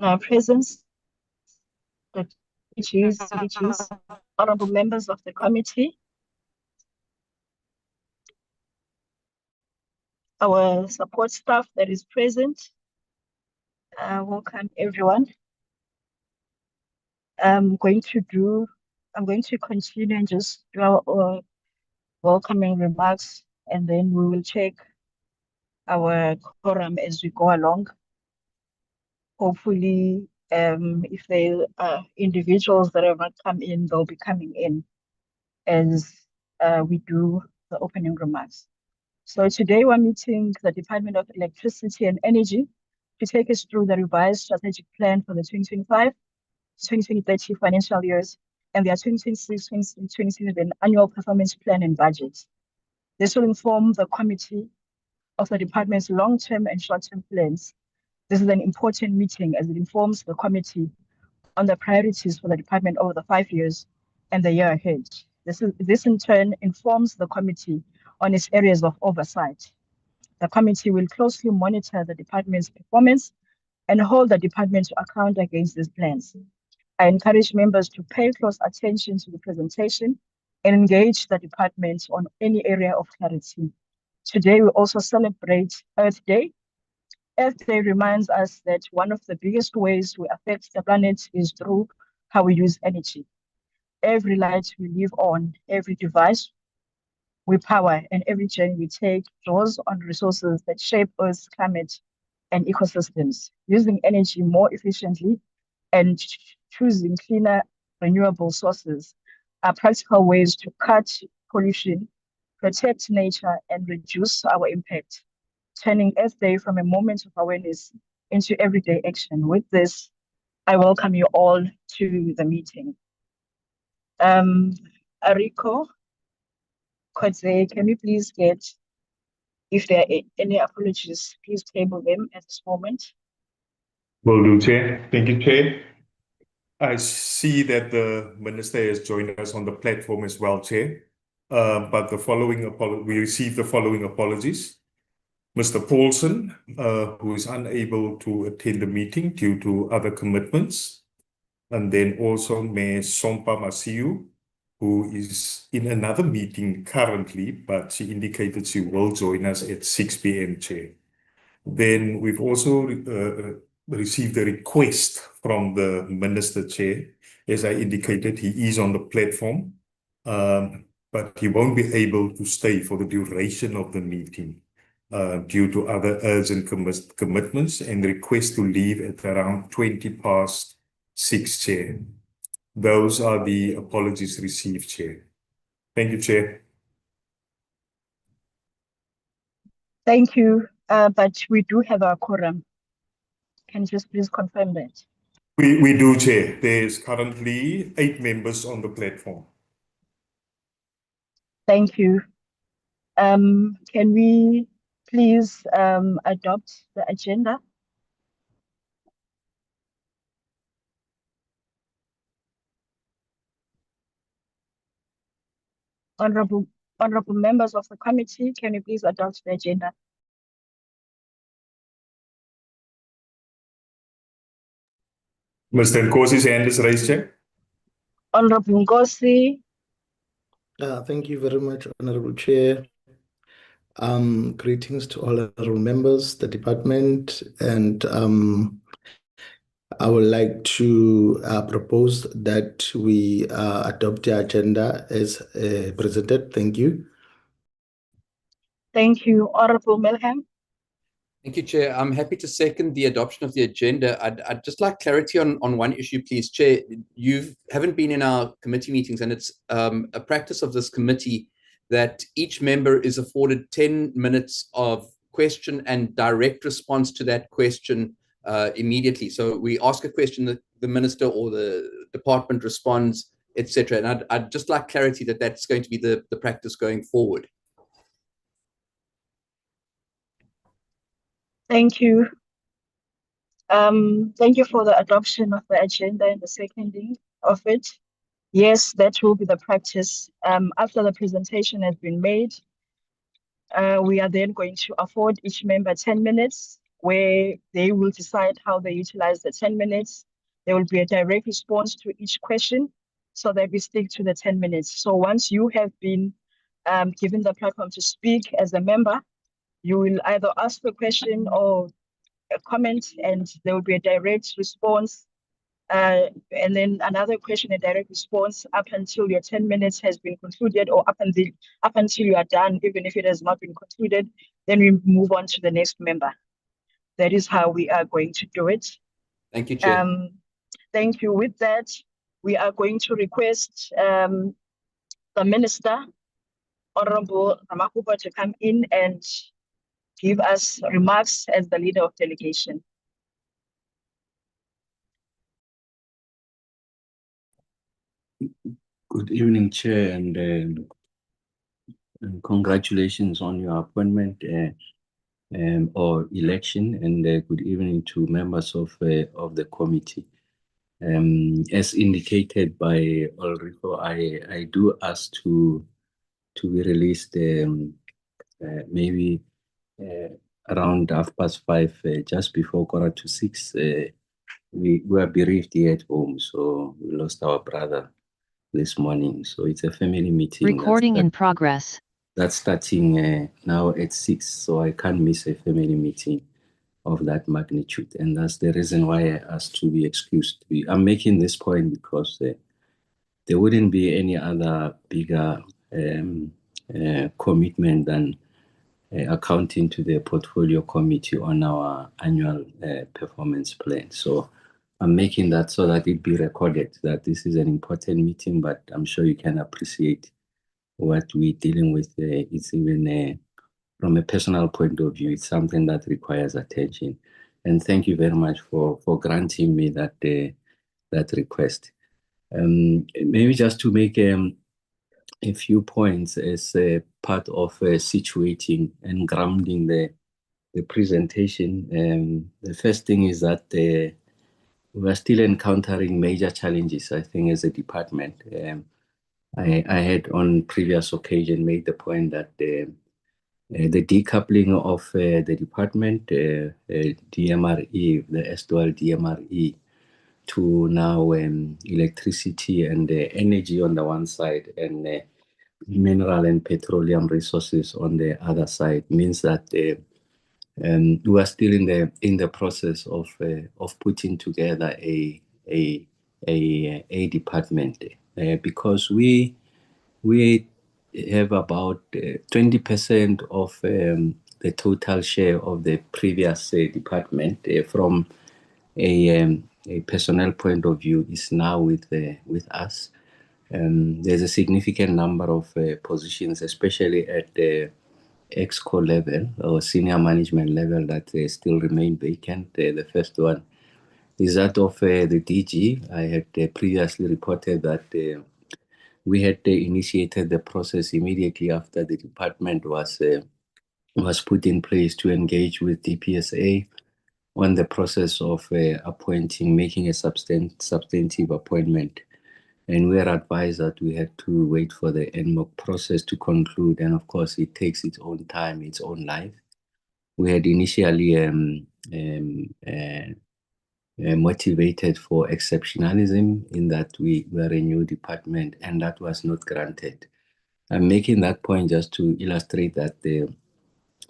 Presence, the DGs, honorable members of the committee, our support staff that is present. Welcome everyone. I'm going to continue and just do our welcoming remarks, and then we will check our quorum as we go along. Hopefully, if there are individuals that have not come in, they'll be coming in as we do the opening remarks. So today we're meeting the Department of Electricity and Energy to take us through the revised strategic plan for the 2025-2030 financial years and their 2026-2027 annual performance plan and budget. This will inform the committee of the department's long-term and short-term plans. This is an important meeting as it informs the committee on the priorities for the department over the 5 years and the year ahead. This in turn informs the committee on its areas of oversight. The committee will closely monitor the department's performance and hold the department to account against these plans. I encourage members to pay close attention to the presentation and engage the department on any area of clarity. Today, we also celebrate Earth Day. Earth Day reminds us that one of the biggest ways we affect the planet is through how we use energy. Every light we live on, every device we power, and every journey we take draws on resources that shape Earth's climate and ecosystems. Using energy more efficiently and choosing cleaner, renewable sources are practical ways to cut pollution, protect nature, and reduce our impact, turning Earth Day from a moment of awareness into everyday action. With this, I welcome you all to the meeting. Ariko, Kodze, can we please get, if there are any apologies, please table them at this moment. Will do, Chair. Thank you, Chair. I see that the Minister has joined us on the platform as well, Chair. But we received the following apologies. Mr. Paulson, who is unable to attend the meeting due to other commitments. And then also Ms. Sompa Masiu, who is in another meeting currently, but she indicated she will join us at 6 p.m, Chair. Then we've also received a request from the Minister, Chair. As I indicated, he is on the platform, but he won't be able to stay for the duration of the meeting due to other urgent commitments, and request to leave at around 6:20, Chair. Those are the apologies received, Chair. Thank you, Chair. Thank you, but we do have our quorum. Can you just please confirm that? We do, Chair. There's currently 8 members on the platform. Thank you. Can we please adopt the agenda? Honorable members of the committee, can you please adopt the agenda? Mr. Nkosi's hand is raised, Chair. Honorable Nkosi. Thank you very much, Honorable Chair. Greetings to all honorable members, the department, and I would like to propose that we adopt the agenda as presented. Thank you. Thank you. Honorable Melham. Thank you, Chair. I'm happy to second the adoption of the agenda. I'd just like clarity on one issue, please. Chair, you haven't been in our committee meetings, and it's a practice of this committee that each member is afforded 10 minutes of question and direct response to that question immediately. So we ask a question, the minister or the department responds, etc. And I'd just like clarity that that's going to be the practice going forward. Thank you. Thank you for the adoption of the agenda and the seconding of it. Yes, that will be the practice. After the presentation has been made, we are then going to afford each member 10 minutes where they will decide how they utilize the 10 minutes. There will be a direct response to each question so that we stick to the 10 minutes. So once you have been given the platform to speak as a member, you will either ask the question or a comment, and there will be a direct response. And then another question, a direct response up until your 10 minutes has been concluded, or up until you are done, even if it has not been concluded, then we move on to the next member. That is how we are going to do it. Thank you, Chair. Thank you. With that, we are going to request the Minister, Honorable Ramakuba, to come in and give us remarks as the leader of delegation. Good evening, Chair, and congratulations on your appointment or election, and good evening to members of the committee. As indicated by Ulrico, I do ask to be released maybe around 5:30, just before 5:45. We were bereaved here at home, so we lost our brother this morning. So it's a family meeting. Recording in progress. That's starting now at 6, so I can't miss a family meeting of that magnitude, and that's the reason why I asked to be excused. I'm making this point because there wouldn't be any other bigger commitment than accounting to the portfolio committee on our annual performance plan. So I'm making that so that it be recorded that this is an important meeting, but I'm sure you can appreciate what we're dealing with. It's even from a personal point of view, it's something that requires attention. And thank you very much for granting me that that request. Maybe just to make a few points as part of situating and grounding the presentation. The first thing is that we are still encountering major challenges, I think, as a department. I had on previous occasion made the point that the decoupling of the department, DMRE, the S2L DMRE, to now electricity and energy on the one side, and mineral and petroleum resources on the other side, means that we are still in the process of putting together a department, because we have about 20% of the total share of the previous department from a personnel point of view is now with us. There's a significant number of positions, especially at the ExCo level or senior management level, that still remain vacant. The first one is that of the DG. I had previously reported that we had initiated the process immediately after the department was put in place to engage with DPSA on the process of making a substantive appointment. And we are advised that we had to wait for the NMOC process to conclude. And of course, it takes its own time, its own life. We had initially motivated for exceptionalism in that we were a new department, and that was not granted. I'm making that point just to illustrate that the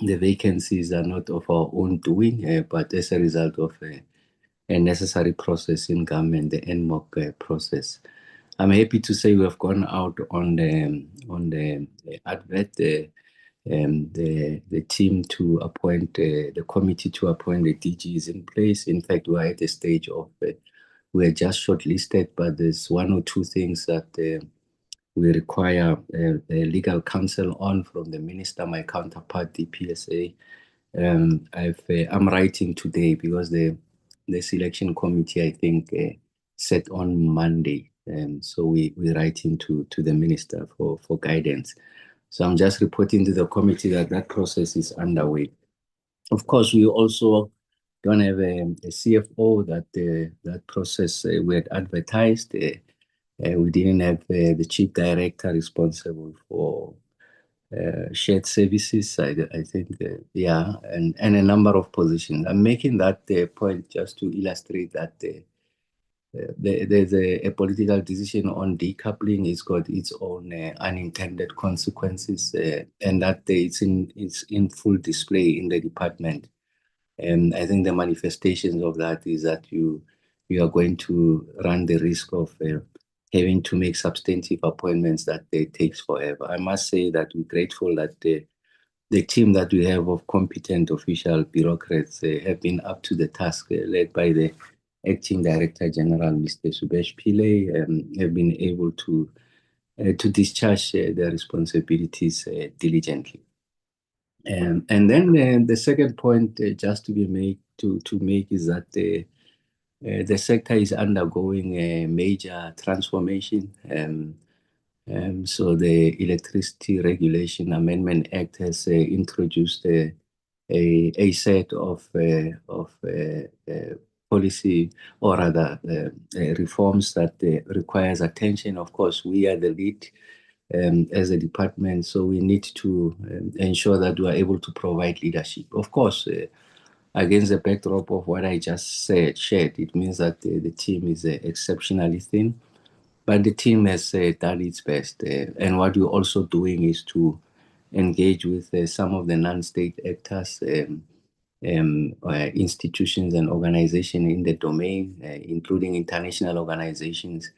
vacancies are not of our own doing, but as a result of a necessary process in government, the NMOC process. I'm happy to say we have gone out on the advert, the team to appoint, the committee to appoint the DG is in place. In fact, we're at the stage of, we're just shortlisted, but there's one or two things that we require legal counsel on from the minister, my counterpart, DPSA. I'm writing today because the selection committee, I think, set on Monday. So we're writing to the minister for guidance. So I'm just reporting to the committee that that process is underway. Of course, we also don't have a CFO. That process we had advertised. We didn't have the chief director responsible for shared services, I think, yeah, and a number of positions. I'm making that point just to illustrate that there's a political decision on decoupling. It's got its own unintended consequences, and that it's in full display in the department. And I think the manifestations of that is that you are going to run the risk of having to make substantive appointments that takes forever. I must say that we're grateful that the team that we have of competent official bureaucrats have been up to the task, led by the Acting Director General, Mr. Subesh Pillay, have been able to discharge their responsibilities diligently. And then the second point just to be made to make is that the sector is undergoing a major transformation. So the Electricity Regulation Amendment Act has introduced a set of policy, or rather reforms that requires attention. Of course, we are the lead as a department, so we need to ensure that we are able to provide leadership. Of course, against the backdrop of what I just shared, it means that the team is exceptionally thin, but the team has done its best. And what we're also doing is to engage with some of the non-state actors, institutions and organizations in the domain, including international organizations,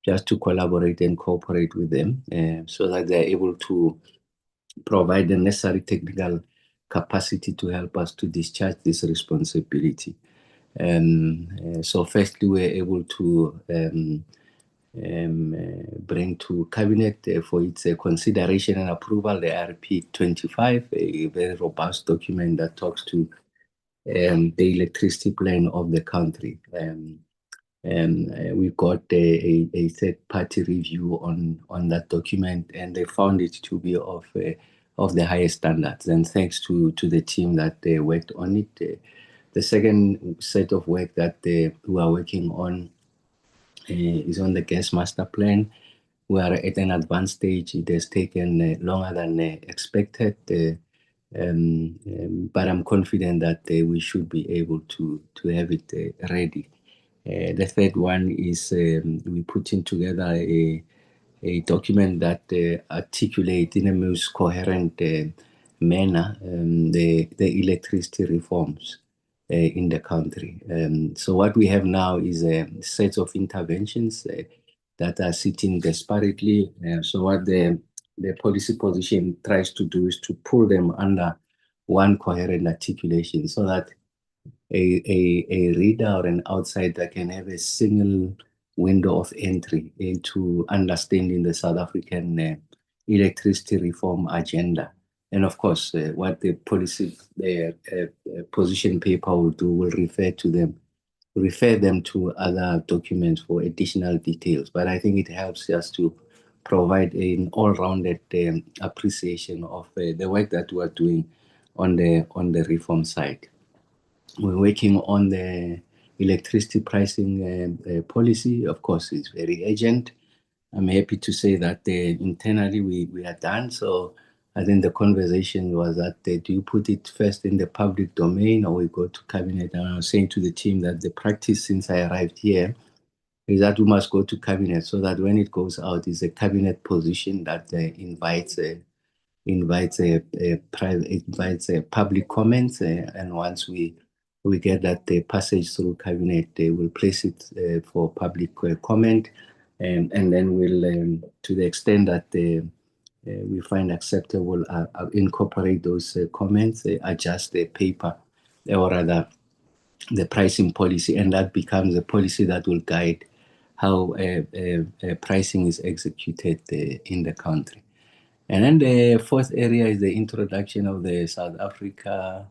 just to collaborate and cooperate with them so that they're able to provide the necessary technical capacity to help us to discharge this responsibility. So firstly, we're able to bring to Cabinet for its consideration and approval the RP 25, a very robust document that talks to the electricity plan of the country. We got a third-party review on that document, and they found it to be of the highest standards. And thanks to the team that worked on it. The second set of work that we are working on is on the gas master plan. We are at an advanced stage. It has taken longer than expected, but I'm confident that we should be able to have it ready. The third one is we putting together a document that articulates in a most coherent manner the electricity reforms in the country. So what we have now is a set of interventions that are sitting disparately. So what the policy position tries to do is to pull them under one coherent articulation so that a reader or an outsider can have a single window of entry into understanding the South African electricity reform agenda. And of course, what the policy position paper will do will refer them to other documents for additional details. But I think it helps us to provide an all-rounded appreciation of the work that we are doing on the reform side. We're working on the electricity pricing policy. Of course, it's very urgent. I'm happy to say that internally we are done. So I think the conversation was that do you put it first in the public domain or we go to Cabinet? And I was saying to the team that the practice since I arrived here is that we must go to Cabinet so that when it goes out, it's a Cabinet position that invites public comments. And once we get that passage through Cabinet, they will place it for public comment. And then we'll, to the extent that we find acceptable, incorporate those comments, adjust the paper, or rather the pricing policy, and that becomes a policy that will guide how pricing is executed in the country. And then the fourth area is the introduction of the South Africa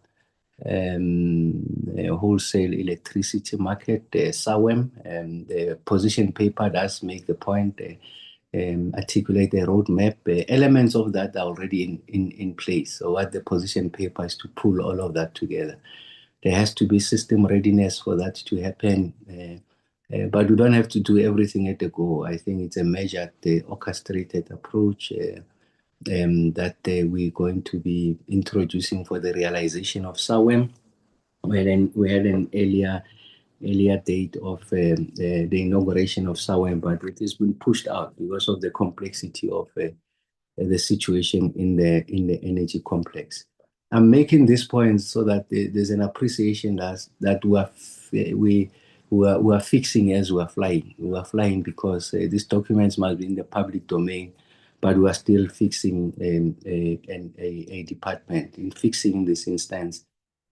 wholesale electricity market, SAWEM. The position paper does make the point, articulate a roadmap. Elements of that are already in place. So what the position paper is to pull all of that together. There has to be system readiness for that to happen. But we don't have to do everything at a go. I think it's a measured, orchestrated approach. that we're going to be introducing for the realization of SAWEM. We had an earlier date of the inauguration of SAWEM, but it has been pushed out because of the complexity of the situation in the energy complex. I'm making this point so that there's an appreciation that we are fixing as we are flying. We are flying because these documents must be in the public domain, but we are still fixing a department. In fixing this instance,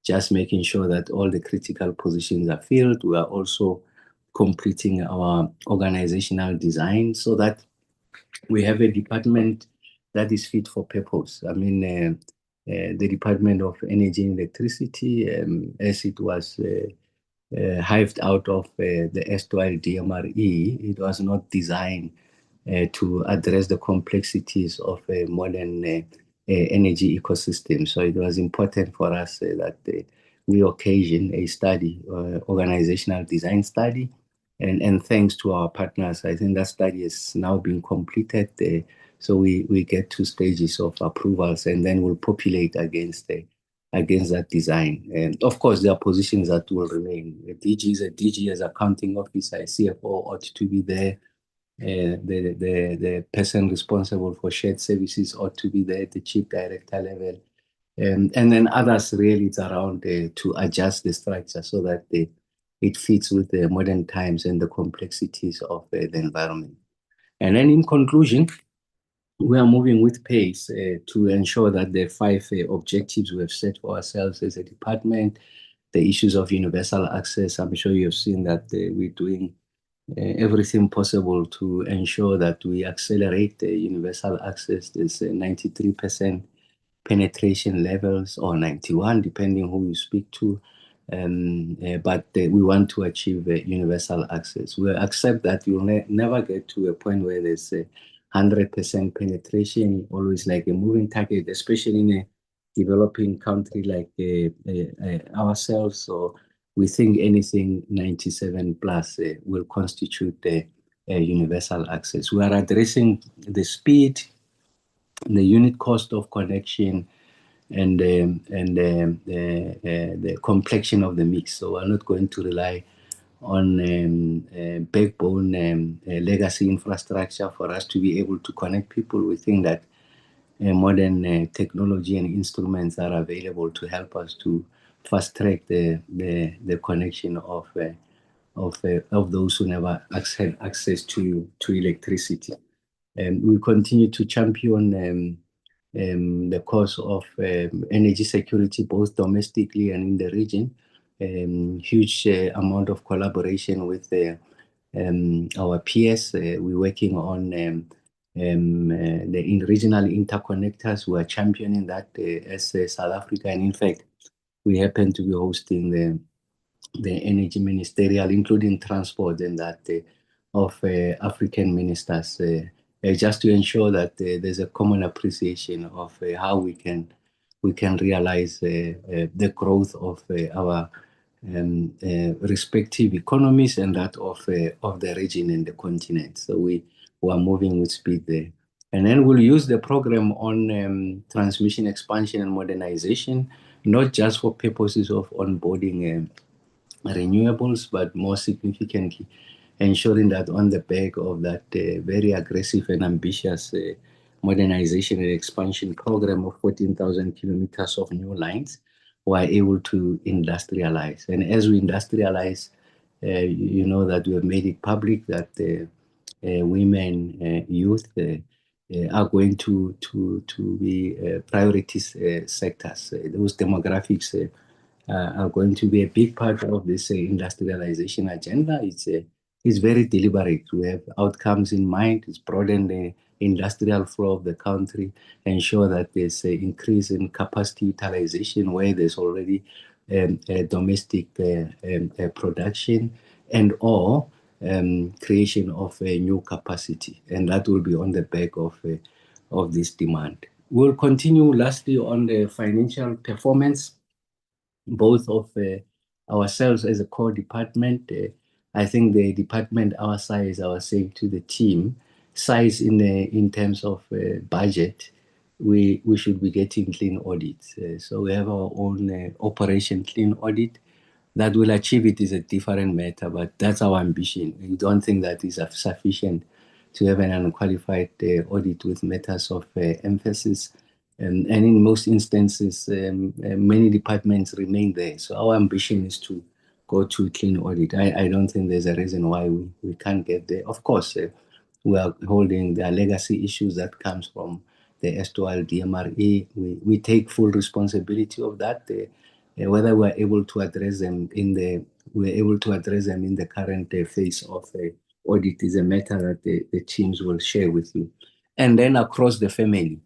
just making sure that all the critical positions are filled. We are also completing our organizational design so that we have a department that is fit for purpose. I mean, the Department of Energy and Electricity, as it was hived out of the erstwhile DMRE, it was not designed to address the complexities of a modern energy ecosystem. So it was important for us that we occasion a study, organizational design study, and thanks to our partners, I think that study has now been completed. So we get 2 stages of approvals, and then we'll populate against that design. And of course, there are positions that will remain. The DG is a DG as accounting officer, a CFO ought to be there. The person responsible for shared services ought to be there at the chief director level. And then others really it's around to adjust the structure so that it fits with the modern times and the complexities of the environment. And then in conclusion, we are moving with pace to ensure that the 5 objectives we have set for ourselves as a department, the issues of universal access, I'm sure you've seen that we're doing everything possible to ensure that we accelerate universal access. There's 93% penetration levels, or 91, depending who you speak to. But we want to achieve universal access. We accept that you'll never get to a point where there's 100% penetration, always like a moving target, especially in a developing country like ourselves. So we think anything 97 plus will constitute universal access. We are addressing the speed, the unit cost of connection, and the complexion of the mix. So we're not going to rely on backbone legacy infrastructure for us to be able to connect people. We think that modern technology and instruments are available to help us to fast track the connection of those who never had access to electricity. We continue to champion the cause of energy security, both domestically and in the region. Huge amount of collaboration with our peers. We're working on the regional interconnectors. We are championing that as South Africa. And in fact, we happen to be hosting the energy ministerial, including transport and that of African ministers, just to ensure that there's a common appreciation of how we can realize the growth of our respective economies and that of the region and the continent. So we are moving with speed there. And then we'll use the program on transmission expansion and modernization, not just for purposes of onboarding renewables, but more significantly ensuring that on the back of that very aggressive and ambitious modernization and expansion program of 14,000 kilometers of new lines, we are able to industrialize. And as we industrialize, you know that we have made it public that women, youth are going to be priority sectors. Those demographics are going to be a big part of this industrialization agenda. It's very deliberate. We have outcomes in mind. It's broaden the industrial flow of the country, ensure that there's an increase in capacity utilization where there's already domestic production and or creation of a new capacity. And that will be on the back of this demand. We'll continue lastly on the financial performance, both of ourselves as a core department. I think the department our size, I was saying to the team, size in terms of budget we should be getting clean audits. So we have our own operation clean audit. That will achieve it is a different matter, but that's our ambition. We don't think that is sufficient to have an unqualified audit with matters of emphasis. And in most instances, many departments remain there. So our ambition is to go to clean audit. I don't think there's a reason why we can't get there. Of course, we are holding the legacy issues that comes from the S2L DMRE. We take full responsibility of that. Whether we're able to address them in the current phase of audit is a matter that the teams will share with you. And then across the family,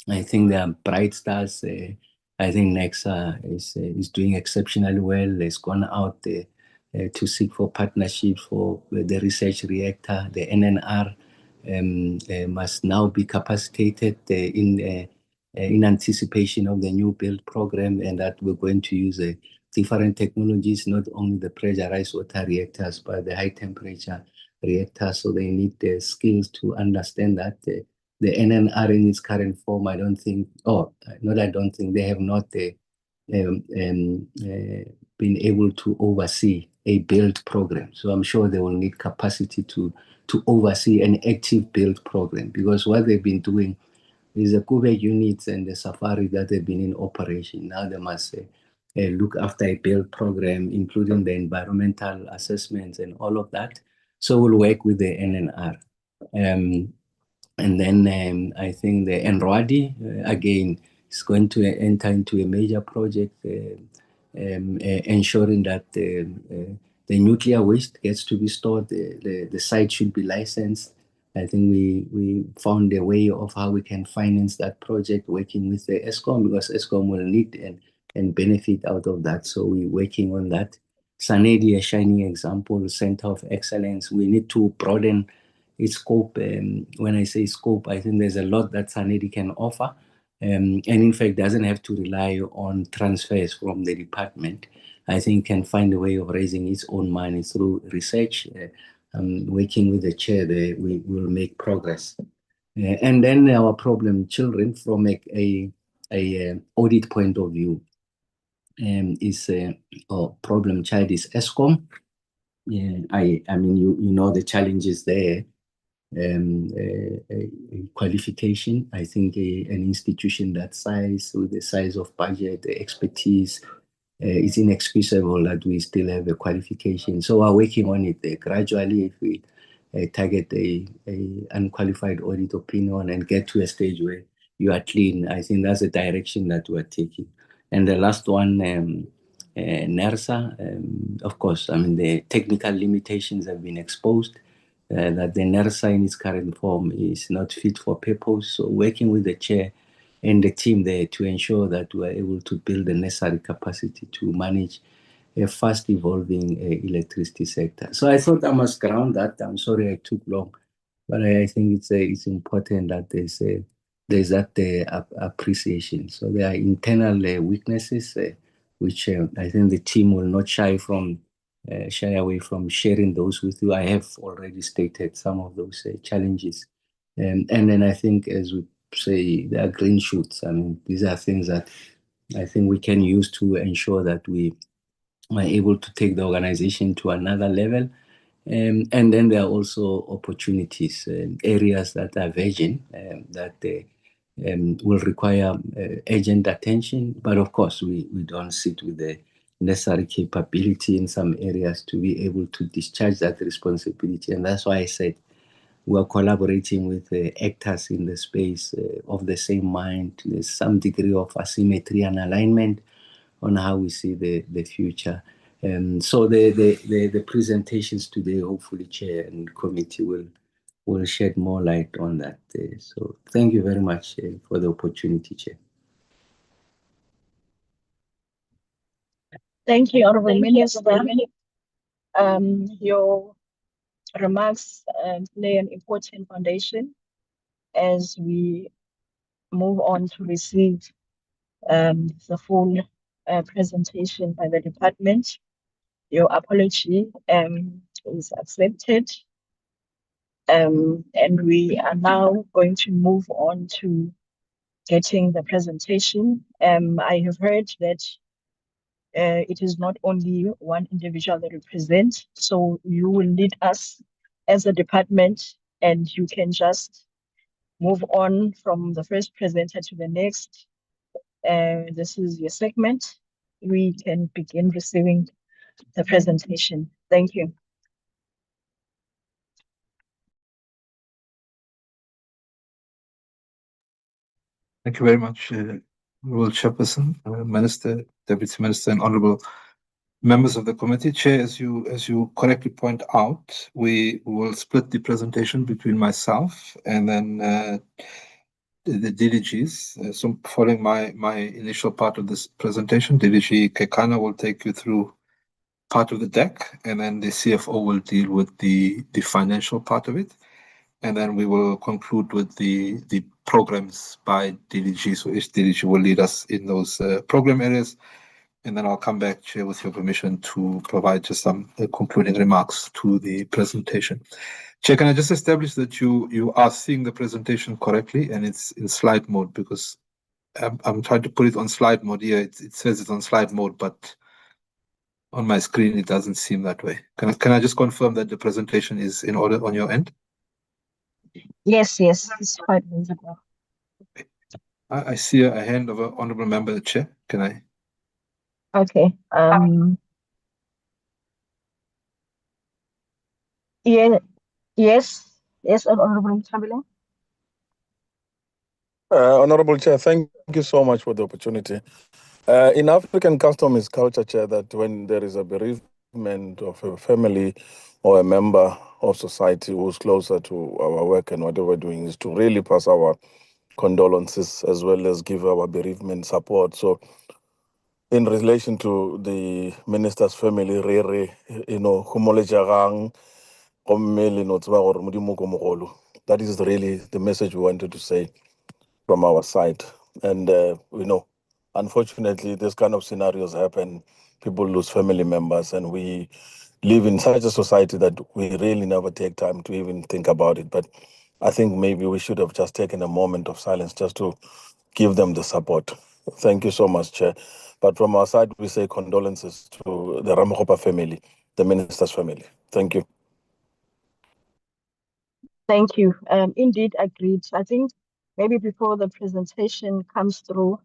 I think there are bright stars. I think Nexa is doing exceptionally well. It's gone out to seek for partnership for the research reactor. The NNR must now be capacitated in anticipation of the new build program, and that we're going to use different technologies, not only the pressurized water reactors, but the high temperature reactors. So they need the skills to understand that. The NNR in its current form, they have not been able to oversee a build program. So I'm sure they will need capacity to oversee an active build program, because what they've been doing is the Kubek units and the Safari that have been in operation. Now they must look after a build program, including the environmental assessments and all of that. So we'll work with the NNR. And then I think the Enrwadi, again, is going to enter into a major project ensuring that the nuclear waste gets to be stored. The site should be licensed. I think we found a way of how we can finance that project, working with the ESCOM, because ESCOM will need and benefit out of that. So we're working on that. Sanedi, a shining example, Center of Excellence. We need to broaden its scope. When I say scope, I think there's a lot that Sanedi can offer, and in fact doesn't have to rely on transfers from the department. I think can find a way of raising its own money through research. Working with the chair there, we will make progress. And then our problem children, from a audit point of view, is our problem child is ESCOM. I mean, you know the challenges there. Qualification, I think an institution that size, with the size of budget, the expertise, it's inexcusable that we still have a qualification. So we're working on it gradually. If we target a unqualified audit opinion and get to a stage where you are clean, I think that's the direction that we're taking. And the last one, NERSA, of course, I mean, the technical limitations have been exposed. That the NERSA in its current form is not fit for purpose. So working with the chair and the team there to ensure that we are able to build the necessary capacity to manage a fast evolving electricity sector. So I thought I must ground that. I'm sorry I took long, but I think it's important that there's that appreciation. So there are internal weaknesses which I think the team will not shy away from sharing those with you. I have already stated some of those challenges. And then I think, as we say, there are green shoots. I mean, these are things that I think we can use to ensure that we are able to take the organization to another level. And then there are also opportunities, areas that are virgin, that will require urgent attention. But of course, we don't sit with the necessary capability in some areas to be able to discharge that responsibility. And that's why I said we are collaborating with actors in the space of the same mind. There's some degree of asymmetry and alignment on how we see the future. So the presentations today, hopefully, Chair and committee will shed more light on that. So thank you very much for the opportunity, Chair. Thank you, Honourable Minister. Your remarks lay an important foundation as we move on to receive the full presentation by the department. Your apology is accepted. And we are now going to move on to getting the presentation. I have heard that it is not only one individual that we present, so you will lead us as a department, and you can just move on from the first presenter to the next. This is your segment. We can begin receiving the presentation. Thank you. Thank you very much, Honorable Chairperson, Minister, Deputy Minister, and Honorable members of the committee. Chair, as you correctly point out, we will split the presentation between myself and then the DDGs. So following my initial part of this presentation, DDG Kekana will take you through part of the deck, and then the CFO will deal with the financial part of it. And then we will conclude with the programs by DDG. So each DDG will lead us in those program areas. And then I'll come back, Chair, with your permission to provide just some concluding remarks to the presentation. Chair, can I just establish that you are seeing the presentation correctly and it's in slide mode, because I'm trying to put it on slide mode here. It says it's on slide mode, but on my screen it doesn't seem that way. Can I just confirm that the presentation is in order on your end? Yes, it's quite visible. I see a hand of an honourable member, Chair. Can I? Okay. Yeah, yes, Honorable Chairman. Honorable Chair, thank you so much for the opportunity. In African custom is culture, Chair, that when there is a bereavement of a family or a member of society who's closer to our work and whatever we're doing, is to really pass our condolences as well as give our bereavement support. So in relation to the minister's family, that is really the message we wanted to say from our side. And unfortunately, this kind of scenarios happen. People lose family members, and we live in such a society that we really never take time to even think about it. But I think maybe we should have just taken a moment of silence just to give them the support. Thank you so much, Chair. But from our side, we say condolences to the Ramokgopa family, the minister's family. Thank you. Thank you. Indeed, agreed. I think maybe before the presentation comes through,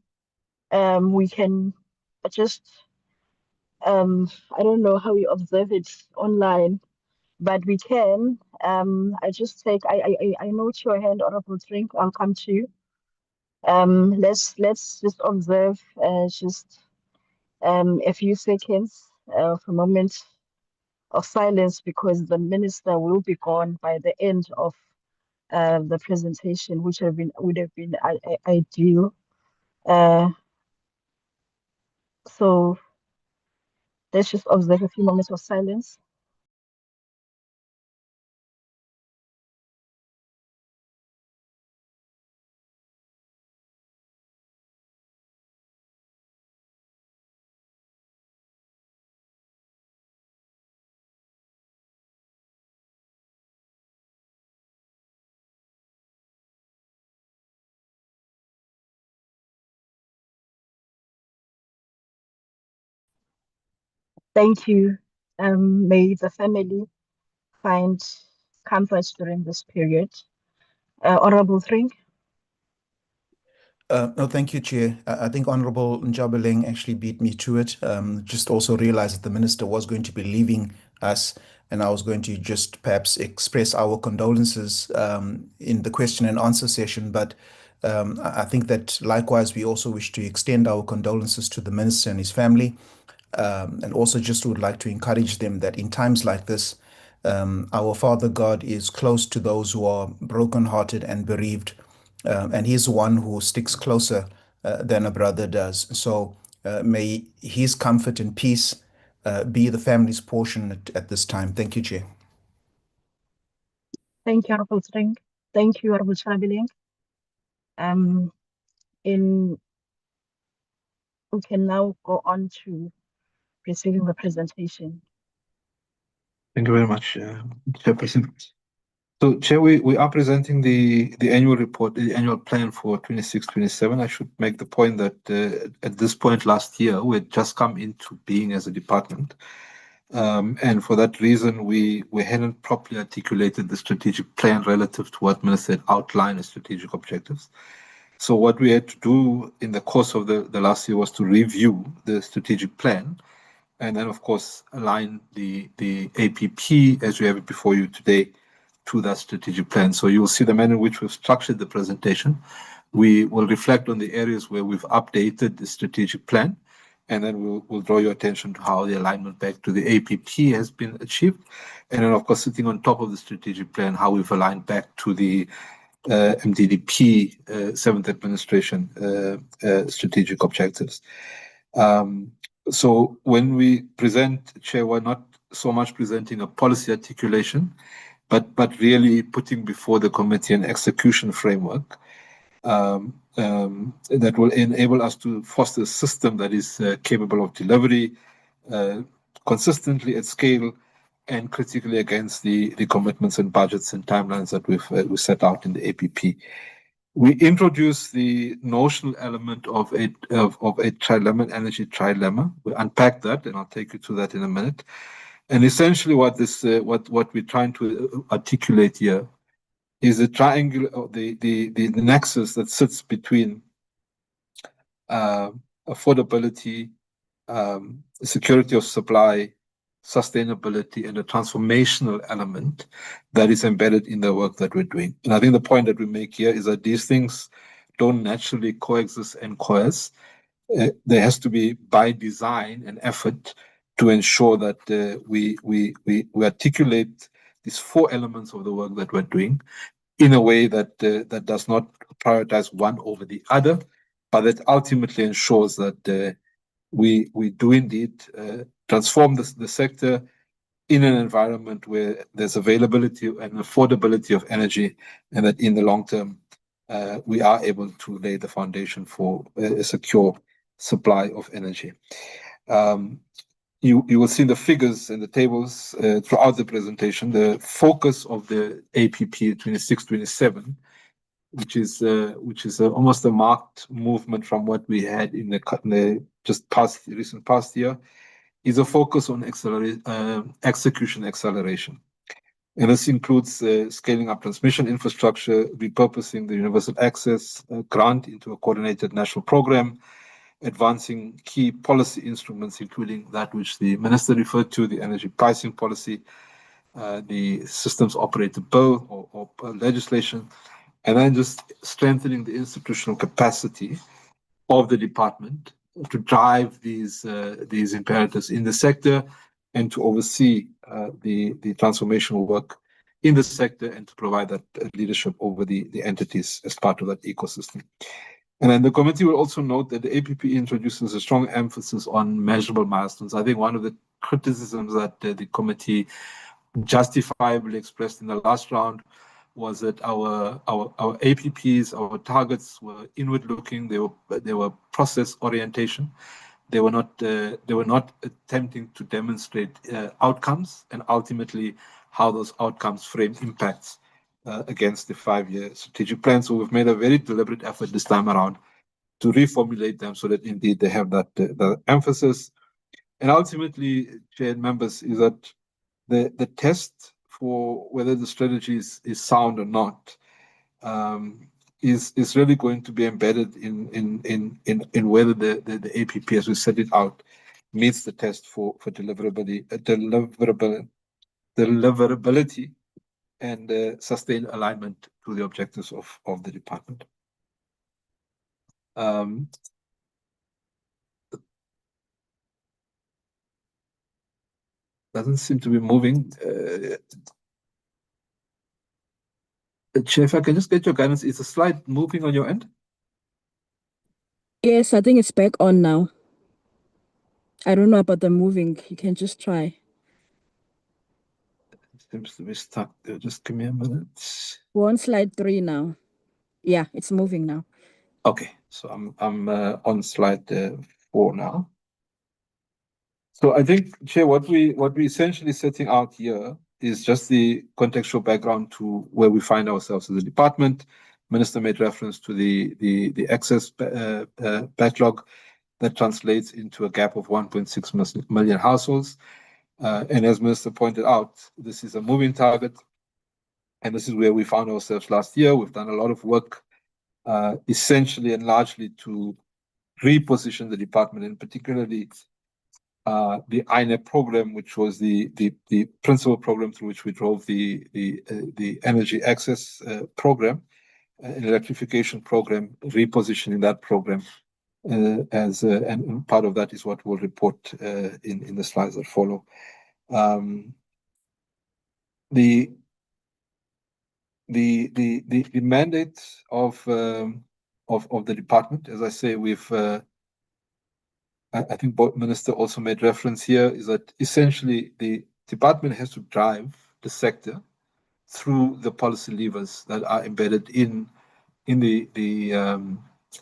we can just, I don't know how you observe it online, but we can. I just take, I note your hand, Honorable Drink. I'll come to you. Let's just observe just a few seconds of a moment of silence, because the minister will be gone by the end of the presentation, which would have been ideal. So let's just observe a few moments of silence. Thank you. May the family find comfort during this period. Honorable Drink. No, thank you, Chair. I think Honorable Njabeling actually beat me to it. Just also realized that the minister was going to be leaving us, and I was going to just perhaps express our condolences in the question and answer session. But I think that likewise, we also wish to extend our condolences to the minister and his family. And also just would like to encourage them that in times like this, our Father God is close to those who are brokenhearted and bereaved. And he's the one who sticks closer than a brother does. So may his comfort and peace be the family's portion at this time. Thank you, Chair. Thank you, Honorable Drink. Thank you, Honorable Chairman. We can now go on to receiving the presentation. Thank you very much, Chairperson. So, Chair, we are presenting the annual report, the annual plan for 26-27. I should make the point that at this point last year, we had just come into being as a department. And for that reason, we hadn't properly articulated the strategic plan relative to what Minister had outlined as strategic objectives. So what we had to do in the course of the last year was to review the strategic plan and then, of course, align the APP as we have it before you today to that strategic plan. So you'll see the manner in which we've structured the presentation. We will reflect on the areas where we've updated the strategic plan, and then we'll draw your attention to how the alignment back to the APP has been achieved. And then, of course, sitting on top of the strategic plan, how we've aligned back to the MDDP 7th Administration strategic objectives. So when we present, Chair, we're not so much presenting a policy articulation, but really putting before the committee an execution framework that will enable us to foster a system that is capable of delivery consistently at scale and critically against the commitments and budgets and timelines that we set out in the APP. We introduced the notional element of a trilemma, energy trilemma. We unpack that, and I'll take you to that in a minute. And essentially, what we're trying to articulate here is the triangle, the nexus that sits between affordability, security of supply, sustainability, and a transformational element that is embedded in the work that we're doing. And I think the point that we make here is that these things don't naturally coexist and coalesce. There has to be, by design, an effort to ensure that we articulate these four elements of the work that we're doing in a way that that does not prioritize one over the other, but that ultimately ensures that we do indeed transform the sector in an environment where there's availability and affordability of energy, and that in the long term we are able to lay the foundation for a secure supply of energy. You will see the figures and the tables throughout the presentation. The focus of the APP 26-27, which is almost a marked movement from what we had in the recent past year, is a focus on execution acceleration. And this includes scaling up transmission infrastructure, repurposing the universal access grant into a coordinated national program, advancing key policy instruments, including that which the Minister referred to, the energy pricing policy, the systems operator bill or legislation, and then just strengthening the institutional capacity of the department to drive these imperatives in the sector and to oversee the transformational work in the sector and to provide that leadership over the entities as part of that ecosystem. And then the committee will also note that the APP introduces a strong emphasis on measurable milestones. I think one of the criticisms that the committee justifiably expressed in the last round was that our APPs, our targets were inward-looking. They were process orientation. They were not attempting to demonstrate outcomes and ultimately how those outcomes frame impacts against the 5-year strategic plan. So we've made a very deliberate effort this time around to reformulate them so that indeed they have that emphasis. And ultimately, Chair and members, is that the test for whether the strategy is sound or not is really going to be embedded in whether the APP, as we set it out, meets the test for deliverability and sustained alignment to the objectives of the department. Doesn't seem to be moving. Chair, if I can just get your guidance, is the slide moving on your end? Yes, I think it's back on now. I don't know about the moving. You can just try. It seems to be stuck there. Just give me a minute. We're on slide 3 now. Yeah, it's moving now. Okay, so I'm on slide 4 now. So I think, Chair, what we essentially setting out here is just the contextual background to where we find ourselves as a department. Minister made reference to the excess backlog that translates into a gap of 1.6 million households. And as Minister pointed out, this is a moving target, and this is where we found ourselves last year. We've done a lot of work, essentially and largely to reposition the department, and particularly the INEP program, which was the principal program through which we drove the energy access program, an electrification program, repositioning that program and part of that is what we'll report in the slides that follow. The mandate of the department, as I say, we've I think both minister also made reference here, is that essentially the department has to drive the sector through the policy levers that are embedded in the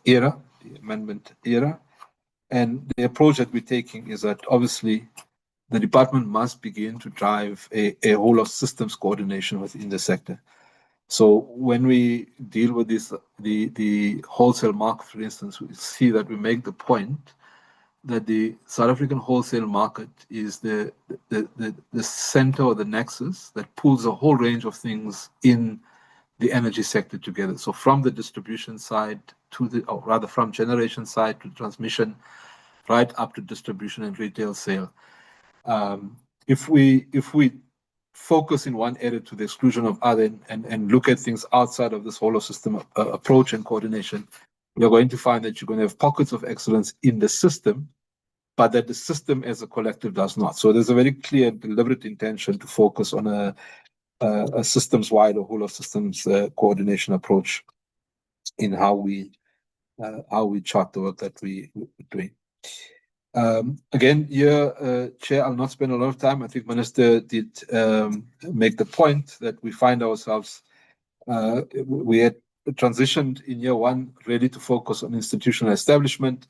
era, the amendment era. And the approach that we're taking is that obviously the department must begin to drive a whole of systems coordination within the sector. So when we deal with this, the wholesale market, for instance, we see that we make the point that the South African wholesale market is the center or the nexus that pulls a whole range of things in the energy sector together. So from the distribution side to or rather from generation side to transmission, right up to distribution and retail sale. If we focus in one area to the exclusion of other and look at things outside of this whole of system approach and coordination, you're going to find that you're going to have pockets of excellence in the system, but that the system as a collective does not. So there's a very clear, deliberate intention to focus on a systems-wide or whole of systems coordination approach in how we chart the work that we're doing. Again, here, Chair, I'll not spend a lot of time. I think Minister did make the point that we find ourselves, we had transitioned in year one really to focus on institutional establishment.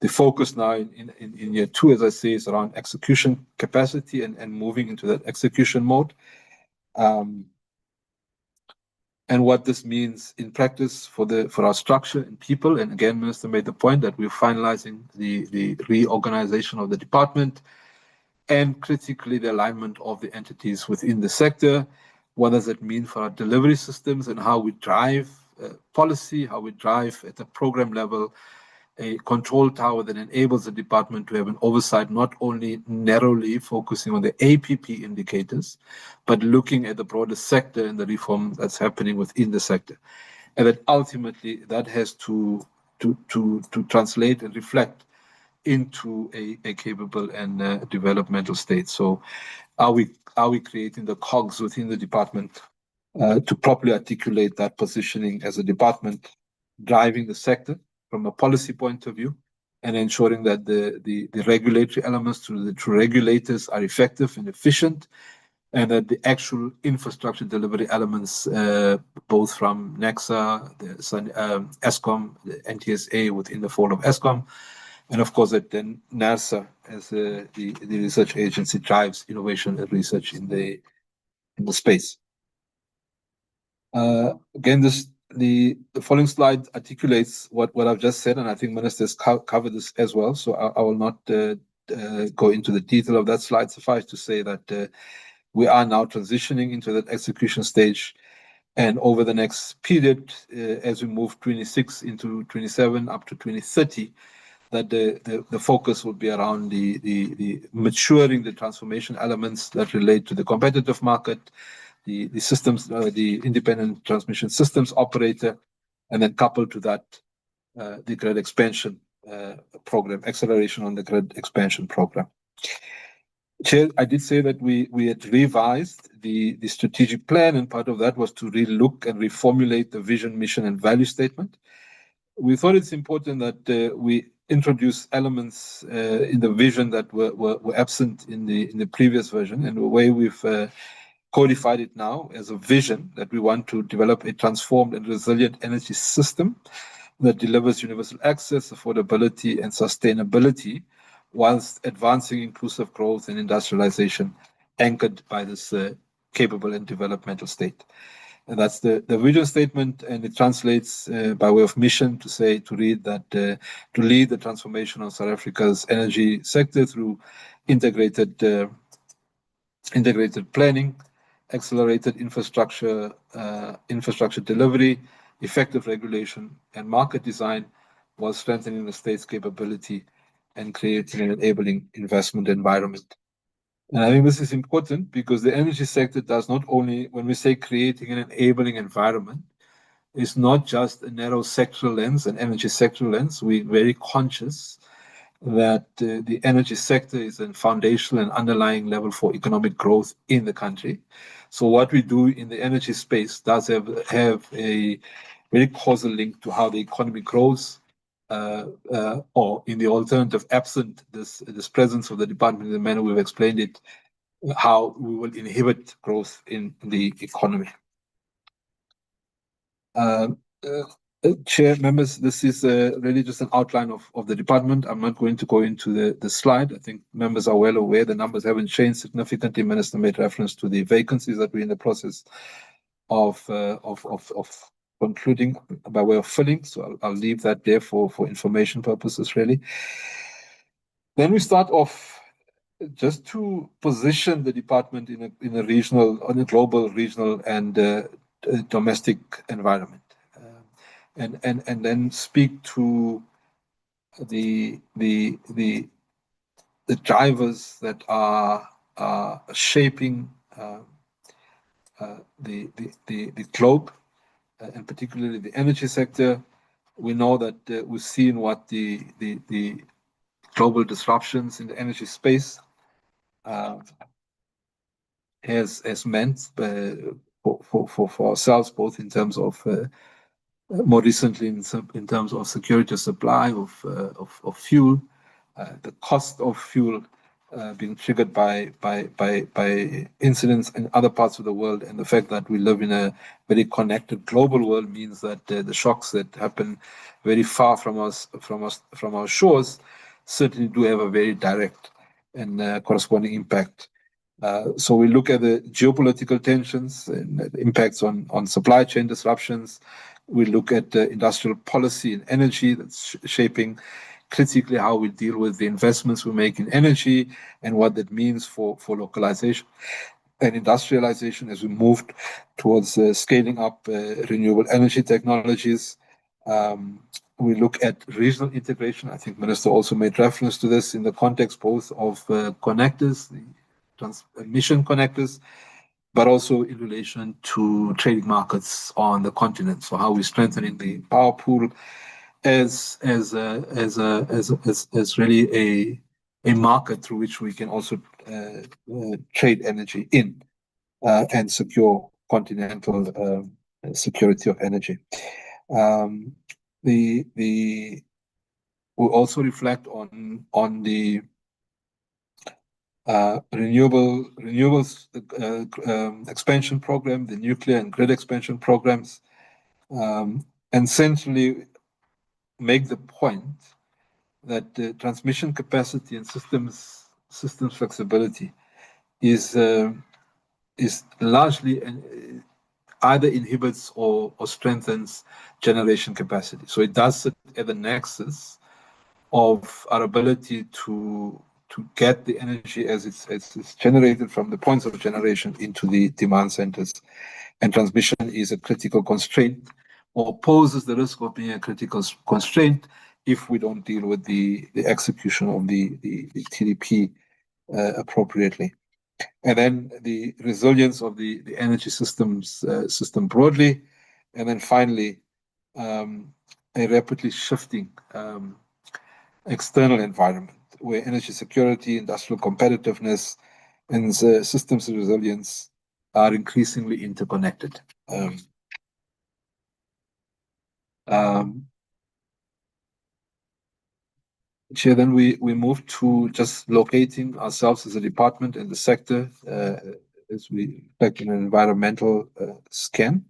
The focus now in year two, as I say, is around execution capacity and moving into that execution mode. And what this means in practice for our structure and people. And again, Minister made the point that we're finalizing the reorganization of the department and critically the alignment of the entities within the sector. What does it mean for our delivery systems and how we drive policy, how we drive at the program level a control tower that enables the department to have an oversight, not only narrowly focusing on the APP indicators, but looking at the broader sector and the reform that's happening within the sector. And that ultimately that has to translate and reflect into a capable and developmental state. So are we creating the cogs within the department to properly articulate that positioning as a department, driving the sector from a policy point of view, and ensuring that the regulatory elements through the true regulators are effective and efficient, and that the actual infrastructure delivery elements, both from NEXA, the Eskom, the NTSA within the fold of Eskom, and of course that then NERSA as the research agency drives innovation and research in the space. Again, the following slide articulates what I've just said, and I think ministers covered this as well. So I will not go into the detail of that slide. Suffice to say that we are now transitioning into that execution stage, and over the next period, as we move 26 into 27 up to 2030, that the focus will be around the maturing the transformation elements that relate to the competitive market, the systems, the independent transmission systems operator, and then coupled to that, the grid expansion program, acceleration on the grid expansion program. Chair, I did say that we had revised the strategic plan, and part of that was to relook and reformulate the vision, mission, and value statement. We thought it's important that we introduce elements in the vision that were absent in the previous version, and the way we've codified it now as a vision that we want to develop a transformed and resilient energy system that delivers universal access, affordability, and sustainability, whilst advancing inclusive growth and industrialization anchored by this capable and developmental state. And that's the vision statement, and it translates by way of mission to read that to lead the transformation of South Africa's energy sector through integrated planning, accelerated infrastructure delivery, effective regulation, and market design, while strengthening the state's capability and creating an enabling investment environment. And I think this is important because the energy sector does not only, when we say creating an enabling environment, it's not just a narrow sectoral lens, an energy sectoral lens. We're very conscious that the energy sector is a foundational and underlying level for economic growth in the country. So what we do in the energy space does have a very causal link to how the economy grows, or in the alternative, absent this presence of the department in the manner we've explained it, how we will inhibit growth in the economy. Chair, members, this is really just an outline of the department. I'm not going to go into the slide. I think members are well aware the numbers haven't changed significantly. Minister made reference to the vacancies that we're in the process of concluding by way of filling. So I'll leave that there for information purposes, really. Then we start off just to position the department in a regional, on a global, regional, and domestic environment. And then speak to the drivers that are shaping the globe, and particularly the energy sector. We know that we've seen what the global disruptions in the energy space has meant for ourselves, both in terms of more recently in terms of security of supply of fuel, the cost of fuel being triggered by incidents in other parts of the world, and the fact that we live in a very connected global world means that the shocks that happen very far from our shores certainly do have a very direct and corresponding impact. So we look at the geopolitical tensions and the impacts on supply chain disruptions. We look at industrial policy and energy that's shaping critically how we deal with the investments we make in energy and what that means for localization and industrialization as we move towards scaling up renewable energy technologies. We look at regional integration. I think Minister also made reference to this in the context both of connectors, the transmission connectors, but also in relation to trading markets on the continent. So how we're strengthening the power pool as really a market through which we can also trade energy in and secure continental security of energy. We'll also reflect on the renewables expansion program, the nuclear and grid expansion programs, and centrally make the point that the transmission capacity and systems flexibility is largely either inhibits or strengthens generation capacity. So it does sit at the nexus of our ability to get the energy as it's generated from the points of generation into the demand centers. And transmission is a critical constraint, or poses the risk of being a critical constraint if we don't deal with the execution of the TDP appropriately. And then the resilience of the energy system broadly. And then finally, a rapidly shifting external environment where energy security, industrial competitiveness, and systems resilience are increasingly interconnected. Chair, then we move to just locating ourselves as a department in the sector as we reflect in an environmental scan.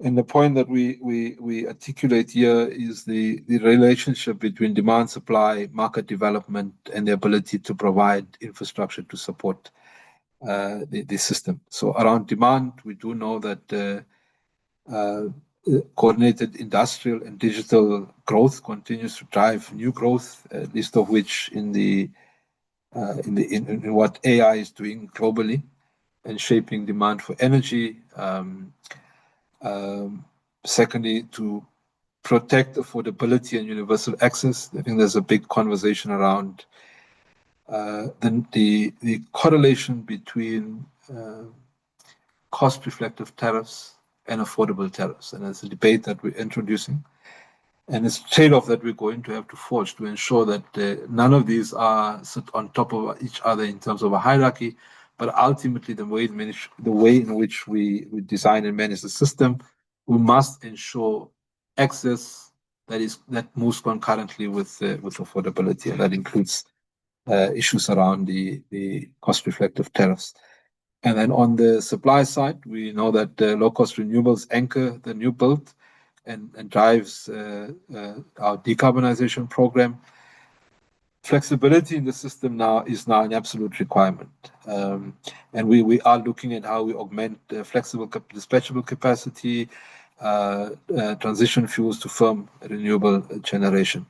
And the point that we articulate here is the relationship between demand, supply, market development, and the ability to provide infrastructure to support the system. So around demand, we do know that coordinated industrial and digital growth continues to drive new growth, least of which in what AI is doing globally and shaping demand for energy. Secondly, to protect affordability and universal access. I think there's a big conversation around the correlation between cost-reflective tariffs and affordable tariffs. And it's a debate that we're introducing. And it's a trade-off that we're going to have to forge to ensure that none of these are sit on top of each other in terms of a hierarchy, but ultimately the way in which we design and manage the system, we must ensure access that moves concurrently with affordability, and that includes issues around the cost-reflective tariffs. And then on the supply side, we know that low-cost renewables anchor the new build and drives our decarbonization program. Flexibility in the system now is an absolute requirement. And we are looking at how we augment flexible dispatchable capacity, transition fuels to firm renewable generation.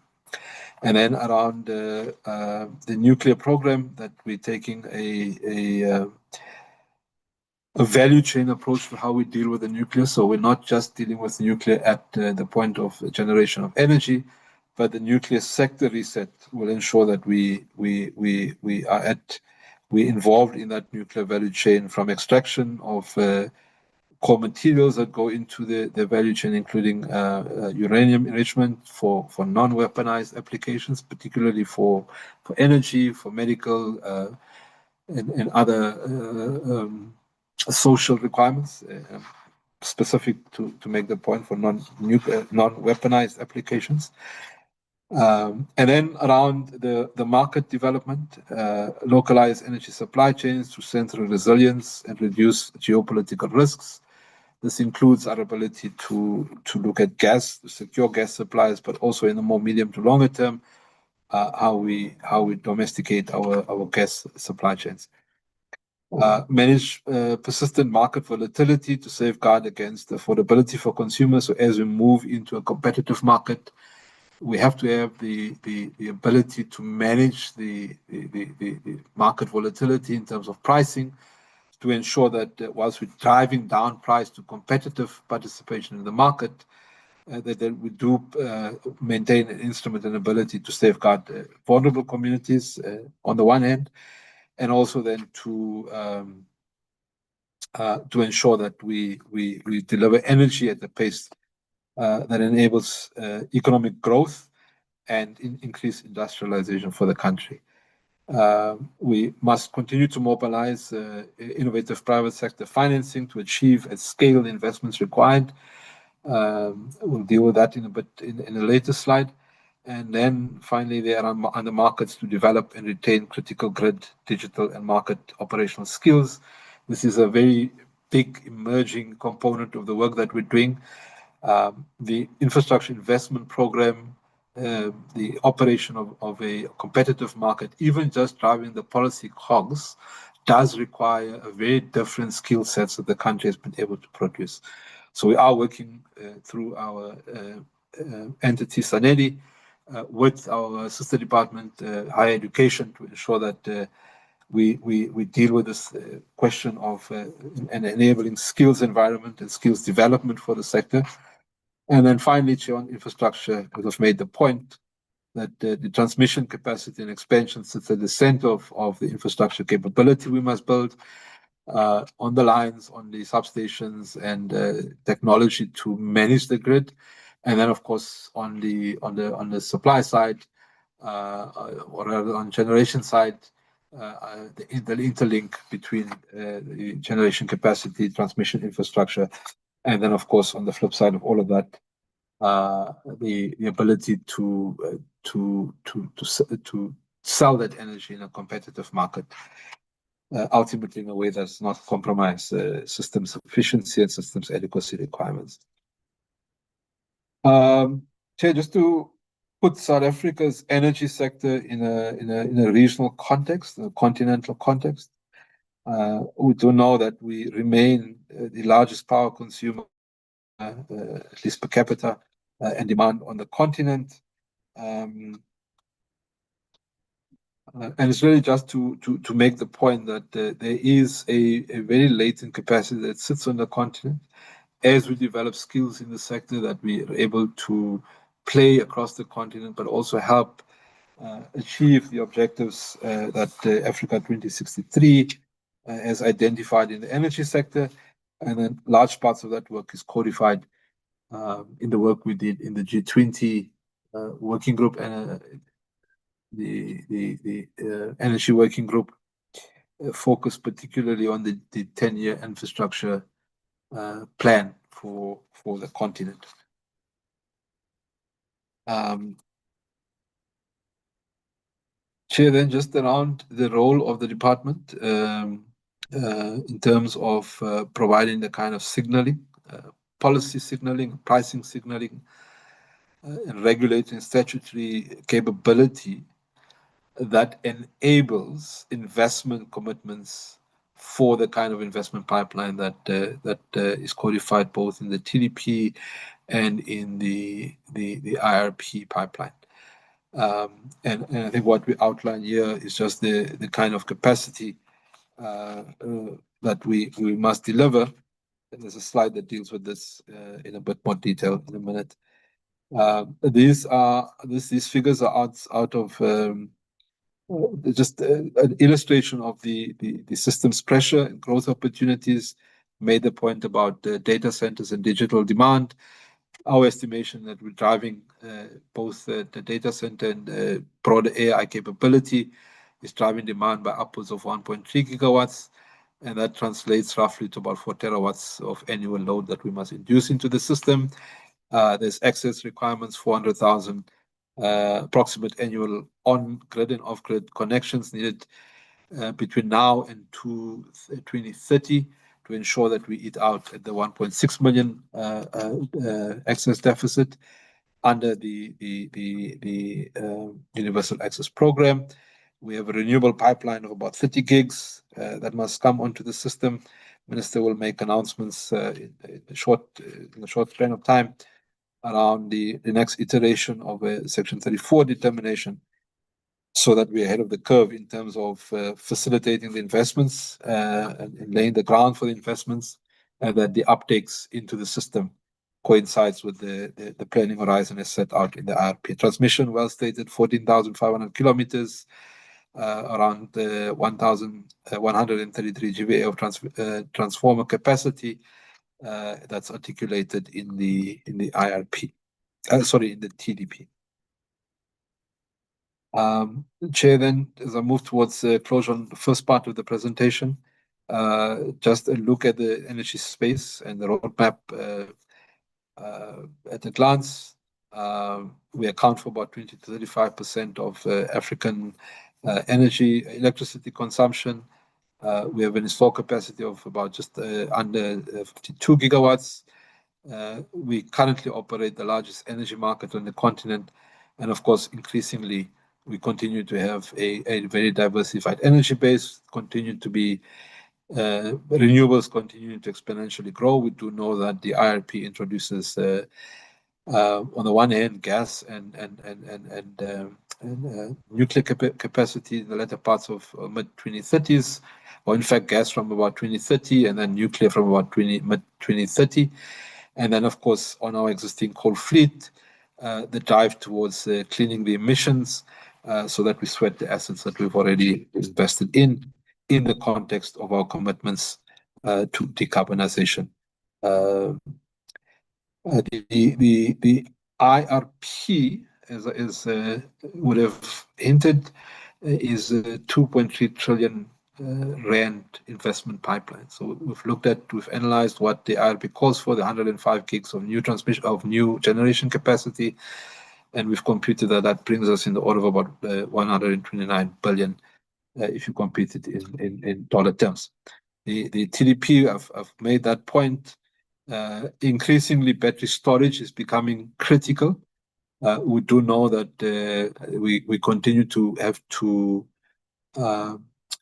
And then around the nuclear program, that we're taking a value chain approach to how we deal with the nuclear. So we're not just dealing with nuclear at the point of generation of energy, but the nuclear sector reset will ensure that we're involved in that nuclear value chain, from extraction of core materials that go into the value chain, including uranium enrichment for non-weaponized applications, particularly for energy, for medical, and other social requirements, specific to make the point for non-weaponized applications. And then around the market development, localize energy supply chains to strengthen resilience and reduce geopolitical risks. This includes our ability to look at gas, to secure gas supplies, but also in the more medium to longer term, how we domesticate our gas supply chains. Manage persistent market volatility to safeguard against affordability for consumers. So as we move into a competitive market, we have to have the ability to manage the market volatility in terms of pricing, to ensure that whilst we're driving down price to competitive participation in the market, that we do maintain an instrument and ability to safeguard vulnerable communities on the one hand, and also then to ensure that we deliver energy at the pace that enables economic growth and increased industrialization for the country. We must continue to mobilize innovative private sector financing to achieve at scale the investments required. We'll deal with that in a bit in a later slide. And then finally, there are on the markets to develop and retain critical grid, digital, and market operational skills. This is a very big emerging component of the work that we're doing. The infrastructure investment program, the operation of a competitive market, even just driving the policy cogs, does require a very different skill sets that the country has been able to produce. So we are working through our entity, Sanedi, with our sister department, higher education, to ensure that we deal with this question of an enabling skills environment and skills development for the sector. And then finally, on infrastructure, we've made the point that the transmission capacity and expansion sits at the center of the infrastructure capability we must build on the lines, on the substations, and technology to manage the grid. And then, of course, on the supply side, or rather on generation side, the interlink between the generation capacity, transmission infrastructure, and then, of course, on the flip side of all of that, the ability to sell that energy in a competitive market, ultimately in a way that's not compromise systems efficiency and systems adequacy requirements. Chair, just to put South Africa's energy sector in a regional context, a continental context, We do know that we remain the largest power consumer, at least per capita, and demand on the continent. And it's really just to make the point that there is a very latent capacity that sits on the continent. As we develop skills in the sector, that we are able to play across the continent, but also help achieve the objectives that Africa 2063 has identified in the energy sector. And then large parts of that work is codified in the work we did in the G20 working group and the energy working group, focused particularly on the 10-year infrastructure plan for the continent. Chair, then just around the role of the department in terms of providing the kind of signaling, policy signaling, pricing signaling, and regulating statutory capability that enables investment commitments for the kind of investment pipeline that is codified both in the TDP and in the IRP pipeline. And I think what we outline here is just the kind of capacity that we must deliver. And there's a slide that deals with this in a bit more detail in a minute. These figures are out of just an illustration of the system's pressure and growth opportunities. Made the point about data centers and digital demand. Our estimation that we're driving both the data center and broader AI capability is driving demand by upwards of 1.3 gigawatts, and that translates roughly to about 4 terawatts of annual load that we must induce into the system. There's access requirements, 400,000 approximate annual on-grid and off-grid connections needed between now and 2030 to ensure that we eat out at the 1.6 million access deficit under the Universal Access Program. We have a renewable pipeline of about 30 gigs that must come onto the system. Minister will make announcements in a short span of time around the next iteration of a Section 34 determination, so that we're ahead of the curve in terms of facilitating the investments and laying the ground for the investments, and that the uptakes into the system coincides with the planning horizon as set out in the IRP. Transmission, well stated, 14,500 kilometers, around 1,133 GVA of transformer capacity. That's articulated in the IRP, in the TDP. Chair, then, as I move towards closure on the first part of the presentation, just a look at the energy space and the roadmap at a glance. We account for about 20 to 35% of African electricity consumption. We have an installed capacity of about just under 52 gigawatts. We currently operate the largest energy market on the continent, and of course, increasingly, we continue to have a very diversified energy base, continue to be renewables continue to exponentially grow. We do know that the IRP introduces, on the one hand, gas and nuclear capacity in the latter parts of mid-2030s, or in fact, gas from about 2030, and then nuclear from about mid-2030. And then, of course, on our existing coal fleet, the drive towards cleaning the emissions so that we sweat the assets that we've already invested in the context of our commitments to decarbonization. The IRP, as would have hinted, is a 2.3 trillion rand investment pipeline. So we've analyzed what the IRP calls for, the 105 gigs of new transmission, of new generation capacity, and we've computed that brings us in the order of about 129 billion if you compute it in dollar terms. The TDP, I've made that point. Increasingly, battery storage is becoming critical. We do know that we continue to have to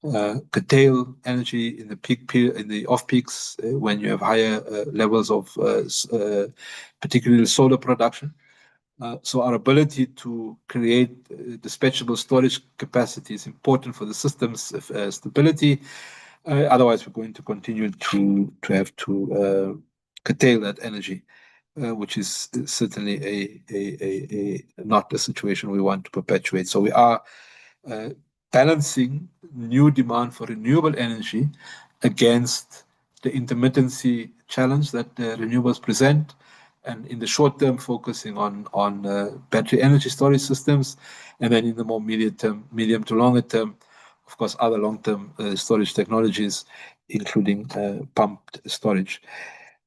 curtail energy in the peak period, in the off peaks, when you have higher levels of particularly solar production. So our ability to create dispatchable storage capacity is important for the system's stability. Otherwise, we're going to continue to have to curtail that energy, which is certainly a not a situation we want to perpetuate. So we are balancing new demand for renewable energy against the intermittency challenge that renewables present, and in the short term focusing on battery energy storage systems, and then in the more medium to longer term, of course, other long-term storage technologies, including pumped storage.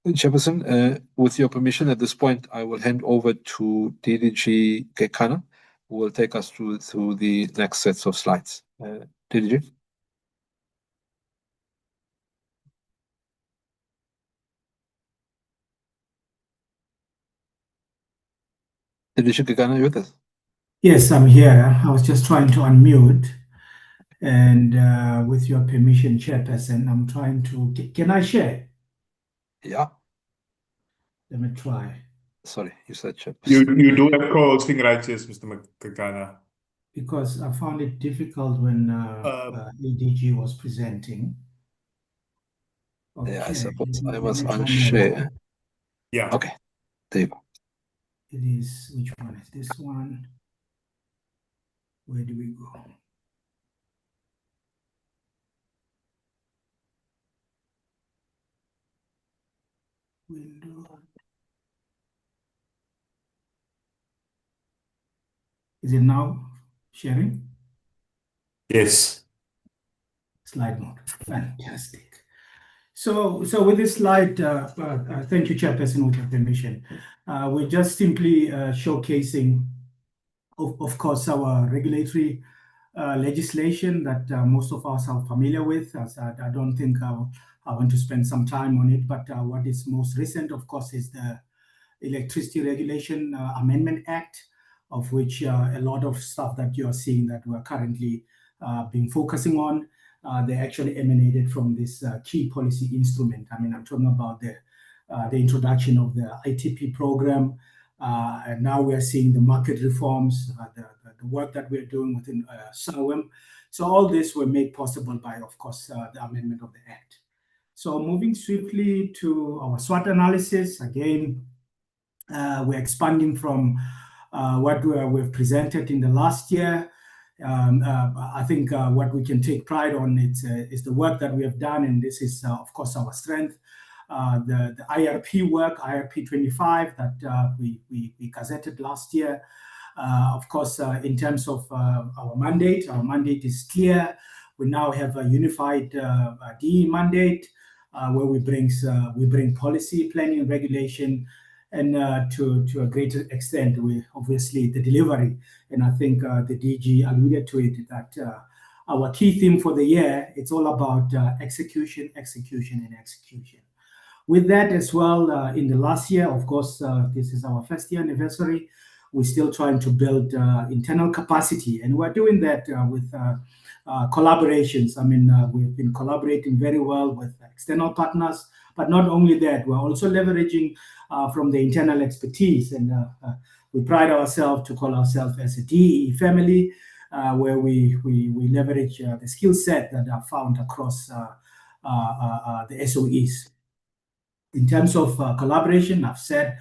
Chairperson, with your permission, at this point, I will hand over to DDG Kekana, who will take us through the next sets of slides. DDG? DDG Kekana, you with us? Yes, I'm here. I was just trying to unmute. And with your permission, Chairperson, I'm trying to... Can I share? Yeah. Let me try. Sorry, you said Chairperson. You do have co-hosting rights, yes, Mr. Kekana. Because I found it difficult when ADG was presenting. Okay. Yeah, I suppose I let must me try my unshare. luck. Yeah. Okay, there you go. It is, which one is this one? Where do we go? Window. Is it now sharing? Yes. Slide mode. Fantastic. So with this slide, thank you, Chairperson, with your permission. We're just simply showcasing, of course, our regulatory legislation that most of us are familiar with. As I don't think I want to spend some time on it, but what is most recent, of course, is the Electricity Regulation Amendment Act, of which a lot of stuff that you're seeing that we're currently been focusing on, they actually emanated from this key policy instrument. I mean, I'm talking about the introduction of the ITP program, and now we are seeing the market reforms, the work that we're doing within SAWEM. So all this were made possible by, of course, the amendment of the Act. So moving swiftly to our SWOT analysis, again, we're expanding from what we've presented in the last year. I think what we can take pride on is the work that we have done, and this is, of course, our strength. The IRP work, IRP 25, that we gazetted last year. Of course, in terms of our mandate is clear. We now have a unified DE mandate where we bring policy, planning, regulation, and to a greater extent, we obviously the delivery. And I think the DG alluded to it, that our key theme for the year, it's all about execution, execution, and execution. With that as well, in the last year, of course, this is our first year anniversary. We're still trying to build internal capacity, and we're doing that with collaborations. I mean, we've been collaborating very well with external partners, but not only that, we're also leveraging from the internal expertise, and we pride ourselves to call ourselves as a DE family, where we leverage the skill set that are found across the SOEs. In terms of collaboration, I've said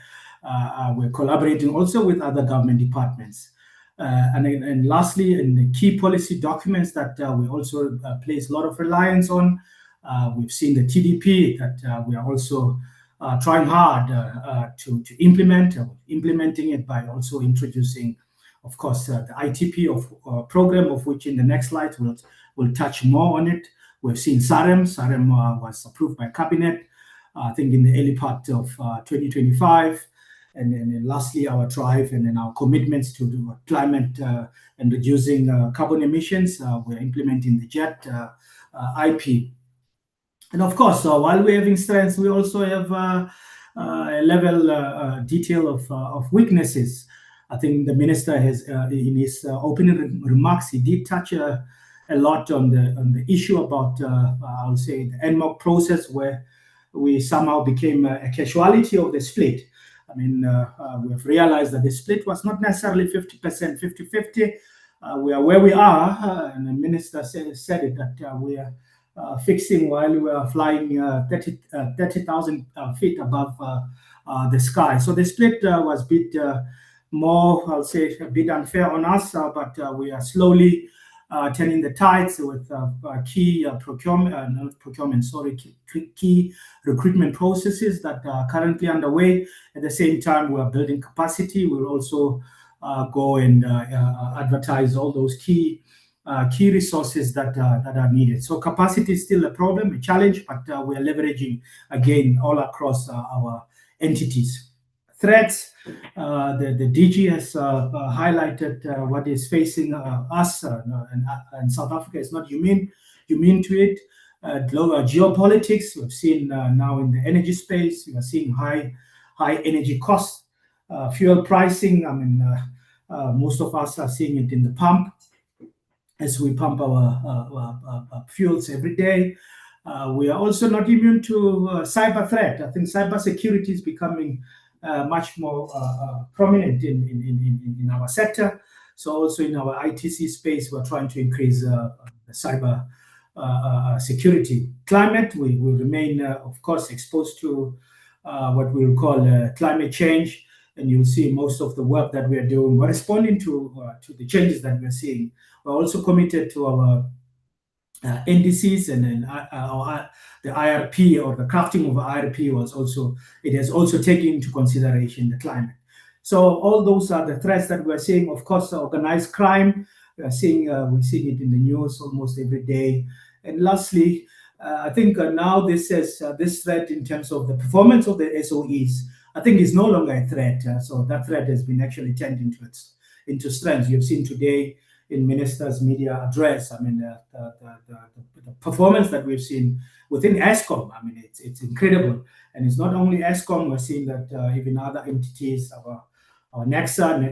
we're collaborating also with other government departments. And lastly, in the key policy documents that we also place a lot of reliance on, we've seen the TDP that we are also trying hard to implement, implementing it by also introducing, of course, the ITP program, of which in the next slide we'll touch more on it. We've seen SAREM. SAREM was approved by Cabinet, I think in the early part of 2025. And then lastly, our drive and then our commitments to do climate and reducing carbon emissions. We're implementing the JET IP. And of course, while we're having strengths, we also have a level detail of weaknesses. I think the minister has, in his opening remarks, he did touch a lot on the issue about I would say the NMOC process, where we somehow became a casualty of the split. I mean, we've realized that the split was not necessarily 50%, 50-50. We are where we are, and the minister said it, that we are fixing while we are flying 30,000 feet above the sky. So the split was a bit more, I'll say, a bit unfair on us, but we are slowly turning the tides with key key recruitment processes that are currently underway. At the same time, we are building capacity. We'll also go and advertise all those key resources that are needed. So capacity is still a problem, a challenge, but we are leveraging again all across our entities. Threats, the DG has highlighted what is facing us, and South Africa is not immune to it. Global geopolitics, we've seen now in the energy space, we are seeing high energy costs, fuel pricing. I mean, most of us are seeing it in the pump as we pump our fuels every day. We are also not immune to cyber threat. I think cyber security is becoming much more prominent in our sector. So also in our ITC space, we're trying to increase the cyber security. Climate, we will remain, of course, exposed to what we will call climate change. And you'll see most of the work that we are doing, we're responding to the changes that we're seeing. We're also committed to our NDCs, and then the IRP, or the crafting of the IRP has also taken into consideration the climate. So all those are the threats that we're seeing. Of course, organized crime, we're seeing it in the news almost every day. And lastly, I think now this threat in terms of the performance of the SOEs, I think is no longer a threat. So that threat has been actually turned into strength. You've seen today in Minister's media address, I mean, the performance that we've seen within Eskom, I mean, it's incredible. And it's not only Eskom, we're seeing that even other entities, our Nexa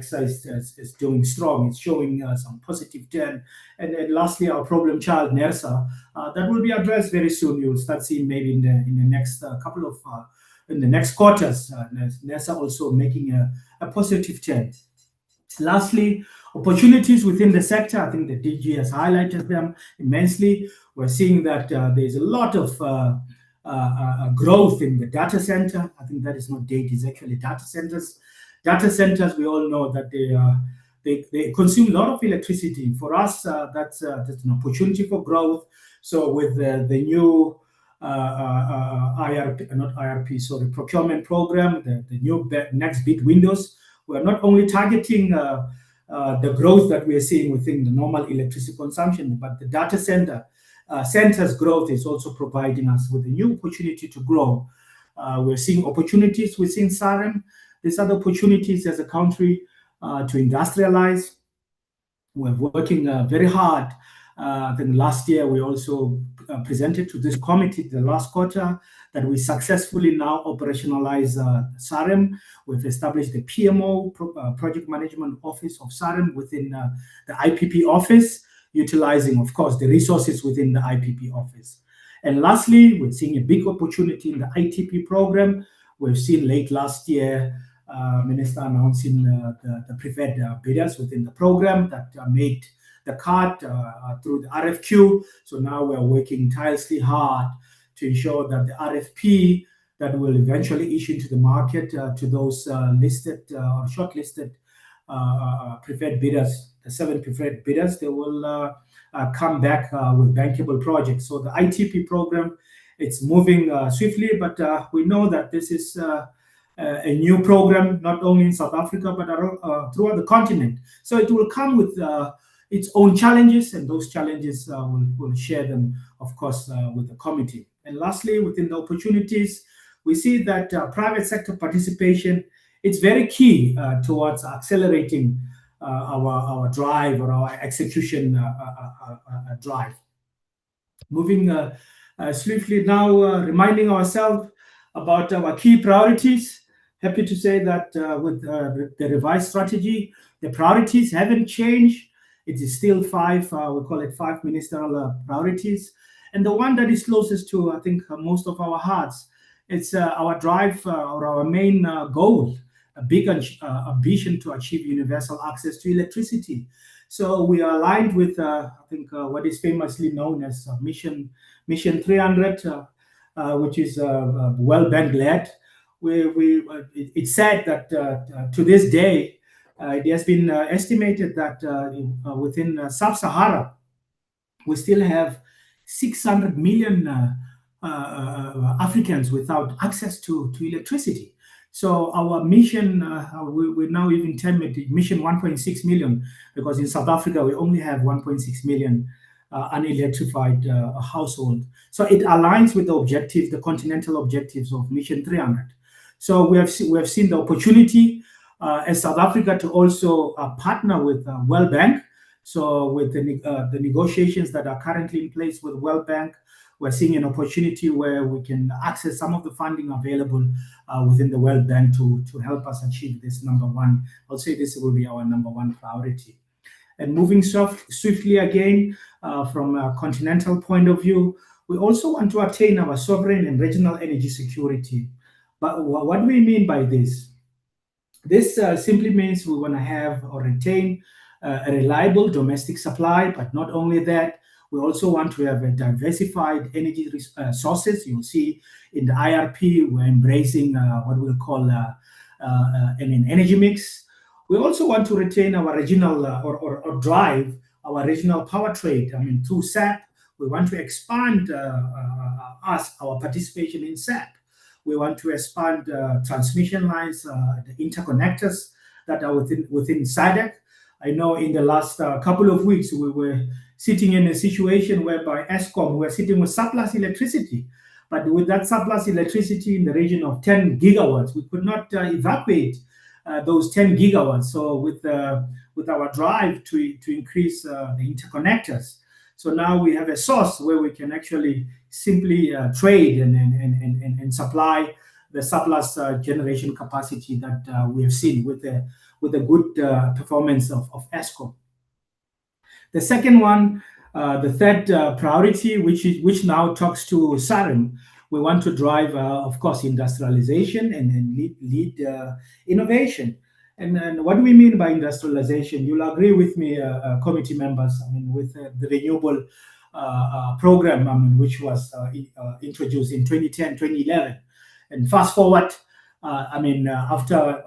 is doing strong. It's showing some positive turn. And lastly, our problem child, NERSA, that will be addressed very soon. You'll start seeing maybe in the next couple of, in the next quarters, NERSA also making a positive turn. Lastly, opportunities within the sector, I think the DG has highlighted them immensely. We're seeing that there's a lot of growth in the data center. I think that is not data, it's actually data centers. Data centers, we all know that they consume a lot of electricity. For us, that's an opportunity for growth. So with the new procurement program, the new next bid windows, we're not only targeting the growth that we are seeing within the normal electricity consumption, but the data centers growth is also providing us with a new opportunity to grow. We're seeing opportunities within SAREM. These are the opportunities as a country to industrialize. We're working very hard. Then last year, we also presented to this committee the last quarter that we successfully now operationalize SAREM. We've established the PMO, Project Management Office of SAREM within the IPP office, utilizing, of course, the resources within the IPP office. And lastly, we're seeing a big opportunity in the ITP program. We've seen late last year, Minister announcing the preferred bidders within the program that made the cut through the RFQ. So now we're working tirelessly hard to ensure that the RFP that will eventually issue into the market to those listed or shortlisted preferred bidders, the 7 preferred bidders, they will come back with bankable projects. So the ITP program, it's moving swiftly, but we know that this is a new program, not only in South Africa, but throughout the continent. So it will come with its own challenges, and those challenges we'll share them, of course, with the committee. And lastly, within the opportunities, we see that private sector participation, it's very key towards accelerating our drive or our execution drive. Moving swiftly now, reminding ourselves about our key priorities. Happy to say that with the revised strategy, the priorities haven't changed. It is still 5, we call it 5 ministerial priorities. And the one that is closest to, I think, most of our hearts, it's our drive or our main goal, a big ambition to achieve universal access to electricity. So we are aligned with, I think, what is famously known as Mission 300, which is World Bank led. It's said that to this day, it has been estimated that within Sub-Sahara, we still have 600 million Africans without access to electricity. So our mission, we now even term it Mission 1.6 million, because in South Africa, we only have 1.6 million unelectrified household. So it aligns with the objectives, the continental objectives of Mission 300. So we have seen the opportunity as South Africa to also partner with World Bank. So with the negotiations that are currently in place with World Bank, we're seeing an opportunity where we can access some of the funding available within the World Bank to help us achieve this number one. I'll say this will be our number one priority. And moving swiftly again from a continental point of view, we also want to attain our sovereign and regional energy security. But what do we mean by this? This simply means we want to have or retain a reliable domestic supply, but not only that, we also want to have a diversified energy sources. You'll see in the IRP, we're embracing what we'll call an energy mix. We also want to retain our regional or drive our regional power trade. I mean, through SAP, we want to expand our participation in SAP. We want to expand transmission lines, the interconnectors that are within SADC. I know in the last couple of weeks, we were sitting in a situation whereby Eskom, we were sitting with surplus electricity. But with that surplus electricity in the region of 10 gigawatts, we could not evacuate those 10 gigawatts. So with our drive to increase the interconnectors, so now we have a source where we can actually simply trade and supply the surplus generation capacity that we have seen with the good performance of Eskom. The second one, the third priority, which now talks to SAREM, we want to drive, of course, industrialization and lead innovation. And what do we mean by industrialization? You'll agree with me, committee members, I mean, with the renewable program, I mean, which was introduced in 2010, 2011. And fast forward, I mean, after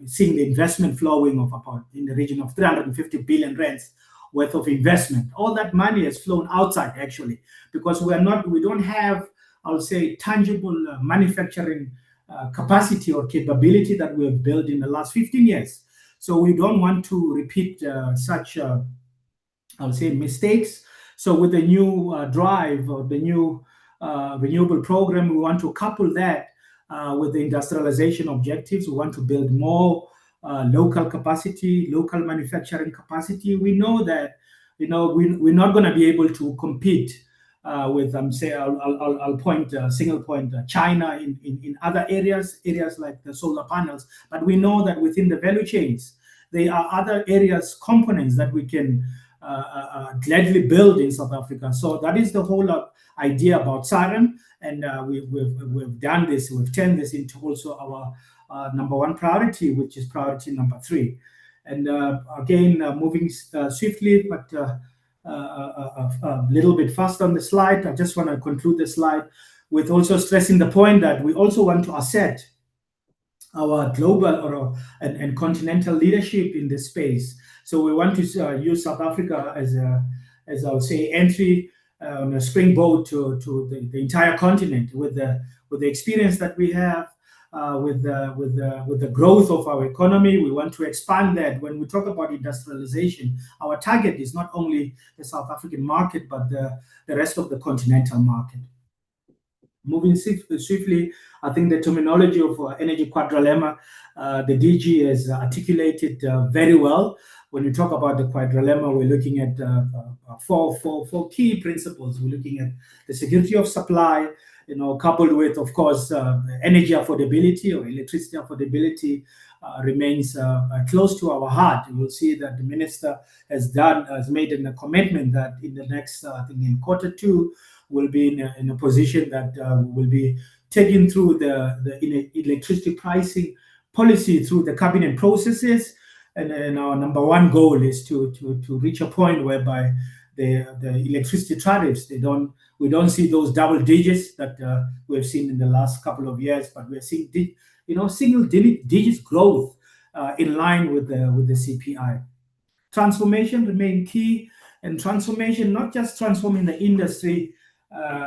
seeing the investment flowing of about in the region of 350 billion rands worth of investment, all that money has flown outside actually, because we don't have, I would say, tangible manufacturing capacity or capability that we have built in the last 15 years. So we don't want to repeat such, I would say, mistakes. So with the new drive or the new renewable program, we want to couple that with the industrialization objectives. We want to build more local capacity, local manufacturing capacity. We know that, we're not going to be able to compete with, say, I'll point, single point, China in other areas like the solar panels. But we know that within the value chains, there are other areas, components that we can gladly build in South Africa. So that is the whole idea about SAREM. And we've done this, we've turned this into also our number one priority, which is priority number 3. And again, moving swiftly, but a little bit fast on the slide. I just want to conclude the slide with also stressing the point that we also want to assert our global and continental leadership in this space. So we want to use South Africa as I would say, entry on a springboard to the entire continent with the experience that we have. With the growth of our economy, we want to expand that. When we talk about industrialization, our target is not only the South African market, but the rest of the continental market. Moving swiftly, I think the terminology of energy quadrilemma, the DG has articulated very well. When we talk about the quadrilemma, we're looking at four key principles. We're looking at the security of supply, coupled with, of course, energy affordability or electricity affordability remains close to our heart. You will see that the minister has made a commitment that in the next, I think in Q2, will be in a position that will be taking through the electricity pricing policy through the cabinet processes. And our number one goal is to reach a point whereby the electricity tariffs, we don't see those double digits that we've seen in the last couple of years, but we're seeing single digits growth in line with the CPI. Transformation remain key, and transformation, not just transforming the industry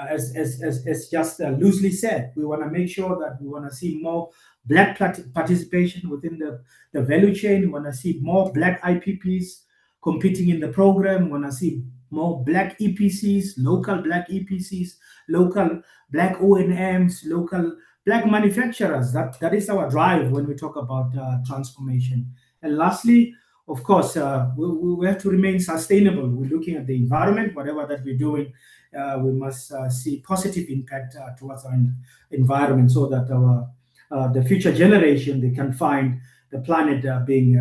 as just loosely said. We want to make sure that we want to see more Black participation within the value chain. We want to see more Black IPPs competing in the program. We want to see more Black EPCs, local Black EPCs, local Black O&Ms, local Black manufacturers. That is our drive when we talk about transformation. And lastly, of course, we have to remain sustainable. We're looking at the environment. Whatever that we're doing, we must see positive impact towards our environment, so that the future generation, they can find the planet being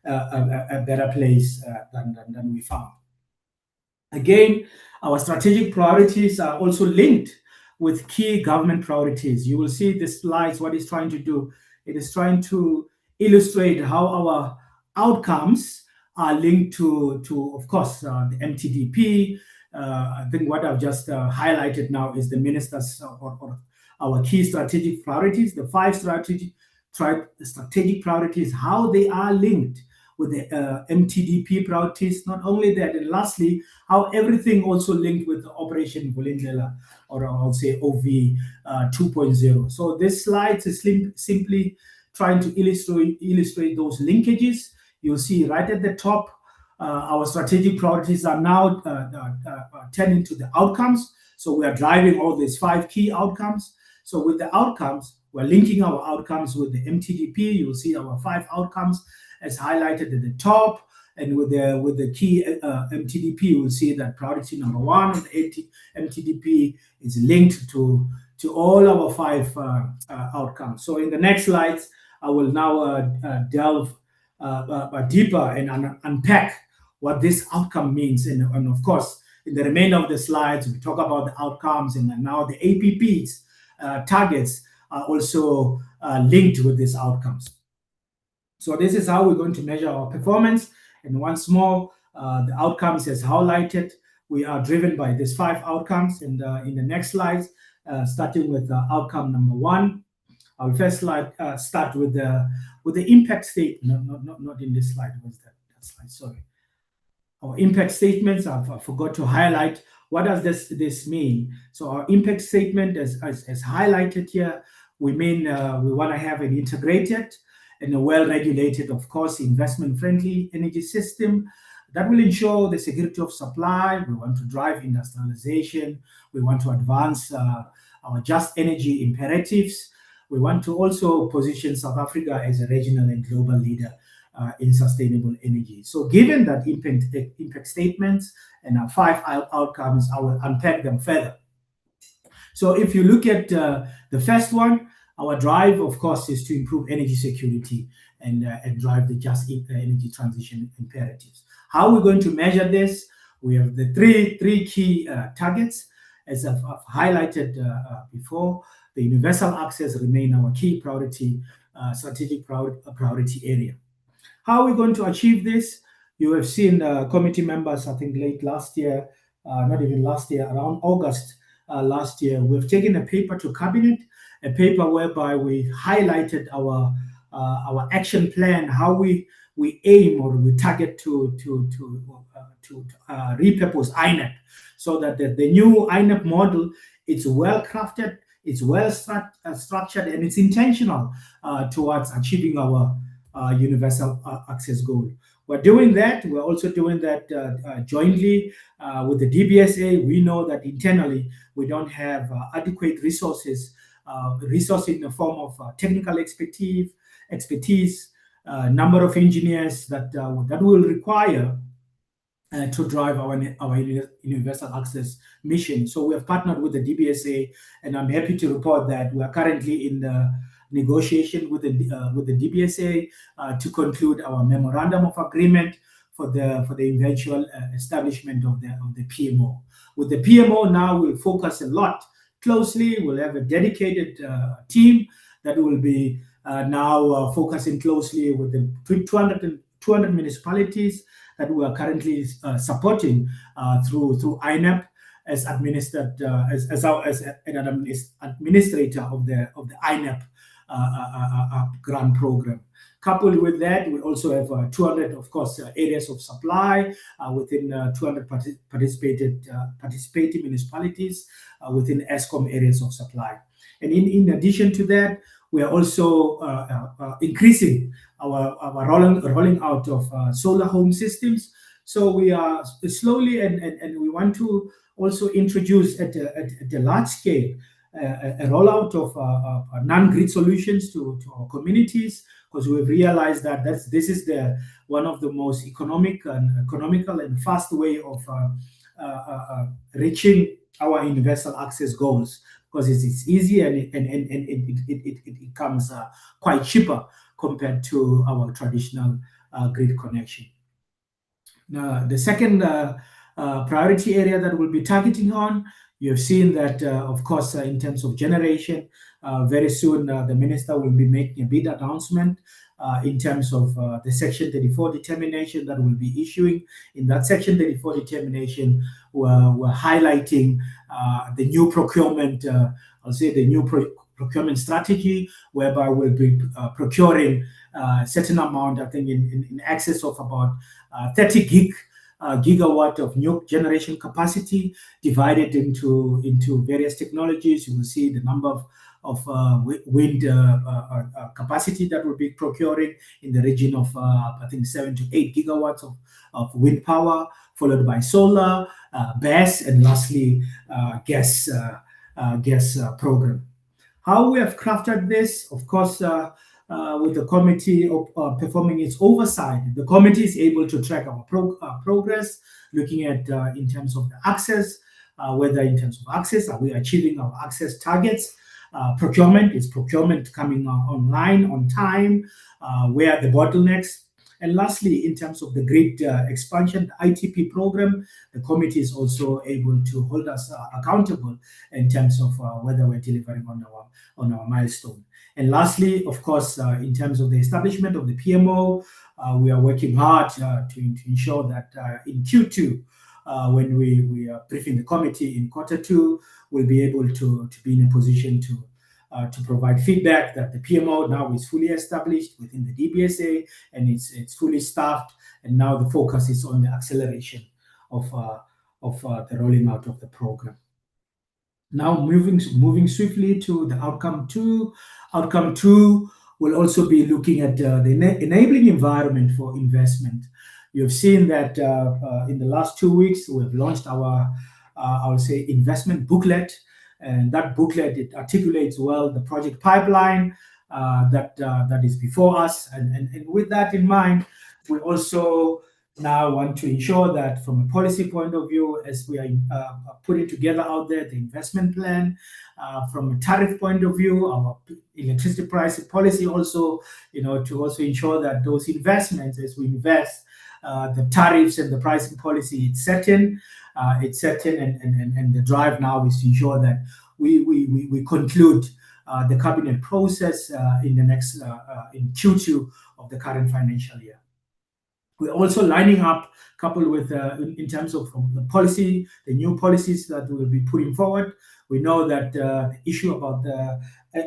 a better place than we found. Again, our strategic priorities are also linked with key government priorities. You will see the slides, what it's trying to do. It is trying to illustrate how our outcomes are linked to of course, the MTDP. I think what I've just highlighted now is the minister's or our key strategic priorities, the 5 strategic priorities, how they are linked with the MTDP priorities. Not only that, and lastly, how everything also linked with the Operation Vulindlela, or I'll say OV 2.0. So this slide is simply trying to illustrate those linkages. You'll see right at the top, our strategic priorities are now turning to the outcomes. So we are driving all these 5 key outcomes. So with the outcomes, we're linking our outcomes with the MTDP. You'll see our 5 outcomes as highlighted at the top. And with the key MTDP, you will see that priority number 1 of the MTDP is linked to all our 5 outcomes. So in the next slides, I will now delve deeper and unpack what this outcome means. And of course, in the remainder of the slides, we talk about the outcomes, and now the APPs targets are also linked with these outcomes. So this is how we're going to measure our performance. And once more, the outcomes as highlighted, we are driven by these 5 outcomes. And in the next slides, starting with outcome number 1, I'll first start with the impact statement. Not in this slide. Was that slide? Sorry. Our impact statements, I forgot to highlight. What does this mean? So our impact statement, as highlighted here, we mean we want to have an integrated and a well-regulated, of course, investment-friendly energy system that will ensure the security of supply. We want to drive industrialization. We want to advance our just energy imperatives. We want to also position South Africa as a regional and global leader in sustainable energy. So given that impact statements and our 5 outcomes, I will unpack them further. So if you look at the first one, our drive, of course, is to improve energy security and drive the just energy transition imperatives. How are we going to measure this? We have the three key targets, as I've highlighted before. The universal access remain our key priority, strategic priority area. How are we going to achieve this? You have seen committee members, I think late last year, not even last year, around August last year, we've taken a paper to cabinet, a paper whereby we highlighted our action plan, how we aim or we target to repurpose INEP, so that the new INEP model, it's well crafted, it's well structured, and it's intentional towards achieving our universal access goal. We're doing that. We're also doing that jointly with the DBSA. We know that internally we don't have adequate resources in the form of technical expertise, number of engineers that will require to drive our universal access mission. So we have partnered with the DBSA, and I'm happy to report that we are currently in the negotiation with the DBSA to conclude our memorandum of agreement for the eventual establishment of the PMO. With the PMO now, we'll focus a lot closely. We'll have a dedicated team that will be now focusing closely with the 200 municipalities that we are currently supporting through INAP as administered as an administrator of the INAP grant program. Coupled with that, we also have 200, of course, areas of supply within 200 participating municipalities within ESCOM areas of supply. And in addition to that, we are also increasing our rolling out of solar home systems. So we are slowly, and we want to also introduce at a large scale a rollout of non-grid solutions to our communities, because we've realized that this is one of the most economical and fast way of reaching our universal access goals, because it's easy and it comes quite cheaper compared to our traditional grid connection. Now, the second priority area that we'll be targeting on, you have seen that, of course, in terms of generation, very soon the minister will be making a big announcement in terms of the Section 34 determination that we'll be issuing. In that Section 34 determination, we're highlighting the new procurement, I'll say the new procurement strategy, whereby we'll be procuring a certain amount, I think in excess of about 30 gigawatt of new generation capacity divided into various technologies. You will see the number of wind capacity that we'll be procuring in the region of I think 7 to 8 gigawatts of wind power, followed by solar, BESS, and lastly gas program. How we have crafted this, of course, with the committee performing its oversight, the committee is able to track our progress, looking at in terms of the access, whether in terms of access, are we achieving our access targets? Procurement, is procurement coming online on time? Where are the bottlenecks? And lastly, in terms of the grid expansion, the ITP program, the committee is also able to hold us accountable in terms of whether we're delivering on our milestone. And lastly, of course, in terms of the establishment of the PMO, we are working hard to ensure that in Q2, when we are briefing the committee in Q2, we'll be able to be in a position to provide feedback that the PMO now is fully established within the DBSA and it's fully staffed, and now the focus is on the acceleration of the rolling out of the program. Now moving swiftly to the outcome 2. Outcome 2 will also be looking at the enabling environment for investment. You've seen that in the last 2 weeks we have launched our I would say investment booklet. And that booklet, it articulates well the project pipeline that is before us. And with that in mind, we also now want to ensure that from a policy point of view, as we are putting together out there the investment plan, from a tariff point of view, our electricity price policy also, to also ensure that those investments, as we invest, the tariffs and the pricing policy, it's certain. And the drive now is to ensure that we conclude the cabinet process in the next in Q2 of the current financial year. We're also lining up, coupled with in terms of the policy, the new policies that we'll be putting forward. We know that the issue about the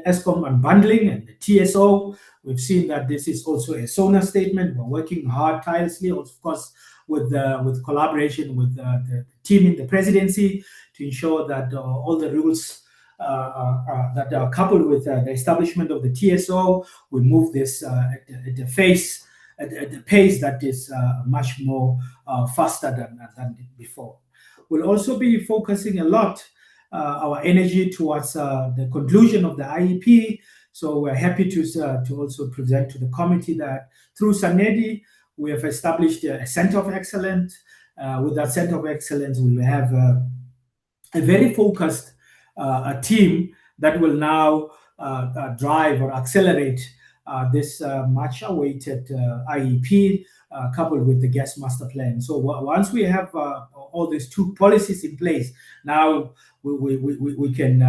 ESCOM unbundling and the TSO, we've seen that this is also a SONA statement. We're working hard, tirelessly, of course, with collaboration with the team in the presidency to ensure that all the rules that are coupled with the establishment of the TSO, we move this at the pace that is much more faster than before. We'll also be focusing a lot our energy towards the conclusion of the IEP. So we're happy to also present to the committee that through SANEDI, we have established a center of excellence. With that center of excellence, we will have a very focused team that will now drive or accelerate this much awaited IEP coupled with the gas master plan. So once we have all these two policies in place, now we can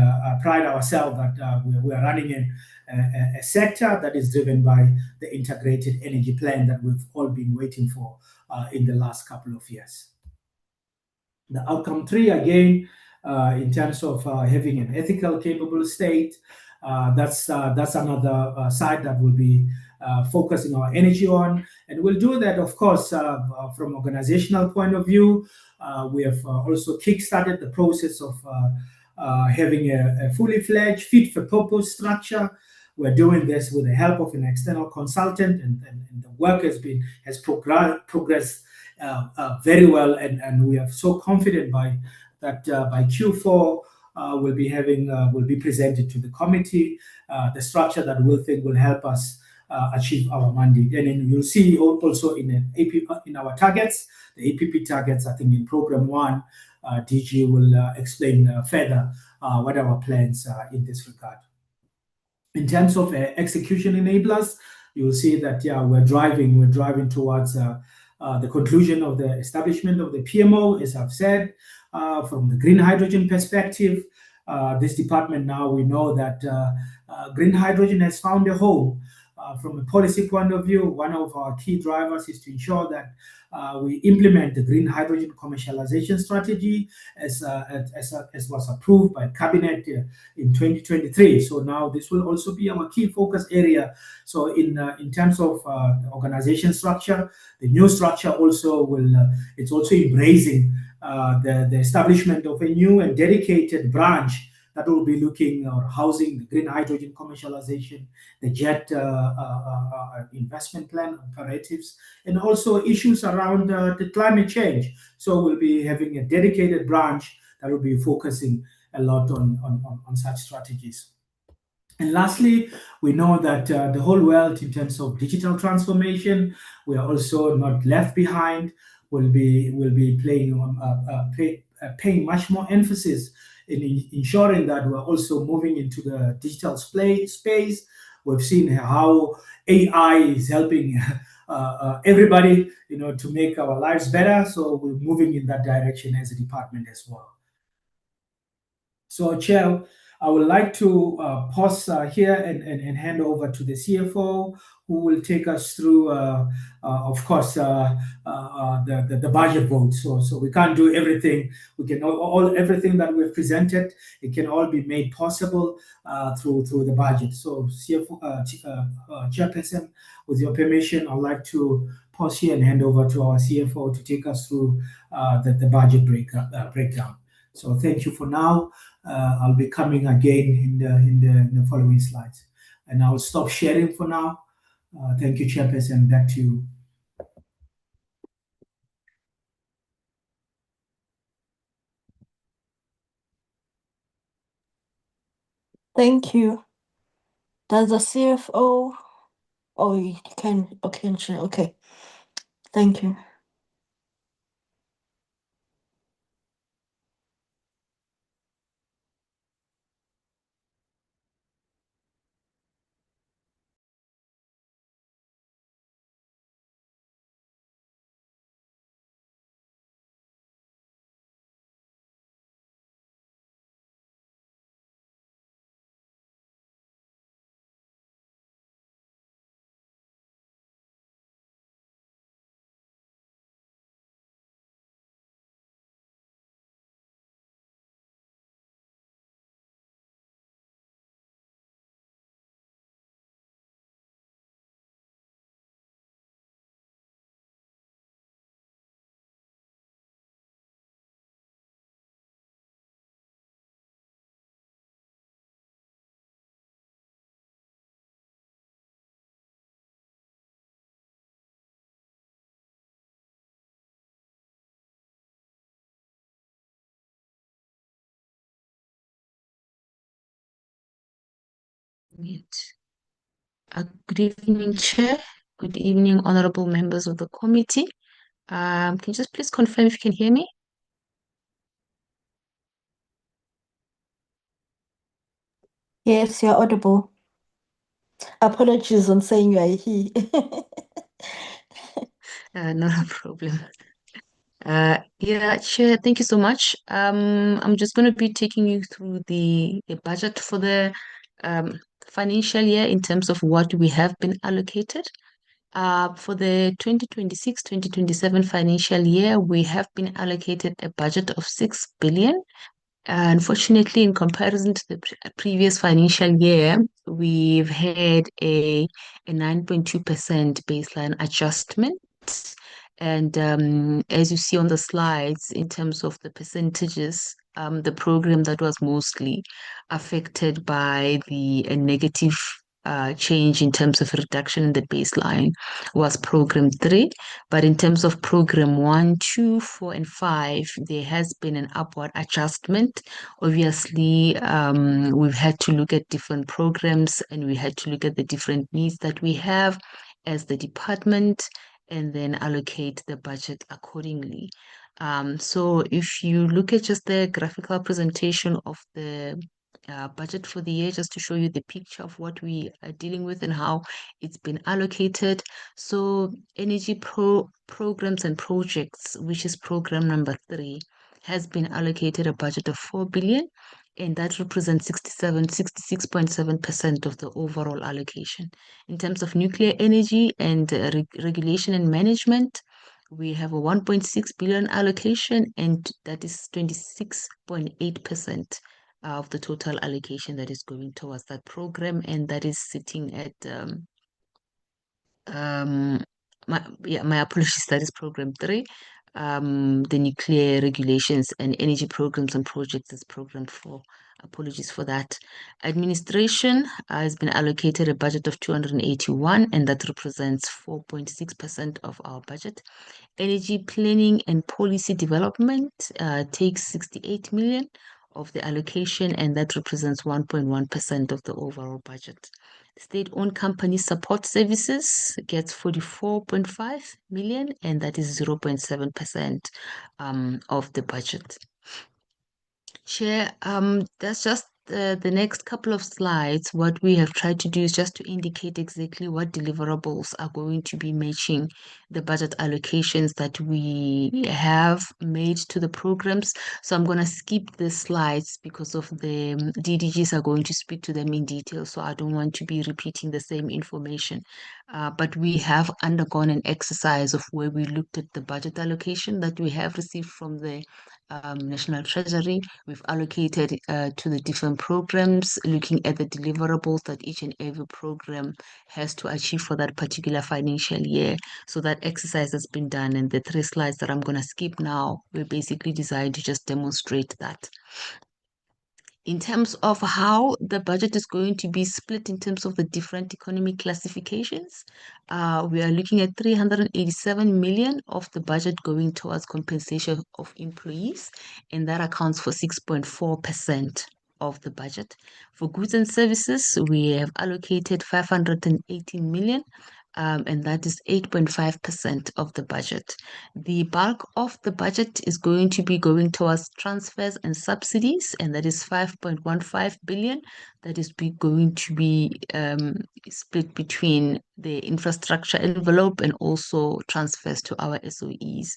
pride ourselves that we are running a sector that is driven by the integrated energy plan that we've all been waiting for in the last couple of years. The outcome 3, again, in terms of having an ethical, capable state, that's another side that we'll be focusing our energy on. And we'll do that, of course, from organizational point of view. We have also kickstarted the process of having a fully fledged fit-for-purpose structure. We're doing this with the help of an external consultant, and the work has progressed very well, and we are so confident by Q4 we'll be presented to the committee the structure that we think will help us achieve our mandate. And then you'll see also in our targets, the APP targets. I think in program 1, DG will explain further what our plans are in this regard. In terms of execution enablers, you will see that we're driving towards the conclusion of the establishment of the PMO, as I've said. From the green hydrogen perspective, this department now, we know that green hydrogen has found a home. From a policy point of view, one of our key drivers is to ensure that we implement the green hydrogen commercialization strategy as was approved by Cabinet in 2023. So now this will also be our key focus area. So in terms of the organization structure, the new structure also it's also embracing the establishment of a new and dedicated branch that will be looking or housing the green hydrogen commercialization, the jet investment plan operatives, and also issues around the climate change. So we'll be having a dedicated branch that will be focusing a lot on such strategies. And lastly, we know that the whole world, in terms of digital transformation, we are also not left behind. We'll be paying much more emphasis in ensuring that we're also moving into the digital space. We've seen how AI is helping everybody, to make our lives better. So we're moving in that direction as a department as well. So, Chair, I would like to pause here and hand over to the CFO, who will take us through, of course, the budget vote. So we can't do everything. We can everything that we've presented. It can all be made possible through the budget. So, CFO, Chairperson, with your permission, I'd like to pause here and hand over to our CFO to take us through the budget breakdown. So thank you for now. I'll be coming again in the following slides, and I'll stop sharing for now. Thank you, Chairperson. Back to you. Thank you. Does the CFO? Oh, you can. Okay, sure. Okay. Thank you. Mute. Good evening, Chair. Good evening, honorable members of the committee. Can you just please confirm if you can hear me? Yes, you're audible. Apologies on saying you are he. Not a problem. Yeah, Chair, thank you so much. I'm just going to be taking you through the budget for the financial year in terms of what we have been allocated. For the 2026-2027 financial year, we have been allocated a budget of 6 billion. Unfortunately, in comparison to the previous financial year, we've had a 9.2% baseline adjustment. And as you see on the slides, in terms of the percentages, the program that was mostly affected by the negative change in terms of reduction in the baseline was program 3. But in terms of program 1, 2, 4, and 5, there has been an upward adjustment. Obviously, we've had to look at different programs and we had to look at the different needs that we have as the department and then allocate the budget accordingly. So if you look at just the graphical presentation of the budget for the year, just to show you the picture of what we are dealing with and how it's been allocated. So energy programs and projects, which is program number 3, has been allocated a budget of 4 billion, and that represents 66.7% of the overall allocation. In terms of nuclear energy and regulation and management, we have a 1.6 billion allocation, and that is 26.8% of the total allocation that is going towards that program, and that is sitting at my apologies, that is program 3. The nuclear regulations and energy programs and projects is program 4. Apologies for that. Administration has been allocated a budget of 281, and that represents 4.6% of our budget. Energy planning and policy development takes 68 million of the allocation, and that represents 1.1% of the overall budget. State-owned company support services gets 44.5 million, and that is 0.7% of the budget. Chair, that's just the next couple of slides. What we have tried to do is just to indicate exactly what deliverables are going to be matching the budget allocations that we have made to the programs. So I'm going to skip the slides because of the DDGs are going to speak to them in detail. So I don't want to be repeating the same information. But we have undergone an exercise of where we looked at the budget allocation that we have received from the National Treasury. We've allocated to the different programs, looking at the deliverables that each and every program has to achieve for that particular financial year. So that exercise has been done, and the 3 slides that I'm going to skip now, we're basically designed to just demonstrate that. In terms of how the budget is going to be split in terms of the different economic classifications, we are looking at 387 million of the budget going towards compensation of employees, and that accounts for 6.4% of the budget. For goods and services, we have allocated 518 million, and that is 8.5% of the budget. The bulk of the budget is going to be going towards transfers and subsidies, and that is 5.15 billion. That is going to be split between the infrastructure envelope and also transfers to our SOEs.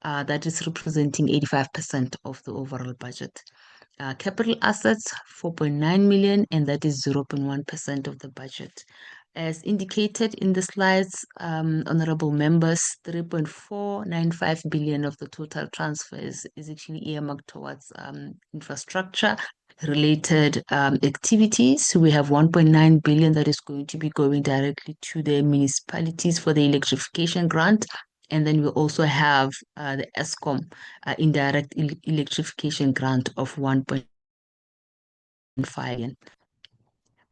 That is representing 85% of the overall budget. Capital assets, 4.9 million, and that is 0.1% of the budget. As indicated in the slides, honorable members, 3.495 billion of the total transfers is actually earmarked towards infrastructure related activities. We have 1.9 billion that is going to be going directly to the municipalities for the electrification grant. And then we also have the ESCOM indirect electrification grant of 1.5 billion.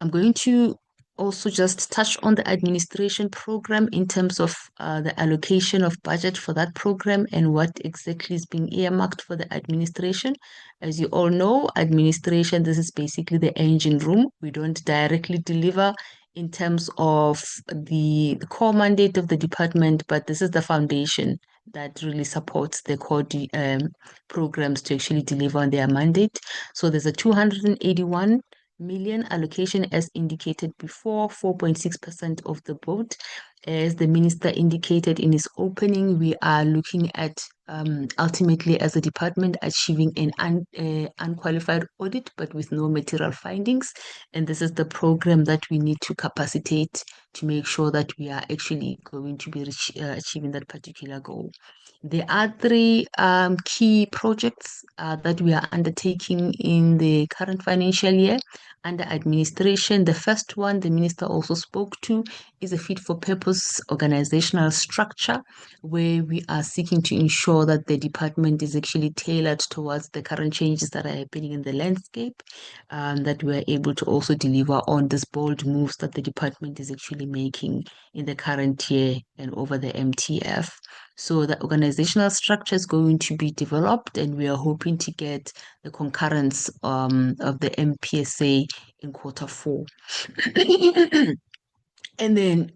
I'm going to also just touch on the administration program in terms of the allocation of budget for that program and what exactly is being earmarked for the administration. As you all know, administration, this is basically the engine room. We don't directly deliver in terms of the core mandate of the department, but this is the foundation that really supports the core programs to actually deliver on their mandate. So there's a 281 million allocation as indicated before, 4.6% of the vote. As the minister indicated in his opening, we are looking at ultimately as a department achieving an unqualified audit, but with no material findings. And this is the program that we need to capacitate to make sure that we are actually going to be achieving that particular goal. There are three key projects that we are undertaking in the current financial year under administration. The first one the minister also spoke to is a fit for purpose organizational structure, where we are seeking to ensure that the department is actually tailored towards the current changes that are happening in the landscape, that we are able to also deliver on these bold moves that the department is actually making in the current year and over the MTF. So the organizational structure is going to be developed, and we are hoping to get the concurrence of the MPSA in Q4. And then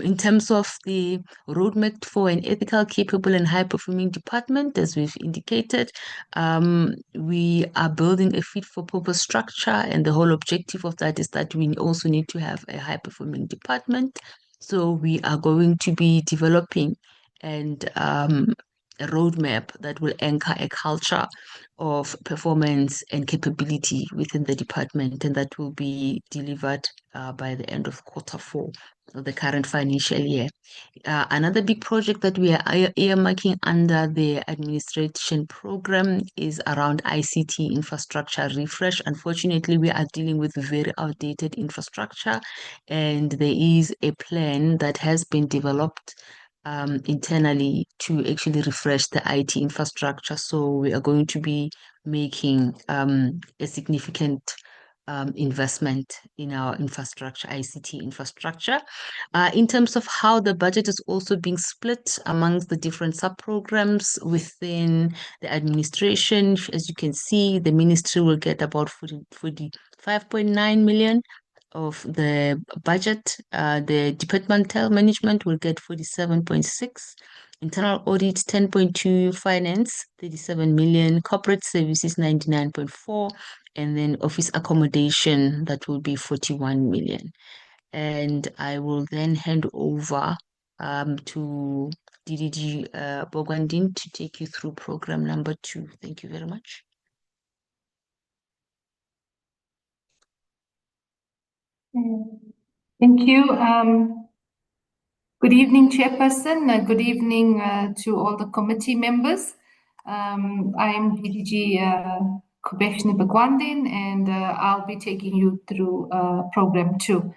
in terms of the roadmap for an ethical, capable, and high-performing department, as we've indicated, we are building a fit-for-purpose structure, and the whole objective of that is that we also need to have a high-performing department. So we are going to be developing and a roadmap that will anchor a culture of performance and capability within the department, and that will be delivered by the end of Q4 of the current financial year. Another big project that we are earmarking under the administration program is around ICT infrastructure refresh. Unfortunately, we are dealing with very outdated infrastructure, and there is a plan that has been developed internally to actually refresh the IT infrastructure. So we are going to be making a significant investment in our infrastructure, ICT infrastructure. In terms of how the budget is also being split amongst the different sub-programs within the administration, as you can see, the ministry will get about 45.9 million of the budget. The departmental management will get 47.6, internal audit 10.2, finance 37 million, corporate services 99.4, and then office accommodation that will be 41 million. And I will then hand over to DDG Bogwandin to take you through program number 2. Thank you very much. Thank you. Good evening, Chairperson. Good evening to all the committee members. I am DDG Kubeshni Bagwandin, and I'll be taking you through program 2.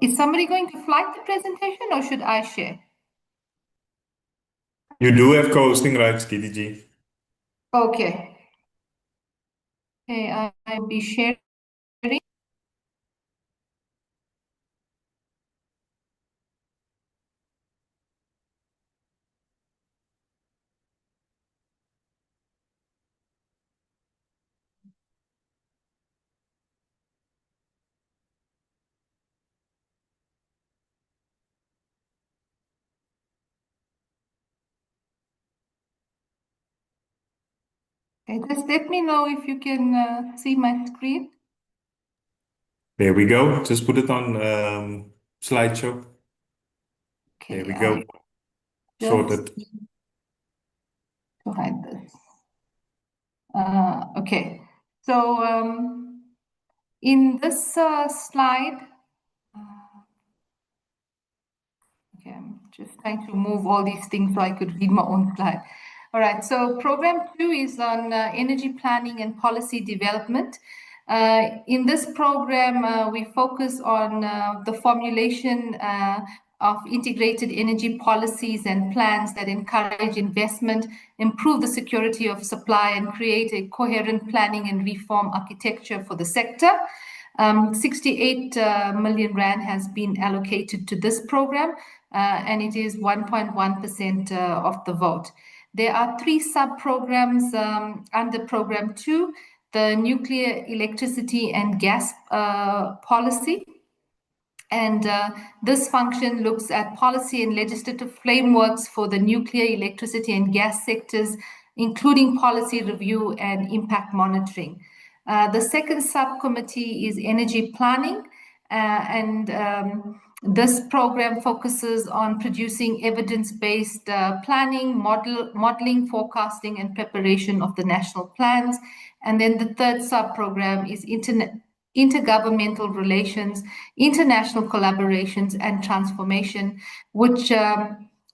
Is somebody going to flag the presentation, or should I share? You do have co-hosting rights, DDG. Okay. Okay, I'll be sharing. Okay, just let me know if you can see my screen. There we go. Just put it on slideshow. Okay, there we go. Sorted. To hide this. Okay, so in this slide, okay, I'm just trying to move all these things so I could read my own slide. All right, so program 2 is on energy planning and policy development. In this program, we focus on the formulation of integrated energy policies and plans that encourage investment, improve the security of supply, and create a coherent planning and reform architecture for the sector. 68 million rand has been allocated to this program, and it is 1.1% of the vote. There are 3 sub-programs under Program 2, the nuclear, electricity and gas policy. And this function looks at policy and legislative frameworks for the nuclear, electricity and gas sectors, including policy review and impact monitoring. The second subcommittee is energy planning, and this program focuses on producing evidence-based planning, modeling, forecasting and preparation of the national plans. And then the third sub-program is intergovernmental relations, international collaborations and transformation, which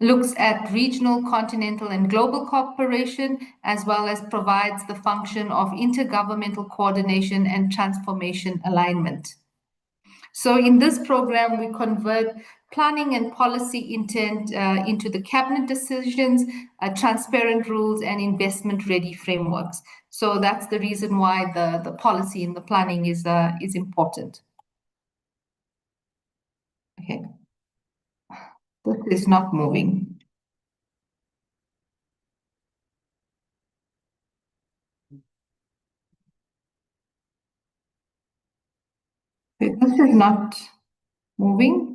looks at regional, continental and global cooperation, as well as provides the function of intergovernmental coordination and transformation alignment. So in this program, we convert planning and policy intent into the cabinet decisions, transparent rules and investment-ready frameworks. So that's the reason why the policy and the planning is important. Okay, this is not moving. Okay, this is not moving.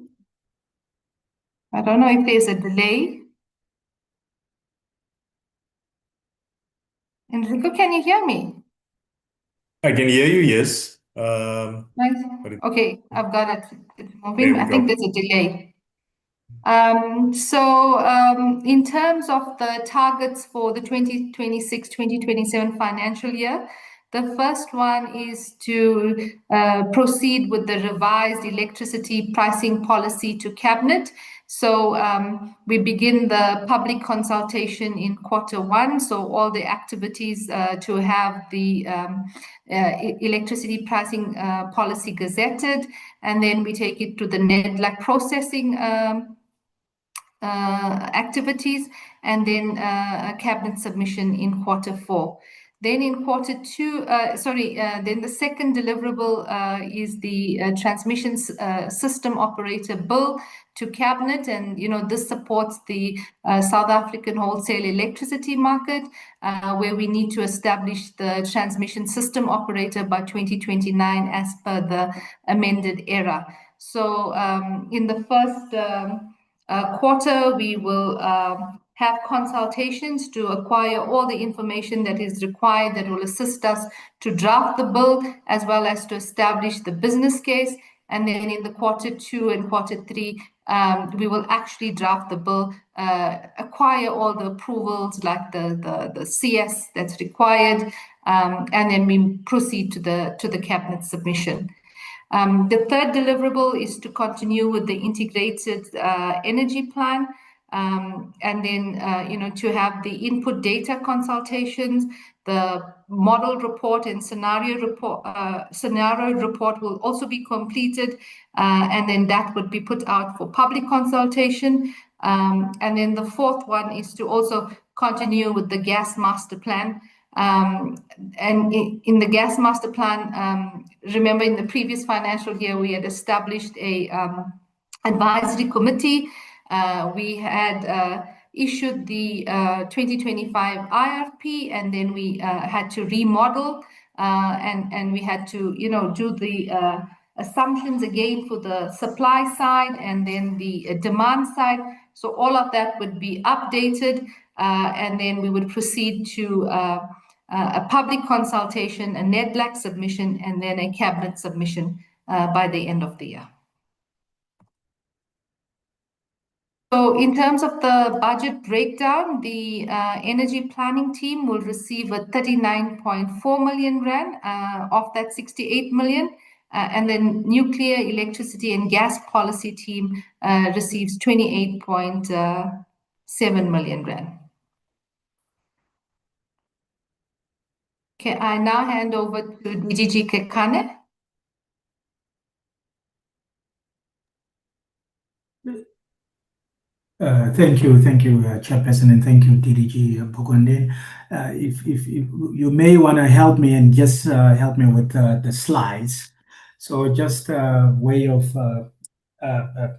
I don't know if there's a delay. Enrico, can you hear me? I can hear you, yes. Nice. Okay, I've got it. It's There moving. we I think go. there's a delay. In terms of the targets for the 2026-2027 financial year, the first one is to proceed with the revised electricity pricing policy to Cabinet. So we begin the public consultation in Q1. So all the activities to have the electricity pricing policy gazetted, and then we take it to the NEDLAC processing activities, and then a cabinet submission in Q4. Then in Q2, then the second deliverable is the transmission system operator bill to cabinet, and this supports the South African wholesale electricity market, where we need to establish the transmission system operator by 2029 as per the amended era. So in the first quarter, we will have consultations to acquire all the information that is required that will assist us to draft the bill, as well as to establish the business case. And then in the Q2 and Q3, we will actually draft the bill, acquire all the approvals like the CS that's required, and then we proceed to the cabinet submission. The third deliverable is to continue with the integrated energy plan, and then to have the input data consultations. The model report and scenario report will also be completed, and then that would be put out for public consultation. And then the fourth one is to also continue with the gas master plan. And in the gas master plan, remember in the previous financial year, we had established a advisory committee. We had issued the 2025 IRP, and then we had to remodel, and we had to do the assumptions again for the supply side and then the demand side. So all of that would be updated, and then we would proceed to a public consultation, a NEDLAC submission, and then a cabinet submission by the end of the year. So in terms of the budget breakdown, the energy planning team will receive a 39.4 million rand of that 68 million. And then nuclear, electricity and gas policy team receives 28.7 million rand. Okay, I now hand over to DGG Kekane. Thank you, Chairperson, and thank you, DDG Bogonde. If you may want to help me and just help me with the slides. So just a way of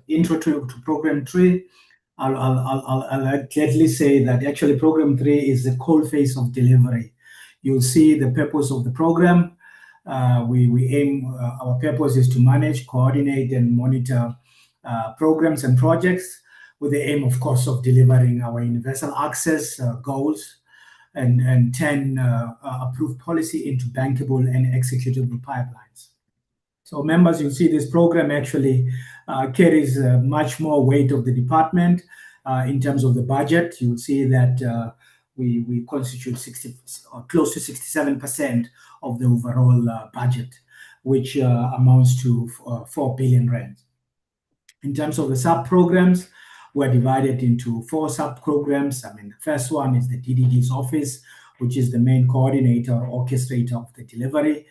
intro to program 3. I'll gladly say that actually program 3 is the cold phase of delivery. You'll see the purpose of the program. We aim, our purpose is to manage, coordinate, and monitor programs and projects with the aim, of course, of delivering our universal access goals and turn approved policy into bankable and executable pipelines. So members, you'll see this program actually carries much more weight of the department in terms of the budget. You'll see that we constitute 60 or close to 67% of the overall budget, which amounts to 4 billion rand. In terms of the sub-programs, we're divided into 4 sub-programs. I mean, the first one is the DDG's office, which is the main coordinator or orchestrator of the delivery.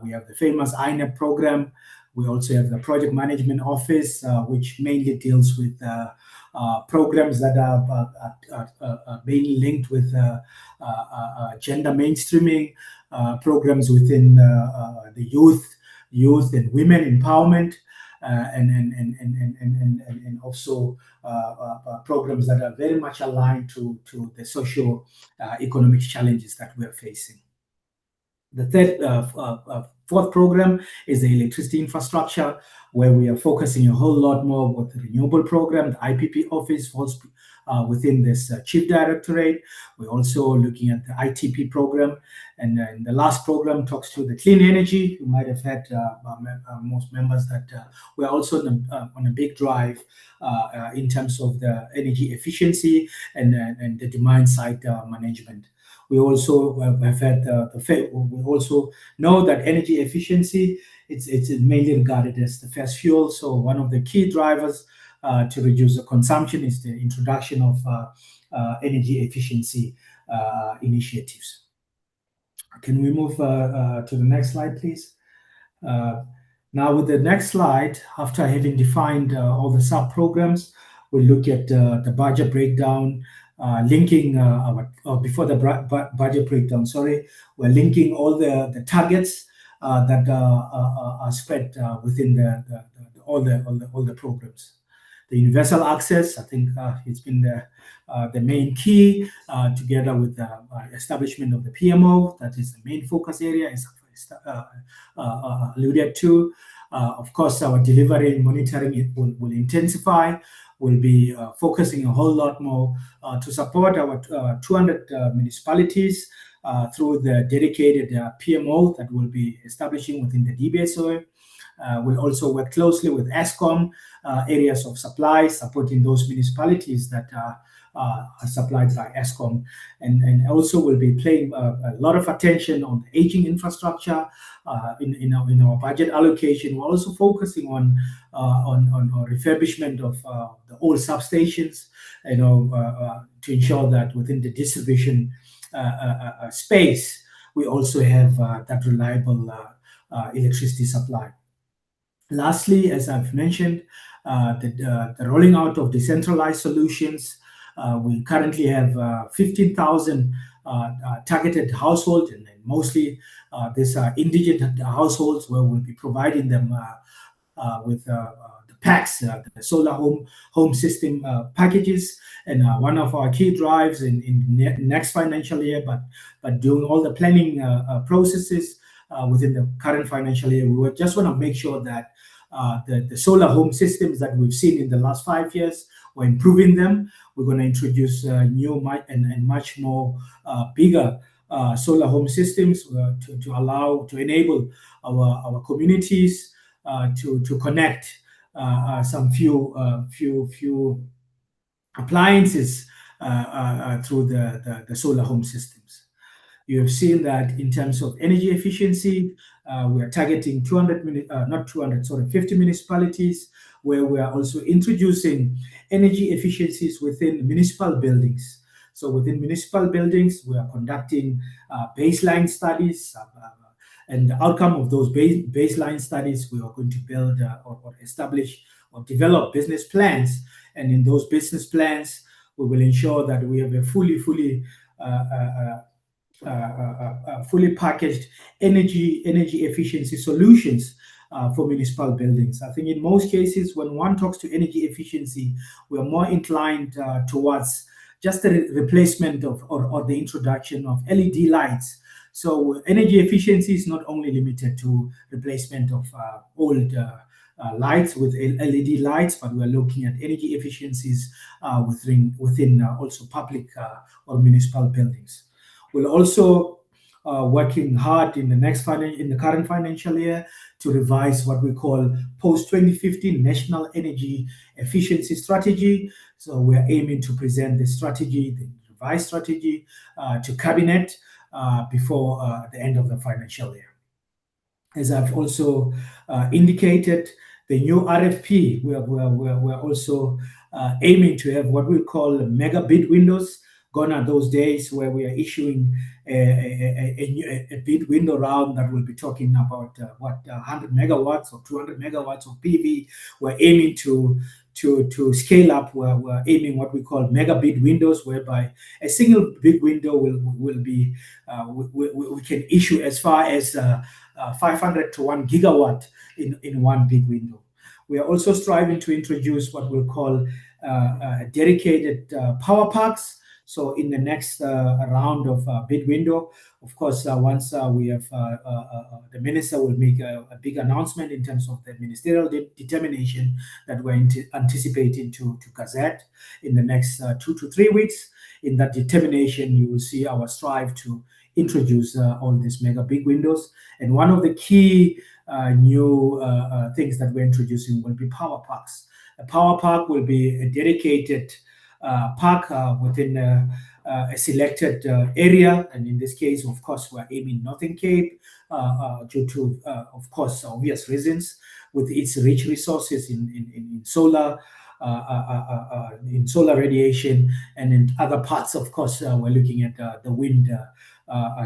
We have the famous INEP program. We also have the project management office, which mainly deals with programs that are being linked with gender mainstreaming, programs within the youth and women empowerment, and also programs that are very much aligned to the socio economic challenges that we are facing. The fourth program is the electricity infrastructure, where we are focusing a whole lot more with the renewable program. The IPP office falls within this chief directorate. We're also looking at the ITP program, and then the last program talks to the clean energy. You might have had most members that we're also on a big drive in terms of the energy efficiency and the demand side management. We also have had we also know that energy efficiency it's mainly regarded as the first fuel. So one of the key drivers to reduce the consumption is the introduction of energy efficiency initiatives. Can we move to the next slide, please? Now with the next slide, after having defined all the sub-programs, we'll look at the budget breakdown, linking before the budget breakdown, sorry, we're linking all the targets that are spread within all the programs. The universal access, I think it's been the main key, together with the establishment of the PMO. That is the main focus area, is alluded to. Of course, our delivery and monitoring will intensify. We'll be focusing a whole lot more to support our 200 municipalities through the dedicated PMO that we'll be establishing within the DBSO. We'll also work closely with ESCOM, areas of supply, supporting those municipalities that are supplied by ESCOM. And also we'll be paying a lot of attention on the aging infrastructure in our budget allocation. We're also focusing on refurbishment of the old substations, to ensure that within the distribution space, we also have that reliable electricity supply. Lastly, as I've mentioned, the rolling out of decentralized solutions. We currently have 15,000 targeted households, and mostly these are indigent households, where we'll be providing them with the packs, the solar home system packages. And one of our key drives in next financial year, but doing all the planning processes within the current financial year, we just want to make sure that the solar home systems that we've seen in the last 5 years, we're improving them. We're going to introduce new and much more bigger solar home systems to enable our communities to connect some few appliances through the solar home systems. You have seen that in terms of energy efficiency, we are targeting 50 municipalities, where we are also introducing energy efficiencies within municipal buildings. So within municipal buildings, we are conducting baseline studies, and the outcome of those baseline studies, we are going to build or establish or develop business plans. And in those business plans, we will ensure that we have a fully packaged energy efficiency solutions for municipal buildings. I think in most cases, when one talks to energy efficiency, we are more inclined towards just the replacement of or the introduction of LED lights. So energy efficiency is not only limited to replacement of old lights with LED lights, but we're looking at energy efficiencies within also public or municipal buildings. We'll also working hard in the current financial year to revise what we call post-2015 National Energy Efficiency Strategy. So we're aiming to present the strategy, the revised strategy, to Cabinet before the end of the financial year. As I've also indicated, the new RFP, we're also aiming to have what we call mega bid windows. Gone are those days where we are issuing a bid window round that will be talking about 100 megawatts or 200 megawatts of PV. We're aiming to scale up. We're aiming what we call mega bid windows, whereby a single bid window will be we can issue as far as 500 to 1 gigawatt in one big window. We are also striving to introduce what we'll call dedicated power parks. So in the next round of bid window, of course, once we have the minister will make a big announcement in terms of the ministerial determination that we're anticipating to gazette in the next 2 to 3 weeks. In that determination, you will see our strive to introduce all these mega big windows. And one of the key new things that we're introducing will be power parks. A power park will be a dedicated park within a selected area, and in this case, of course, we're aiming Northern Cape due to, of course, obvious reasons, with its rich resources in solar radiation, and in other parts, of course, we're looking at the wind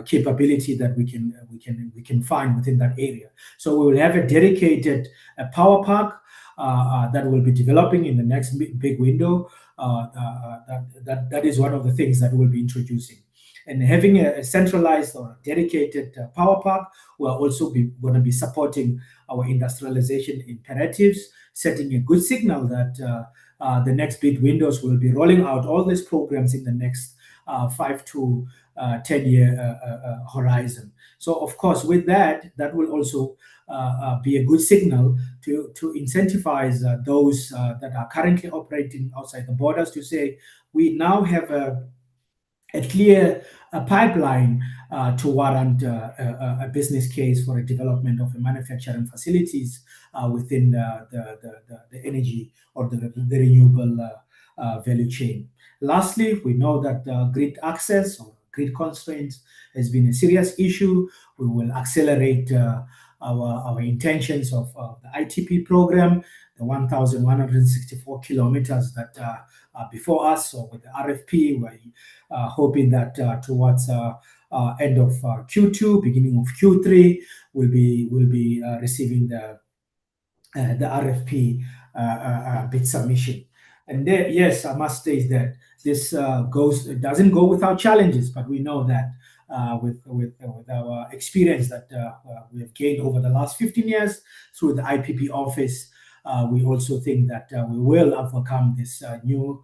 capability that we can find within that area. So we will have a dedicated power park that will be developing in the next big window. That is one of the things that we'll be introducing. And having a centralized or dedicated power park, we're also going to be supporting our industrialization imperatives, setting a good signal that the next big windows will be rolling out all these programs in the next 5 to 10-year horizon. So, of course, with that will also be a good signal to incentivize those that are currently operating outside the borders to say, we now have a clear pipeline to warrant a business case for a development of a manufacturing facilities within the energy or the renewable value chain. Lastly, we know that grid access or grid constraints has been a serious issue. We will accelerate our intentions of the ITP program, the 1,164 kilometers that are before us. So with the RFP, we're hoping that towards end of Q2, beginning of Q3, we'll be receiving the RFP bid submission. And there, yes, I must state that this doesn't go without challenges, but we know that with our experience that we have gained over the last 15 years through the IPP office, we also think that we will overcome this new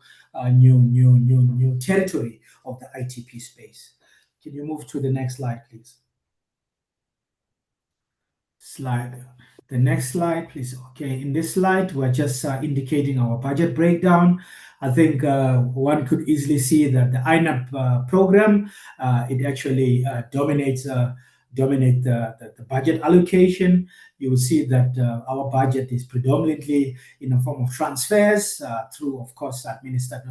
territory of the ITP space. Can you move to the next slide, please? The next slide, please. Okay, in this slide, we're just indicating our budget breakdown. I think one could easily see that the INAP program, it actually dominates the budget allocation. You will see that our budget is predominantly in the form of transfers through, of course, administered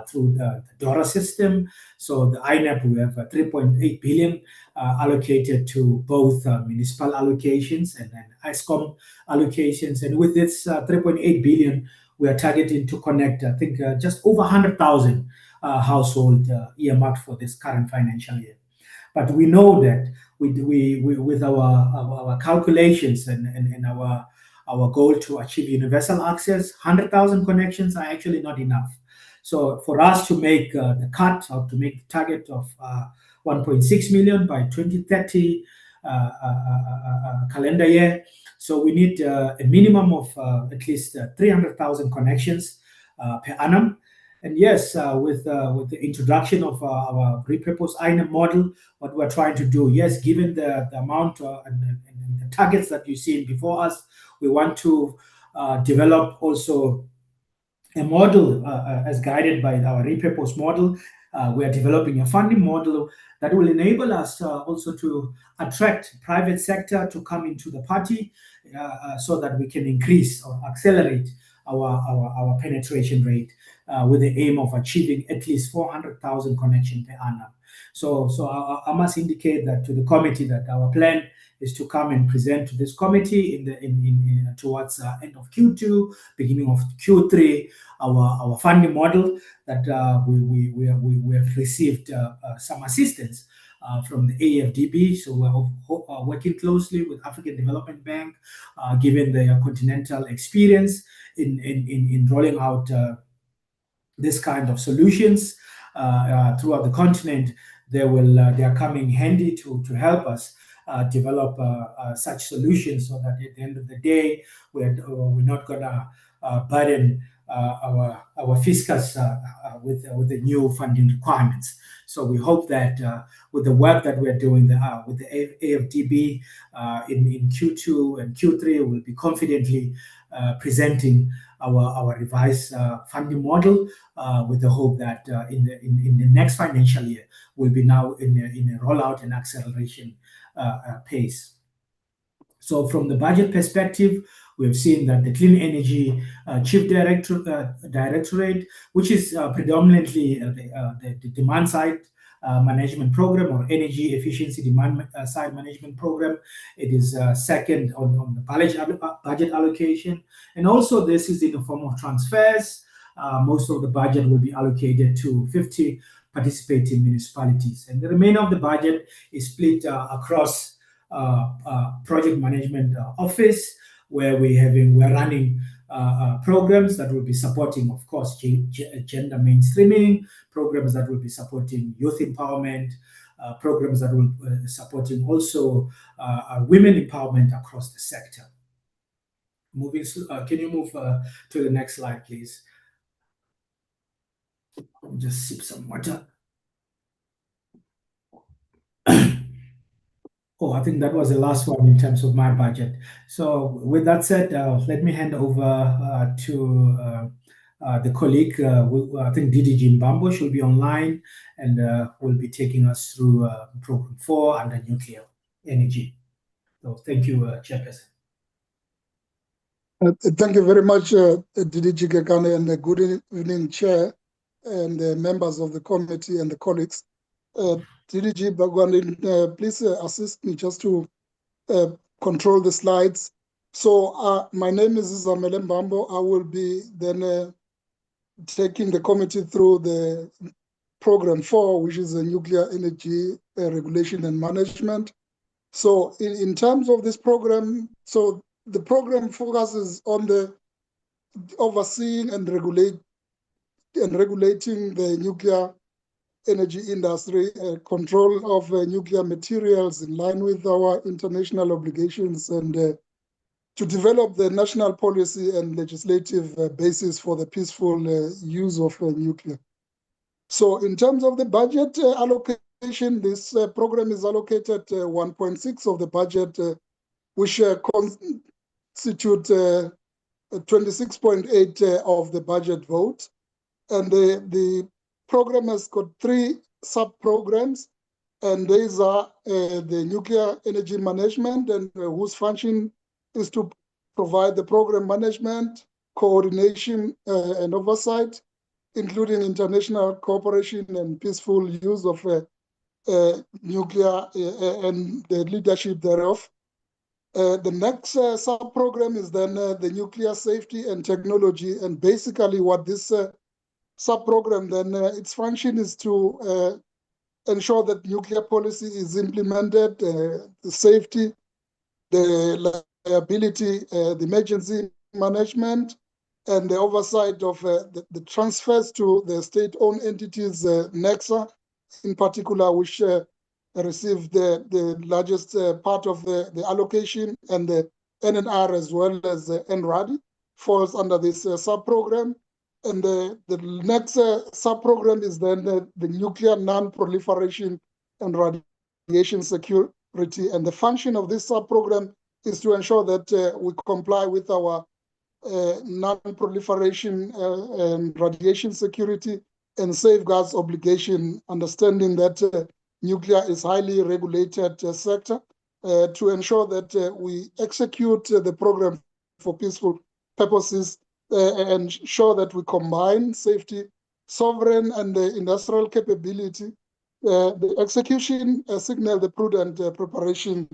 through the DORA system. So the INAP, we have 3.8 billion allocated to both municipal allocations and then ISCOM allocations. And with this 3.8 billion, we are targeting to connect, I think, just over 100,000 households earmarked for this current financial year. But we know that with our calculations and our goal to achieve universal access, 100,000 connections are actually not enough. So for us to make the cut or to make the target of 1.6 million by 2030, calendar year. So we need a minimum of at least 300,000 connections per annum. And yes, with the introduction of our repurposed item model, what we're trying to do, yes, given the amount and the targets that you see before us, we want to develop also a model as guided by our repurposed model. We are developing a funding model that will enable us also to attract private sector to come into the party so that we can increase or accelerate our penetration rate with the aim of achieving at least 400,000 connections per annum. So I must indicate that to the committee that our plan is to come and present to this committee in towards end of Q2, beginning of Q3, our funding model that we have received some assistance from the AFDB. So we're working closely with African Development Bank, given their continental experience in rolling out this kind of solutions throughout the continent. They are coming handy to help us develop such solutions, so that at the end of the day, we're not gonna burden our fiscus with the new funding requirements. So we hope that with the work that we're doing with the AFDB in Q2 and Q3, we'll be confidently presenting our revised funding model with the hope that in the next financial year, we'll be now in a rollout and acceleration pace. So from the budget perspective, we've seen that the Clean Energy Chief Directorate, which is predominantly the demand side management program, or energy efficiency demand side management program, it is second on the budget allocation. And also this is in the form of transfers. Most of the budget will be allocated to 50 participating municipalities. And the remainder of the budget is split across project management office, where we're running programs that will be supporting, of course, gender mainstreaming, programs that will be supporting youth empowerment, programs that will be supporting also women empowerment across the sector. Can you move to the next slide, please? I'll just sip some water. Oh, I think that was the last one in terms of my budget. So with that said, let me hand over to the colleague. I think DDG Mbambo should be online and will be taking us through Program 4 under nuclear energy. So thank you, Chairperson. Thank you very much, DDG Gekane, and good evening, Chair, and members of the committee and the colleagues. DDG Bagwandin, please assist me just to control the slides. So my name is Zamele Mbambo. I will be then taking the committee through the Program 4, which is the nuclear energy regulation and management. So in terms of this program, so the program focuses on the overseeing and regulating the nuclear energy industry, control of nuclear materials in line with our international obligations, and to develop the national policy and legislative basis for the peaceful use of nuclear. So in terms of the budget allocation, this program is allocated 1.6 of the budget, which constitute 26.8 of the budget vote. And the program has got 3 sub-programs, and these are the nuclear energy management, and whose function is to provide the program management, coordination, and oversight, including international cooperation and peaceful use of nuclear and the leadership thereof. The next sub-program is then the nuclear safety and technology, and basically what this sub-program, then its function is to ensure that nuclear policy is implemented, the safety, the liability, the emergency management, and the oversight of the transfers to the state-owned entities, NEXA in particular, which received the largest part of the allocation, and the NNR as well as the NRAD falls under this sub-program. And the next sub-program is then the nuclear non-proliferation and radiation security. And the function of this sub-program is to ensure that we comply with our non-proliferation and radiation security and safeguards obligation, understanding that nuclear is highly regulated sector, to ensure that we execute the program for peaceful purposes and ensure that we combine safety, sovereign, and industrial capability. The execution signal the prudent preparation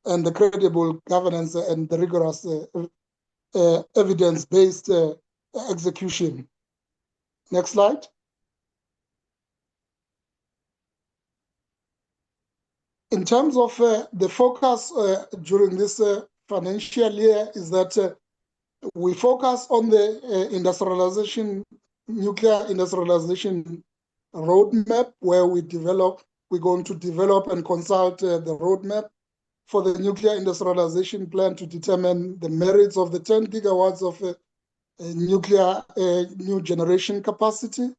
and the credible governance and the rigorous evidence-based execution. Next slide. In terms of the focus during this financial year is that we focus on the industrialization, nuclear industrialization roadmap, where we're going to develop and consult the roadmap for the nuclear industrialization plan to determine the merits of the 10 gigawatts of nuclear new generation capacity.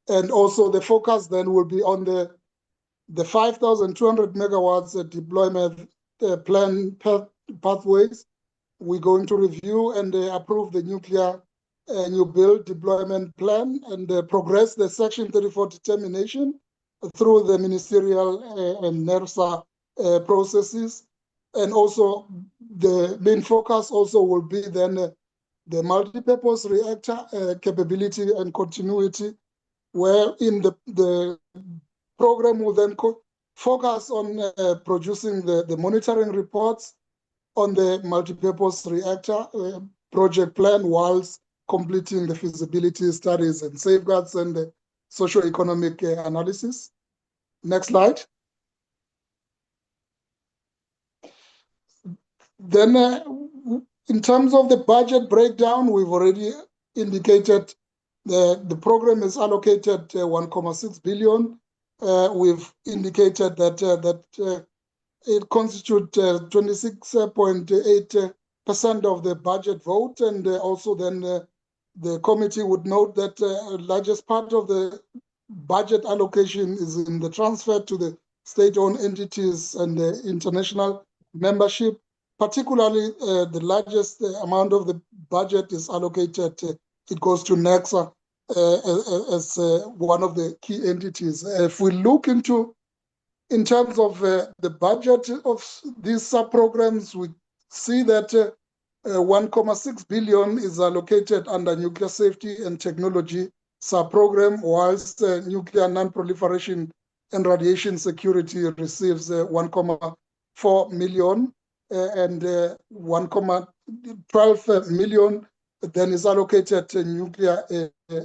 And also the focus then will be on the 5,200 megawatts deployment plan pathways. We're going to review and approve the nuclear new build deployment plan and progress the Section 34 determination through the ministerial and NERSA processes. And also the main focus also will be then the multi-purpose reactor capability and continuity, where in the program will then focus on producing the monitoring reports on the multi-purpose reactor project plan whilst completing the feasibility studies and safeguards and the socio-economic analysis. Next slide. Then in terms of the budget breakdown, we've already indicated the program is allocated 1.6 billion. We've indicated that it constitutes 26.8% of the budget vote, and also then the committee would note that the largest part of the budget allocation is in the transfer to the state-owned entities and the international membership. Particularly, the largest amount of the budget is allocated, it goes to NERSA as one of the key entities. If we look into, in terms of the budget of these sub-programs, we see that 1.6 billion is allocated under nuclear safety and technology sub-program, whilst nuclear non-proliferation and radiation security receives 1.4 million. And 1.12 million then is allocated to nuclear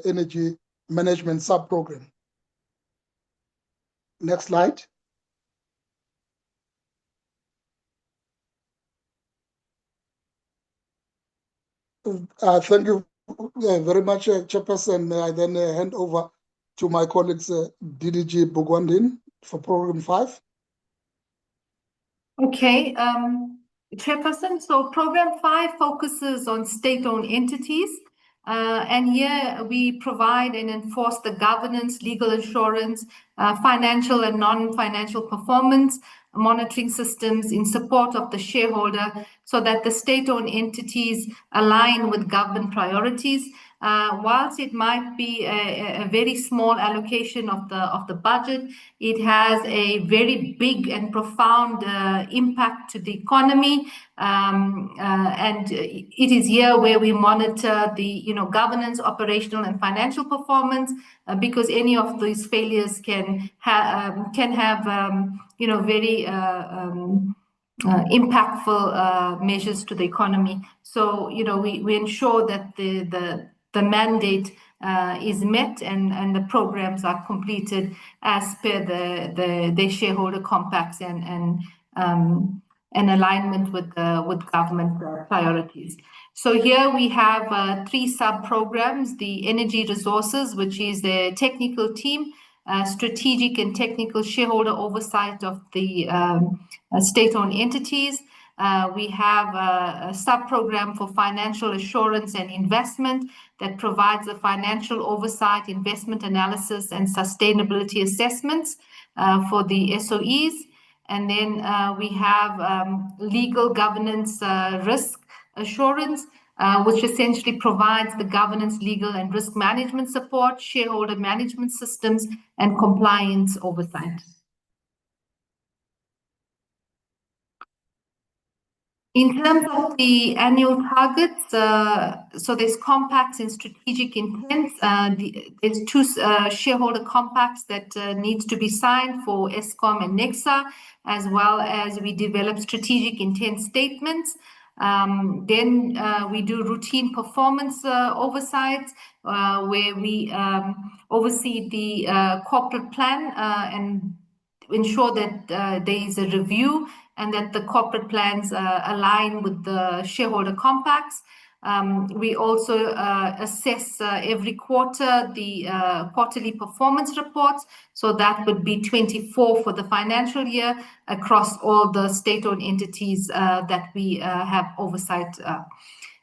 energy management sub-program. Next slide. Thank you very much, Chairperson. I then hand over to my colleagues, DDG Bugwandin, for Program 5. Okay, Chairperson, so Program 5 focuses on state-owned entities, and here we provide and enforce the governance, legal assurance, financial and non-financial performance monitoring systems in support of the shareholder so that the state-owned entities align with government priorities. Whilst it might be a very small allocation of the budget, it has a very big and profound impact to the economy, and it is here where we monitor the governance, operational, and financial performance, because any of these failures can have very impactful measures to the economy. So we ensure that the mandate is met and the programs are completed as per the shareholder compacts and alignment with government priorities. So here we have 3 sub-programs: the energy resources, which is the technical team strategic and technical shareholder oversight of the state-owned entities. We have a sub-program for financial assurance and investment that provides the financial oversight, investment analysis, and sustainability assessments for the SOEs. And then we have legal governance risk assurance, which essentially provides the governance, legal, and risk management support, shareholder management systems, and compliance oversight. In terms of the annual targets, so there's compacts and strategic intents. There's two shareholder compacts that needs to be signed for Eskom and Nexa, as well as we develop strategic intent statements. Then we do routine performance oversight, where we oversee the corporate plan and ensure that there is a review and that the corporate plans align with the shareholder compacts. We also assess every quarter the quarterly performance reports. So that would be 24 for the financial year across all the state-owned entities that we have oversight.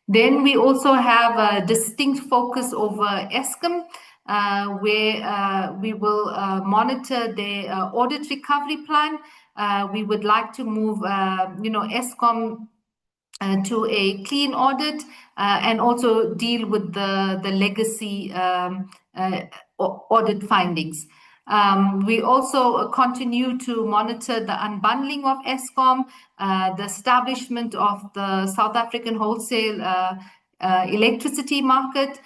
Then we also have a distinct focus over Eskom, where we will monitor their audit recovery plan. We would like to move, Eskom to a clean audit and also deal with the legacy audit findings. We also continue to monitor the unbundling of Eskom, the establishment of the South African wholesale electricity market.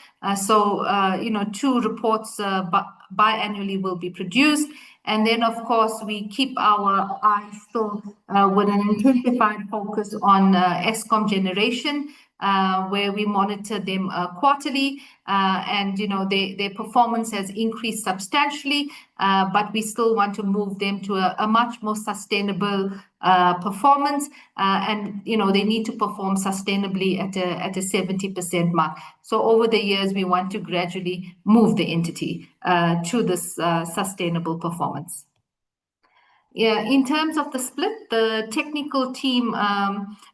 Two reports biannually will be produced. And then, of course, we keep our eyes still with an intensified focus on Eskom generation, where we monitor them quarterly. Their performance has increased substantially, but we still want to move them to a much more sustainable performance. They need to perform sustainably at a 70% mark. So over the years, we want to gradually move the entity to this sustainable performance. Yeah, in terms of the split, the technical team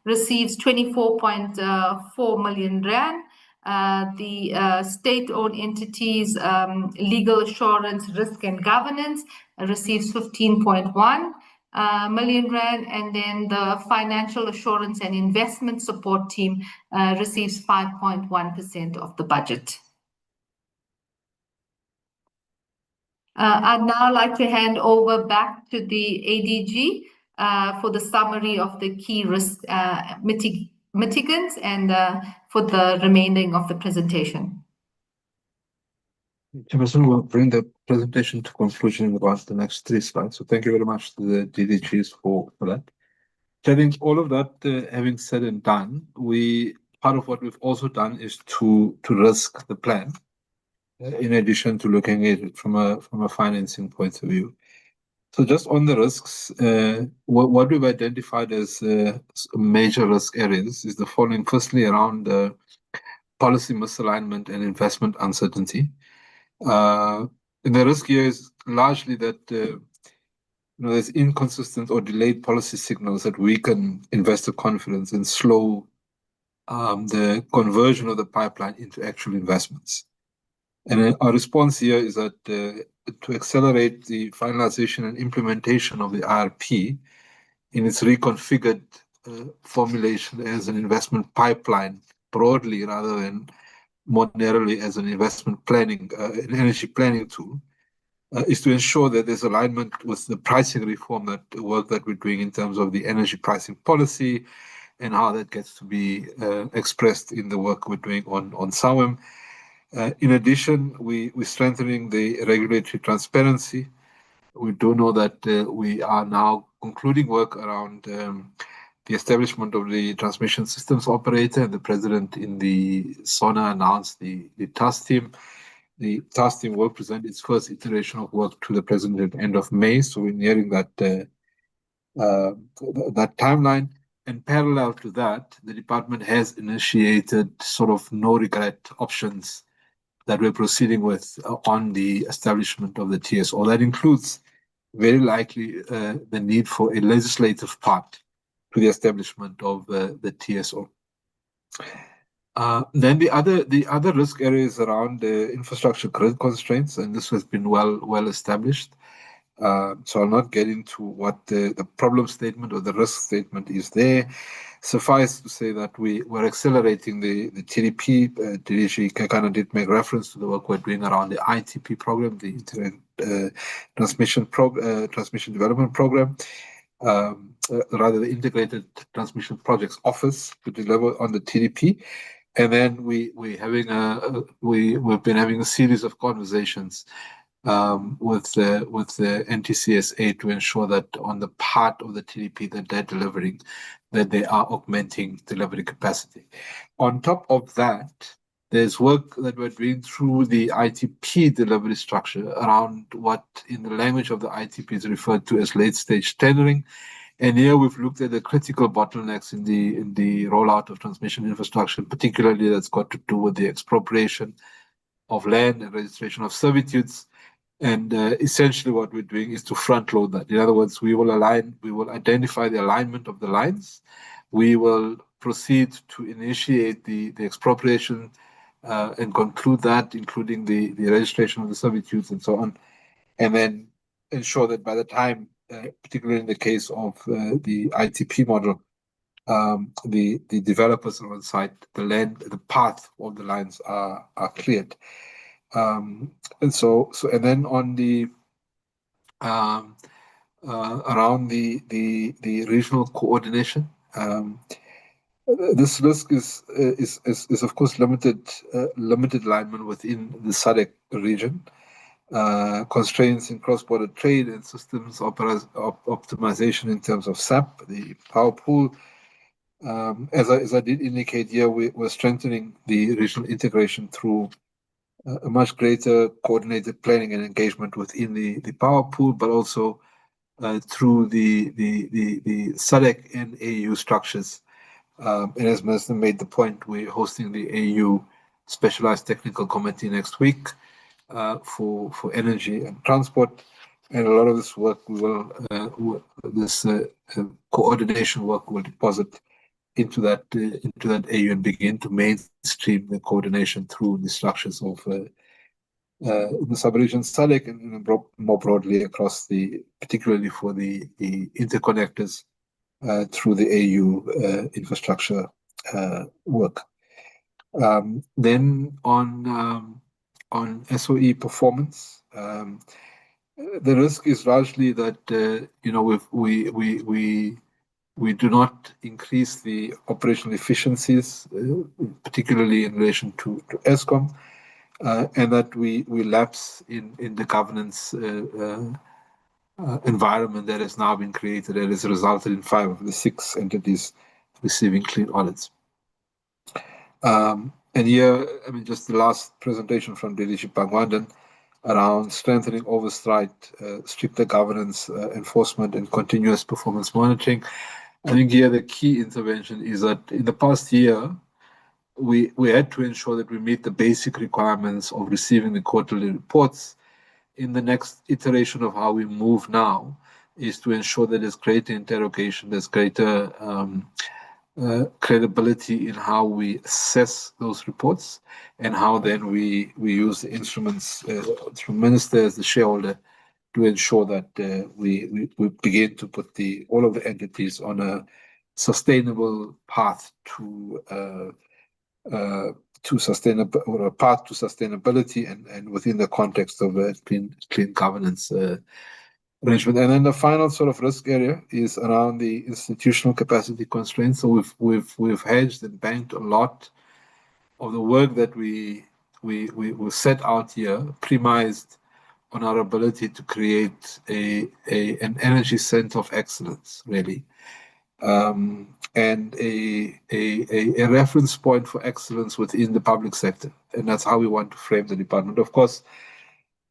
receives 24.4 million rand. The state-owned entities, legal assurance, risk and governance receives 15.1 million rand, and then the financial assurance and investment support team receives 5.1% of the budget. I'd now like to hand over back to the ADG for the summary of the key risk mitigants and for the remaining of the presentation. Chairperson, we'll bring the presentation to conclusion in about the next 3 slides. So thank you very much to the DDGs for that. So I think all of that having said and done, part of what we've also done is to risk the plan, in addition to looking at it from a financing point of view. So just on the risks, what we've identified as major risk areas is the following. Firstly, around policy misalignment and investment uncertainty. And the risk here is largely that there's inconsistent or delayed policy signals that weaken investor confidence and slow the conversion of the pipeline into actual investments. And our response here is that to accelerate the finalization and implementation of the IRP in its reconfigured formulation as an investment pipeline broadly rather than more narrowly as an investment planning, an energy planning tool, is to ensure that there's alignment with the pricing reform, that work that we're doing in terms of the energy pricing policy and how that gets to be expressed in the work we're doing on SAWEM. In addition, we're strengthening the regulatory transparency. We do know that we are now concluding work around the establishment of the transmission systems operator, and the president in the SONA announced the task team. The task team will present its first iteration of work to the president at the end of May. So we're nearing that timeline. And parallel to that, the department has initiated sort of no regret options we're proceeding with on the establishment of the TSO. That includes very likely the need for a legislative part to the establishment of the TSO. Then the other risk areas around the infrastructure grid constraints, and this has been well established. So I'll not get into what the problem statement or the risk statement is there. Suffice to say that we're accelerating the TDP. DDG Kekana did make reference to the work we're doing around the ITP program, the Transmission Development Program, rather the Integrated Transmission Projects Office to deliver on the TDP. And then we've been having a series of conversations with the NTCSA to ensure that on the part of the TDP that they're delivering, that they are augmenting delivery capacity. On top of that, there's work that we're doing through the ITP delivery structure around what in the language of the ITP is referred to as late-stage tendering. And here we've looked at the critical bottlenecks in the rollout of transmission infrastructure, particularly that's got to do with the expropriation of land and registration of servitudes. And essentially what we're doing is to front load that. In other words, we will identify the alignment of the lines. We will proceed to initiate the expropriation and conclude that, including the registration of the servitudes and so on. And then ensure that by the time, particularly in the case of the ITP model, the developers are on site, the path of the lines are cleared. And then on the around the regional coordination, this risk is of course limited alignment within the SADC region. Constraints in cross-border trade and systems optimization in terms of SAP, the power pool. As I did indicate here, we're strengthening the regional integration through a much greater coordinated planning and engagement within the power pool, but also through the SADC and AU structures. And as Minister made the point, we're hosting the AU Specialized Technical Committee next week for energy and transport, and a lot of this work coordination work will deposit into that AU and begin to mainstream the coordination through the structures of the sub-region SADC and more broadly across particularly for the interconnectors through the AU infrastructure work. Then on SOE performance, the risk is largely that we do not increase the operational efficiencies, particularly in relation to Eskom, and that we lapse in the governance environment that has now been created and has resulted in 5 of the 6 entities receiving clean audits. And here, just the last presentation from DDG Pangwandan around strengthening oversight, stricter governance, enforcement, and continuous performance monitoring. I think here the key intervention is that in the past year, we had to ensure that we meet the basic requirements of receiving the quarterly reports. In the next iteration of how we move now is to ensure that there's greater interrogation, there's greater credibility in how we assess those reports and how then we use the instruments through Minister as the shareholder to ensure that we begin to put all of the entities on a sustainable path to sustainability and within the context of a clean governance arrangement. And then the final sort of risk area is around the institutional capacity constraints. So we've hedged and banked a lot of the work that we set out here, premised on our ability to create an energy center of excellence, really, and a reference point for excellence within the public sector. And that's how we want to frame the department. Of course,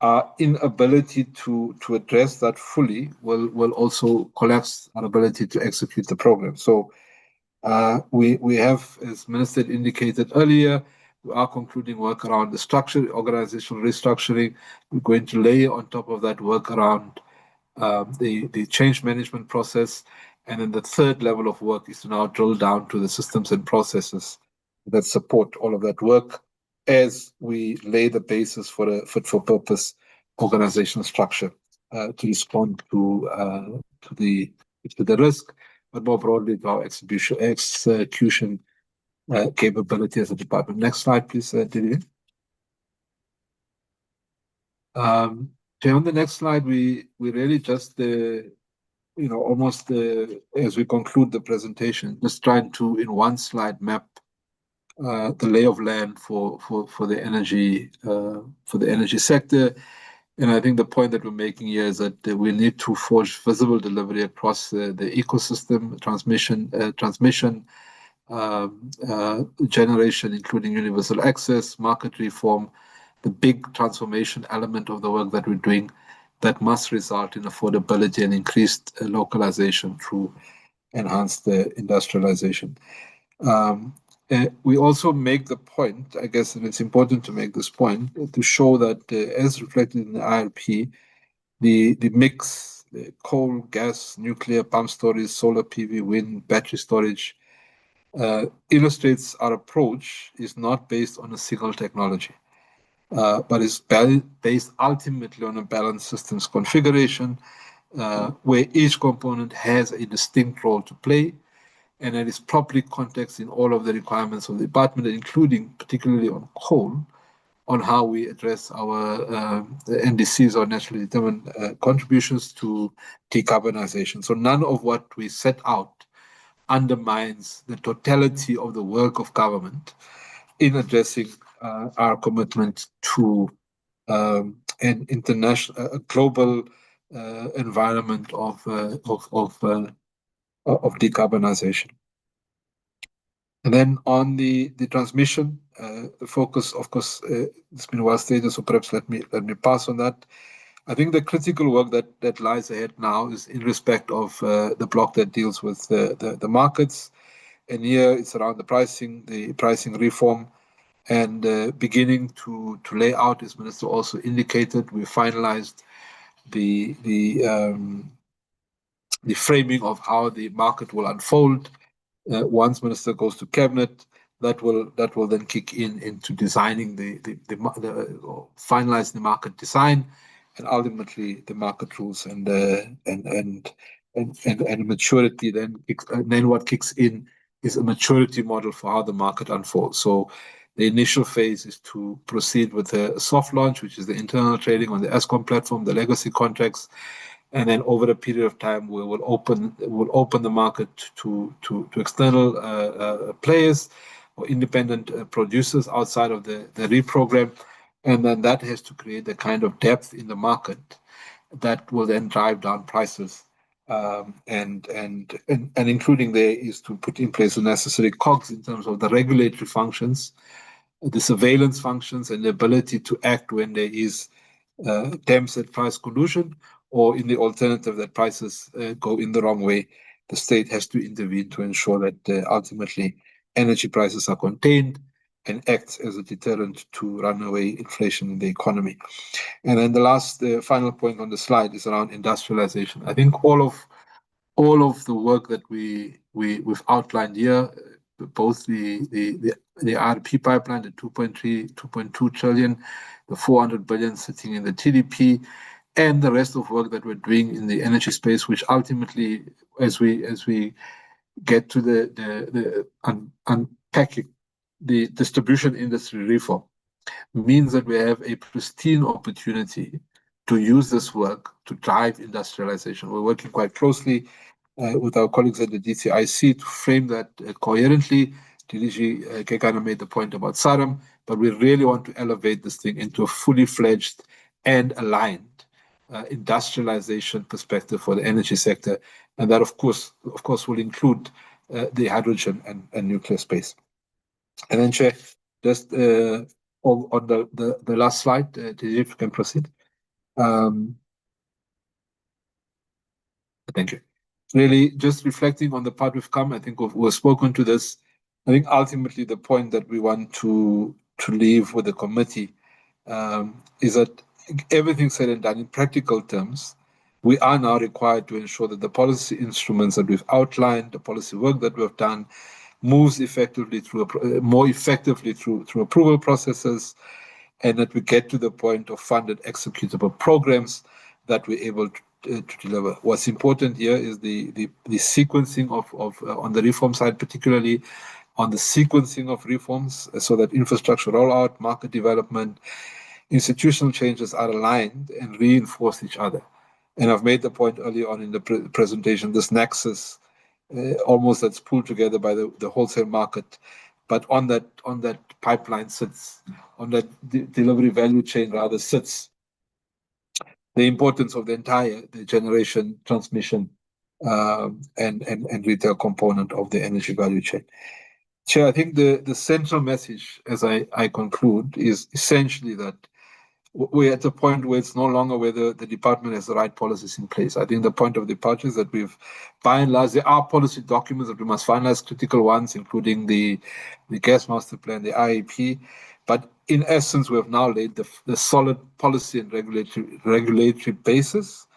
our inability to address that fully will also collapse our ability to execute the program. So we have, as Minister indicated earlier, We are concluding work around the structure, organizational restructuring. We're going to lay on top of that work around the change management process. And then the third level of work is to now drill down to the systems and processes that support all of that work as we lay the basis for a fit-for-purpose organizational structure to respond to the risk, but more broadly to our execution capability as a department. Next slide, please, Didier. On the next slide, we really just almost as we conclude the presentation, just trying to in one slide map the lay of land for the energy sector. And I think the point that we're making here is that we need to forge visible delivery across the ecosystem, transmission, generation, including universal access, market reform, the big transformation element of the work that we're doing that must result in affordability and increased localization through enhanced industrialization. We also make the point, I guess, and it's important to make this point, to show that as reflected in the IRP, the mix, the coal, gas, nuclear, pump storage, solar PV, wind, battery storage, illustrates our approach is not based on a single technology, but is based ultimately on a balanced systems configuration, where each component has a distinct role to play, and it is properly contexted in all of the requirements of the department, including particularly on coal, on how we address our NDCs or naturally determined contributions to decarbonization. So none of what we set out undermines the totality of the work of government in addressing our commitment to an international, global environment of decarbonization. And then on the transmission, the focus, of course, it's been well stated, so perhaps let me pass on that. I think the critical work that lies ahead now is in respect of the block that deals with the markets. And here it's around the pricing reform, and beginning to lay out, as Minister also indicated, we finalized the framing of how the market will unfold. Once Minister goes to cabinet, that will then kick into designing or finalizing the market design, and ultimately the market rules and maturity. Then what kicks in is a maturity model for how the market unfolds. So the initial phase is to proceed with a soft launch, which is the internal trading on the Eskom platform, the legacy contracts. And then over a period of time, we'll open the market to external players or independent producers outside of the reprogram. And then that has to create the kind of depth in the market that will then drive down prices. And including there is to put in place the necessary cogs in terms of the regulatory functions, the surveillance functions, and the ability to act when there is damps at price collusion, or in the alternative that prices go in the wrong way. The state has to intervene to ensure that ultimately energy prices are contained and acts as a deterrent to runaway inflation in the economy. And then the last final point on the slide is around industrialization. I think all of the work that we've outlined here, both the RP pipeline, the 2.2 trillion, the 400 billion sitting in the TDP, and the rest of work that we're doing in the energy space, which ultimately, as we get to the unpacking the distribution industry reform, means that we have a pristine opportunity to use this work to drive industrialization. We're working quite closely with our colleagues at the DCIC to frame that coherently. DDG Kekana made the point about SARAM, but we really want to elevate this thing into a fully fledged and aligned industrialization perspective for the energy sector. And that, of course, will include the hydrogen and nuclear space. And then, Chair, just on the last slide, if you can proceed. Thank you. Really, just reflecting on the part we've come, I think we've spoken to this. I think ultimately the point that we want to leave with the committee is that everything said and done in practical terms, we are now required to ensure that the policy instruments that we've outlined, the policy work that we've done, moves effectively through more effectively through approval processes, and that we get to the point of funded executable programs that we're able to deliver. What's important here is the sequencing of on the reform side, particularly on the sequencing of reforms, so that infrastructure rollout, market development, institutional changes are aligned and reinforce each other. And I've made the point earlier on in the presentation, this nexus almost that's pulled together by the wholesale market, but on that pipeline sits, on that delivery value chain rather sits the importance of the entire generation, transmission, and retail component of the energy value chain. Chair, I think the central message as I conclude is essentially that we're at a point where it's no longer whether the department has the right policies in place. I think the point of departure is that we've, by and large, there are policy documents that we must finalize, critical ones, including the gas master plan, the IEP. But in essence, we have now laid the solid policy and regulatory basis,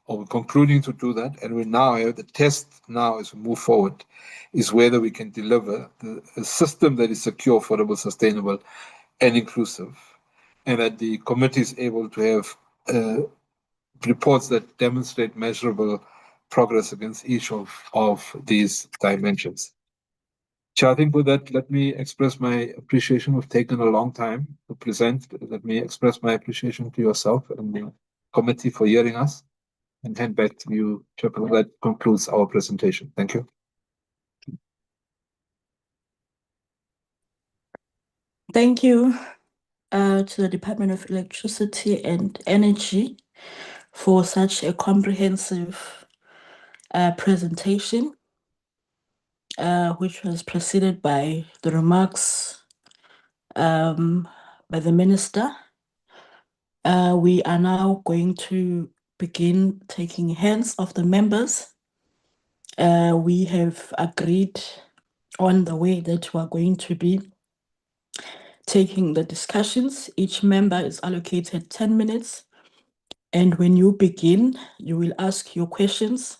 or we're concluding to do that. And we now have the test now as we move forward is whether we can deliver a system that is secure, affordable, sustainable, and inclusive, and that the committee is able to have reports that demonstrate measurable progress against each of these dimensions. Chair, I think with that, let me express my appreciation. We've taken a long time to present. Let me express my appreciation to yourself and the committee for hearing us, and hand back to you, Chairperson. That concludes our presentation. Thank you. Thank you to the Department of Electricity and Energy for such a comprehensive presentation, which was preceded by the remarks by the Minister. We are now going to begin taking hands of the members. We have agreed on the way that we are going to be taking the discussions. Each member is allocated 10 minutes. And when you begin, you will ask your questions.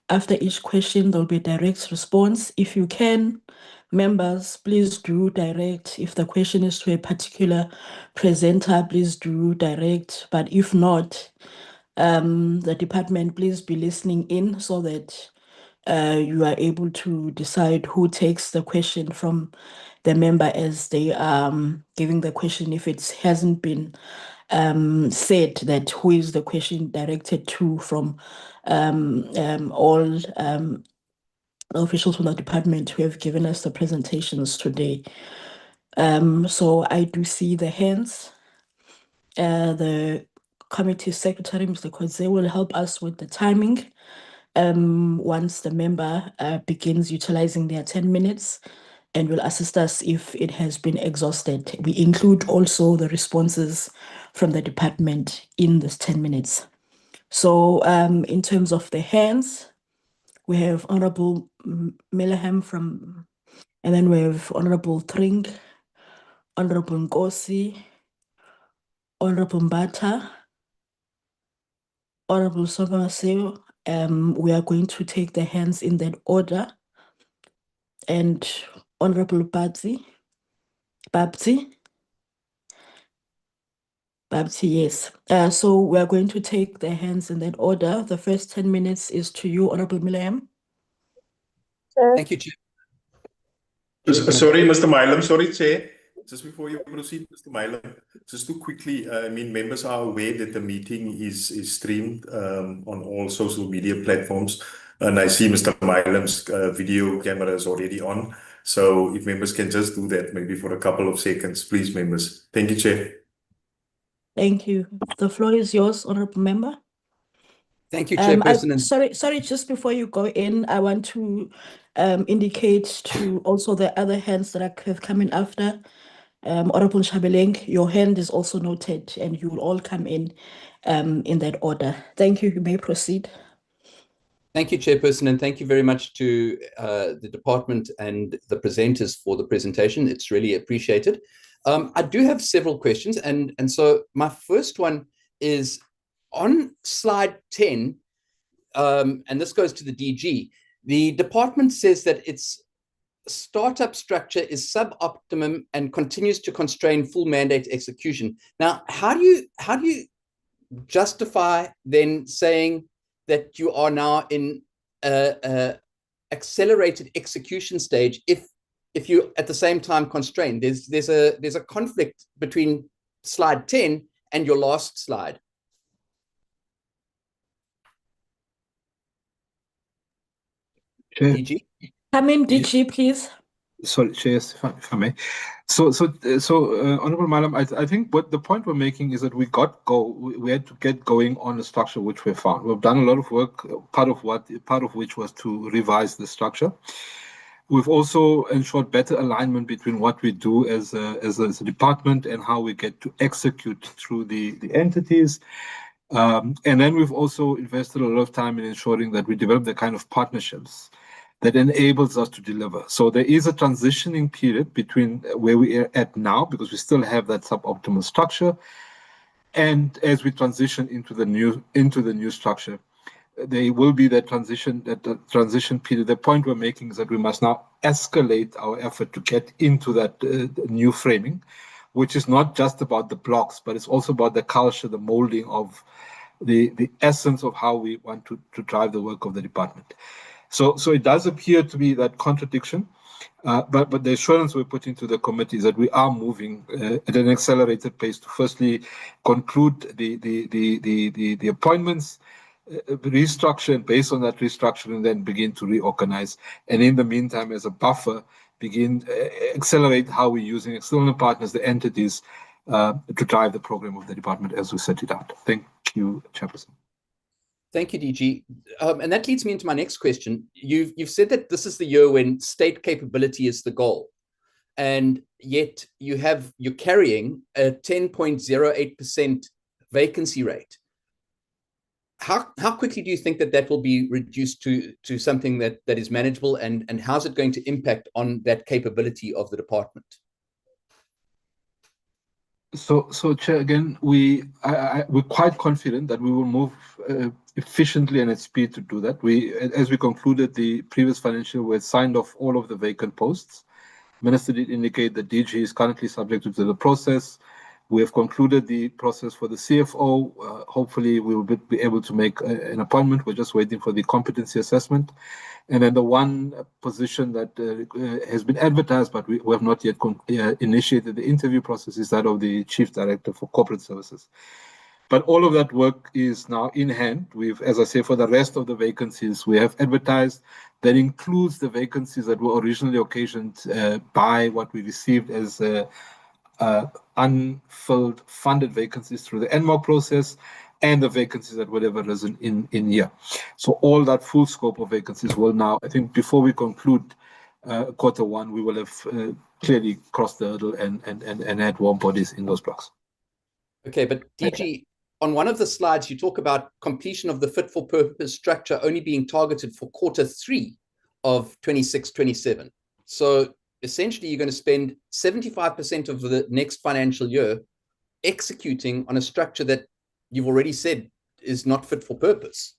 After each question, there'll be a direct response. If you can, members, please do direct. If the question is to a particular presenter, please do direct. But if not, the department, please be listening in so that you are able to decide who takes the question from the member as they are giving the question. If it hasn't been said that who is the question directed to from all officials from the department who have given us the presentations today. So I do see the hands. The committee secretary, Mr. Kwadze, will help us with the timing once the member begins utilizing their 10 minutes, and will assist us if it has been exhausted. We include also the responses from the department in this 10 minutes. So in terms of the hands, we have Honorable Milleham from, and then we have Honorable Tring, Honorable Nkosi, Honorable Mbata, Honorable Somaseo. We are going to take the hands in that order. And Honorable Babzi, yes. So we are going to take the hands in that order. The first 10 minutes is to you, Honorable Milleham. Thank you, Chair. Sorry, Mr. Milam. Sorry, Chair. Just before you proceed, Mr. Milam, just to quickly, I mean, members are aware that the meeting is streamed on all social media platforms. And I see Mr. Milam's video camera is already on. So if members can just do that maybe for a couple of seconds, please, members. Thank you, Chair. Thank you. The floor is yours, Honorable Member. Thank you, Chairperson. Sorry, just before you go in, I want to indicate to also the other hands that have come in after. Honorable Shabeleng, your hand is also noted, and you will all come in that order. Thank you. You may proceed. Thank you, Chairperson, and thank you very much to the department and the presenters for the presentation. It's really appreciated. I do have several questions, and so my first one is on slide 10, and this goes to the DG. The department says that its startup structure is suboptimum and continues to constrain full mandate execution. Now, how do you justify then saying that you are now in a accelerated execution stage if you at the same time constrained? There's a conflict between slide 10 and your last slide. DG? Come in, DG, please. Sorry, Chair, if I may. So, Honorable Madam, I think what the point we're making is that we had to get going on the structure which we found. We've done a lot of work, part of which was to revise the structure. We've also ensured better alignment between what we do as a department and how we get to execute through the entities. And then we've also invested a lot of time in ensuring that we develop the kind of partnerships that enables us to deliver. So there is a transitioning period between where we are at now, because we still have that suboptimal structure, and as we transition into the new structure, there will be that transition period. The point we're making is that we must now escalate our effort to get into that new framing, which is not just about the blocks, but it's also about the culture, the molding of the essence of how we want to drive the work of the department. So it does appear to be that contradiction, but the assurance we put into the committee is that we are moving at an accelerated pace to firstly conclude the appointments, restructure, and based on that restructuring, then begin to reorganize. And in the meantime, as a buffer, accelerate how we're using external partners, the entities, to drive the program of the department as we set it out. Thank you, Chairperson. Thank you, DG. And that leads me into my next question. You've said that this is the year when state capability is the goal, and yet you're carrying a 10.08% vacancy rate. How quickly do you think that will be reduced to something that is manageable, and how's it going to impact on that capability of the department? So Chair, again, we're quite confident that we will move efficiently and at speed to do that. As we concluded the previous financial, we had signed off all of the vacant posts. Minister did indicate that DG is currently subject to the process. We have concluded the process for the CFO. Hopefully, we will be able to make an appointment. We're just waiting for the competency assessment. And then the one position that has been advertised, but we have not yet initiated the interview process, is that of the Chief Director for Corporate Services. But all of that work is now in hand. As I say, for the rest of the vacancies, we have advertised. That includes the vacancies that were originally occasioned by what we received as unfilled funded vacancies through the NMOC process, and the vacancies that would have arisen in here. So all that full scope of vacancies will now, I think, before we conclude Q1, we will have clearly crossed the hurdle and had warm bodies in those blocks. Okay, but DG, on one of the slides, you talk about completion of the fit for purpose structure only being targeted for Q3 of 26-27. So essentially, you're going to spend 75% of the next financial year executing on a structure that you've already said is not fit for purpose.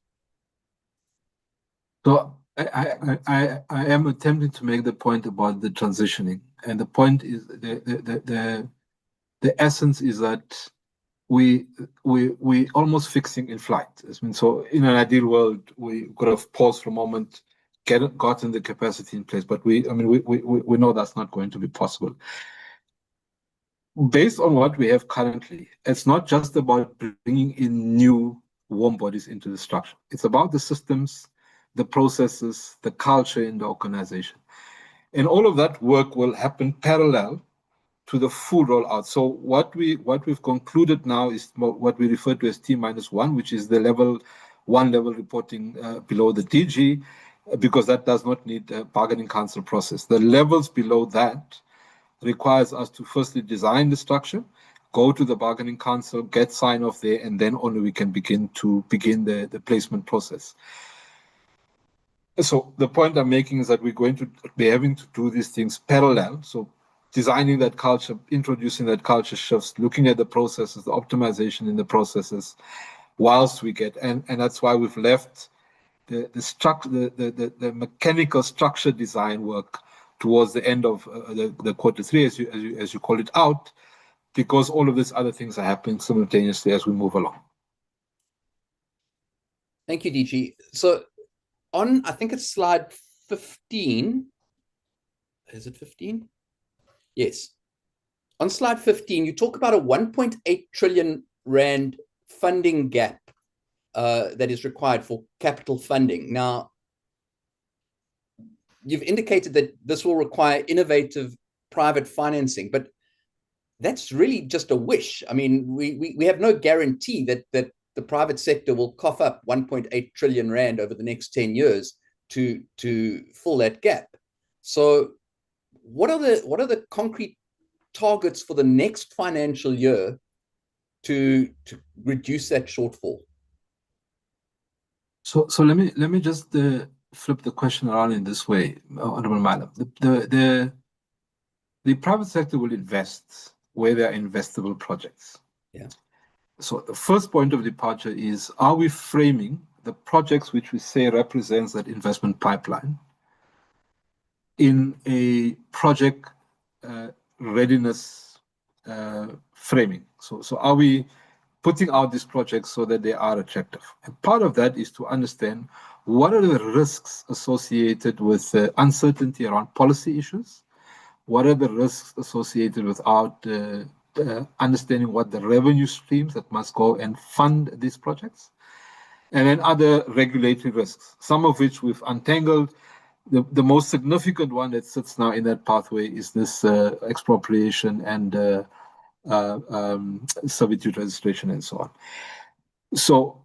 So I am attempting to make the point about the transitioning, and the point is the essence is that we almost fixing in flight. I mean, so in an ideal world, we could have paused for a moment, gotten the capacity in place, but we know that's not going to be possible. Based on what we have currently, it's not just about bringing in new warm bodies into the structure. It's about the systems, the processes, the culture in the organization. And all of that work will happen parallel to the full rollout. So what we've concluded now is what we refer to as T-1, which is the level reporting below the DG, because that does not need a bargaining council process. The levels below that requires us to firstly design the structure, go to the bargaining council, get sign off there, and then only we can begin the placement process. So the point I'm making is that we're going to be having to do these things parallel. So designing that culture, introducing that culture shifts, looking at the processes, the optimization in the processes, whilst we get, and that's why we've left the mechanical structure design work towards the end of the quarter three, as you call it out, because all of these other things are happening simultaneously as we move along. Thank you, DG. So on, I think it's slide 15. Is it 15? Yes. On slide 15, you talk about a 1.8 trillion rand funding gap that is required for capital funding. Now, you've indicated that this will require innovative private financing, but that's really just a wish. I mean, we have no guarantee that the private sector will cough up 1.8 trillion rand over the next 10 years to fill that gap. So what are the concrete targets for the next financial year to reduce that shortfall? So let me just flip the question around in this way, Honorable Madam. The private sector will invest where there are investable projects. Yeah. So the first point of departure is, are we framing the projects which we say represents that investment pipeline in a project readiness framing? So are we putting out these projects so that they are attractive? And part of that is to understand what are the risks associated with uncertainty around policy issues. What are the risks associated without understanding what the revenue streams that must go and fund these projects? And then other regulatory risks, some of which we've untangled. The most significant one that sits now in that pathway is this expropriation and servitude registration and so on. So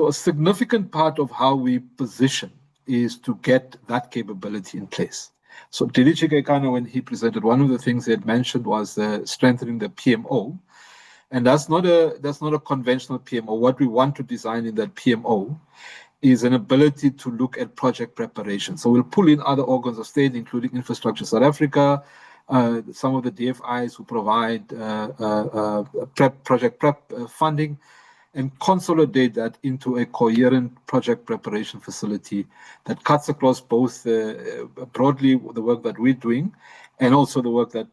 a significant part of how we position is to get that capability in place. So DG Kekana, when he presented, one of the things he had mentioned was strengthening the PMO, and that's not a conventional PMO. What we want to design in that PMO is an ability to look at project preparation. So we'll pull in other organs of state, including Infrastructure South Africa, some of the DFIs who provide project prep funding, and consolidate that into a coherent project preparation facility that cuts across both broadly the work that we're doing and also the work that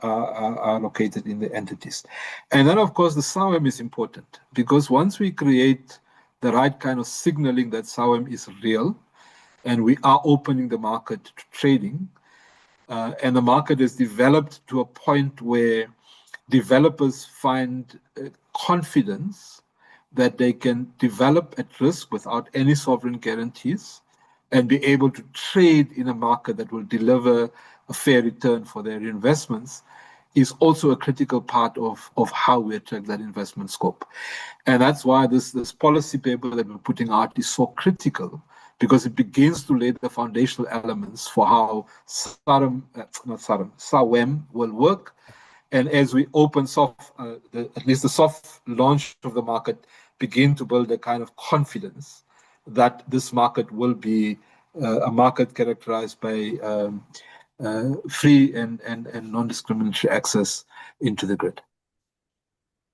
are located in the entities. And then, of course, the SAWEM is important, because once we create the right kind of signaling that SAWEM is real and we are opening the market to trading, and the market is developed to a point where developers find confidence that they can develop at risk without any sovereign guarantees and be able to trade in a market that will deliver a fair return for their investments, is also a critical part of how we attract that investment scope. And that's why this policy paper that we're putting out is so critical, because it begins to lay the foundational elements for how SAWEM will work. And as we open at least the soft launch of the market, begin to build a kind of confidence that this market will be a market characterized by free and non-discriminatory access into the grid.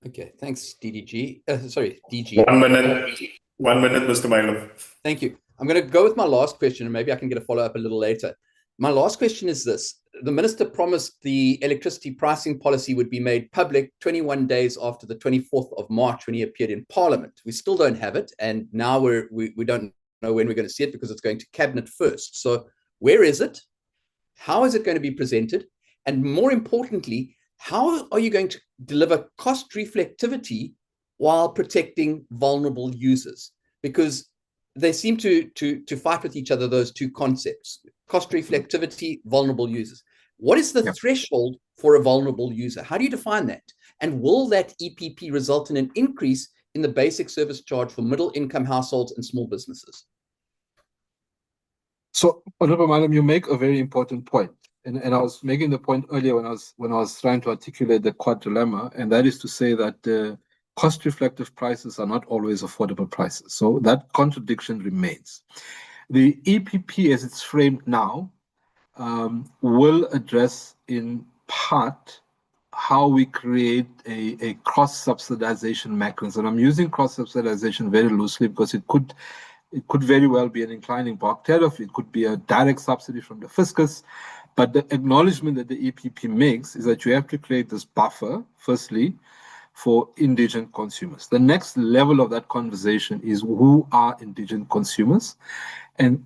Okay, thanks, DG. Sorry, DG. 1 minute. 1 minute, Mr. Milo. Thank you. I'm going to go with my last question, and maybe I can get a follow-up a little later. My last question is this. The minister promised the electricity pricing policy would be made public 21 days after the 24th of March when he appeared in Parliament. We still don't have it, and now we don't know when we're going to see it because it's going to Cabinet first. So where is it? How is it going to be presented? And more importantly, how are you going to deliver cost reflectivity while protecting vulnerable users? Because they seem to fight with each other, those two concepts: cost reflectivity, vulnerable users. What is the threshold for a vulnerable user? How do you define that? And will that EPP result in an increase in the basic service charge for middle income households and small businesses? So, Honorable Madam, you make a very important point. And I was making the point earlier when I was trying to articulate the quadrilemma, and that is to say that cost reflective prices are not always affordable prices. So that contradiction remains. The EPP, as it's framed now, will address in part how we create a cross-subsidization mechanism. I'm using cross-subsidization very loosely because it could very well be an inclining block tariff. It could be a direct subsidy from the fiscus. But the acknowledgement that the EPP makes is that you have to create this buffer, firstly, for indigent consumers. The next level of that conversation is who are indigent consumers and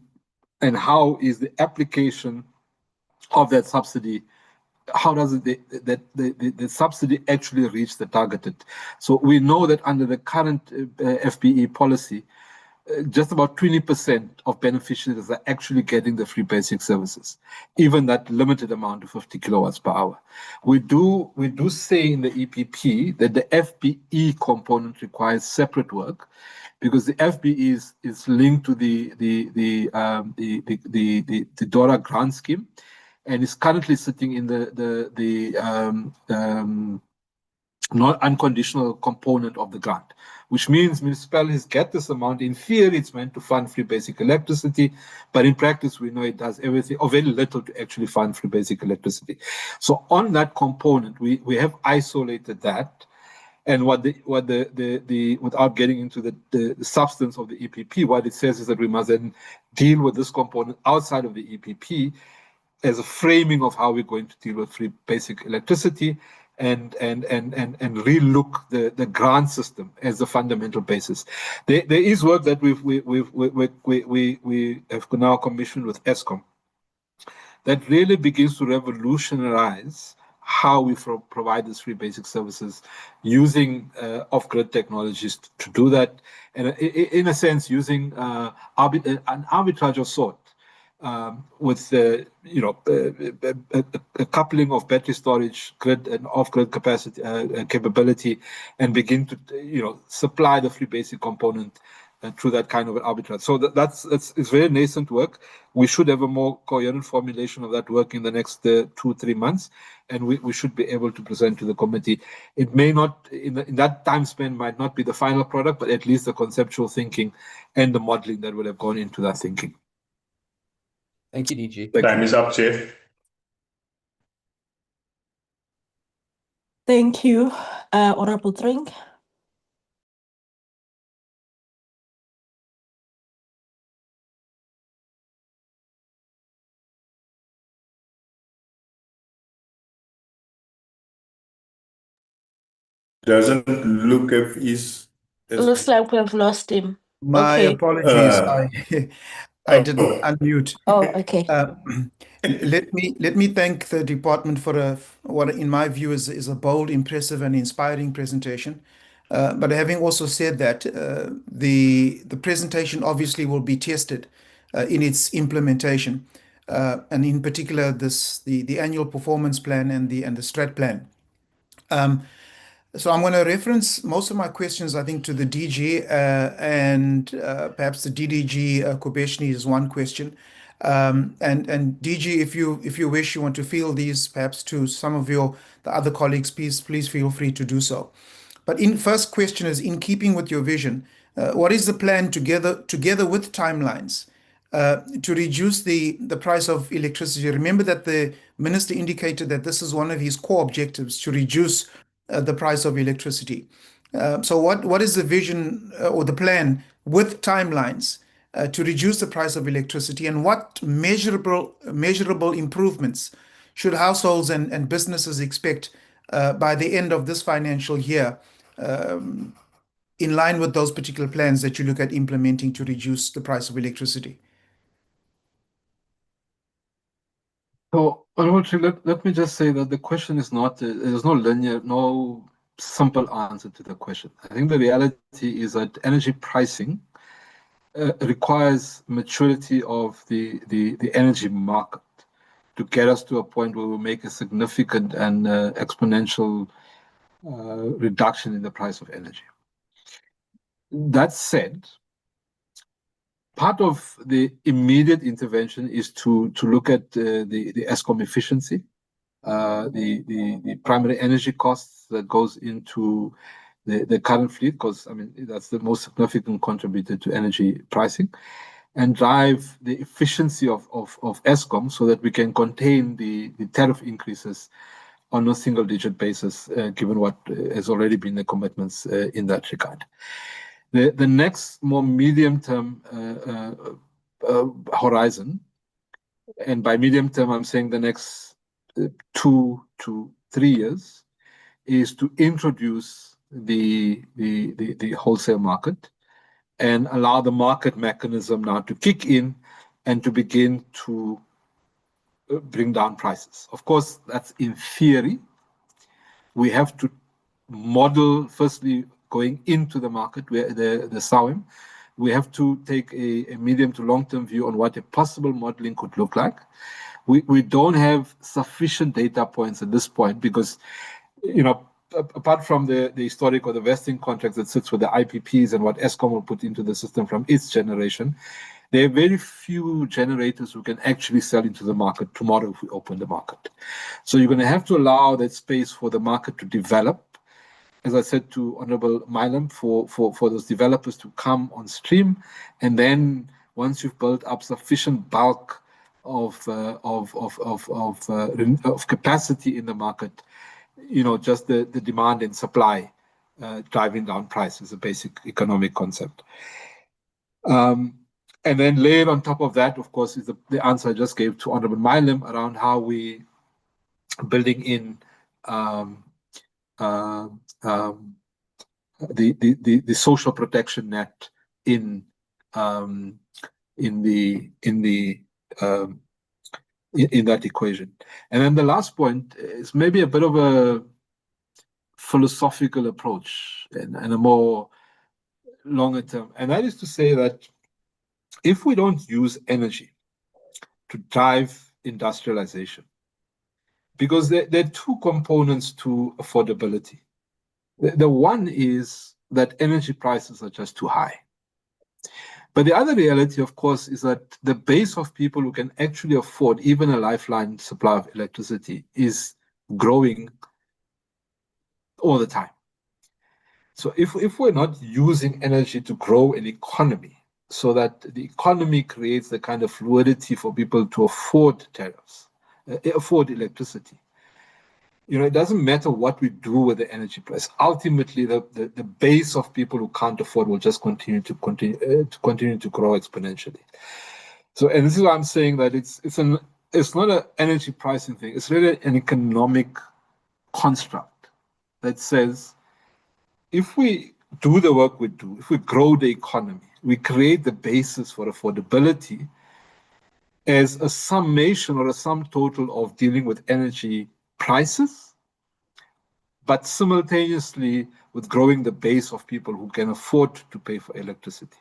how is the application of that subsidy, how does the subsidy actually reach the targeted? So we know that under the current FBE policy, just about 20% of beneficiaries are actually getting the free basic services, even that limited amount of 50 kilowatts per hour. We do say in the EPP that the FBE component requires separate work, because the FBE is linked to the DORA grant scheme, and is currently sitting in the not unconditional component of the grant, which means municipalities get this amount. In theory, it's meant to fund free basic electricity, but in practice, we know it does everything or very little to actually fund free basic electricity. So on that component, we have isolated that, and without getting into the substance of the EPP, what it says is that we must then deal with this component outside of the EPP as a framing of how we're going to deal with free basic electricity, and relook the grant system as the fundamental basis. There is work that we have now commissioned with Eskom that really begins to revolutionize how we provide these free basic services using off-grid technologies to do that, and in a sense using an arbitrage of sort. With a coupling of battery storage, grid and off-grid capacity capability, and begin to supply the free basic component through that kind of an arbitrage. So it's very nascent work. We should have a more coherent formulation of that work in the next 2-3 months, and we should be able to present to the committee. It may not, in that time span, might not be the final product, but at least the conceptual thinking and the modeling that will have gone into that thinking. Thank you, DG. Time is up, Chair. Thank you, Honorable Drink. Doesn't look if he's... Looks like we have lost him. My Okay. apologies. I didn't unmute. Oh, okay. Let me thank the department for what in my view is a bold, impressive, and inspiring presentation. But having also said that, the presentation obviously will be tested in its implementation, and in particular the annual performance plan and the strat plan. So I'm going to reference most of my questions, I think, to the DG, and perhaps the DDG Kubeshni is one question. And DG, if you wish, you want to field these perhaps to some of the other colleagues, please feel free to do so. But first question is, in keeping with your vision, what is the plan together with timelines to reduce the price of electricity? Remember that the minister indicated that this is one of his core objectives, to reduce the price of electricity. So what is the vision or the plan with timelines to reduce the price of electricity, and what measurable improvements should households and businesses expect by the end of this financial year, in line with those particular plans that you look at implementing to reduce the price of electricity? So, let me just say that the question is not, there's no linear, no simple answer to the question. I think the reality is that energy pricing requires maturity of the energy market to get us to a point where we make a significant and exponential reduction in the price of energy. That said, part of the immediate intervention is to look at the Eskom efficiency, the primary energy costs that goes into the current fleet, because I mean that's the most significant contributor to energy pricing, and drive the efficiency of Eskom so that we can contain the tariff increases on a single-digit basis, given what has already been the commitments in that regard. The next more medium-term horizon, and by medium-term I'm saying the next 2 to 3 years, is to introduce the wholesale market and allow the market mechanism now to kick in and to begin to bring down prices. Of course, that's in theory. We have to model, firstly, going into the market, where the SAWIM, we have to take a medium to long-term view on what a possible modeling could look like. We don't have sufficient data points at this point because, apart from the historic or the vesting contracts that sits with the IPPs and what Eskom will put into the system from its generation, there are very few generators who can actually sell into the market tomorrow if we open the market. So you're going to have to allow that space for the market to develop. As I said to Honorable Milam, for those developers to come on stream, and then once you've built up sufficient bulk of capacity in the market, just the demand and supply driving down price is a basic economic concept. And then layered on top of that, of course, is the answer I just gave to Honorable Milam around how we building in the social protection net in that equation. And then the last point is maybe a bit of a philosophical approach and a more longer term, and that is to say that if we don't use energy to drive industrialization, because there are two components to affordability. The one is that energy prices are just too high. But the other reality, of course, is that the base of people who can actually afford even a lifeline supply of electricity is growing all the time. So if we're not using energy to grow an economy so that the economy creates the kind of fluidity for people to afford tariffs, afford electricity, it doesn't matter what we do with the energy price. Ultimately, the base of people who can't afford will just continue to grow exponentially. So, and this is why I'm saying that it's not an energy pricing thing. It's really an economic construct that says, if we do the work we do, if we grow the economy, we create the basis for affordability as a summation or a sum total of dealing with energy prices, but simultaneously with growing the base of people who can afford to pay for electricity.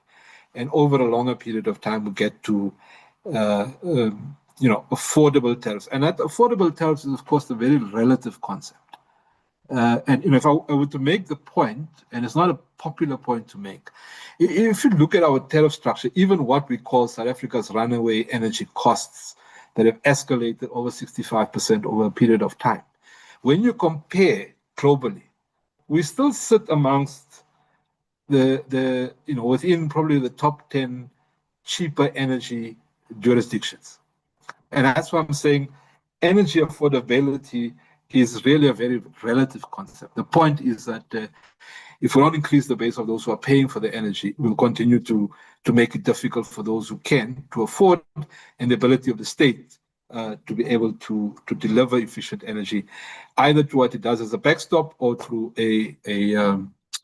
And over a longer period of time, we get to affordable tariffs. And that affordable tariffs is, of course, a very relative concept. And if I were to make the point, and it's not a popular point to make, if you look at our tariff structure, even what we call South Africa's runaway energy costs that have escalated over 65% over a period of time, when you compare globally, we still sit amongst within probably the top 10 cheaper energy jurisdictions. And that's why I'm saying energy affordability is really a very relative concept. The point is that if we don't increase the base of those who are paying for the energy, we'll continue to make it difficult for those who can to afford, and the ability of the state to be able to deliver efficient energy, either through what it does as a backstop or through a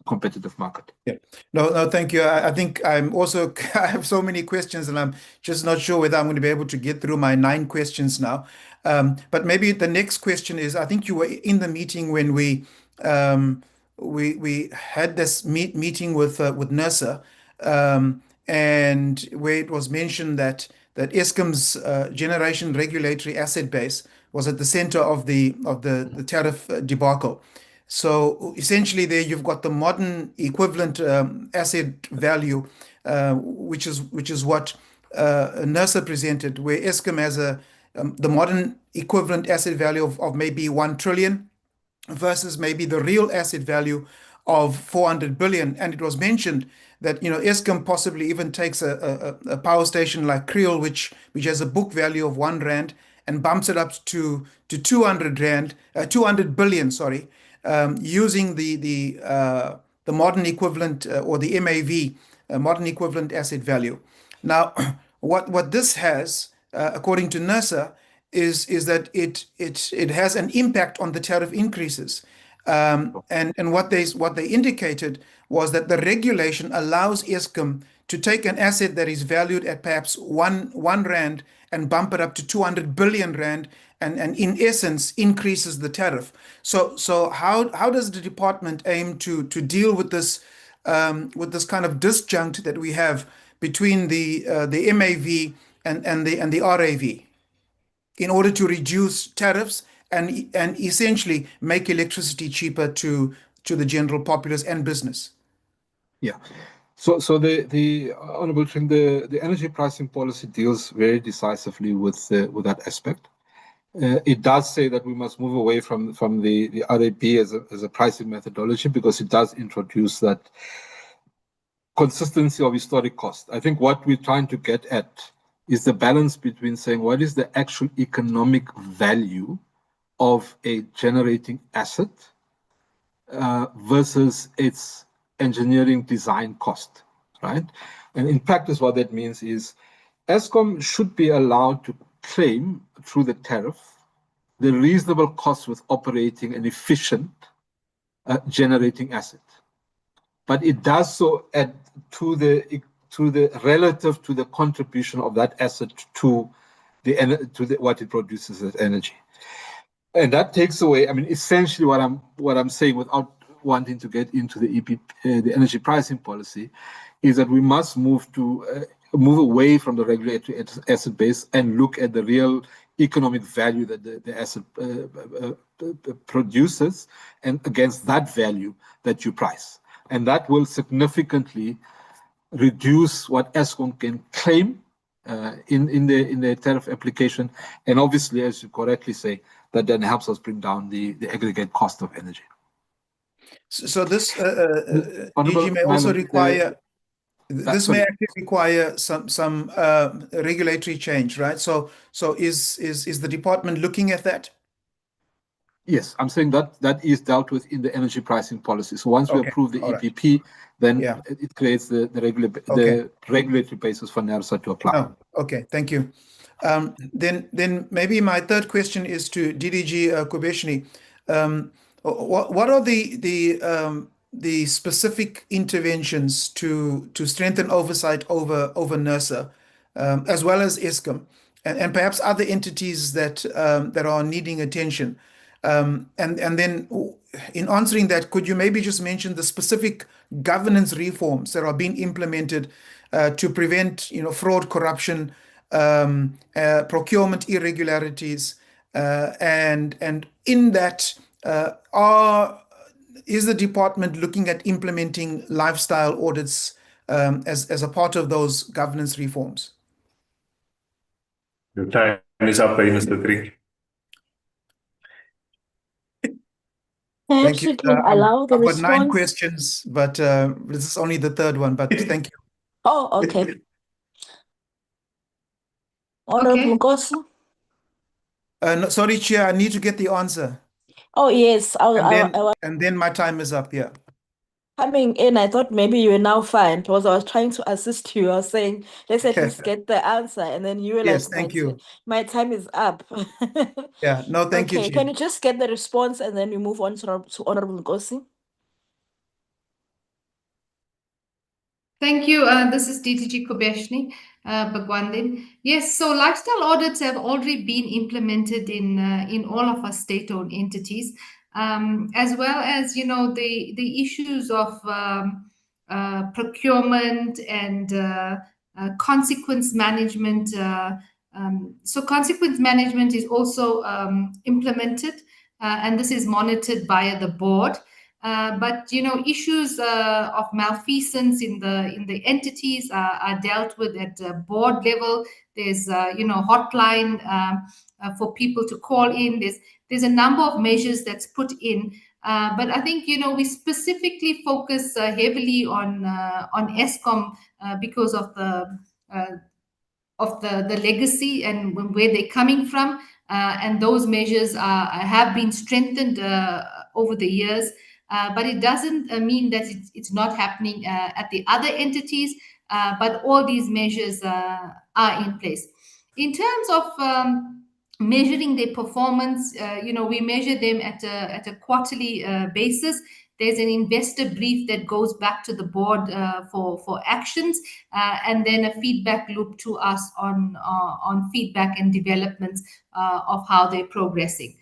competitive market. Yeah. No, thank you. I think I have so many questions, and I'm just not sure whether I'm going to be able to get through my 9 questions now. But maybe the next question is, I think you were in the meeting when we had this meeting with NERSA, and where it was mentioned that Eskom's generation regulatory asset base was at the center of the tariff debacle. So essentially there you've got the modern equivalent asset value, which is what NERSA presented, where Eskom has the modern equivalent asset value of maybe 1 trillion versus maybe the real asset value of 400 billion. And it was mentioned that Eskom possibly even takes a power station like Creole, which has a book value of 1 rand, and bumps it up to 200 rand, 200 billion, sorry, using the modern equivalent or the MAV, modern equivalent asset value. Now, what this has, according to NERSA, is that it has an impact on the tariff increases. And what they indicated was that the regulation allows Eskom to take an asset that is valued at perhaps one rand and bump it up to 200 billion rand, and in essence increases the tariff. So how does the department aim to deal with this kind of disjunct that we have between the MAV and the RAV in order to reduce tariffs and essentially make electricity cheaper to the general populace and business? Yeah. So the Honourable Chair, the energy pricing policy deals very decisively with that aspect. It does say that we must move away from the RAB as a pricing methodology, because it does introduce that consistency of historic cost. I think what we're trying to get at is the balance between saying what is the actual economic value of a generating asset versus its engineering design cost, right? And in practice, what that means is Eskom should be allowed to claim through the tariff the reasonable cost with operating an efficient generating asset. But it does so to the relative to the contribution of that asset to what it produces as energy. And that takes away, I mean, essentially what I'm saying, without wanting to get into the the energy pricing policy, is that we must move away from the regulatory asset base and look at the real economic value that the asset produces, and against that value that you price. And that will significantly reduce what Eskom can claim in the tariff application. And obviously, as you correctly say, that then helps us bring down the aggregate cost of energy. So this DG may also require, this may actually require some regulatory change, right? So is the department looking at that? Yes, I'm saying that is dealt with in the energy pricing policy. So once we approve the EPP, then it creates the regulatory basis for NERSA to apply. Oh, okay, thank you. Then maybe my third question is to DDG Kubeshni. What are the specific interventions to strengthen oversight over NERSA, as well as Eskom, and perhaps other entities that are needing attention? And then in answering that, could you maybe just mention the specific governance reforms that are being implemented to prevent, fraud, corruption, procurement irregularities, and in that, is the department looking at implementing lifestyle audits as a part of those governance reforms? Your time is up, Mr. Three. Perhaps you can allow the I've got response. 9 questions, but this is only the third one, but thank you. Oh, okay. Honorable Nkosi? No, sorry, Chair, I need to get the answer. Oh, yes. And then my time is up, yeah. Coming in, I thought maybe you were now fine, because I was trying to assist you. I was saying, let's at least get the answer. And then you were Yes, like, thank you. My time is up. Yeah, no, thank you, Okay, Chair. can you just get the response and then we move on to Honorable Nkosi? Thank you. This is DTG Kubeshni Bagwandin. Yes, so lifestyle audits have already been implemented in all of our state-owned entities, as well as the issues of procurement and consequence management. So consequence management is also implemented, and this is monitored via the board. But issues of malfeasance in the entities are dealt with at the board level. There's hotline for people to call in. There's a number of measures that's put in. But I think we specifically focus heavily on Eskom because of the legacy and where they're coming from. and those measures have been strengthened over the years. But it doesn't mean that it's not happening at the other entities, but all these measures are in place. In terms of measuring their performance, we measure them at a quarterly basis. There's an investor brief that goes back to the board for actions, and then a feedback loop to us on feedback and developments of how they're progressing.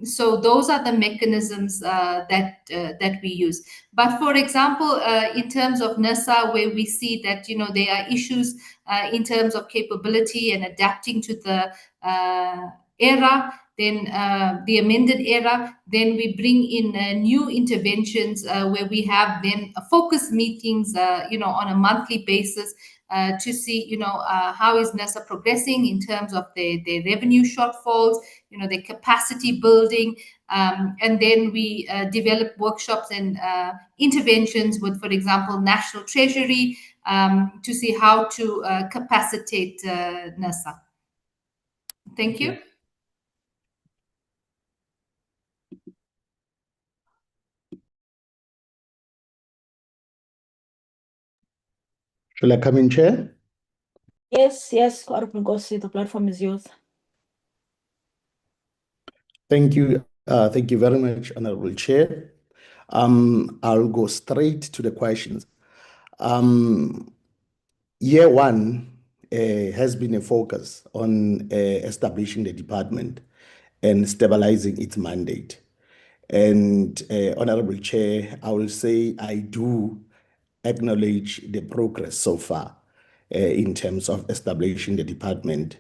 So those are the mechanisms that we use. But for example, in terms of NERSA, where we see that there are issues in terms of capability and adapting to the era, then the amended era, then we bring in new interventions where we have then focus meetings, on a monthly basis to see, how is NERSA progressing in terms of their revenue shortfalls, their capacity building, and then we develop workshops and interventions with, for example, National Treasury to see how to capacitate NERSA. Thank you. Shall I come in, Chair? Yes, Honorable Nkosi, the platform is yours. Thank you. Thank you very much, Honorable Chair. I'll go straight to the questions. Year one has been a focus on establishing the department and stabilizing its mandate. And Honorable Chair, I will say I do acknowledge the progress so far in terms of establishing the department.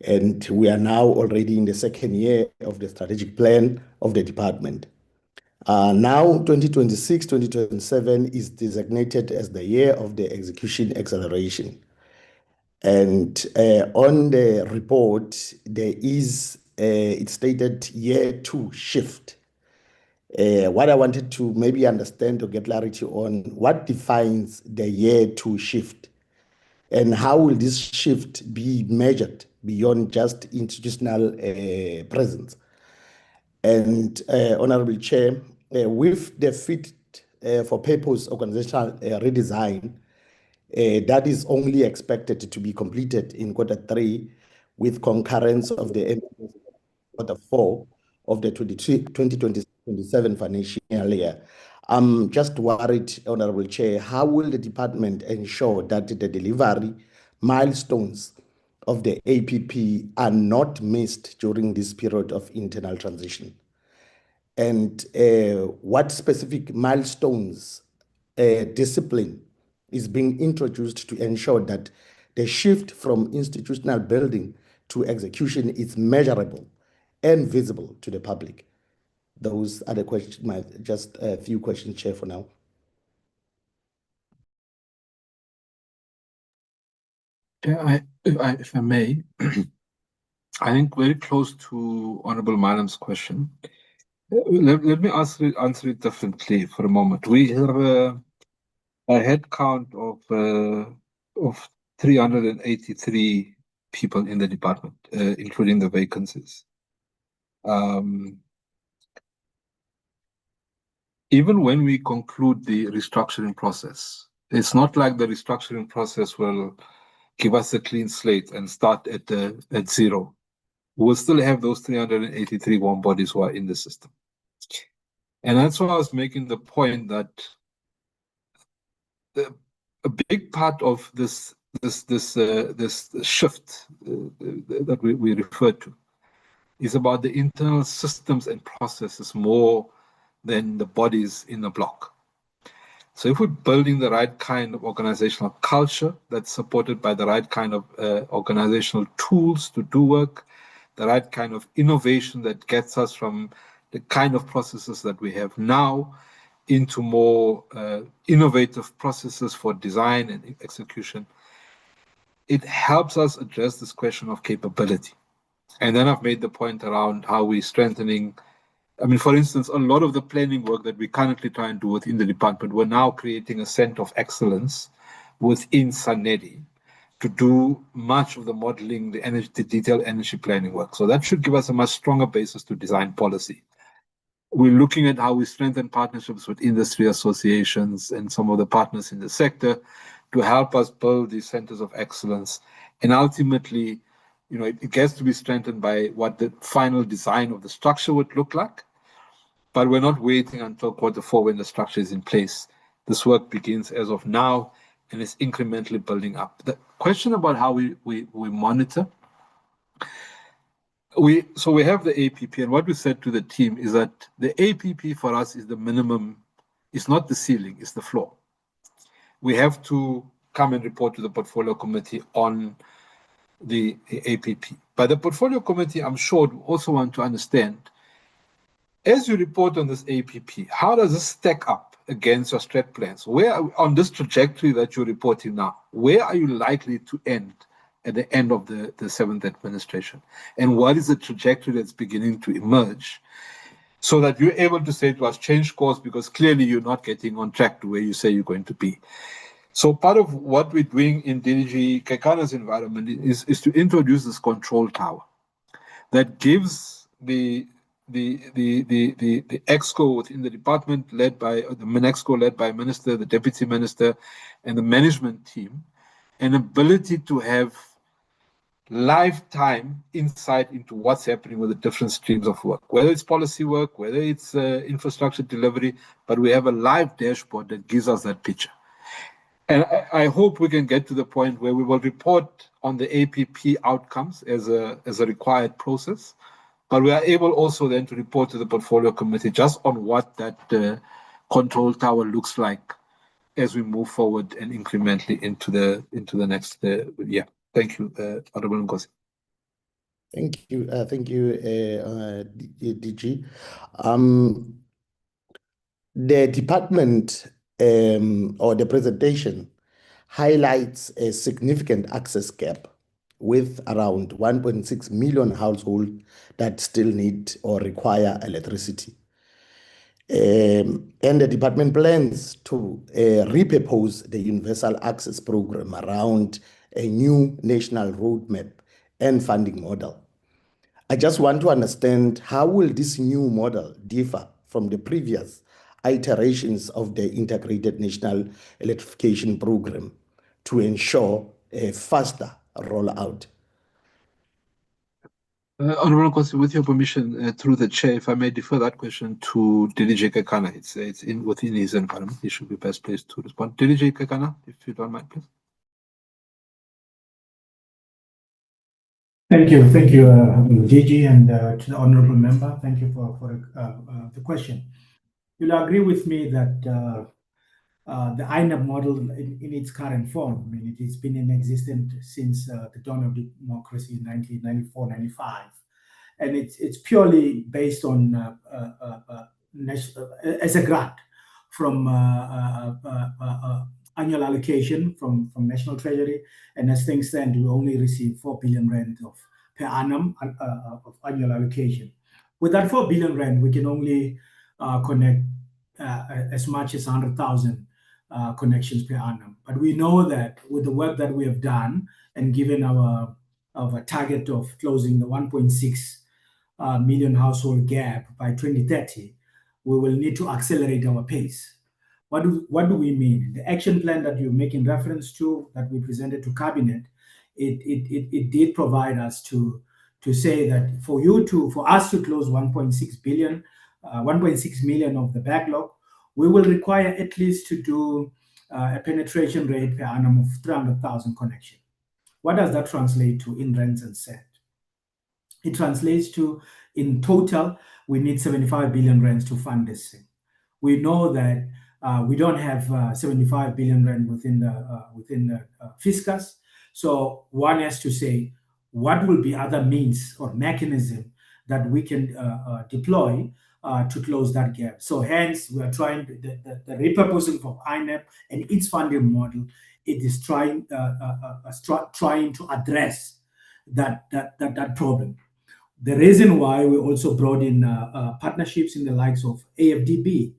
And we are now already in the second year of the strategic plan of the department. Now, 2026-2027 is designated as the year of the execution acceleration. And on the report, there is, it stated year two shift. What I wanted to maybe understand or get clarity on, what defines the year two shift? And how will this shift be measured beyond just institutional presence? And Honorable Chair, with the fit for purpose organizational redesign, that is only expected to be completed in Q3 with concurrence of the Q4 of the 2027 financial year. I'm just worried, Honorable Chair, how will the department ensure that the delivery milestones of the APP are not missed during this period of internal transition? And what specific milestones, discipline is being introduced to ensure that the shift from institutional building to execution is measurable and visible to the public? Those are the questions, just a few questions, Chair, for now. Yeah, if I may, I think very close to Honorable Madam's question. Let me answer it differently for a moment. We have a head count of 383 people in the department, including the vacancies. Even when we conclude the restructuring process, it's not like the restructuring process will give us a clean slate and start at zero. We'll still have those 383 warm bodies who are in the system. And that's why I was making the point that a big part of this shift that we referred to is about the internal systems and processes more than the bodies in the block. So if we're building the right kind of organizational culture that's supported by the right kind of organizational tools to do work, the right kind of innovation that gets us from the kind of processes that we have now into more innovative processes for design and execution, it helps us address this question of capability. And then I've made the point around how we're strengthening. I mean, for instance, a lot of the planning work that we currently try and do within the department, we're now creating a center of excellence within SANEDI to do much of the modeling, the detailed energy planning work. So that should give us a much stronger basis to design policy. We're looking at how we strengthen partnerships with industry associations and some of the partners in the sector to help us build these centers of excellence. And ultimately, it gets to be strengthened by what the final design of the structure would look like. But we're not waiting until Q4 when the structure is in place. This work begins as of now and is incrementally building up. The question about how we monitor, so we have the APP, and what we said to the team is that the APP for us is the minimum, it's not the ceiling, it's the floor. We have to come and report to the portfolio committee on the APP. But the portfolio committee, I'm sure, also want to understand, as you report on this APP, how does this stack up against your strat plans? Where on this trajectory that you're reporting now, where are you likely to end at the end of the 7th administration? And what is the trajectory that's beginning to emerge so that you're able to say to us, change course, because clearly you're not getting on track to where you say you're going to be. So part of what we're doing in DDG Kekana's environment is to introduce this control tower that gives the exco within the department led by the MINExco led by minister, the deputy minister, and the management team, an ability to have lifetime insight into what's happening with the different streams of work, whether it's policy work, whether it's infrastructure delivery, but we have a live dashboard that gives us that picture. And I hope we can get to the point where we will report on the APP outcomes as a required process, but we are able also then to report to the portfolio committee just on what that control tower looks like as we move forward and incrementally into the next year. Thank you, Honorable Nkosi. Thank you, DG. The department or the presentation highlights a significant access gap with around 1.6 million households that still need or require electricity. And the department plans to repurpose the Universal Access Program around a new national roadmap and funding model. I just want to understand, how will this new model differ from the previous iterations of the Integrated National Electrification Program to ensure a faster rollout? Honorable Nkosi, with your permission, through the chair, if I may defer that question to DDG Kekana. It's within his environment. He should be best placed to respond. DDG Kekana, if you don't mind, please. Thank you, DG, and to the honourable member. Thank you for the question. You'll agree with me that the INEP model in its current form, I mean, it has been in existence since the dawn of democracy in 1994-95, and it's purely based on as a grant from annual allocation from National Treasury, and as things stand, we only receive 4 billion rand per annum of annual allocation. With that 4 billion rand, we can only connect as much as 100,000 connections per annum. But we know that with the work that we have done, and given our target of closing the 1.6 million household gap by 2030, we will need to accelerate our pace. What do we mean? The action plan that you're making reference to, that we presented to cabinet, it did provide us to say that for us to close 1.6 million of the backlog, we will require at least to do a penetration rate per annum of 300,000 connections. What does that translate to in rands and cents? It translates to, in total, we need 75 billion rands to fund this thing. We know that we don't have 75 billion rand within the fiscus. So one has to say, what will be other means or mechanism that we can deploy to close that gap? So hence, we are trying the repurposing of INEP and its funding model. It is trying to address that problem. The reason why we also brought in partnerships in the likes of AFDB,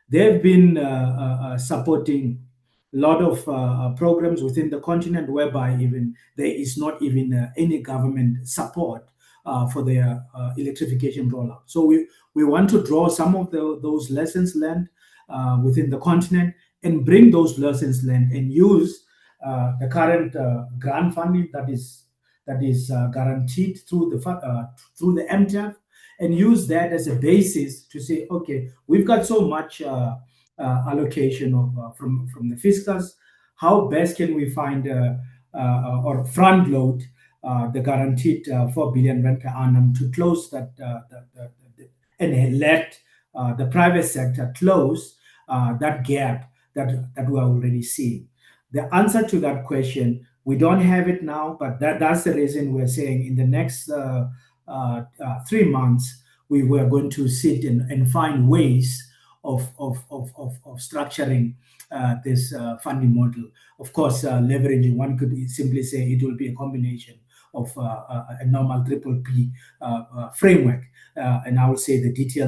they've been supporting lot of programs within the continent whereby even there is not even any government support for their electrification rollout. So we want to draw some of those lessons learned within the continent and bring those lessons learned and use the current grant funding that is guaranteed through the MTF, and use that as a basis to say, okay, we've got so much allocation of from the fiscals. How best can we find or front load the guaranteed 4 billion rand per annum to close that and let the private sector close that gap that we're already seeing? The answer to that question, we don't have it now, but that's the reason we're saying in the next 3 months, we were going to sit and find ways of structuring this funding model. Of course, leveraging, one could simply say it will be a combination of a normal triple P framework. And I would say the detail,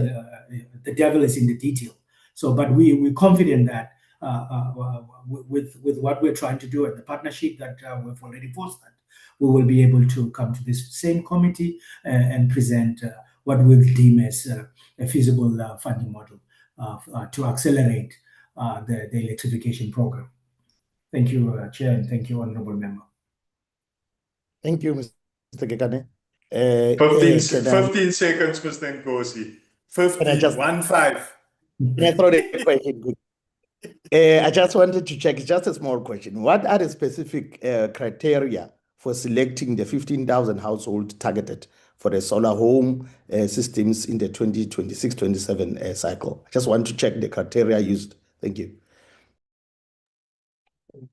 the devil is in the detail. So, but we're confident that with what we're trying to do and the partnership that we've already fostered, we will be able to come to this same committee and present what we deem as a feasible funding model to accelerate the electrification program. Thank you, Chair, and thank you, Honourable Member. Thank you, Mr. Kekane. 15 seconds, Mr. Nkosi. 15. Can I throw the question quick? I just wanted to check, just a small question. What are the specific criteria for selecting the 15,000 households targeted for the solar home systems in the 2026-27 cycle? I just want to check the criteria used. Thank you.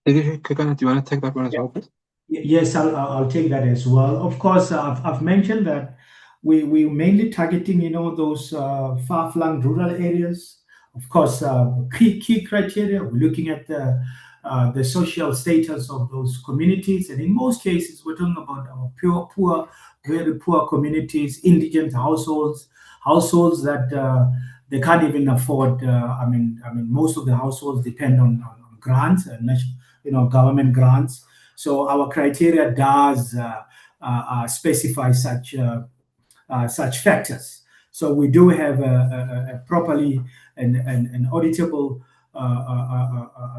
Do you want to take that one as well, please? Yes, I'll take that as well. Of course, I've mentioned that we're mainly targeting, those far-flung rural areas. Of course, key criteria, we're looking at the social status of those communities. And in most cases, we're talking about poor, very poor communities, indigent households that they can't even afford. I mean, most of the households depend on grants and government grants. So our criteria does specify such factors. So we do have a properly an auditable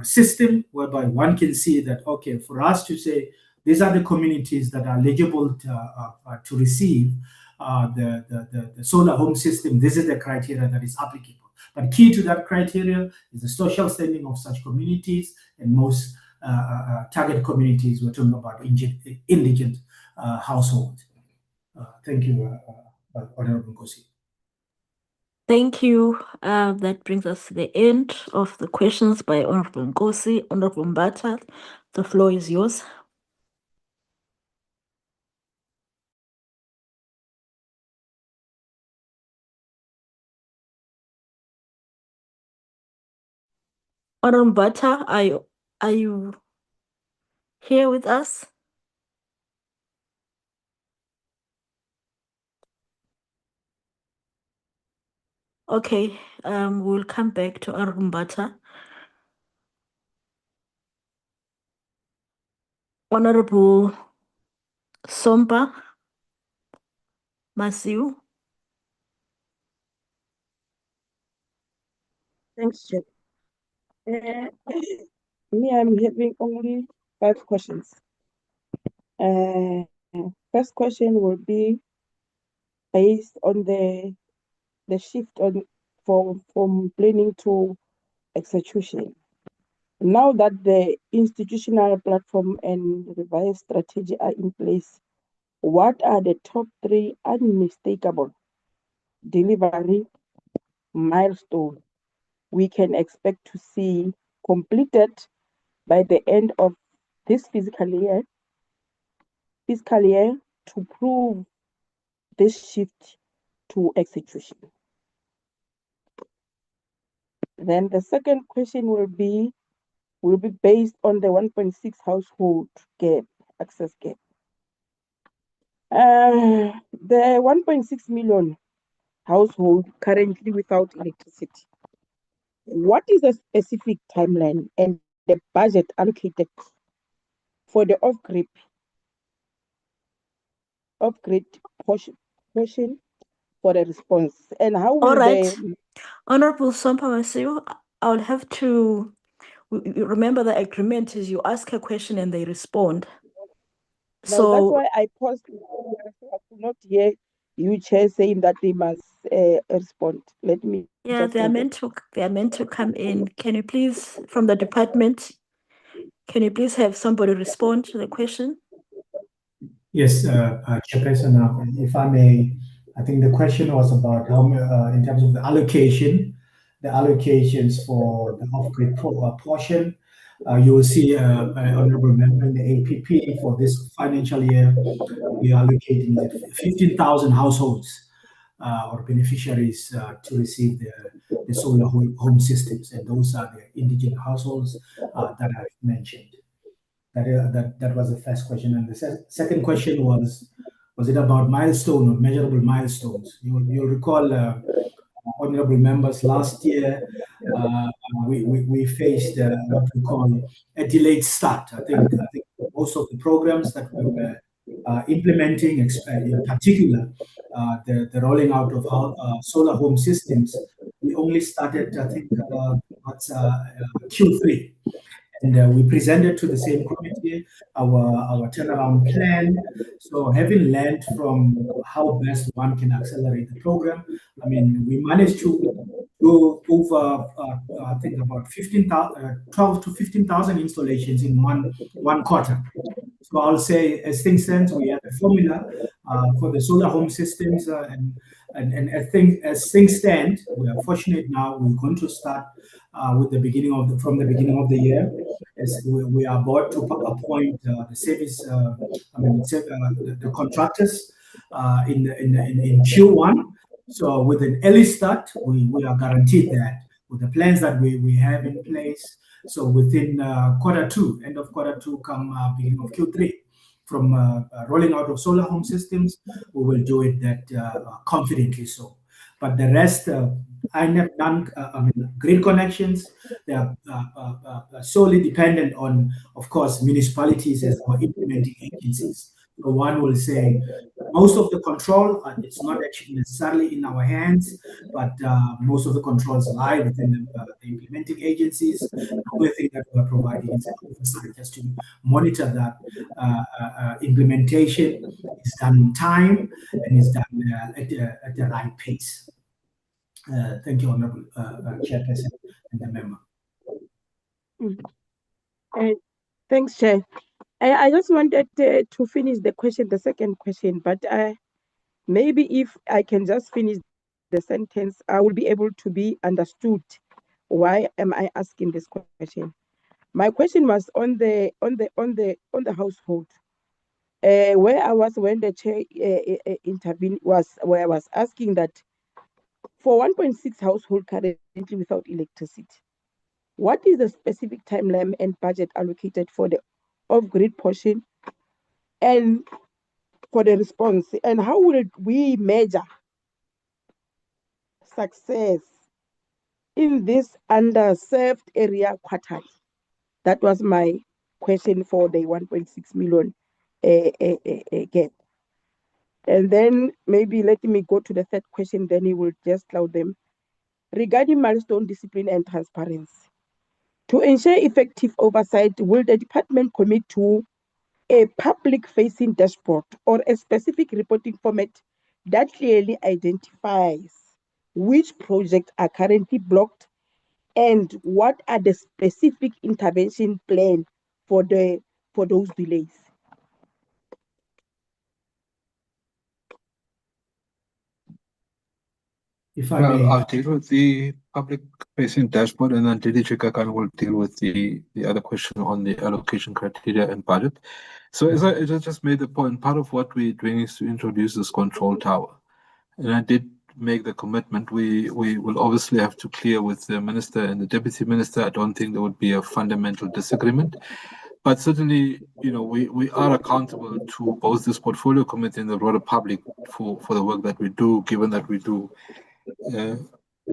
system whereby one can see that, okay, for us to say these are the communities that are eligible to receive the solar home system, this is the criteria that is applicable. But key to that criteria is the social standing of such communities, and most target communities, we're talking about indigent households. Thank you, Honorable Nkosi. Thank you. That brings us to the end of the questions by Honorable Nkosi. Honorable Mbata, the floor is yours. Honorable Mbata, are you here with us? Okay, we'll come back to Honorable Mbata. Honorable Somba Masiu. Thanks, Chair. Me, I'm having only 5 questions. First question will be based on the shift from planning to execution. Now that the institutional platform and revised strategy are in place, what are the top 3 unmistakable delivery milestones we can expect to see completed by the end of this fiscal year to prove this shift to execution? Then the second question will be based on the 1.6 household gap, access gap. The 1.6 million household currently without electricity. What is the specific timeline and the budget allocated for the off-grid portion for the response, and how will All right. the Honorable Sompawasiwa, I'll have to remember the agreement is you ask a question and they respond. now that's So why I paused. I could not hear you, Chair, saying that they must respond. Let me yeah, just go they are meant to come in. Can you please, from the department, can you please have somebody respond to the question? Yes, Chairperson, if I may, I think the question was about how, in terms of the allocations for the off-grid portion. You will see, Honorable Member, in the APP for this financial year, we are allocating 15,000 households or beneficiaries to receive the solar home systems, and those are the indigent households that I've mentioned. That was the first question, and the second question was it about milestone or measurable milestones? You'll recall, honorable members, last year we faced what we call a delayed start. I think most of the programs that we were implementing, in particular the rolling out of solar home systems, we only started, I think, Q3. And we presented to the same committee our turnaround plan. So having learned from how best one can accelerate the program, I mean, we managed to go over, I think, about 12 to 15,000 installations in one quarter. So I'll say, as things stand, we have a formula for the solar home systems, and as things stand, we are fortunate now. We're going to start from the beginning of the year, as we are about to appoint the service, the contractors in Q1. So with an early start, we are guaranteed that with the plans that we have in place. So within Q2, end of Q2, come beginning of Q3, from rolling out of solar home systems, we will do it that confidently so. But the rest, I have done, grid connections, they are solely dependent on, of course, municipalities as our implementing agencies. So one will say most of the control, it's not actually necessarily in our hands, but most of the controls lie within the implementing agencies. The only thing that we're providing is oversight just to monitor that implementation is done in time and is done at the right pace. Thank you, Honorable Chairperson and the member. Thanks, Chair. I just wanted to finish the second question, but maybe if I can just finish the sentence, I will be able to be understood. Why am I asking this question? My question was on the household, where I was when the chair intervened, was where I was asking that for 1.6 household currently without electricity, what is the specific timeline and budget allocated for the off-grid portion and for the response, and how will we measure success in this underserved area quarters? That was my question for the 1.6 million gap. And then maybe let me go to the third question, then he will just cloud them. Regarding milestone discipline and transparency, to ensure effective oversight, will the department commit to a public-facing dashboard or a specific reporting format that clearly identifies which projects are currently blocked and what are the specific intervention plan for those delays? If I may, I'll deal with the public-facing dashboard, and then DDG Kakan will deal with the other question on the allocation criteria and budget. So as I just made the point, part of what we're doing is to introduce this control tower. And I did make the commitment. We will obviously have to clear with the minister and the deputy minister. I don't think there would be a fundamental disagreement. But certainly, we are accountable to both this portfolio committee and the broader public for the work that we do, given that we do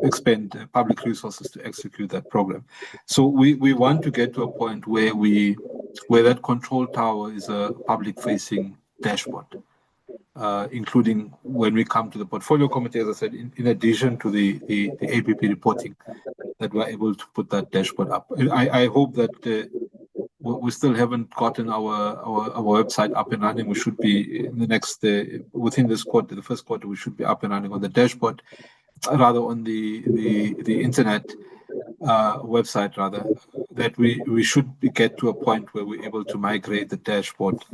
expend public resources to execute that program. So we want to get to a point where that control tower is a public-facing dashboard, including when we come to the portfolio committee, as I said, in addition to the APP reporting, that we're able to put that dashboard up. I hope that we still haven't gotten our website up and running. We should be in the next within this quarter, the first quarter, we should be up and running on the dashboard, rather on the internet website, rather, that we should get to a point where we're able to migrate the dashboard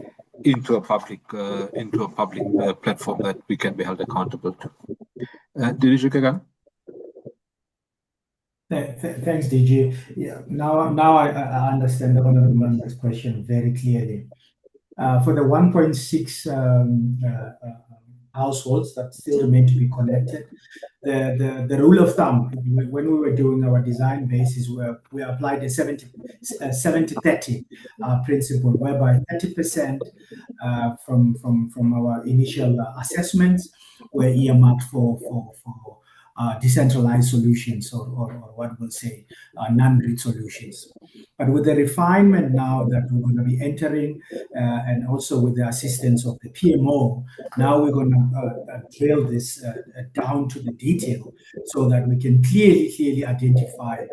into a public platform that we can be held accountable to. Diriju Kagan? Thanks, DG. Yeah, now I understand the honorable member's question very clearly. For the 1.6 households that still remain to be connected, the rule of thumb, when we were doing our design basis, we applied a 70-30 principle, whereby 30% from our initial assessments were earmarked for decentralized solutions, or what we'll say, non-grid solutions. But with the refinement now that we're going to be entering, and also with the assistance of the PMO, now we're going to drill this down to the detail, so that we can clearly identify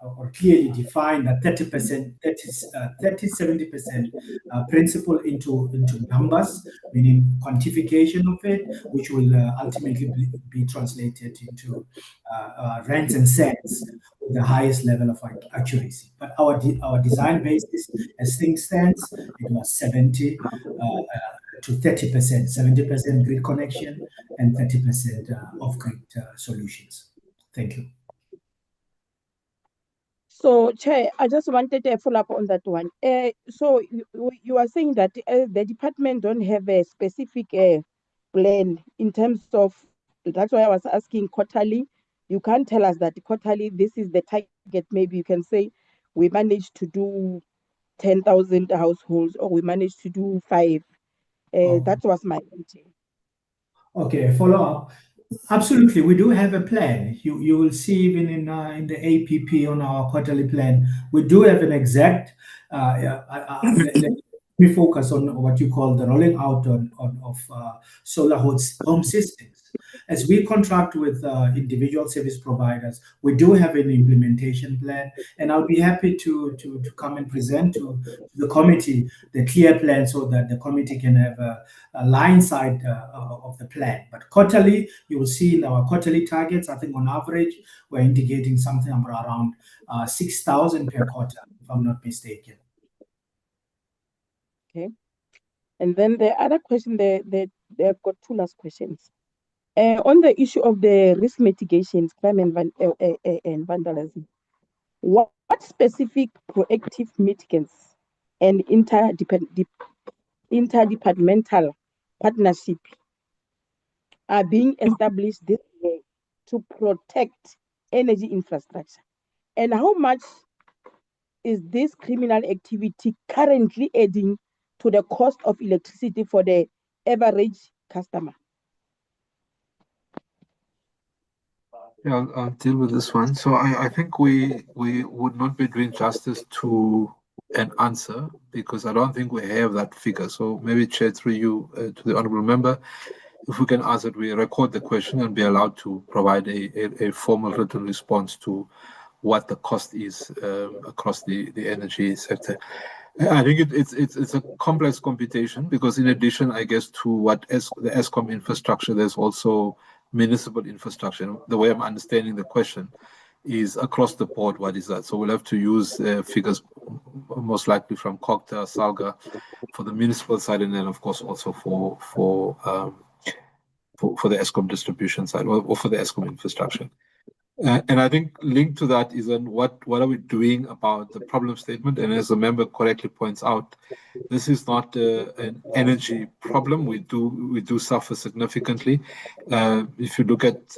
or clearly define that 30-70% principle into numbers, meaning quantification of it, which will ultimately be translated into rents and cents with the highest level of accuracy. But our design basis, as things stands, it was 70 to 30%, 70% grid connection and 30% off-grid solutions. Thank you. So, Chair, I just wanted to follow up on that one. So you are saying that the department don't have a specific plan in terms of, that's why I was asking quarterly. You can't tell us that quarterly, this is the target. Maybe you can say we managed to do 10,000 households, or we managed to do 5. That was my question. Okay, follow up. Absolutely, we do have a plan. You will see even in the APP on our quarterly plan, we do have an exact. Let me focus on what you call the rolling out of solar home systems. As we contract with individual service providers, we do have an implementation plan, and I'll be happy to come and present to the committee the clear plan, so that the committee can have a line sight of the plan. But quarterly, you will see in our quarterly targets, I think on average, we're indicating something around 6,000 per quarter, if I'm not mistaken. Okay. And then the other question, they've got 2 last questions. On the issue of the risk mitigations, crime and vandalism, what specific proactive mitigants and interdepartmental partnership are being established this year to protect energy infrastructure? And how much is this criminal activity currently adding to the cost of electricity for the average customer? Yeah, I'll deal with this one. So I think we would not be doing justice to an answer, because I don't think we have that figure. So maybe, Chair, through you to the honourable member, if we can ask that we record the question and be allowed to provide a formal written response to what the cost is across the energy sector. I think it's a complex computation, because in addition, I guess, to what the Eskom infrastructure, there's also municipal infrastructure. The way I'm understanding the question is across the board, what is that? So we'll have to use figures most likely from COGTA, SALGA for the municipal side, and then of course also for the Eskom distribution side, or for the Eskom infrastructure. And I think linked to that is then what are we doing about the problem statement? And as the member correctly points out, this is not an energy problem. We do suffer significantly. If you look at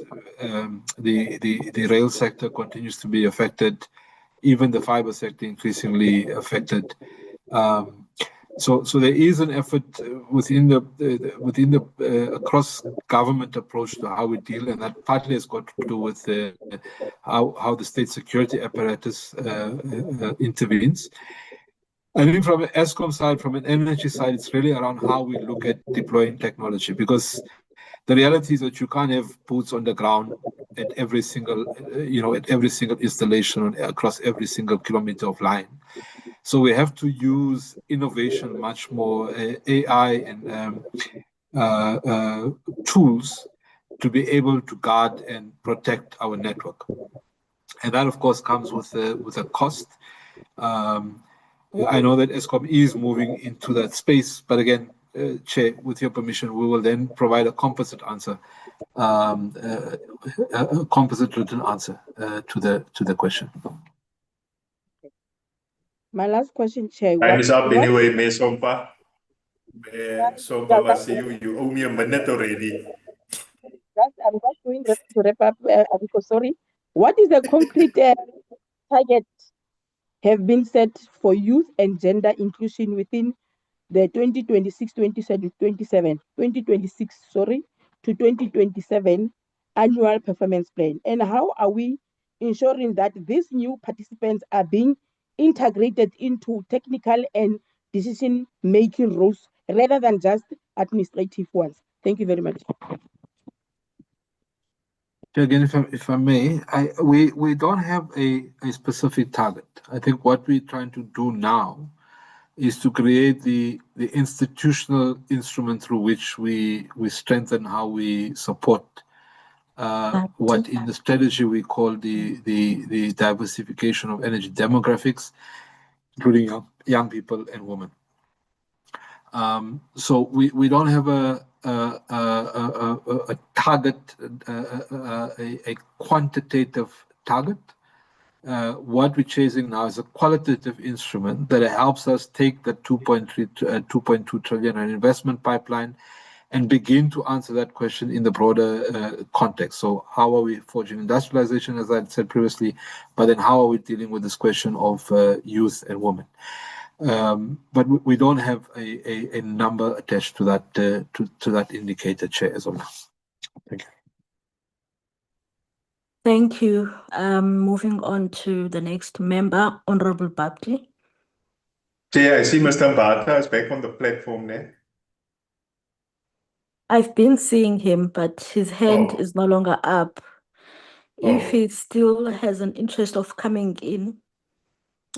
the rail sector continues to be affected, even the fiber sector increasingly affected. So there is an effort within the across government approach to how we deal, and that partly has got to do with how the state security apparatus intervenes. I think from an ESCOM side, from an energy side, it's really around how we look at deploying technology, because the reality is that you can't have boots on the ground at every single installation across every single kilometer of line. So we have to use innovation much more, AI and tools to be able to guard and protect our network. And that, of course, comes with a cost. I know that ESCOM is moving into that space, but again, Chair, with your permission, we will then provide a composite answer, a composite written answer to the question. My last question, Chair. Time is up anyway, Ms. Sompa. Sompa Masiu, you owe me a minute already. I'm just going to wrap up, because sorry. What is the concrete target have been set for youth and gender inclusion within the 2026 to 2027 annual performance plan? And how are we ensuring that these new participants are being integrated into technical and decision-making roles rather than just administrative ones? Thank you very much. Again, if I may, we don't have a specific target. I think what we're trying to do now is to create the institutional instrument through which we strengthen how we support what in the strategy we call the diversification of energy demographics, including young people and women. So we don't have a target, a quantitative target. What we're chasing now is a qualitative instrument that helps us take the 2.2 trillion investment pipeline and begin to answer that question in the broader context. So how are we forging industrialization, as I said previously, but then how are we dealing with this question of youth and women? But we don't have a number attached to that to that indicator, Chair, as of now. Thank you. Thank you. Moving on to the next member, Honorable Babdi. Chair, I see Mr. Mbata is back on the platform now. I've been seeing him, but his hand is no longer up. If he still has an interest of coming in,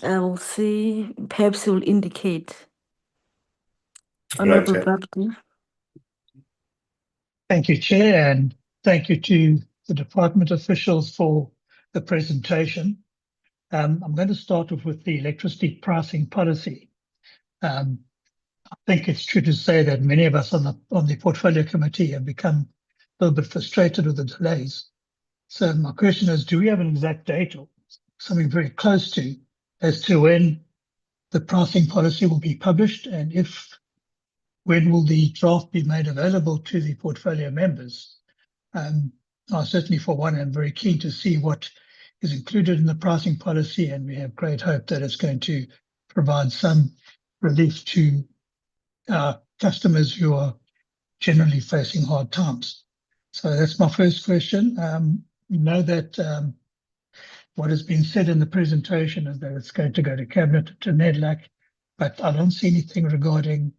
I will see, perhaps he will indicate. Honorable Babdi. Thank you, Chair, and thank you to the department officials for the presentation. I'm going to start off with the electricity pricing policy. I think it's true to say that many of us on the portfolio committee have become a little bit frustrated with the delays. So my question is, do we have an exact date or something very close to as to when the pricing policy will be published, and when will the draft be made available to the portfolio members? I certainly, for one, am very keen to see what is included in the pricing policy, and we have great hope that it's going to provide some relief to our customers who are generally facing hard times. So that's my first question. We know that what has been said in the presentation is that it's going to go to Cabinet, to NEDLAC, but I don't see anything regarding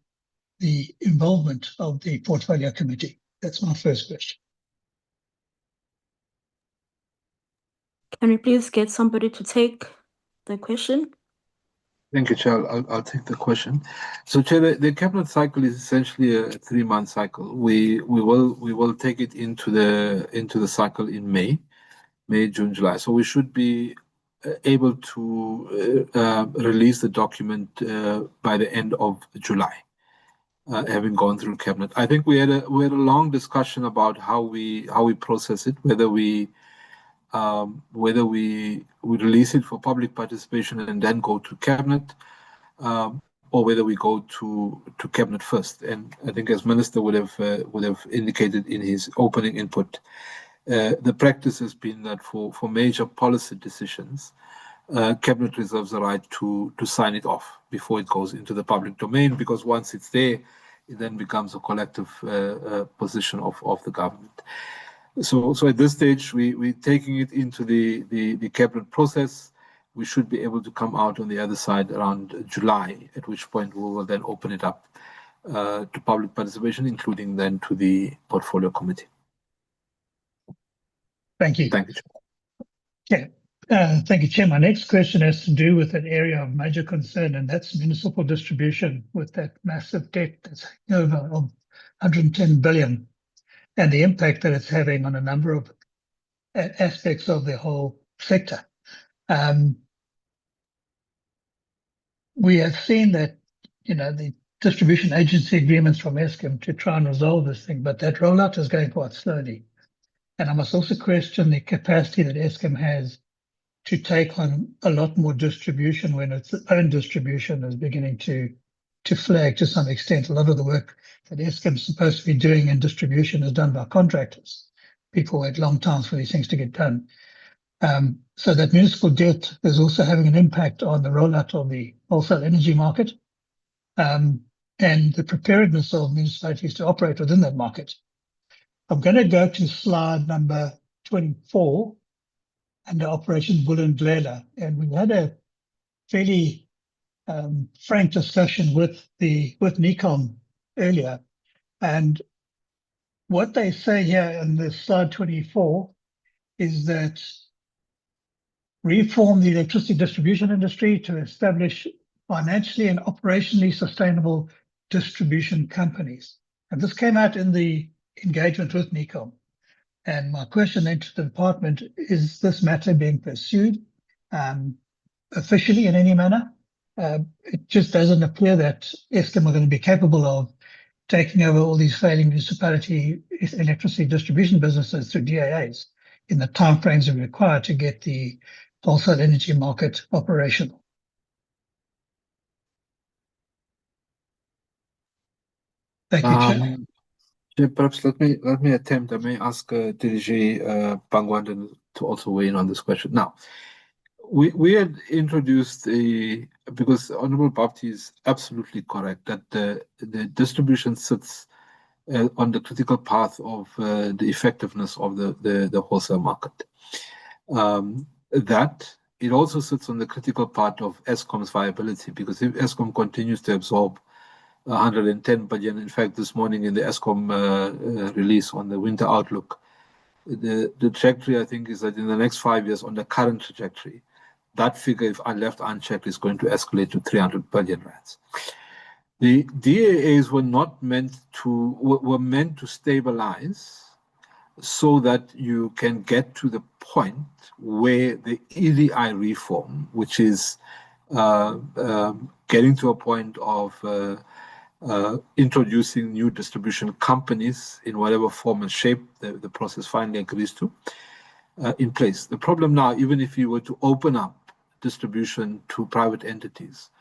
the involvement of the portfolio committee. That's my first question. Can we please get somebody to take the question? Thank you, Chair. I'll take the question. So, Chair, the cabinet cycle is essentially a 3-month cycle. We will take it into the cycle in May, June, July. So we should be able to release the document by the end of July, having gone through cabinet. I think we had a long discussion about how we process it, whether we release it for public participation and then go to cabinet, or whether we go to cabinet first. And I think, as Minister would have indicated in his opening input, the practice has been that for major policy decisions, Cabinet reserves the right to sign it off before it goes into the public domain, because once it's there, it then becomes a collective position of the government. So at this stage, we're taking it into the cabinet process. We should be able to come out on the other side around July, at which point we will then open it up to public participation, including then to the portfolio committee. Thank you. Thank you. Thank you, Chair. My next question has to do with an area of major concern, and that's municipal distribution, with that massive debt that's over of 110 billion, and the impact that it's having on a number of aspects of the whole sector. We have seen that, the distribution agency agreements from Eskom to try and resolve this thing, but that rollout is going quite slowly. And I must also question the capacity that Eskom has to take on a lot more distribution when its own distribution is beginning to flag to some extent. A lot of the work that Eskom is supposed to be doing in distribution is done by contractors. People wait long times for these things to get done. So that municipal debt is also having an impact on the rollout of the wholesale energy market, and the preparedness of municipalities to operate within that market. I'm going to go to slide number 24 under Operation Vulindlela, and we had a fairly frank discussion with NECOM earlier, and what they say here in the slide 24 is that reform the electricity distribution industry to establish financially and operationally sustainable distribution companies. And this came out in the engagement with NECOM. And my question then to the department, is this matter being pursued officially in any manner? It just doesn't appear that Eskom are going to be capable of taking over all these failing municipality electricity distribution businesses through DAAs in the timeframes required to get the wholesale energy market operational. Thank you, Chair. Chair, perhaps let me attempt. I may ask DDG Pangwanda to also weigh in on this question. Now, we had introduced because Honourable Bapti is absolutely correct that the distribution sits on the critical path of the effectiveness of the wholesale market. That it also sits on the critical part of Eskom's viability, because if Eskom continues to absorb 110 billion, in fact, this morning in the Eskom release on the winter outlook, the trajectory, I think, is that in the next 5 years, on the current trajectory, that figure, if left unchecked, is going to escalate to 300 billion rands. The DAAs were meant to stabilize so that you can get to the point where the EDI reform, which is getting to a point of introducing new distribution companies in whatever form and shape the process finally agrees to, in place. The problem now, even if you were to open up distribution to private entities,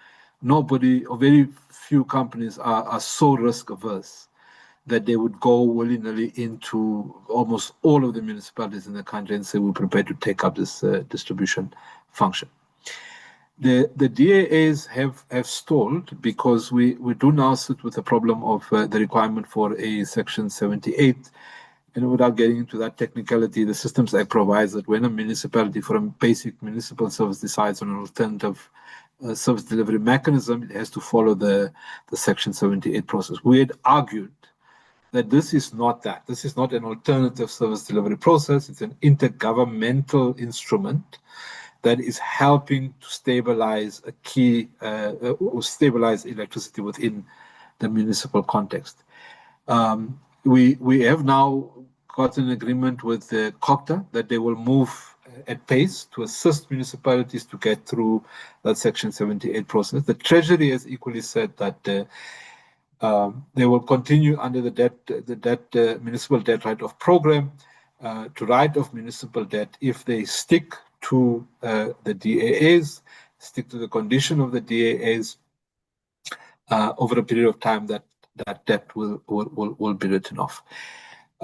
nobody or very few companies are so risk averse that they would go willy-nilly into almost all of the municipalities in the country and say, we're prepared to take up this distribution function. The DAAs have stalled because we do now sit with the problem of the requirement for a Section 78. And without getting into that technicality, the Systems Act provides that when a municipality for a basic municipal service decides on an alternative service delivery mechanism, it has to follow the Section 78 process. We had argued that this is not that. This is not an alternative service delivery process. It's an intergovernmental instrument that is helping to stabilize a key, stabilize electricity within the municipal context. We have now got an agreement with the COCTA that they will move at pace to assist municipalities to get through that Section 78 process. The Treasury has equally said that they will continue under the municipal debt write-off program to write off municipal debt if they stick to the DAAs, stick to the condition of the DAAs over a period of time that debt will be written off.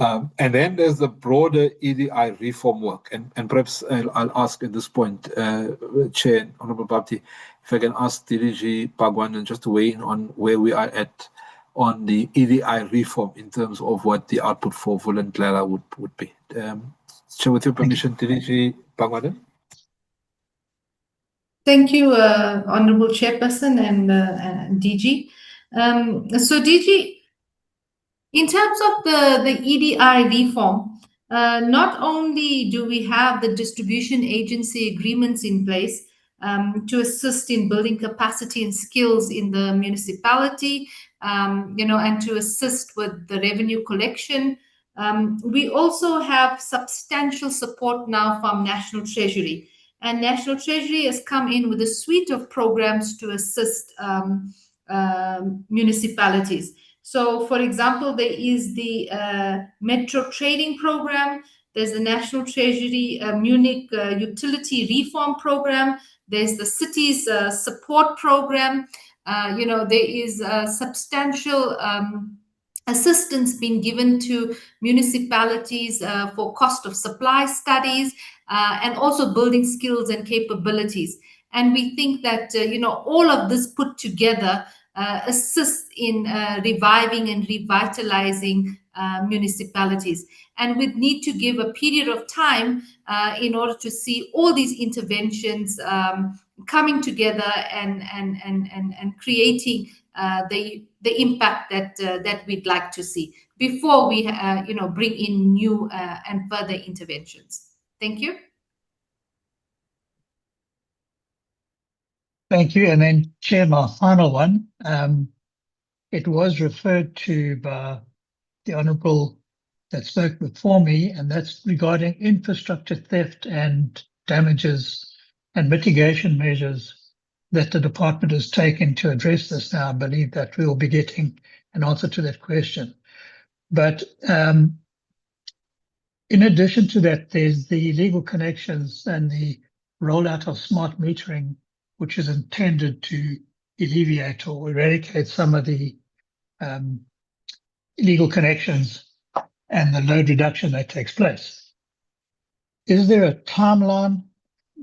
And then there's the broader EDI reform work. And perhaps I'll ask at this point, Chair and Honorable Bapti, if I can ask DDG Bhagwan just to weigh in on where we are at on the EDI reform in terms of what the output for Vulindlela would be. Chair, with your permission, DDG Bhagwan. Thank you, Honorable Chairperson and DG. So DG, in terms of the EDI reform, not only do we have the distribution agency agreements in place to assist in building capacity and skills in the municipality, and to assist with the revenue collection, we also have substantial support now from National Treasury. And National Treasury has come in with a suite of programs to assist municipalities. So, for example, there is the Metro Trading Program, there's the National Treasury Munich Utility Reform Program, there's the Cities Support Program, there is substantial assistance being given to municipalities for cost of supply studies and also building skills and capabilities. And we think that, all of this put together assists in reviving and revitalizing municipalities. And we need to give a period of time in order to see all these interventions coming together and creating the impact that we'd like to see before we bring in new and further interventions. Thank you. Thank you. And then, Chair, my final one. It was referred to by the Honourable that spoke before me, and that's regarding infrastructure theft and damages and mitigation measures that the department has taken to address this. Now, I believe that we will be getting an answer to that question. But in addition to that, there's the legal connections and the rollout of smart metering, which is intended to alleviate or eradicate some of the illegal connections and the load reduction that takes place. Is there a timeline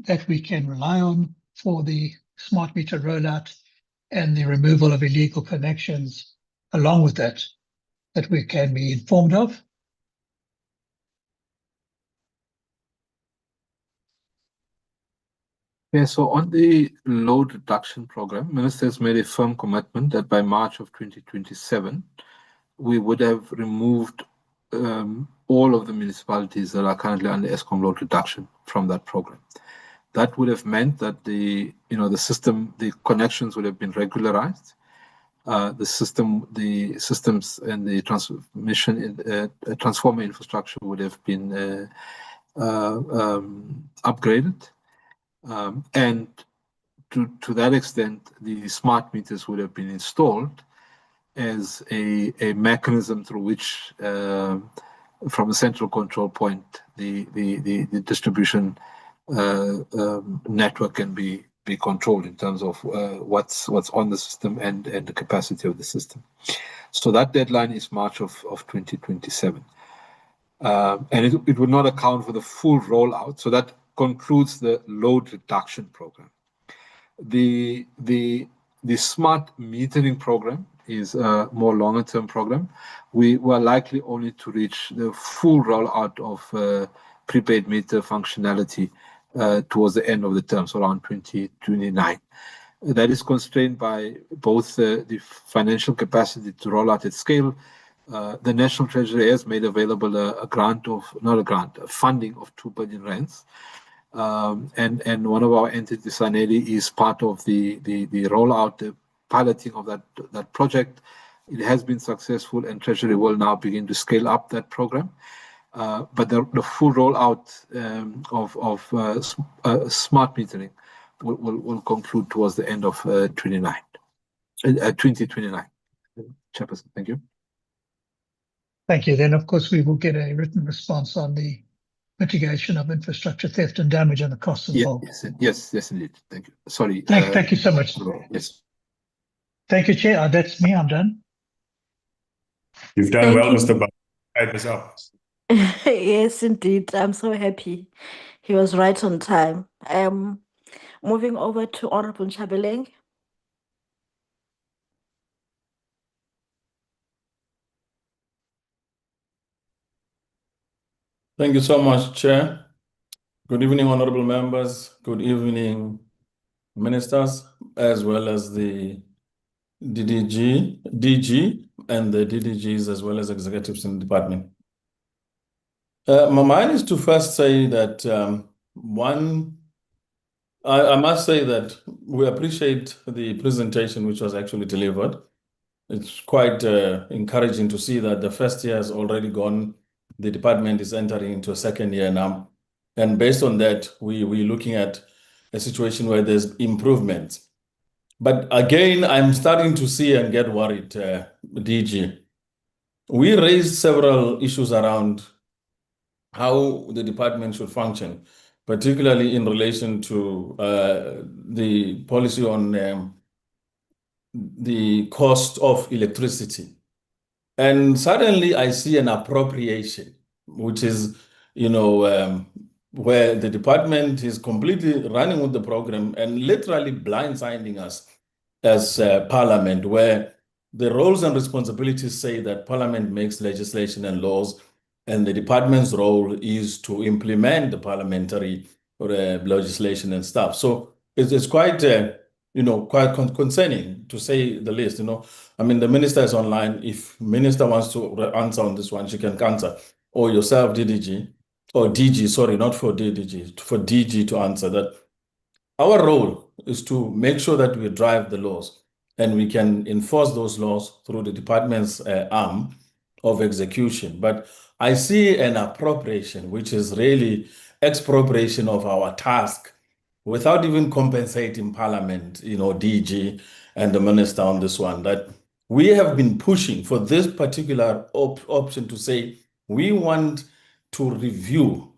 that we can rely on for the smart meter rollout and the removal of illegal connections along with that we can be informed of? Yeah, so on the load reduction program, Minister has made a firm commitment that by March of 2027, we would have removed all of the municipalities that are currently under ESCOM load reduction from that program. That would have meant that the connections would have been regularized. The systems and the transformer infrastructure would have been upgraded. And to that extent, the smart meters would have been installed as a mechanism through which, from a central control point, the distribution network can be controlled in terms of what's on the system and the capacity of the system. So that deadline is March of 2027. And it would not account for the full rollout. So that concludes the load reduction program. The smart metering program is a more longer term program. We were likely only to reach the full rollout of prepaid meter functionality towards the end of the term, so around 2029. That is constrained by both the financial capacity to roll out at scale. The National Treasury has made available a funding of 2 billion rands. And one of our entities, Saneli, is part of the rollout, the piloting of that project. It has been successful, and Treasury will now begin to scale up that program. But the full rollout of smart metering will conclude towards the end of 2029. Chairperson, thank you. Thank you. Then, of course, we will get a written response on the mitigation of infrastructure theft and damage and the costs involved. Yes, indeed. Thank you. Sorry. Thank you so much. Yes. Thank you, Chair. That's me. I'm done. You've done well, Mr. Bhatt. Time is up. Yes, indeed. I'm so happy. He was right on time. Moving over to Honorable Nchabeleng. Thank you so much, Chair. Good evening, honorable members. Good evening, ministers, as well as the DG, and the DDGs, as well as executives in the department. My mind is to first say that I must say that we appreciate the presentation which was actually delivered. It's quite encouraging to see that the first year has already gone. The department is entering into a second year now. And based on that, we're looking at a situation where there's improvements. But again, I'm starting to see and get worried, DG. We raised several issues around how the department should function, particularly in relation to the policy on the cost of electricity. And suddenly I see an appropriation, which is, where the department is completely running with the program and literally blindsiding us as Parliament, where the roles and responsibilities say that Parliament makes legislation and laws, and the department's role is to implement the parliamentary legislation and stuff. So it's quite, quite concerning, to say the least. I mean, the minister is online. If minister wants to answer on this one, she can answer, or yourself, DDG, or DG, sorry, not for DDG, for DG to answer that. Our role is to make sure that we drive the laws and we can enforce those laws through the department's arm of execution. But I see an appropriation, which is really expropriation of our task without even compensating Parliament, DG and the minister on this one, that we have been pushing for this particular option to say we want to review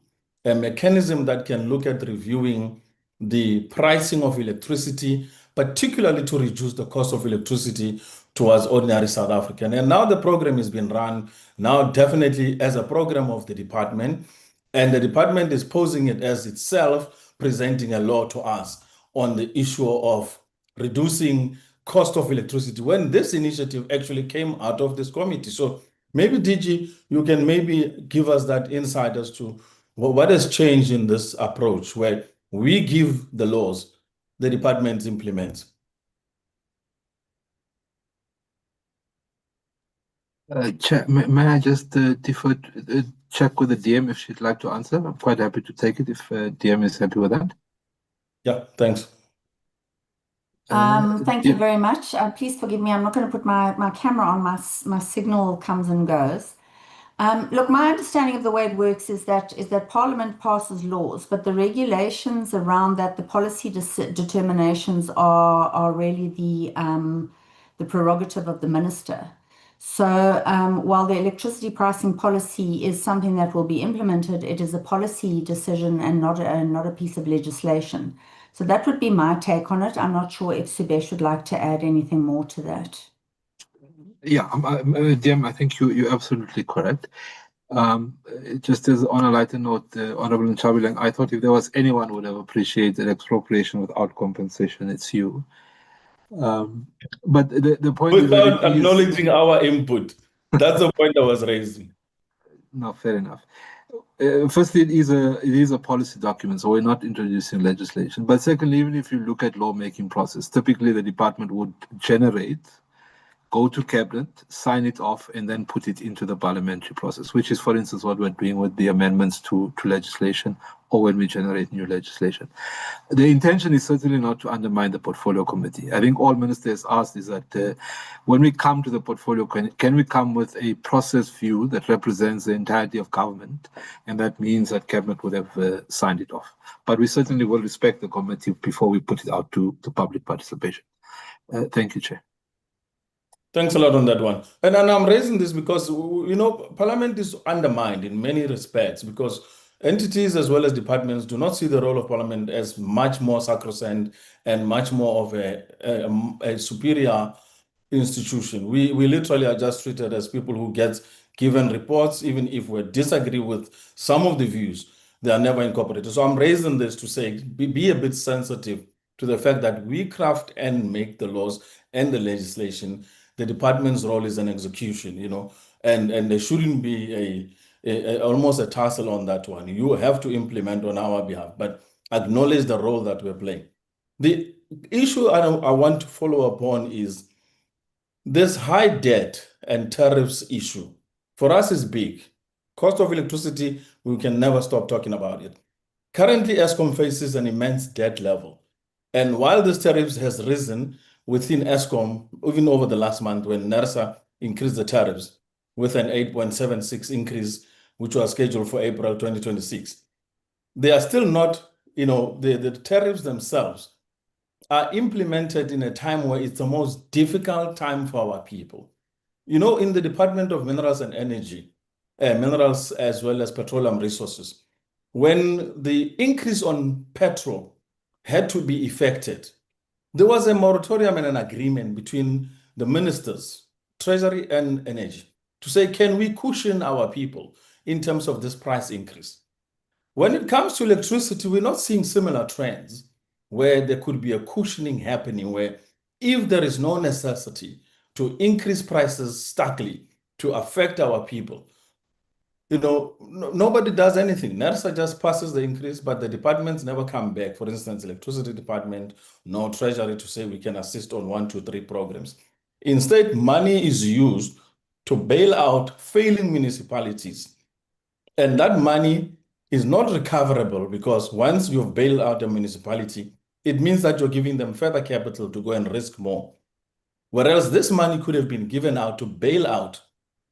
a mechanism that can look at reviewing the pricing of electricity, particularly to reduce the cost of electricity towards ordinary South African. And now the program has been run, now definitely as a program of the department, and the department is posing it as itself presenting a law to us on the issue of reducing cost of electricity, when this initiative actually came out of this committee. So maybe DG, you can maybe give us that insight as to what has changed in this approach, where we give the laws, the department implements. Chair, may I just defer, check with the DM if she'd like to answer? I'm quite happy to take it if DM is happy with that. Yeah, thanks. Thank you very much. Please forgive me, I'm not going to put my camera on, my signal comes and goes. Look, my understanding of the way it works is that Parliament passes laws, but the regulations around that, the policy determinations are really the prerogative of the minister. So while the electricity pricing policy is something that will be implemented, it is a policy decision and not a piece of legislation. So that would be my take on it. I'm not sure if Subesh would like to add anything more to that. Yeah, DM, I think you're absolutely correct. Just as on a lighter note, Honorable Nchabeleng, I thought if there was anyone who would have appreciated expropriation without compensation, it's you. But the point without is that acknowledging our input. That's the point I was raising. No, fair enough. Firstly, it is a policy document, so we're not introducing legislation. But secondly, even if you look at lawmaking process, typically the department would generate, go to cabinet, sign it off, and then put it into the parliamentary process, which is, for instance, what we're doing with the amendments to legislation or when we generate new legislation. The intention is certainly not to undermine the portfolio committee. I think all ministers asked is that when we come to the portfolio, can we come with a process view that represents the entirety of government? And that means that cabinet would have signed it off. But we certainly will respect the committee before we put it out to public participation. Thank you, Chair. Thanks a lot on that one. And I'm raising this because, Parliament is undermined in many respects because entities as well as departments do not see the role of Parliament as much more sacrosanct and much more of a superior institution. We literally are just treated as people who get given reports, even if we disagree with some of the views, they are never incorporated. So I'm raising this to say, be a bit sensitive to the fact that we craft and make the laws and the legislation. The department's role is an execution, and there shouldn't be almost a tussle on that one. You have to implement on our behalf, but acknowledge the role that we're playing. The issue I want to follow up on is this high debt and tariffs issue. For us is big. Cost of electricity, we can never stop talking about it. Currently, Eskom faces an immense debt level. And while this tariffs has risen within Eskom, even over the last month when NERSA increased the tariffs with an 8.76 increase, which was scheduled for April 2026, they are still not, the tariffs themselves are implemented in a time where it's the most difficult time for our people. In the Department of Minerals and Energy, minerals as well as petroleum resources, when the increase on petrol had to be effected, there was a moratorium and an agreement between the ministers, Treasury and Energy, to say, can we cushion our people in terms of this price increase? When it comes to electricity, we're not seeing similar trends where there could be a cushioning happening, where if there is no necessity to increase prices starkly to affect our people, nobody does anything. NERSA just passes the increase, but the departments never come back. For instance, electricity department, no Treasury to say we can assist on 1, 2, 3 programs. Instead, money is used to bail out failing municipalities. And that money is not recoverable because once you've bailed out a municipality, it means that you're giving them further capital to go and risk more. Whereas this money could have been given out to bail out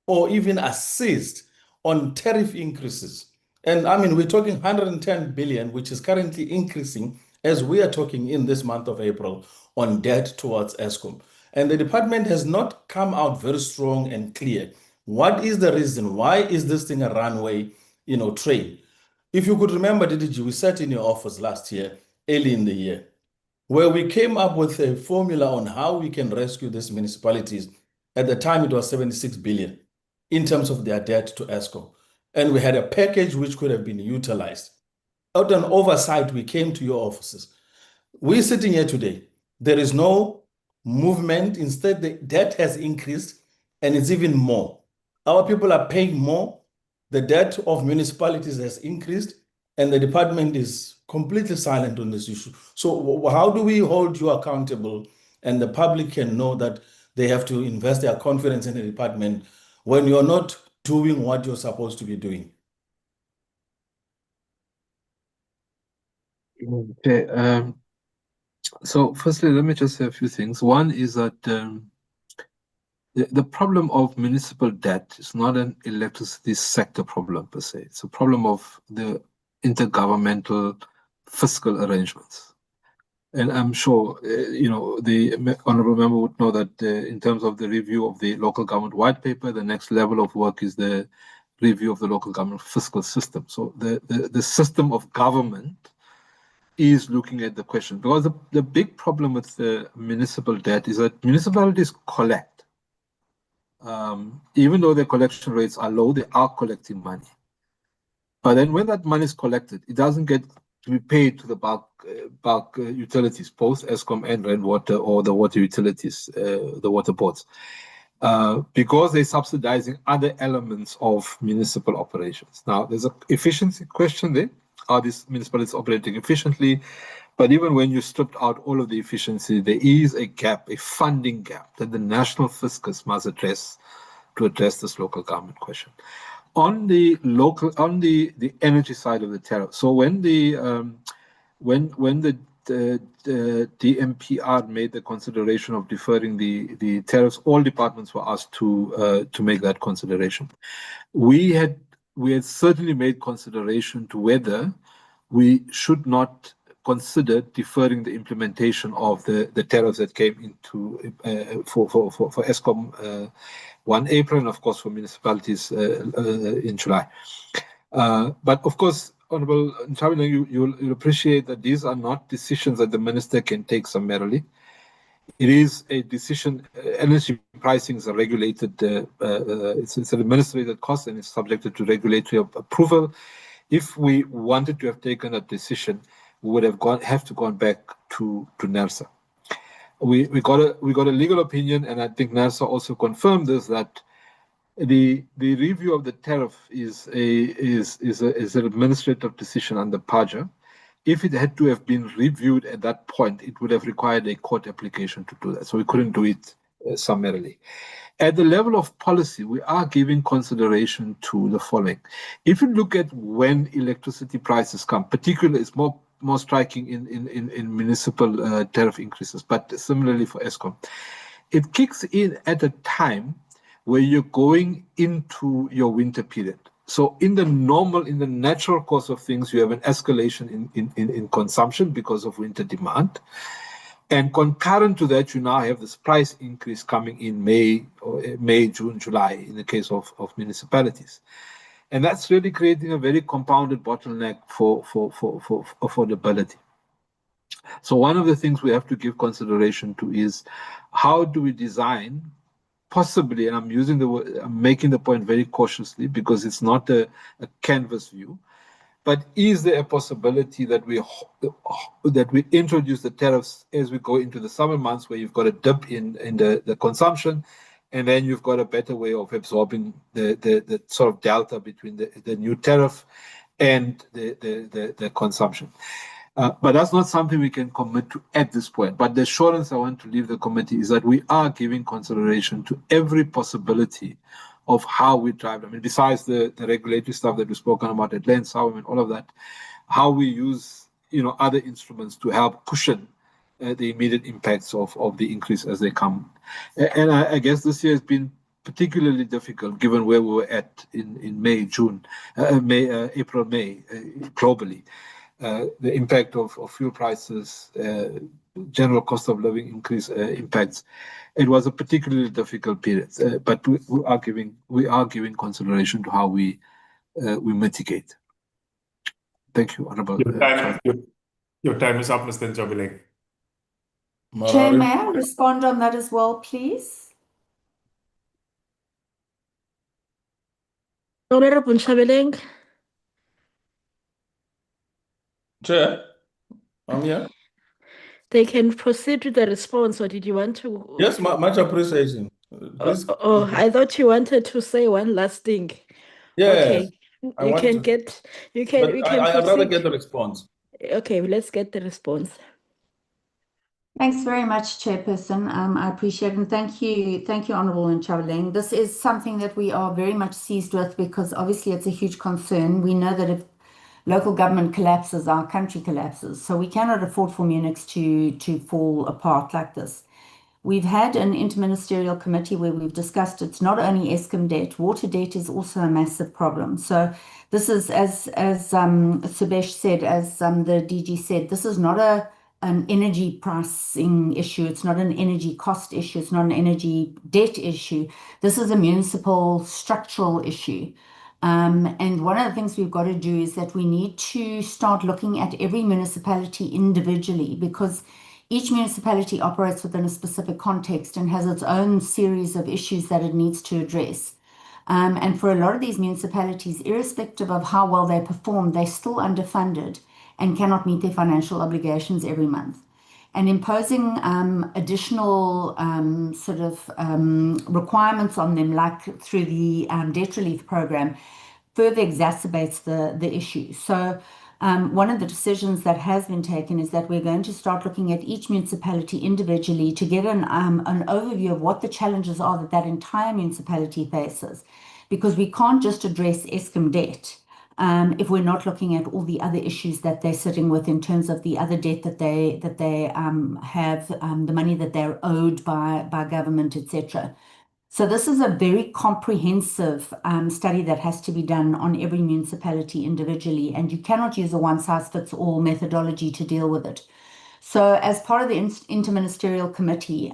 or even assist on tariff increases. And I mean, we're talking 110 billion, which is currently increasing as we are talking in this month of April on debt towards Eskom. And the department has not come out very strong and clear. What is the reason? Why is this thing a runaway, train? If you could remember, DDG, we sat in your office last year, early in the year, where we came up with a formula on how we can rescue these municipalities. At the time, it was 76 billion in terms of their debt to Eskom. And we had a package which could have been utilized. Out of an oversight, we came to your offices. We're sitting here today. There is no movement. Instead, the debt has increased and it's even more. Our people are paying more. The debt of municipalities has increased and the department is completely silent on this issue. So how do we hold you accountable and the public can know that they have to invest their confidence in the department when you're not doing what you're supposed to be doing? Okay. So firstly, let me just say a few things. One is that the problem of municipal debt is not an electricity sector problem per se. It's a problem of the intergovernmental fiscal arrangements. And I'm sure, the honorable member would know that in terms of the review of the local government white paper, the next level of work is the review of the local government fiscal system. So the system of government is looking at the question. Because the big problem with the municipal debt is that municipalities collect. Even though their collection rates are low, they are collecting money. But then when that money is collected, it doesn't get to be paid to the bulk utilities, both Eskom and Rainwater, or the water utilities, the water boards, because they're subsidizing other elements of municipal operations. Now, there's an efficiency question there. Are these municipalities operating efficiently? But even when you stripped out all of the efficiency, there is a gap, a funding gap that the national fiscus must address to address this local government question. On the energy side of the tariff, so when the DMPR made the consideration of deferring the tariffs, all departments were asked to make that consideration. We had certainly made consideration to whether we should not consider deferring the implementation of the tariffs that came into for Eskom 1 April, and of course for municipalities in July. But of course, Honorable Nchabile, you'll appreciate that these are not decisions that the minister can take summarily. it is a decision. Energy pricing is a regulated, it's an administrative cost and it's subjected to regulatory approval. If we wanted to have taken a decision, we would have gone back to NERSA. We got a legal opinion, and I think NERSA also confirmed this, that the review of the tariff is an administrative decision under PAJA. If it had to have been reviewed at that point, it would have required a court application to do that. So we couldn't do it summarily. At the level of policy, we are giving consideration to the following. If you look at when electricity prices come, particularly it's more striking in municipal tariff increases, but similarly for Eskom, it kicks in at a time where you're going into your winter period. So in the natural course of things, you have an escalation in consumption because of winter demand. And concurrent to that, you now have this price increase coming in May, June, July, in the case of municipalities. And that's really creating a very compounded bottleneck for affordability. So one of the things we have to give consideration to is how do we design, possibly, and I'm making the point very cautiously because it's not a canvas view, but is there a possibility that we introduce the tariffs as we go into the summer months, where you've got a dip in the consumption, and then you've got a better way of absorbing the sort of delta between the new tariff and the consumption? But that's not something we can commit to at this point. But the assurance I want to leave the committee is that we are giving consideration to every possibility of how we drive them. I mean, besides the regulatory stuff that we've spoken about at length, and all of that, how we use other instruments to help cushion the immediate impacts of the increase as they come. And I guess this year has been particularly difficult given where we were at in April, May, globally. The impact of fuel prices, general cost of living increase impacts. It was a particularly difficult period, but we are giving consideration to how we mitigate. Thank you, Honourable. Your time is up, Mr. Njabuling. Chair, may I respond on that as well, please? Honorable Njabuling. Chair, I'm here. They can proceed with the response, or did you want to? Yes, much appreciation. Please. I thought you wanted to say one last thing. Yes, okay, I'd rather get the response. Okay, let's get the response. Thanks very much, Chairperson. I appreciate it. And thank you, Honourable Njabuling. This is something that we are very much seized with because obviously it's a huge concern. We know that if local government collapses, our country collapses. So we cannot afford for Munich to fall apart like this. We've had an interministerial committee where we've discussed it's not only Eskom debt, water debt is also a massive problem. So this is, as Subesh said, as the DG said, this is not an energy pricing issue. It's not an energy cost issue. It's not an energy debt issue. This is a municipal structural issue. And one of the things we've got to do is that we need to start looking at every municipality individually, because each municipality operates within a specific context and has its own series of issues that it needs to address. And for a lot of these municipalities, irrespective of how well they perform, they're still underfunded and cannot meet their financial obligations every month. And imposing additional requirements on them, like through the debt relief program, further exacerbates the issue. So one of the decisions that has been taken is that we're going to start looking at each municipality individually to get an overview of what the challenges are that entire municipality faces, because we can't just address Eskom debt if we're not looking at all the other issues that they're sitting with in terms of the other debt that they have, the money that they're owed by government, etc. So this is a very comprehensive study that has to be done on every municipality individually, and you cannot use a one-size-fits-all methodology to deal with it. So as part of the interministerial committee,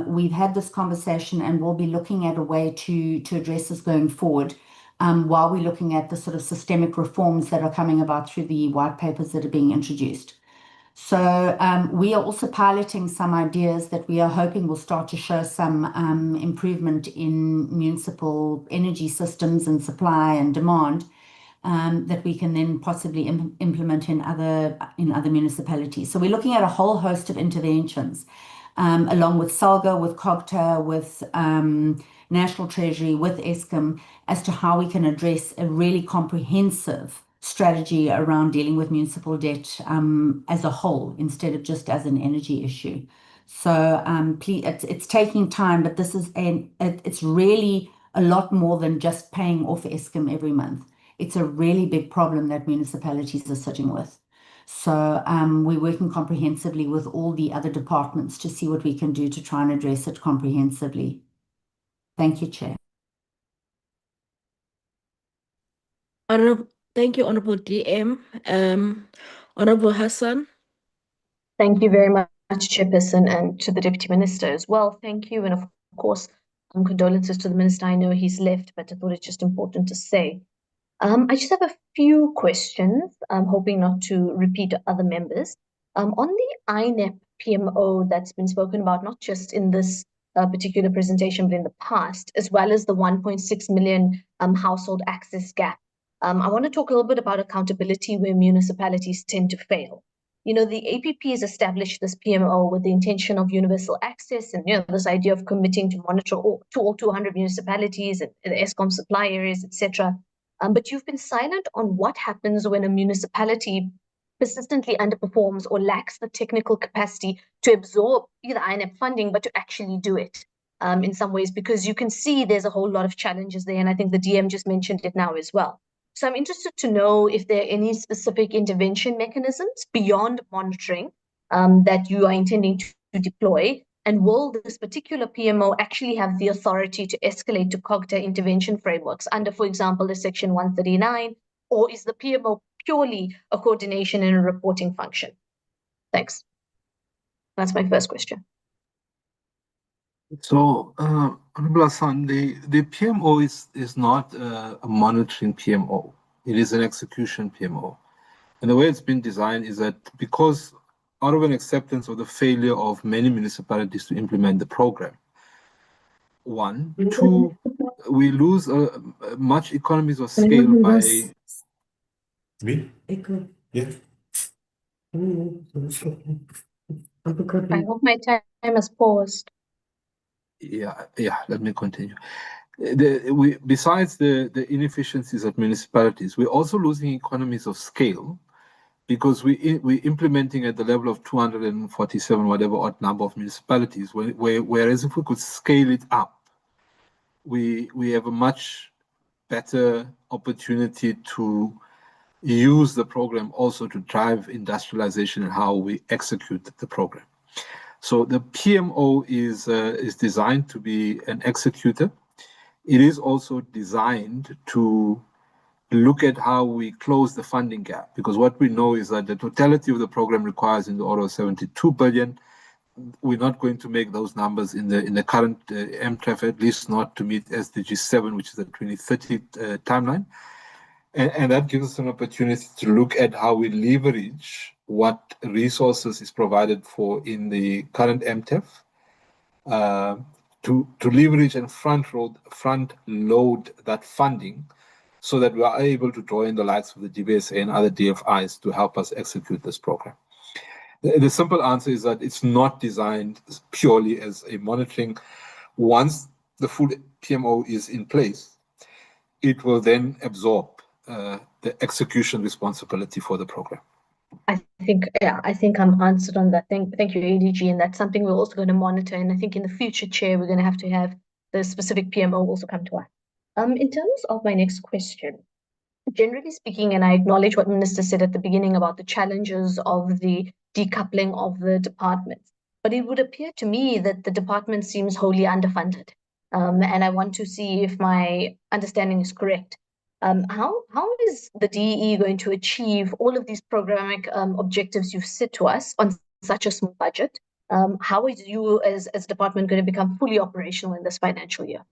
we've had this conversation and we'll be looking at a way to address this going forward while we're looking at the sort of systemic reforms that are coming about through the white papers that are being introduced. So we are also piloting some ideas that we are hoping will start to show some improvement in municipal energy systems and supply and demand that we can then possibly implement in other municipalities. So we're looking at a whole host of interventions, along with SALGA, with COGTA, with National Treasury, with Eskom, as to how we can address a really comprehensive strategy around dealing with municipal debt as a whole, instead of just as an energy issue. So please, it's taking time, but this is it's really a lot more than just paying off Eskom every month. It's a really big problem that municipalities are sitting with. So we're working comprehensively with all the other departments to see what we can do to try and address it comprehensively. Thank you, Chair. Thank you, Honorable DM. Honorable Hassan. Thank you very much, Chairperson, and to the Deputy Minister as well. Thank you. And of course, condolences to the Minister. I know he's left, but I thought it's just important to say. I just have a few questions. I'm hoping not to repeat other members. On the INEP PMO that's been spoken about, not just in this particular presentation, but in the past, as well as the 1.6 million household access gap. I want to talk a little bit about accountability where municipalities tend to fail. You know, the APP has established this PMO with the intention of universal access and, you know, this idea of committing to monitor all 200 municipalities and the Eskom supply areas, etc. But you've been silent on what happens when a municipality persistently underperforms or lacks the technical capacity to absorb either INEP funding, but to actually do it in some ways, because you can see there's a whole lot of challenges there. And I think the DM just mentioned it now as well. So I'm interested to know if there are any specific intervention mechanisms beyond monitoring that you are intending to deploy. And will this particular PMO actually have the authority to escalate to COGTA intervention frameworks under, for example, the Section 139, or is the PMO purely a coordination and a reporting function? Thanks. That's my first question. So, Honorable Hassan, the PMO is not a monitoring PMO. It is an execution PMO. And the way it's been designed is that because out of an acceptance of the failure of many municipalities to implement the program, one. Two, we lose much economies of scale by... Me? Yeah. I hope my time has paused. Yeah, let me continue. Besides the inefficiencies at municipalities, we're also losing economies of scale because we're implementing at the level of 247, whatever odd number of municipalities, whereas if we could scale it up, we have a much better opportunity to use the program also to drive industrialization and how we execute the program. So the PMO is designed to be an executor. It is also designed to look at how we close the funding gap, because what we know is that the totality of the program requires in the order of 72 billion. We're not going to make those numbers in the current MTREF, at least not to meet SDG 7, which is the 2030 timeline. And that gives us an opportunity to look at how we leverage what resources is provided for in the current MTEF to leverage and front load that funding so that we are able to draw in the likes of the DBSA and other DFIs to help us execute this program. The simple answer is that it's not designed purely as a monitoring. Once the full PMO is in place, it will then absorb the execution responsibility for the program. I think I'm answered on that. Thank you, ADG, and that's something we're also going to monitor. And I think in the future, Chair, we're going to have the specific PMO also come to us. In terms of my next question, generally speaking, and I acknowledge what Minister said at the beginning about the challenges of the decoupling of the departments, but it would appear to me that the department seems wholly underfunded. And I want to see if my understanding is correct. How is the DEE going to achieve all of these programmatic objectives you've set to us on such a small budget? How is you as department going to become fully operational in this financial year?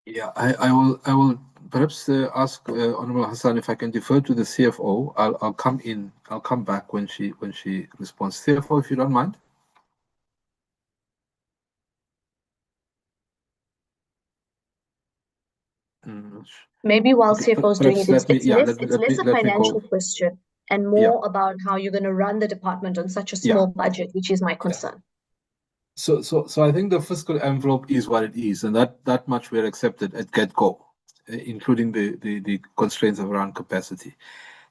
Yeah, I will perhaps ask Honorable Hassan if I can defer to the CFO. I'll come in. I'll come back when she responds. CFO, if you don't mind. Maybe while Okay, CFO is doing perhaps it, let me, it's yeah, less let me, it's let me, less a let me financial go. question and Yeah. more about how you're going to run the department on such a Yeah. small budget, which is my concern. So I think the fiscal envelope is what it is, and that much we're accepted at get-go, including the constraints around capacity.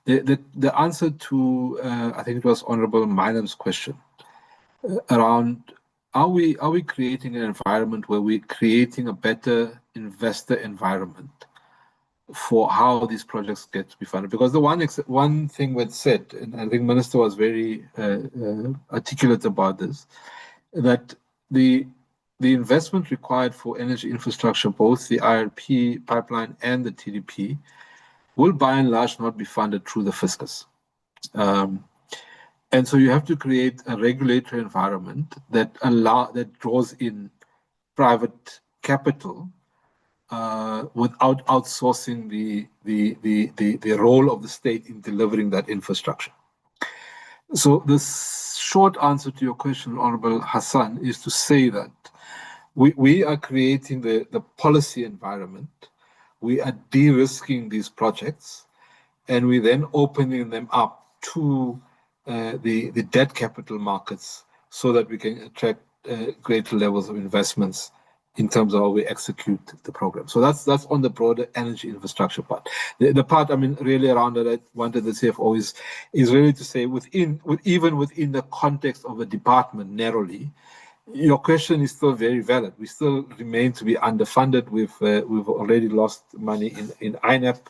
The answer to I think it was Honorable Milam's question around are we creating an environment where we're creating a better investor environment for how these projects get to be funded? Because the one thing was said, and I think Minister was very articulate about this, that the investment required for energy infrastructure, both the IRP pipeline and the TDP, will by and large not be funded through the fiscus. And so you have to create a regulatory environment that draws in private capital without outsourcing the role of the state in delivering that infrastructure. So the short answer to your question, Honorable Hassan, is to say that we are creating the policy environment, we are de-risking these projects, and we then opening them up to the debt capital markets so that we can attract greater levels of investments in terms of how we execute the program. So that's on the broader energy infrastructure part. The part, I mean, really around that I wanted the CFO is really to say even within the context of a department narrowly, your question is still very valid. We still remain to be underfunded. We've already lost money in INAP,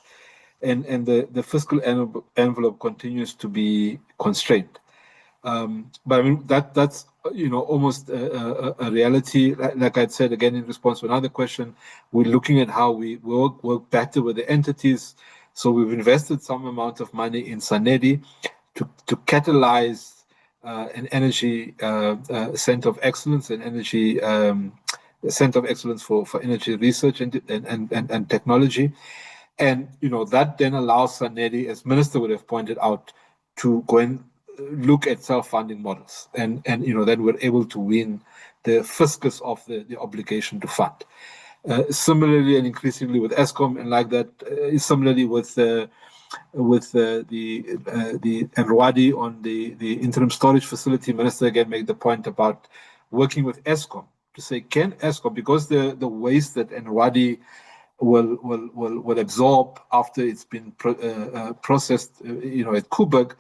and the fiscal envelope continues to be constrained. But I mean that's almost a reality. Like I said again in response to another question, we're looking at how we work better with the entities. So we've invested some amount of money in SANEDI to catalyze an energy center of excellence, an energy center of excellence for energy research and technology. And that then allows SANEDI, as Minister would have pointed out, to go and look at self-funding models, and then we're able to win the fiscus of the obligation to fund. Similarly, and increasingly with Eskom, and like that, similarly with the Enrwadi on the interim storage facility. Minister again made the point about working with Eskom to say, can Eskom, because the waste that Enrwadi will absorb after it's been processed, at Koeberg,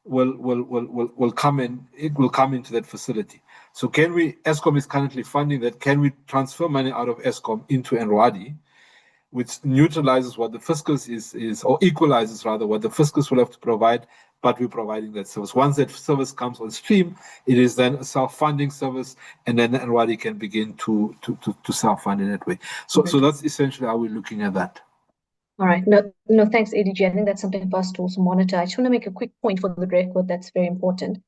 will come in. It will come into that facility. So can we? Eskom is currently funding that. Can we transfer money out of Eskom into Enrwadi, which neutralizes what the fiscus is, or equalizes rather what the fiscus will have to provide, but we're providing that service. Once that service comes on stream, it is then a self-funding service, and then Enrwadi can begin to self-fund in that way. So that's essentially how we're looking at that. All right. No, thanks, ADG. I think that's something for us to also monitor. I just want to make a quick point for the record that's very important.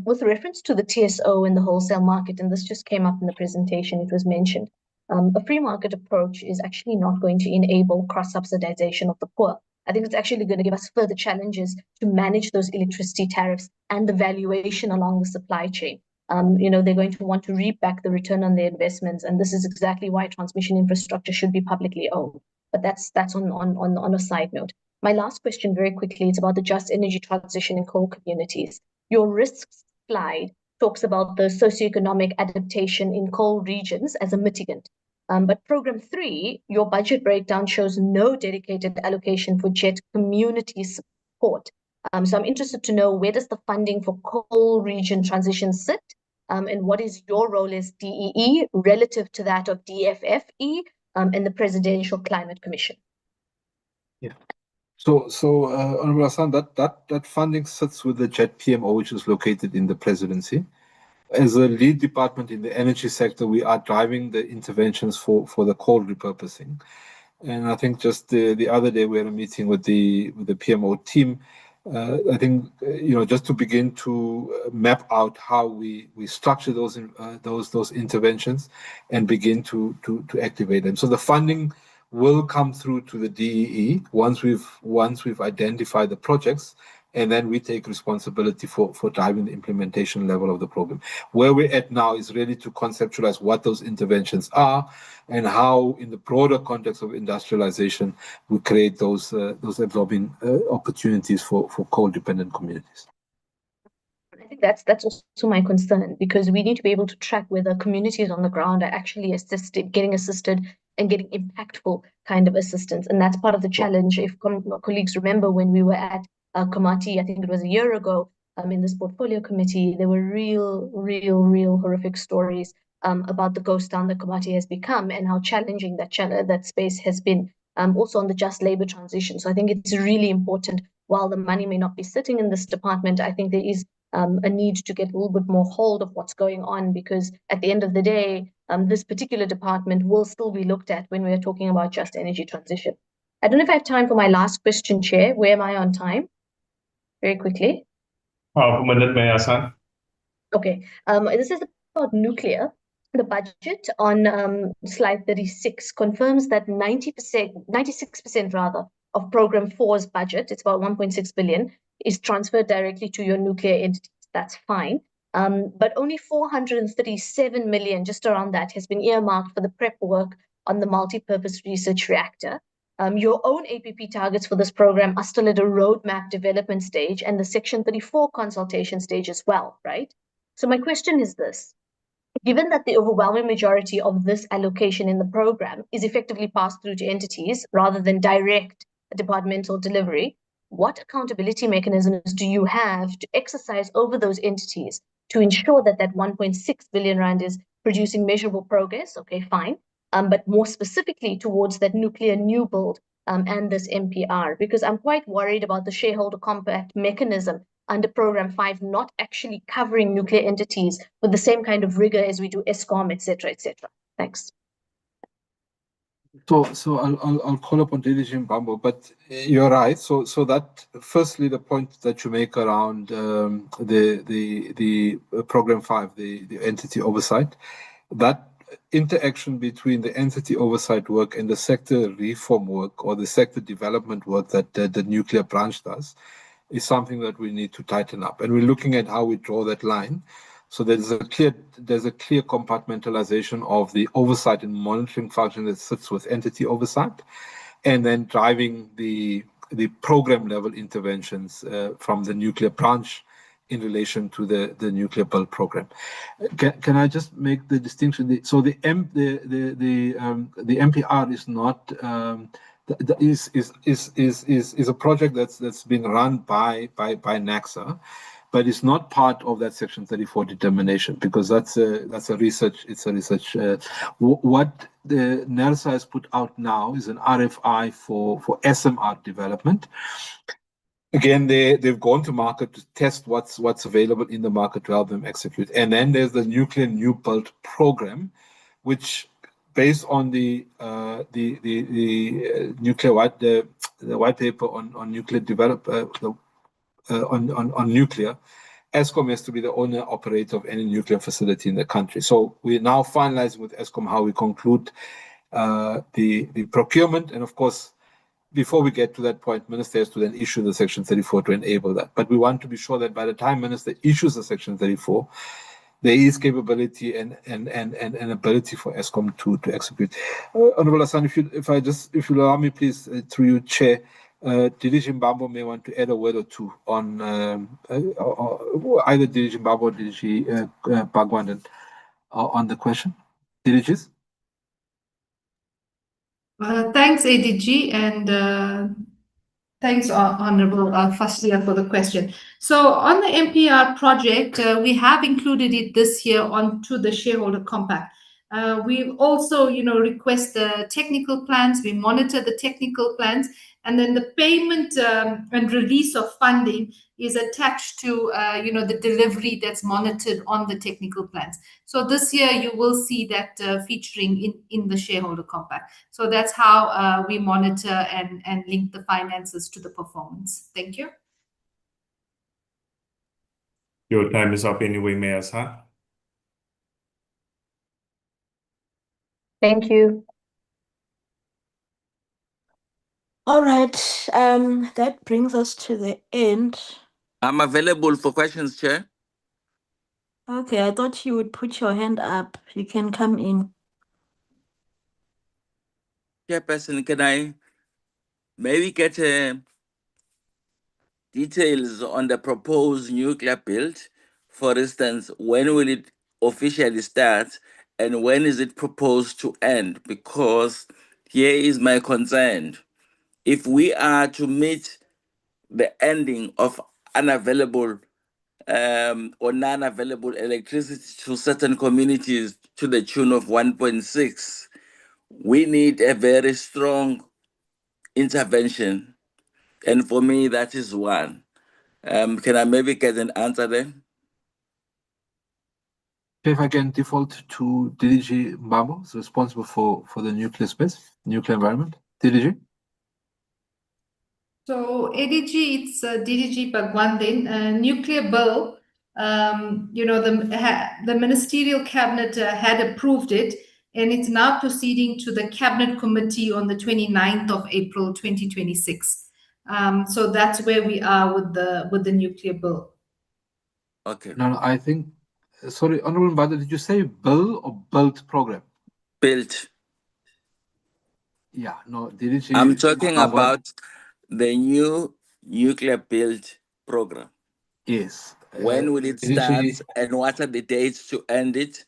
With reference to the TSO and the wholesale market, and this just came up in the presentation, it was mentioned, a free market approach is actually not going to enable cross-subsidization of the poor. I think it's actually going to give us further challenges to manage those electricity tariffs and the valuation along the supply chain. They're going to want to reap back the return on their investments, and this is exactly why transmission infrastructure should be publicly owned. But that's on a side note. My last question, very quickly, is about the just energy transition in coal communities. Your risks slide talks about the socioeconomic adaptation in coal regions as a mitigant. But Program 3, your budget breakdown shows no dedicated allocation for JET community support. So I'm interested to know, where does the funding for coal region transition sit? And what is your role as DEE relative to that of DFFE and the Presidential Climate Commission? Yeah. So Honorable Hassan, that funding sits with the JET PMO, which is located in the presidency. As a lead department in the energy sector, we are driving the interventions for the coal repurposing. And I think just the other day we had a meeting with the PMO team. I think just to begin to map out how we structure those interventions and begin to activate them. So the funding will come through to the DEE once we've identified the projects, and then we take responsibility for driving the implementation level of the program. Where we're at now is really to conceptualize what those interventions are and how, in the broader context of industrialization, we create those absorbing opportunities for coal-dependent communities. I think that's also my concern, because we need to be able to track whether communities on the ground are actually getting assisted and getting impactful kind of assistance. And that's part of the challenge. If colleagues remember, when we were at Komati, I think it was a year ago, in this portfolio committee, there were real horrific stories about the ghost town that Komati has become and how challenging that space has been, also on the just labor transition. So I think it's really important, while the money may not be sitting in this department, I think there is a need to get a little bit more hold of what's going on, because at the end of the day, this particular department will still be looked at when we are talking about just energy transition. I don't know if I have time for my last question, Chair. Where am I on time? Very quickly. 1 minute, Mayor Hassan. Okay. This is about nuclear. The budget on slide 36 confirms that 96% rather, of Program 4's budget, it's about 1.6 billion, is transferred directly to your nuclear entities. That's fine. But only 437 million, just around that, has been earmarked for the prep work on the multi-purpose research reactor. Your own APP targets for this program are still at a roadmap development stage and the Section 34 consultation stage as well, right? So my question is this. Given that the overwhelming majority of this allocation in the program is effectively passed through to entities rather than direct departmental delivery, what accountability mechanisms do you have to exercise over those entities to ensure that that 1.6 billion rand is producing measurable progress? Okay, fine. But more specifically towards that nuclear new build and this MPR, because I'm quite worried about the shareholder compact mechanism under Program 5 not actually covering nuclear entities with the same kind of rigor as we do Eskom, et cetera, et cetera. Thanks. So I'll call upon DDG Mbambo, but you're right. So that firstly, the point that you make around the Program 5, the entity oversight, that interaction between the entity oversight work and the sector reform work or the sector development work that the nuclear branch does is something that we need to tighten up. And we're looking at how we draw that line. So there's a clear compartmentalization of the oversight and monitoring function that sits with entity oversight, and then driving the program level interventions from the nuclear branch in relation to the nuclear build program. Can I just make the distinction? So the MPR is not is a project that's being run by NACSA, but it's not part of that Section 34 determination, because that's a research. It's a research. What the NERSA has put out now is an RFI for SMR development. Again, they've gone to market to test what's available in the market to help them execute. And then there's the nuclear new build program, which, based on the nuclear white paper on nuclear on nuclear, Eskom has to be the owner operator of any nuclear facility in the country. So we're now finalizing with Eskom how we conclude the procurement, and of course, before we get to that point, Minister has to then issue the Section 34 to enable that. But we want to be sure that by the time Minister issues the Section 34, there is capability and ability for Eskom to execute. Honorable Hassan, if you allow me, please, through you, Chair, DDG Mbambo may want to add a word or two on either DDG Mbambo or DDG Bagwan on the question. DDGs? Thanks, ADG, and thanks, Honorable Faslia, for the question. So on the MPR project, we have included it this year onto the shareholder compact. We also, request the technical plans. We monitor the technical plans, and then the payment and release of funding is attached to, the delivery that's monitored on the technical plans. So this year you will see that featuring in the shareholder compact. So that's how we monitor and link the finances to the performance. Thank you. Your time is up anyway, Mayor Hassan. Thank you. All right. That brings us to the end. I'm available for questions, Chair. Okay, I thought you would put your hand up. You can come in. Chairperson, can I maybe get details on the proposed nuclear build? For instance, when will it officially start and when is it proposed to end? Because here is my concern. If we are to meet the ending of unavailable or non-available electricity to certain communities to the tune of 1.6, we need a very strong intervention. And for me, that is one. Can I maybe get an answer there? If I can default to DDG Mbambo, who's responsible for the nuclear space, nuclear environment. DDG? So ADG, it's DDG Bhagwandin, nuclear bill. The ministerial cabinet had approved it, and it's now proceeding to the cabinet committee on the 29th of April 2026. So that's where we are with the nuclear bill. Okay. No, I think, sorry, Honorable Mbada, did you say bill or build program? Built. Yeah, no, DDG. I'm talking about the new nuclear build program. Yes. When will it start and what are the dates to end it?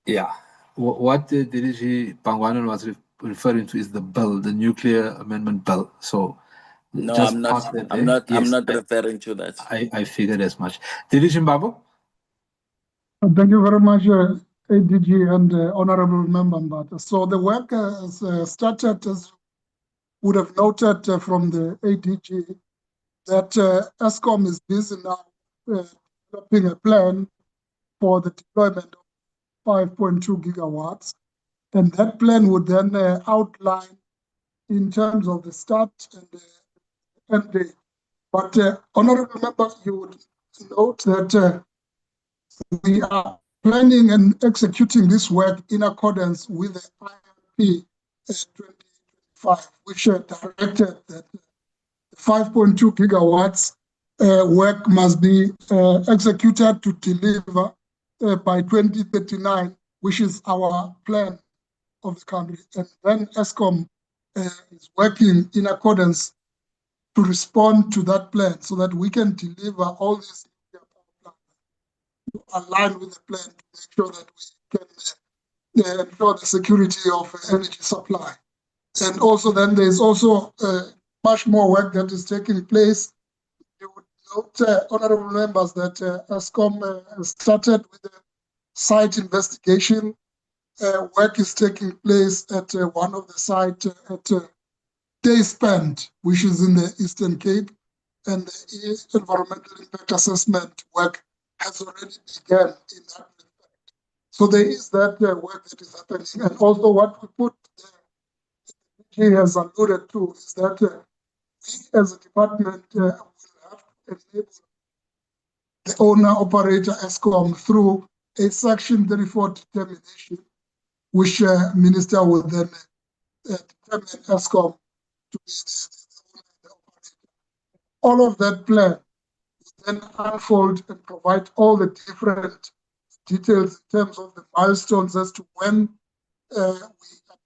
Yeah. What the DDG Bangwanan was referring to is the bill, the nuclear amendment bill. So No, just I'm pass not. that I'm there. not. Yes, I'm not referring to that. I figured as much. DDG Mbabo? Thank you very much, ADG and Honorable Member Mbata. So the work has started, as would have noted from the ADG, that ESCOM is busy now developing a plan for the deployment of 5.2 gigawatts. And that plan would then outline in terms of the start and the end date. But Honorable Member, you would note that we are planning and executing this work in accordance with the IRP 2025, which directed that 5.2 gigawatts work must be executed to deliver by 2039, which is our plan of the country. And then ESCOM is working in accordance to respond to that plan so that we can deliver all these to align with the plan to make sure that we can ensure the security of energy supply. And also then there's also much more work that is taking place. You would note, honorable members, that ESCOM started with the site investigation. Work is taking place at one of the sites at Dayspend, which is in the Eastern Cape, and the environmental impact assessment work has already begun in that respect. So there is that work that is happening. And also what we put he has alluded to is that we as a department will have to enable the owner-operator ESCOM through a Section 34 determination, which Minister will then determine ESCOM to be the owner and the operator. All of that plan will then unfold and provide all the different details in terms of the milestones as to when we are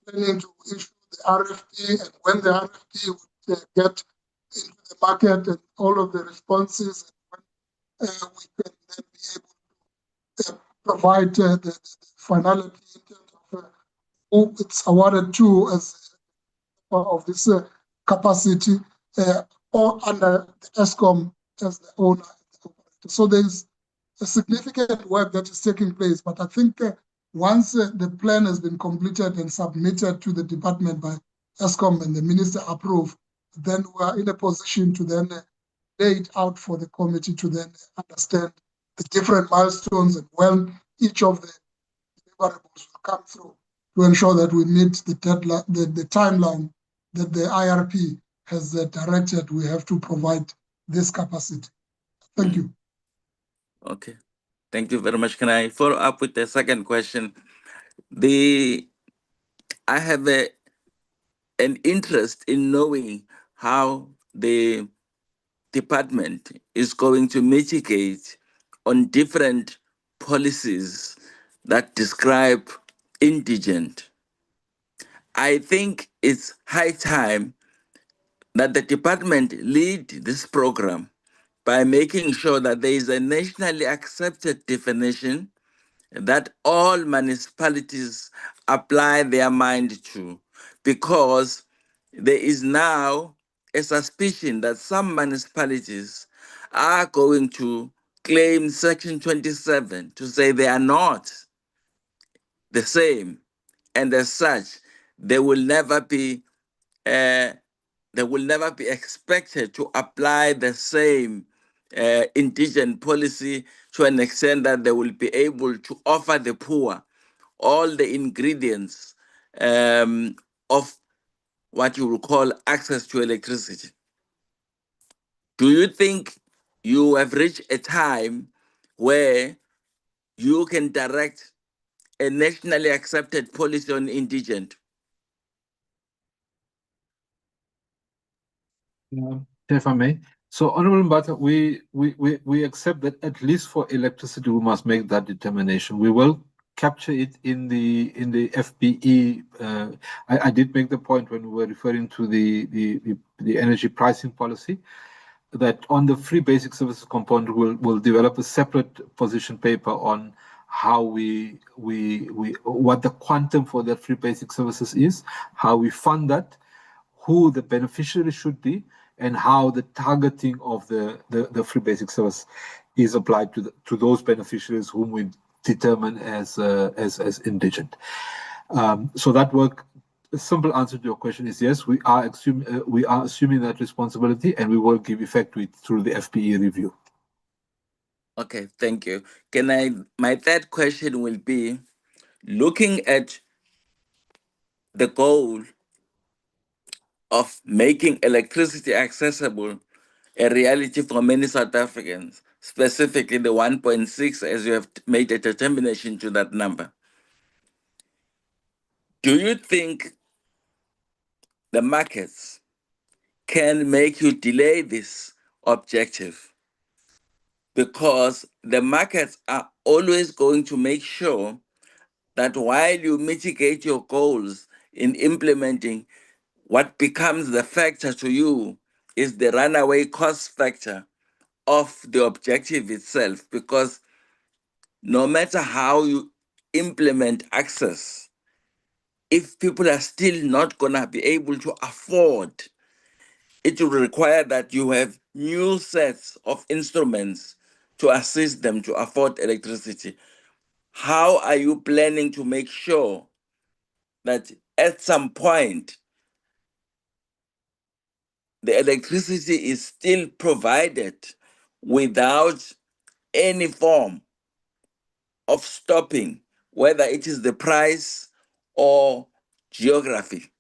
planning to issue the RFP and when the RFP would get into the market and all of the responses, and when we can then be able to provide the finality in terms of who it's awarded to as of this capacity or under the ESCOM as the owner. So there's a significant work that is taking place, but I think once the plan has been completed and submitted to the department by ESCOM and the minister approve, then we are in a position to then lay it out for the committee to then understand the different milestones and when each of the deliverables will come through to ensure that we meet the deadline, the timeline that the IRP has directed. We have to provide this capacity. Thank you. Okay. Thank you very much. Can I follow up with the second question? I have a an interest in knowing how the department is going to mitigate on different policies that describe indigent. I think it's high time that the department lead this program by making sure that there is a nationally accepted definition that all municipalities apply their mind to, because there is now a suspicion that some municipalities are going to claim Section 27 to say they are not the same, and as such, they will never be expected to apply the same indigent policy to an extent that they will be able to offer the poor all the ingredients of what you will call access to electricity. Do you think you have reached a time where you can direct a nationally accepted policy on indigent? If I may. So, Honorable Mbata, we accept that at least for electricity, we must make that determination. We will capture it in the FBE. I did make the point when we were referring to the energy pricing policy, that on the free basic services component, we'll develop a separate position paper on how what the quantum for that free basic services is, how we fund that, who the beneficiary should be, and how the targeting of the free basic service is applied to those beneficiaries whom we determine as indigent. So that work. A simple answer to your question is yes. We are assuming that responsibility, and we will give effect to it through the FPE review. Okay, thank you. My third question will be, looking at the goal of making electricity accessible a reality for many South Africans, specifically the 1.6, as you have made a determination to that number. Do you think the markets can make you delay this objective? Because the markets are always going to make sure that while you mitigate your goals in implementing, what becomes the factor to you is the runaway cost factor of the objective itself. Because no matter how you implement access, if people are still not going to be able to afford, it will require that you have new sets of instruments to assist them to afford electricity. How are you planning to make sure that at some point the electricity is still provided without any form of stopping, whether it is the price or geography?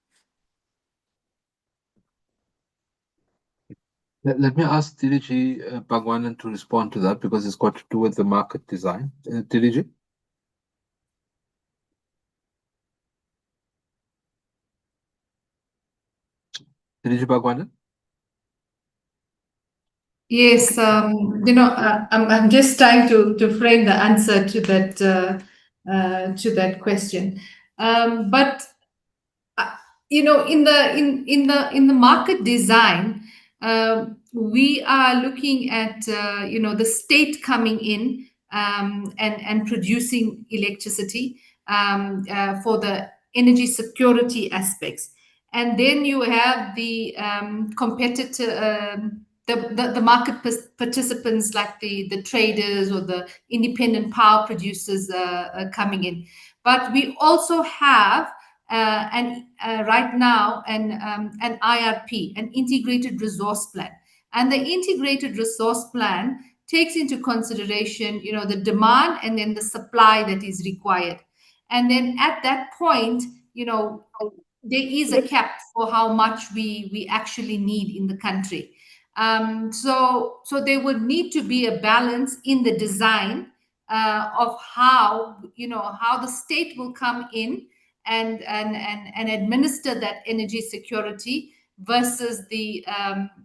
Let me ask DDG Bhagwanan to respond to that, because it's got to do with the market design. DDG? DDG Bhagwanan? Yes, I'm just trying to frame the answer to that question. But in the market design, we are looking at the state coming in and producing electricity for the energy security aspects, and then you have the competitor. The market participants, like the traders or the independent power producers coming in. But we also have right now an IRP, an integrated resource plan. And the integrated resource plan takes into consideration, the demand and then the supply that is required. And then at that point, there is a cap for how much we actually need in the country. So there would need to be a balance in the design of how the state will come in and administer that energy security versus the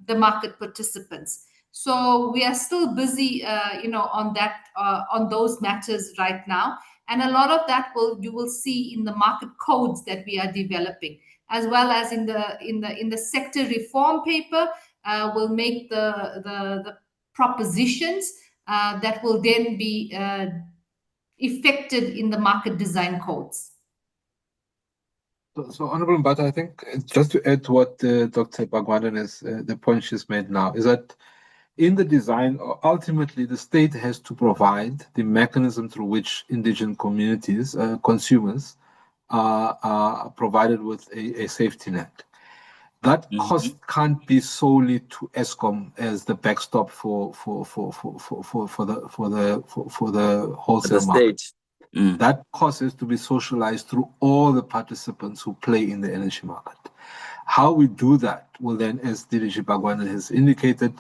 market participants. So we are still busy, on that, on those matters right now, and a lot of that you will see in the market codes that we are developing, as well as in the sector reform paper. We'll make the propositions that will then be effected in the market design codes. So Honorable Mbata, I think just to add to what Dr. Bagwanan is, the point she's made now, is that in the design, ultimately the state has to provide the mechanism through which indigenous communities, consumers, are provided with a safety net. That cost can't be solely to Eskom as the backstop for the wholesale market. That cost is to be socialized through all the participants who play in the energy market. How we do that will then, as DDG Bagwanan has indicated,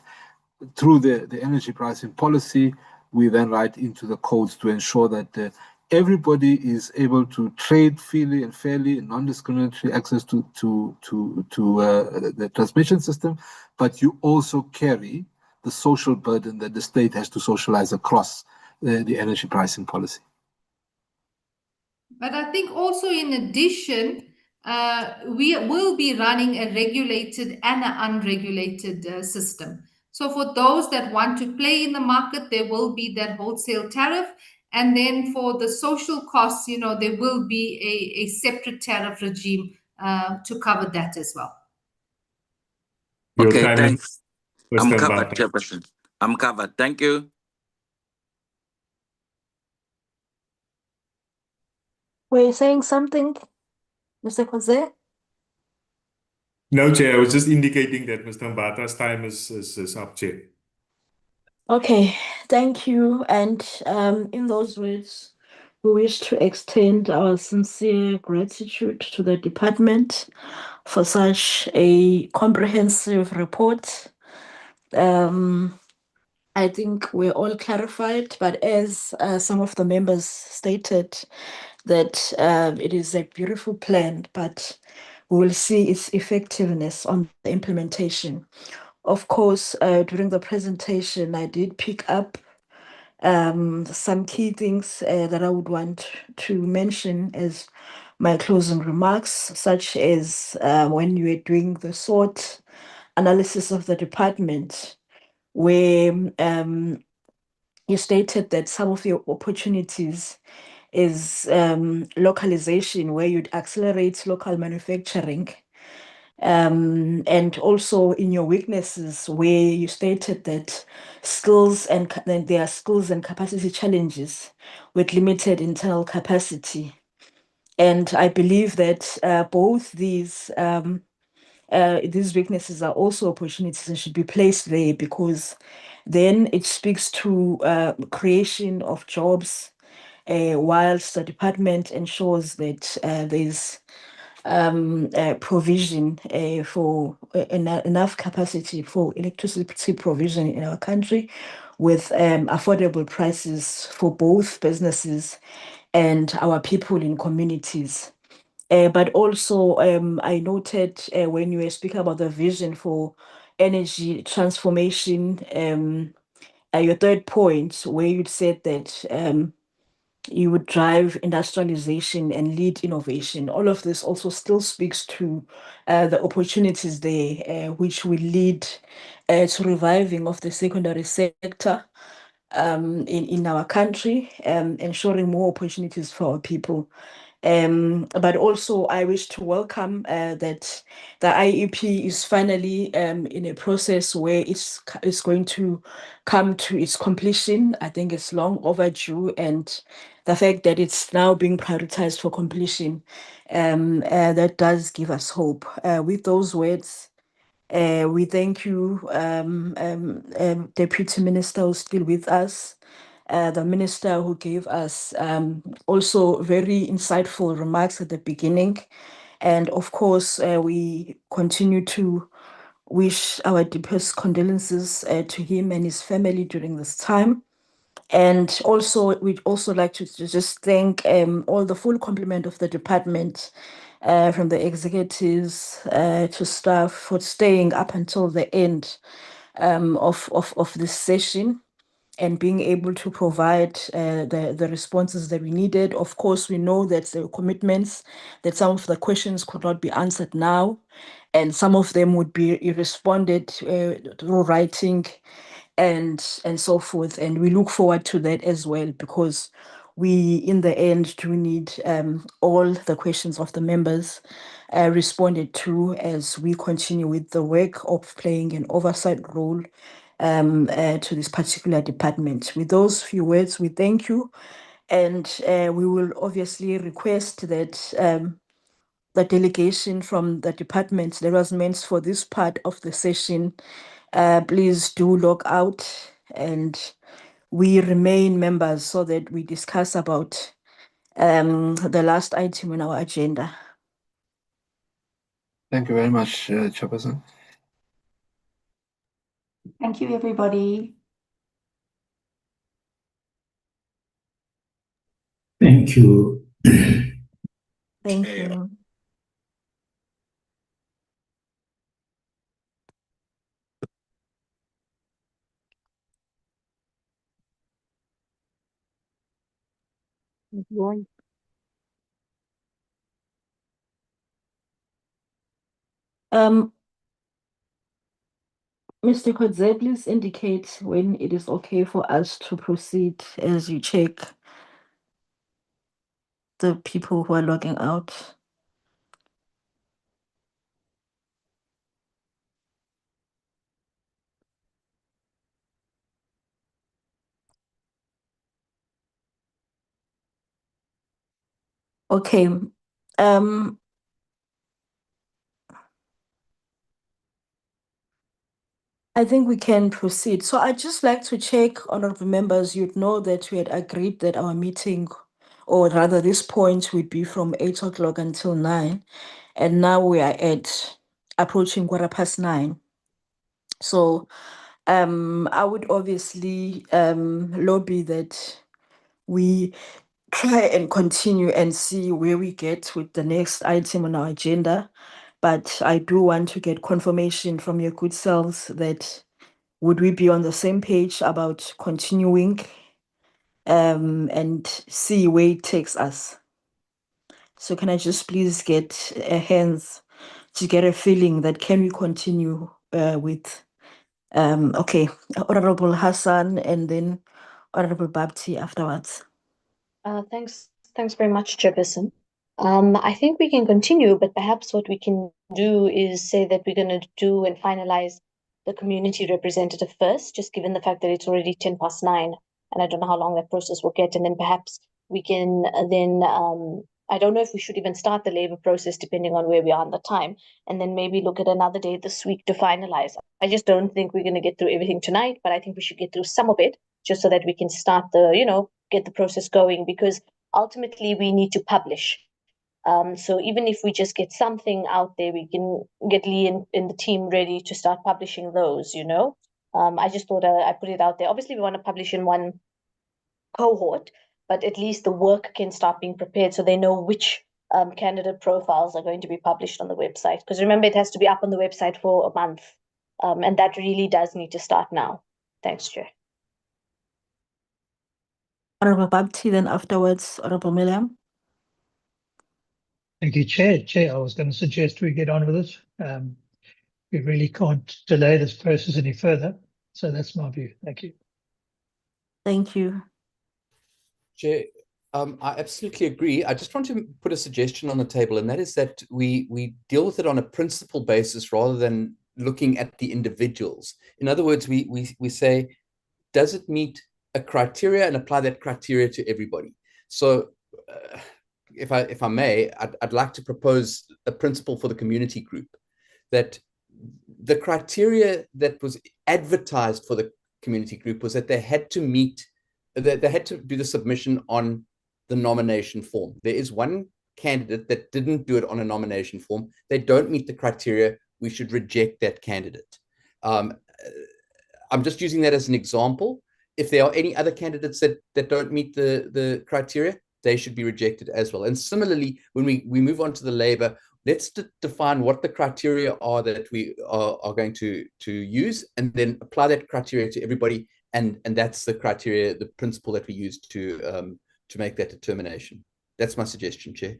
through the energy pricing policy, we then write into the codes to ensure that everybody is able to trade freely and fairly, non-discriminatory access to the transmission system, but you also carry the social burden that the state has to socialize across the energy pricing policy. But I think also in addition, we will be running a regulated and an unregulated system. So for those that want to play in the market, there will be that wholesale tariff. And then for the social costs, there will be a separate tariff regime to cover that as well. Okay, thanks. I'm covered, Chairperson. I'm covered. Thank you. Were you saying something, Mr. Jose? No, Chair, I was just indicating that Mr. Mbata's time is up, Chair. Okay, thank you. And in those words, we wish to extend our sincere gratitude to the department for such a comprehensive report. I think we're all clarified, but as some of the members stated, that it is a beautiful plan, but we will see its effectiveness on the implementation. Of course, during the presentation, I did pick up some key things that I would want to mention as my closing remarks, such as when you were doing the SWOT analysis of the department, where you stated that some of your opportunities is localization, where you'd accelerate local manufacturing. And also in your weaknesses, where you stated that there are skills and capacity challenges with limited internal capacity. And I believe that both these weaknesses are also opportunities and should be placed there, because then it speaks to creation of jobs, whilst the department ensures that there's provision for enough capacity for electricity provision in our country, with affordable prices for both businesses and our people in communities. But also, I noted when you were speaking about the vision for energy transformation, your third point, where you said that you would drive industrialization and lead innovation. All of this also still speaks to the opportunities there, which will lead to reviving of the secondary sector in our country, ensuring more opportunities for our people. But also, I wish to welcome that the IEP is finally in a process where it's going to come to its completion. I think it's long overdue, and the fact that it's now being prioritized for completion, that does give us hope. With those words, we thank you, Deputy Minister, who's still with us. The minister who gave us also very insightful remarks at the beginning. And of course, we continue to wish our deepest condolences to him and his family during this time. And also, we'd also like to just thank all the full complement of the department, from the executives to staff, for staying up until the end of this session and being able to provide the responses that we needed. Of course, we know that there were commitments, that some of the questions could not be answered now, and some of them would be responded through writing and so forth. And we look forward to that as well, because we, in the end, do need all the questions of the members responded to as we continue with the work of playing an oversight role to this particular department. With those few words, we thank you, and we will obviously request that the delegation from the department that was meant for this part of the session, please do log out and we remain members so that we discuss about the last item on our agenda. Thank you very much, Chairperson. Thank you, everybody. Thank you. Thank you. Mr. Kodze, please indicate when it is okay for us to proceed as you check the people who are logging out. Okay. I think we can proceed. So I'd just like to check, honorable members, you'd know that we had agreed that our meeting, or rather this point, would be from 8 o'clock until 9. And now we are at approaching 9:15. So I would obviously lobby that we try and continue and see where we get with the next item on our agenda. But I do want to get confirmation from your good selves that would we be on the same page about continuing and see where it takes us. So can I just please get a hands to get a feeling that can we continue with okay, Honorable Hassan and then Honorable Babti afterwards. Thanks very much, Chairperson. I think we can continue, but perhaps what we can do is say that we're going to do and finalize the community representative first, just given the fact that it's already 9:10, and I don't know how long that process will get. And then perhaps we can I don't know if we should even start the labor process depending on where we are on the time, and then maybe look at another day this week to finalize. I just don't think we're going to get through everything tonight, but I think we should get through some of it just so that we can start get the process going, because ultimately we need to publish. So even if we just get something out there, we can get Lee and the team ready to start publishing those, I just thought I put it out there. Obviously, we want to publish in one cohort, but at least the work can start being prepared so they know which candidate profiles are going to be published on the website. Because remember, it has to be up on the website for a month. And that really does need to start now. Thanks, Chair. Honorable Babti, then afterwards, Honorable Milliam. Thank you, Chair. Chair, I was going to suggest we get on with it. We really can't delay this process any further. So that's my view. Thank you. Thank you. Chair, I absolutely agree. I just want to put a suggestion on the table, and that is that we deal with it on a principle basis rather than looking at the individuals. In other words, we say, does it meet a criteria, and apply that criteria to everybody? So if I may, I'd like to propose a principle for the community group, that the criteria that was advertised for the community group was that they had to meet, that they had to do the submission on the nomination form. There is one candidate that didn't do it on a nomination form. They don't meet the criteria. We should reject that candidate. I'm just using that as an example. if there are any other candidates that don't meet the criteria, they should be rejected as well. And similarly, when we move on to the labor, let's define what the criteria are that we are going to use, and then apply that criteria to everybody. And that's the criteria, the principle that we use to make that determination. That's my suggestion, Chair.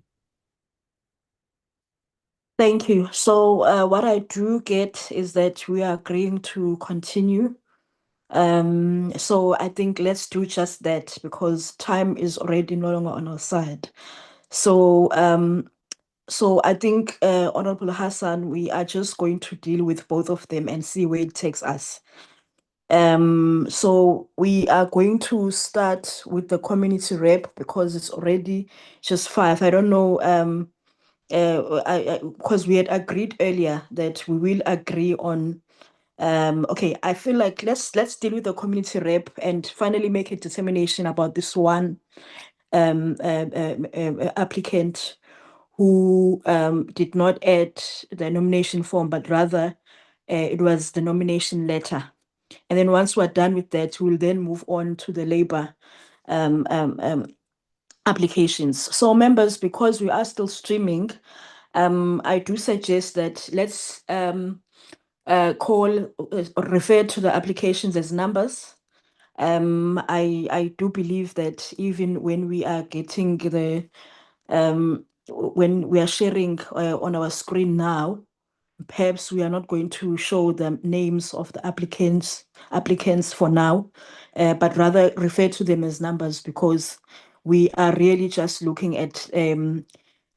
Thank you. So what I do get is that we are agreeing to continue. So I think let's do just that, because time is already no longer on our side. So so I think Honorable Hassan, we are just going to deal with both of them and see where it takes us. So we are going to start with the community rep because it's already just 5. I don't know, because we had agreed earlier that we will agree on. Okay, I feel like let's deal with the community rep and finally make a determination about this one applicant who did not add the nomination form, but rather it was the nomination letter. And then once we're done with that, we'll then move on to the labor applications. So members, because we are still streaming, I do suggest that let's refer to the applications as numbers. I do believe that even when we are getting the when we are sharing on our screen now, perhaps we are not going to show the names of the applicants for now, but rather refer to them as numbers, because we are really just looking at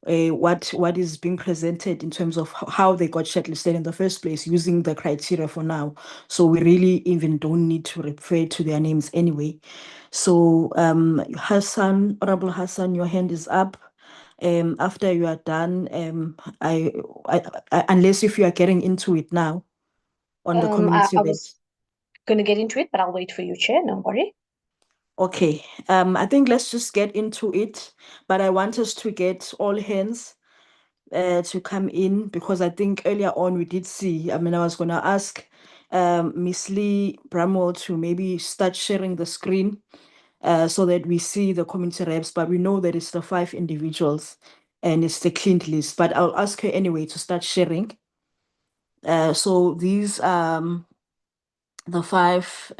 what is being presented in terms of how they got shortlisted in the first place using the criteria for now. So we really even don't need to refer to their names anyway. So Hassan, Honorable Hassan, your hand is up. After you are done, unless if you are getting into it now on the community I rep. was going to get into it, but I'll wait for you, Chair. No worry. Okay, I think let's just get into it, but I want us to get all hands to come in, because I think earlier on we did see, I mean, I was going to ask Miss Lee Bramwell to maybe start sharing the screen so that we see the community reps, but we know that it's the 5 individuals and it's the cleaned list, but I'll ask her anyway to start sharing. So these the 5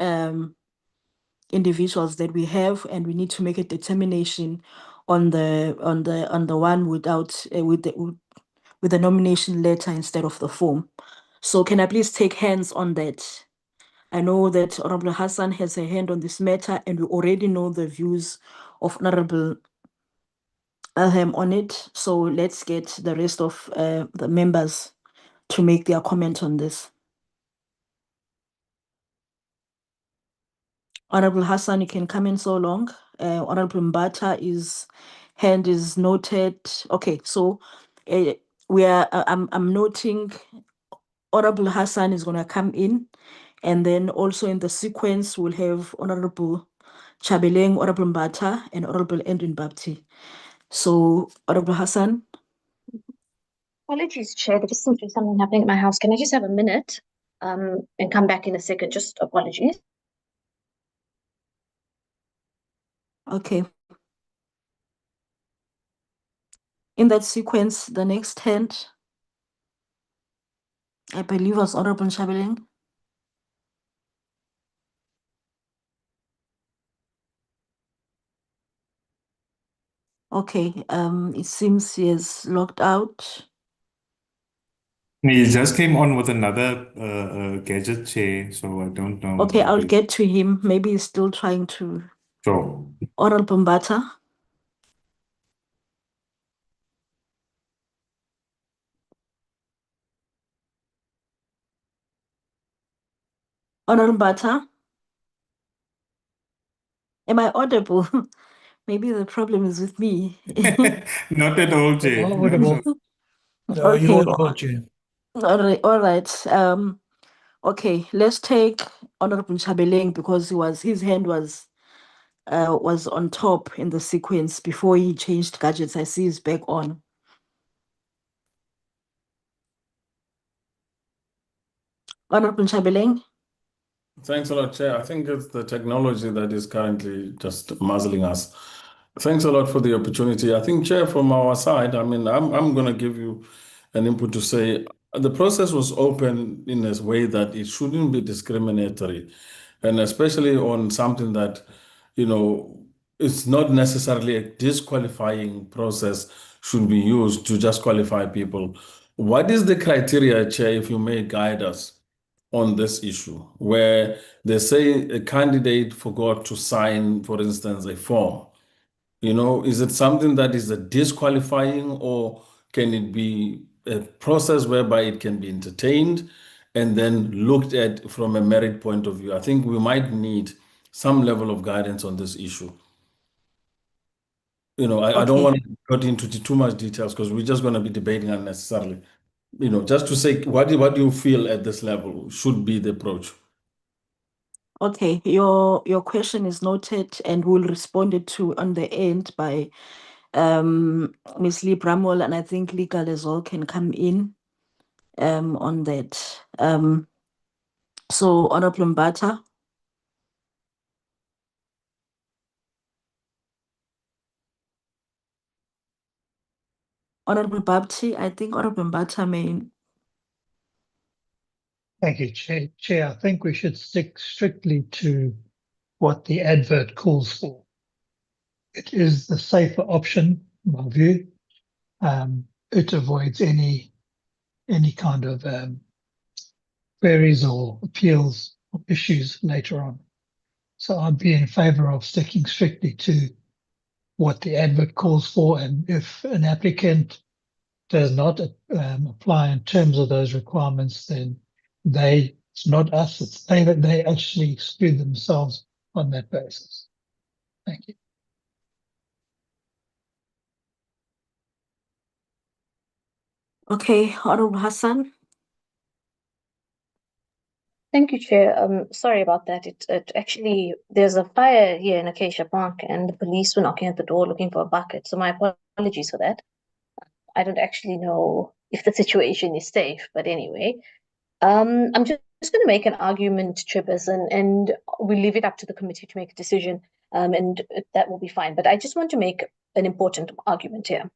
individuals that we have, and we need to make a determination on the one without with the nomination letter instead of the form. So can I please take hands on that? I know that Honorable Hassan has a hand on this matter, and we already know the views of Honorable Alham on it. So let's get the rest of the members to make their comment on this. Honorable Hassan, you can come in so long. Honorable Mbata hand is noted. Okay, so we are. I'm noting Honorable Hassan is going to come in, and then also in the sequence we'll have Honorable Chabeleng, Honorable Mbata, and Honorable Edwin Bapti. So Honorable Hassan. Apologies, Chair. There just seems to be something happening at my house. Can I just have a minute and come back in a second? Just apologies. Okay. In that sequence, the next hand, I believe, was Honorable Chabeleng. Okay, it seems he is logged out. He just came on with another gadget, Chair, so I don't know. Okay, I'll get to him. Maybe he's still trying to. Sure. Honorable Mbata. Honorable Mbata. Am I audible? Maybe the problem is with me. Not at all, Chair. Audible. Okay. You're audible, Chair. All right. Okay, let's take Honorable Chabeleng, because his hand was on top in the sequence before he changed gadgets. I see he's back on. Honorable Chabeleng. Thanks a lot, Chair. I think it's the technology that is currently just muzzling us. Thanks a lot for the opportunity. I think, Chair, from our side, I mean, I'm going to give you an input to say the process was open in a way that it shouldn't be discriminatory, and especially on something that, you know, it's not necessarily a disqualifying process should be used to just qualify people. What is the criteria, Chair, if you may guide us on this issue, where they say a candidate forgot to sign, for instance, a form? You know, is it something that is a disqualifying, or can it be a process whereby it can be entertained and then looked at from a merit point of view? I think we might need some level of guidance on this issue. You know, I don't Okay. want to get into too much details because we're just going to be debating unnecessarily. You know, just to say, what do you feel at this level should be the approach? Okay, your question is noted, and we'll respond it to on the end by Ms. Lee Bramwell, and I think legal as well can come in on that. So Honorable Mbata. Honorable Babti, I think Honorable Mbata may. Thank you, Chair. I think we should stick strictly to what the advert calls for. It is the safer option, in my view. It avoids any kind of queries or appeals or issues later on. So I'd be in favor of sticking strictly to what the advert calls for, and if an applicant does not apply in terms of those requirements, then it's not us, it's they actually exclude themselves on that basis. Thank you. Okay, Honorable Hassan. Thank you, Chair. Sorry about that. It actually, there's a fire here in Acacia Park and the police were knocking at the door looking for a bucket. So my apologies for that. I don't actually know if the situation is safe, but anyway. I'm just going to make an argument, Chairperson, and we'll leave it up to the committee to make a decision, and that will be fine. But I just want to make an important argument here.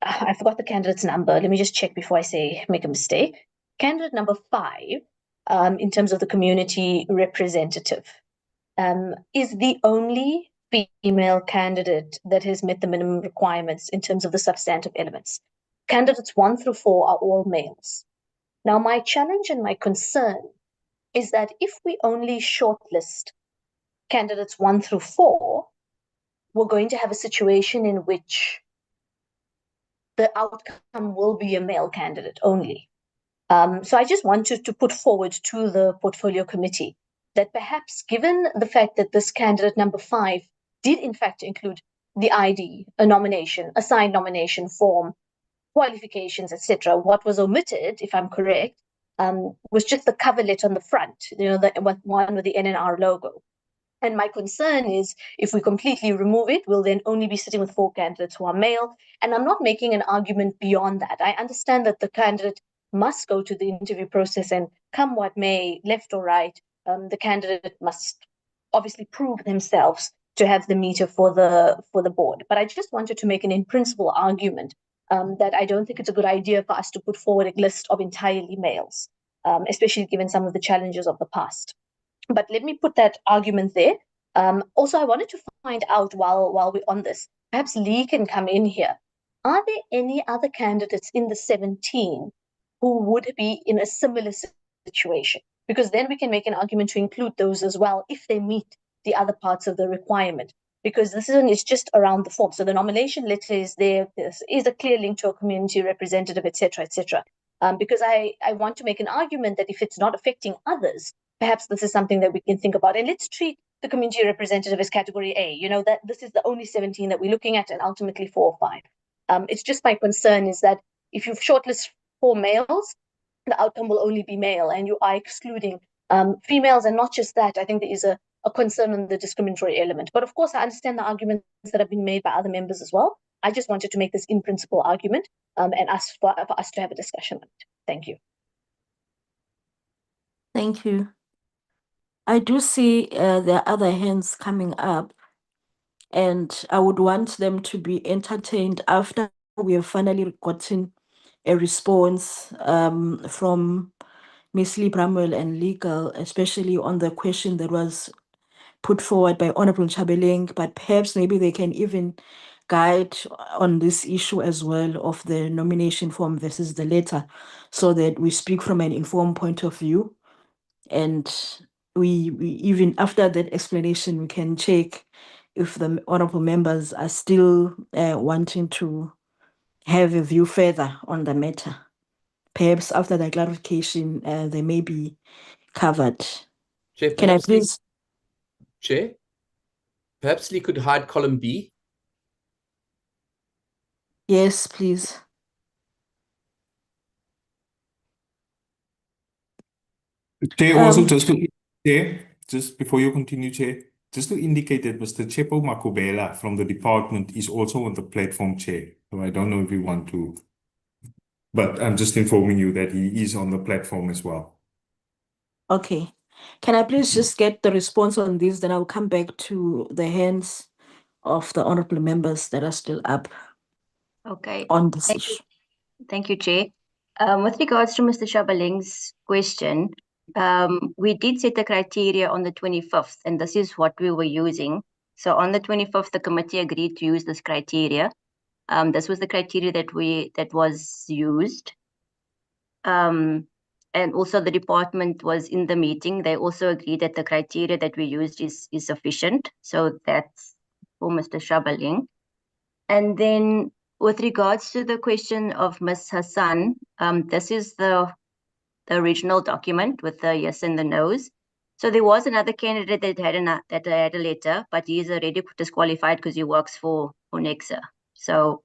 I forgot the candidate's number. Let me just check before I make a mistake. Candidate number 5, in terms of the community representative, is the only female candidate that has met the minimum requirements in terms of the substantive elements. Candidates 1 through 4 are all males. Now, my challenge and my concern is that if we only shortlist candidates 1 through 4, we're going to have a situation in which the outcome will be a male candidate only. So I just wanted to put forward to the portfolio committee that perhaps, given the fact that this candidate number 5 did in fact include the ID, a nomination, a signed nomination form, qualifications, etc., what was omitted, if I'm correct, was just the cover letter on the front, you know, the one with the NNR logo. And my concern is if we completely remove it, we'll then only be sitting with 4 candidates who are male. And I'm not making an argument beyond that. I understand that the candidate must go to the interview process, and come what may, left or right, the candidate must obviously prove themselves to have the meter for the board. But I just wanted to make an in-principle argument that I don't think it's a good idea for us to put forward a list of entirely males, especially given some of the challenges of the past. But let me put that argument there. Also, I wanted to find out while we're on this, perhaps Lee can come in here. Are there any other candidates in the 17 who would be in a similar situation? Because then we can make an argument to include those as well if they meet the other parts of the requirement. Because this is just around the form. So the nomination letter is there. There is a clear link to a community representative, etc., etc. Because I want to make an argument that if it's not affecting others, perhaps this is something that we can think about. And let's treat the community representative as category A, you know, that this is the only 17 that we're looking at, and ultimately 4 or 5. It's just my concern is that if you shortlist 4 males, the outcome will only be male, and you are excluding females. And not just that, I think there is a concern on the discriminatory element. But of course, I understand the arguments that have been made by other members as well. I just wanted to make this in principle argument and ask for us to have a discussion on it. Thank you. Thank you. I do see there are other hands coming up, and I would want them to be entertained after we have finally gotten a response from Ms. Lee Bramwell and legal, especially on the question that was put forward by Honorable Chabeling, but perhaps maybe they can even guide on this issue as well of the nomination form versus the letter, so that we speak from an informed point of view. And we even after that explanation, we can check if the honorable members are still wanting to have a view further on the matter. Perhaps after the clarification, they may be covered. Chair, Can I perhaps Lee, please? Chair, perhaps Lee could hide column B. Yes, please. Chair, also just before you continue, Chair, just to indicate that Mr. Chepo Makobela from the department is also on the platform, Chair. So I don't know if you want to, but I'm just informing you that he is on the platform as well. Okay. Can I please just get the response on this? Then I'll come back to the hands of the honorable members that are still up Okay. on this Thank you. issue. Thank you, Chair. With regards to Mr. Shabaling's question, we did set the criteria on the 25th, and this is what we were using. So on the 25th, the committee agreed to use this criteria. This was the criteria that was used. And also the department was in the meeting. They also agreed that the criteria that we used is sufficient. So that's for Mr. Shabaling. And then with regards to the question of Ms. Hassan, this is the original document with the yes and the no's. So there was another candidate that had a letter, but he is already disqualified because he works for Nexa. So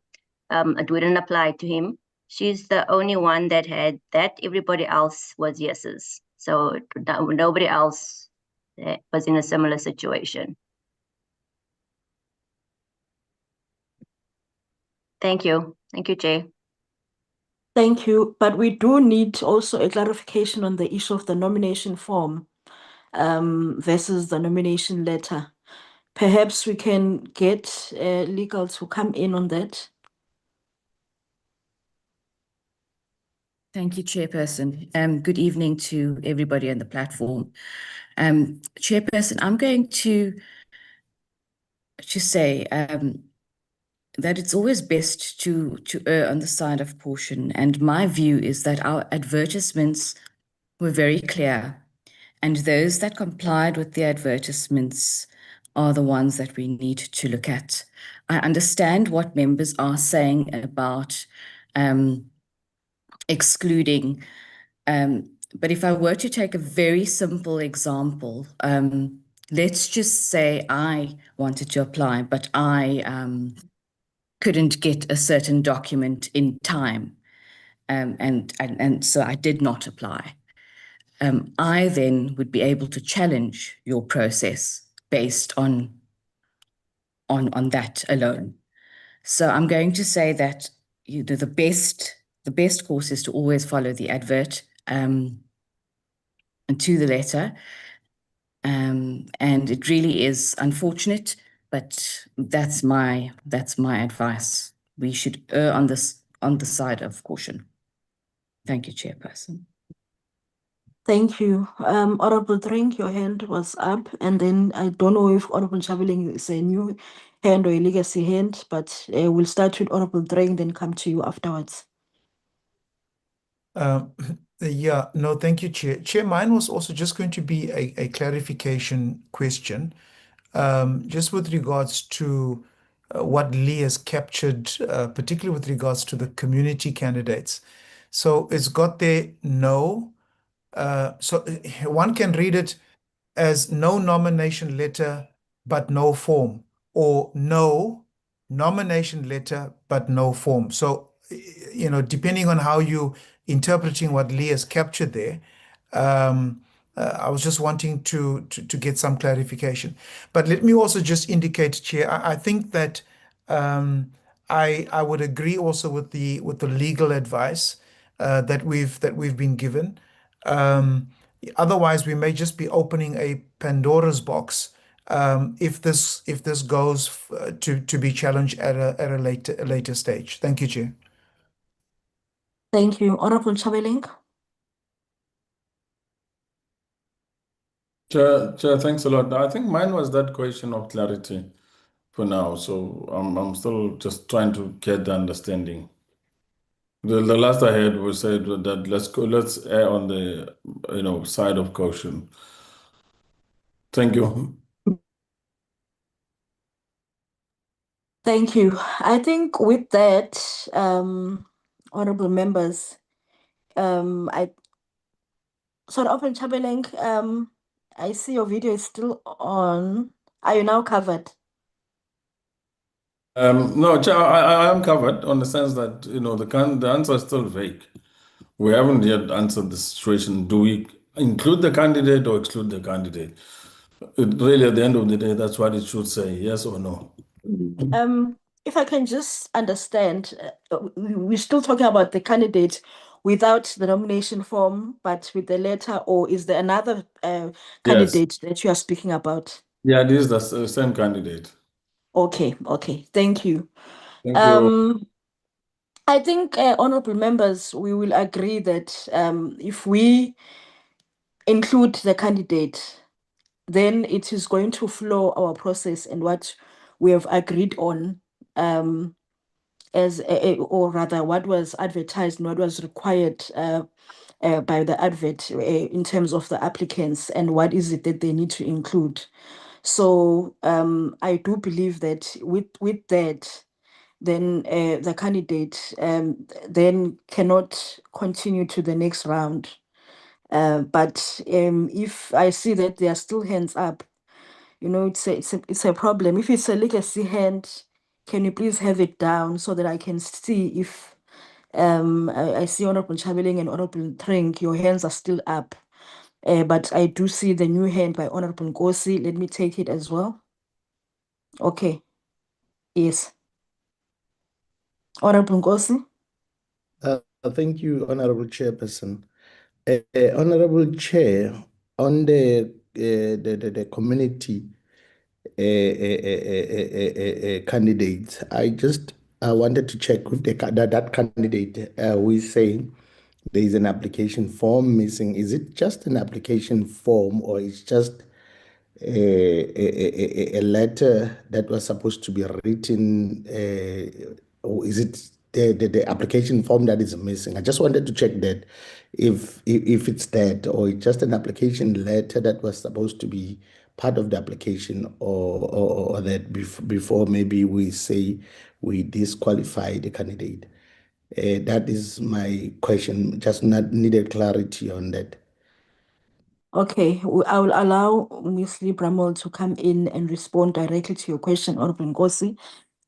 it wouldn't apply to him. She's the only one that had that. Everybody else was yeses. So nobody else was in a similar situation. Thank you. Thank you, Chair. Thank you. But we do need also a clarification on the issue of the nomination form versus the nomination letter. Perhaps we can get legal to come in on that. Thank you, Chairperson. Good evening to everybody on the platform. Chairperson, I'm going to say that it's always best to err on the side of caution. And my view is that our advertisements were very clear, and those that complied with the advertisements are the ones that we need to look at. I understand what members are saying about excluding, but if I were to take a very simple example, let's just say I wanted to apply, but I couldn't get a certain document in time, and so I did not apply. I then would be able to challenge your process based on that alone. So I'm going to say that the best course is to always follow the advert and to the letter. And it really is unfortunate, but that's my advice. We should err on the side of caution. Thank you, Chairperson. Thank you. Honorable Drink, your hand was up, and then I don't know if Honorable Chabeling is a new hand or a legacy hand, but we'll start with Honorable Drink, then come to you afterwards. Yeah, no, thank you, Chair. Chair, mine was also just going to be a clarification question, just with regards to what Lee has captured, particularly with regards to the community candidates. So it's got there no, so one can read it as no nomination letter but no form, or no nomination letter but no form. So, depending on how you interpreting what Lee has captured there, I was just wanting to get some clarification. But let me also just indicate, Chair, I think that I would agree also with the legal advice that we've been given. Otherwise, we may just be opening a Pandora's box if this goes to be challenged at a later stage. Thank you, Chair. Thank you. Honorable Chabeling. Chair, thanks a lot. I think mine was that question of clarity for now. So I'm still just trying to get the understanding. The last I heard was said that let's err on the side of caution. Thank you. Thank you. I think with that, honorable members, Honorable Chabeling, I see your video is still on. Are you now covered? No, Chair, I am covered on the sense that the answer is still vague. We haven't yet answered the situation. Do we include the candidate or exclude the candidate? Really, at the end of the day, that's what it should say, yes or no. If I can just understand, we're still talking about the candidate without the nomination form, but with the letter, or is there another candidate that you are speaking about? Yeah, this is the same candidate. Okay, thank you. Thank you. I think, honorable members, we will agree that if we include the candidate, then it is going to flow our process and what we have agreed on or rather what was advertised and what was required by the advert in terms of the applicants and what is it that they need to include. So I do believe that with that, then the candidate then cannot continue to the next round. But if I see that there are still hands up, it's a problem. If it's a legacy hand, can you please have it down so that I can see if I see Honorable Chabeling and Honorable Trink, your hands are still up. But I do see the new hand by Honorable Nkosi. Let me take it as well. Okay. Yes. Honorable Nkosi. Thank you, Honorable Chairperson. Honorable Chair, on the community candidates, I wanted to check with that candidate who is saying there is an application form missing. Is it just an application form, or it's just a letter that was supposed to be written, or is it the application form that is missing? I just wanted to check that if it's that, or it's just an application letter that was supposed to be part of the application, or that before maybe we say we disqualify the candidate. That is my question. Just needed clarity on that. Okay, I will allow Ms. Lee Bramall to come in and respond directly to your question, Honorable Nkosi.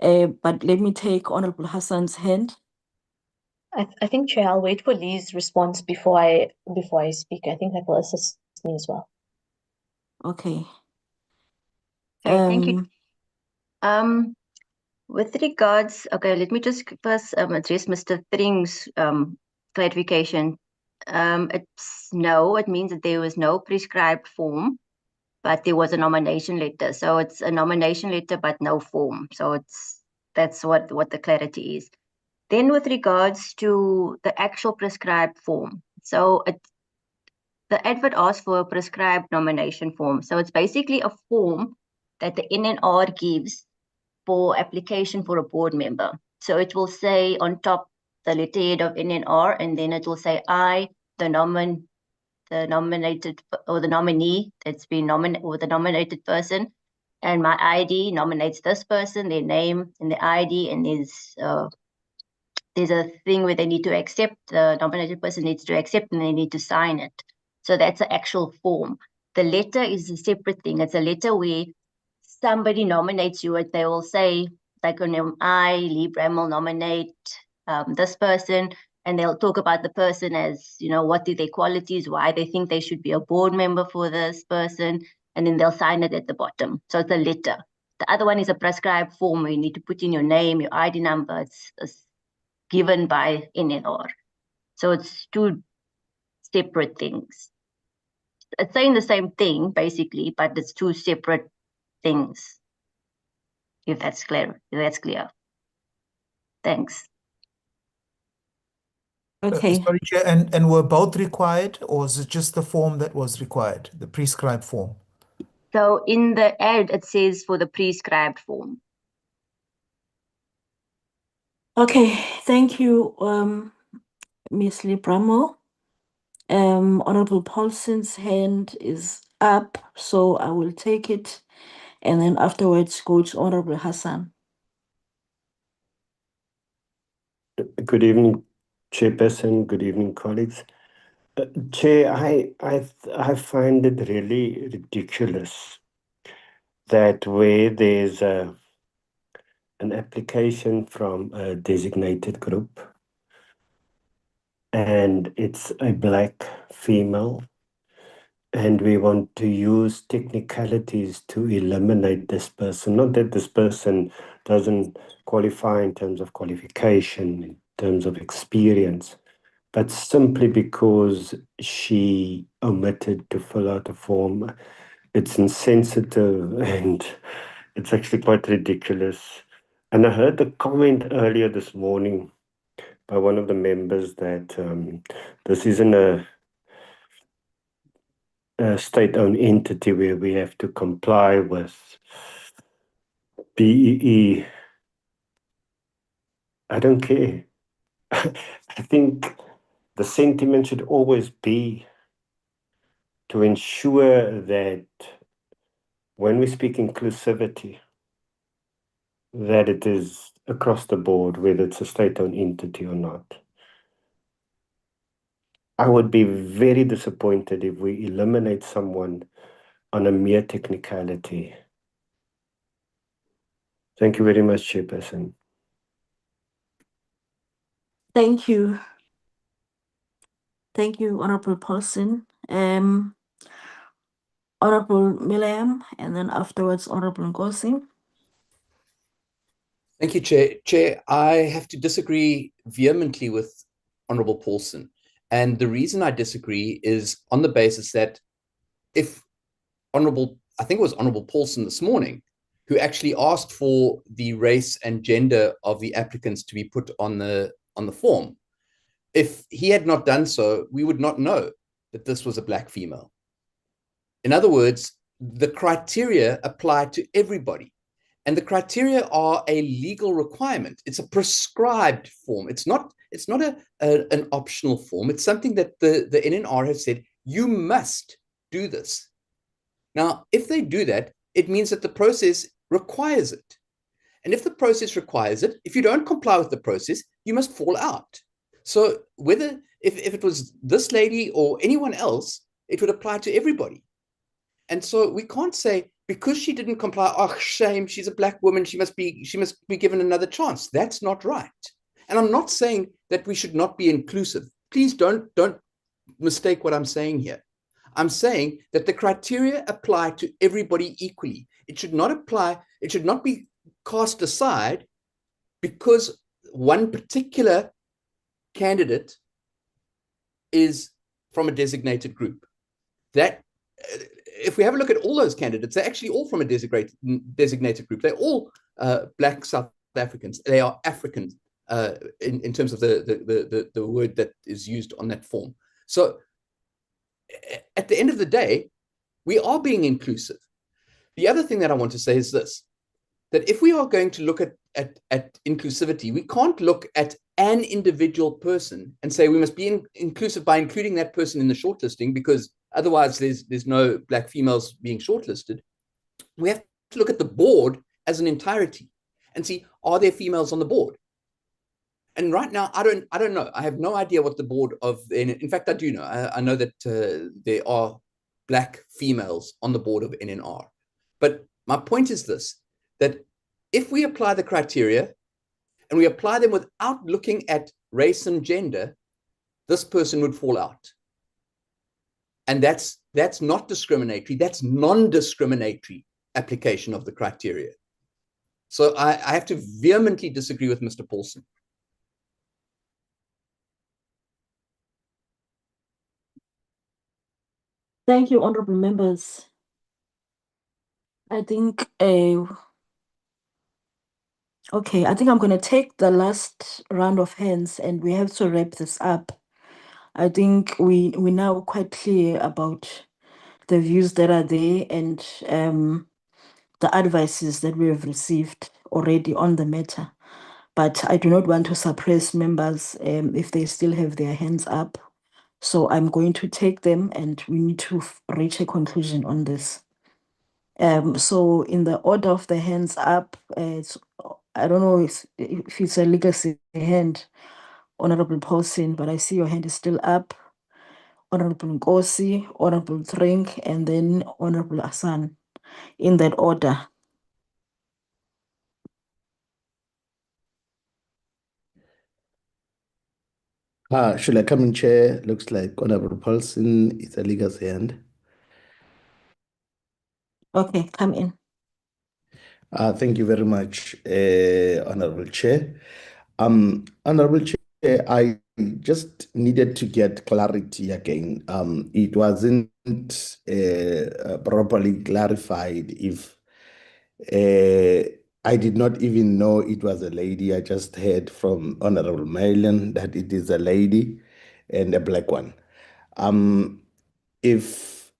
But let me take Honorable Hassan's hand. I think, Chair, I'll wait for Lee's response before I speak. I think that will assist me as well. Okay. Sorry, thank you. With regards, okay, let me just first address Mr. Thring's clarification. It means that there was no prescribed form, but there was a nomination letter. So it's a nomination letter, but no form. So that's what the clarity is. Then with regards to the actual prescribed form, so the advert asks for a prescribed nomination form. So it's basically a form that the NNR gives for application for a board member. So it will say on top the letterhead of NNR, and then it will say I, the nominated or the nominee that's been nominated, or the nominated person, and my ID nominates this person, their name and the ID, and there's a thing where they need to accept, the nominated person needs to accept, and they need to sign it. So that's an actual form. The letter is a separate thing. It's a letter where somebody nominates you, and they will say, like, I, Lee Bramall, nominate this person, and they'll talk about the person as, what are their qualities, why they think they should be a board member for this person, and then they'll sign it at the bottom. So it's a letter. The other one is a prescribed form where you need to put in your name, your ID number. It's given by NNR. So it's two separate things. it's saying the same thing basically, but it's two separate things. If that's clear, Thanks. Okay. Sorry, Chair, and were both required, or is it just the form that was required, the prescribed form? So in the ad, it says for the prescribed form. Okay, thank you, Ms. Libramo. Honorable Paulson's hand is up, so I will take it, and then afterwards go to Honorable Hassan. Good evening, Chairperson. Good evening, colleagues. Chair, I find it really ridiculous that where there's an application from a designated group and it's a black female, and we want to use technicalities to eliminate this person. Not that this person doesn't qualify in terms of qualification, in terms of experience, but simply because she omitted to fill out a form. It's insensitive and it's actually quite ridiculous. And I heard the comment earlier this morning by one of the members that this isn't a state-owned entity where we have to comply with BEE. I don't care. I think the sentiment should always be to ensure that when we speak inclusivity, that it is across the board, whether it's a state-owned entity or not. I would be very disappointed if we eliminate someone on a mere technicality. Thank you very much, Chairperson. Thank you. Thank you, Honorable Paulson. Honorable Milam, and then afterwards, Honorable Ngozi. Thank you, Chair. Chair, I have to disagree vehemently with Honorable Paulson. And the reason I disagree is on the basis that if I think it was Honorable Paulson this morning, who actually asked for the race and gender of the applicants to be put on the form. If he had not done so, we would not know that this was a black female. In other words, the criteria apply to everybody. And the criteria are a legal requirement. It's a prescribed form. It's not an optional form. It's something that the NNR has said, you must do this. Now, if they do that, it means that the process requires it. And if the process requires it, if you don't comply with the process, you must fall out. So whether if it was this lady or anyone else, it would apply to everybody. And so we can't say, because she didn't comply, oh, shame, she's a black woman, she must be given another chance. That's not right. And I'm not saying that we should not be inclusive. Please don't mistake what I'm saying here. I'm saying that the criteria apply to everybody equally. It should not be cast aside because one particular candidate is from a designated group. That if we have a look at all those candidates, they're actually all from a designated group. They're all black South Africans. They are African in terms of the word that is used on that form. So at the end of the day, we are being inclusive. The other thing that I want to say is this, that if we are going to look at inclusivity, we can't look at an individual person and say we must be inclusive by including that person in the shortlisting, because otherwise there's no black females being shortlisted. We have to look at the board as an entirety and see, are there females on the board? And right now, I don't know. I have no idea what the board of, in fact, I do know. I know that there are black females on the board of NNR. But my point is this, that if we apply the criteria and we apply them without looking at race and gender, this person would fall out. And that's not discriminatory, that's non-discriminatory application of the criteria. So I have to vehemently disagree with Mr. Paulson. Thank you, honorable members. I think, okay, I think I'm going to take the last round of hands and we have to wrap this up. I think we're now quite clear about the views that are there and the advices that we have received already on the matter. But I do not want to suppress members if they still have their hands up. So I'm going to take them and we need to reach a conclusion on this. So in the order of the hands up, I don't know if it's a legacy hand, Honorable Paulson, but I see your hand is still up. Honorable Nkosi, Honorable Drink, and then Honorable Hassan, in that order. Should I come in, Chair? Looks like Honorable Paulson is a legacy hand. Okay, come in. Thank you very much, Honorable Chair. Honorable Chair, I just needed to get clarity again. It wasn't properly clarified if I did not even know it was a lady. I just heard from Honorable Marlon that it is a lady and a black one. If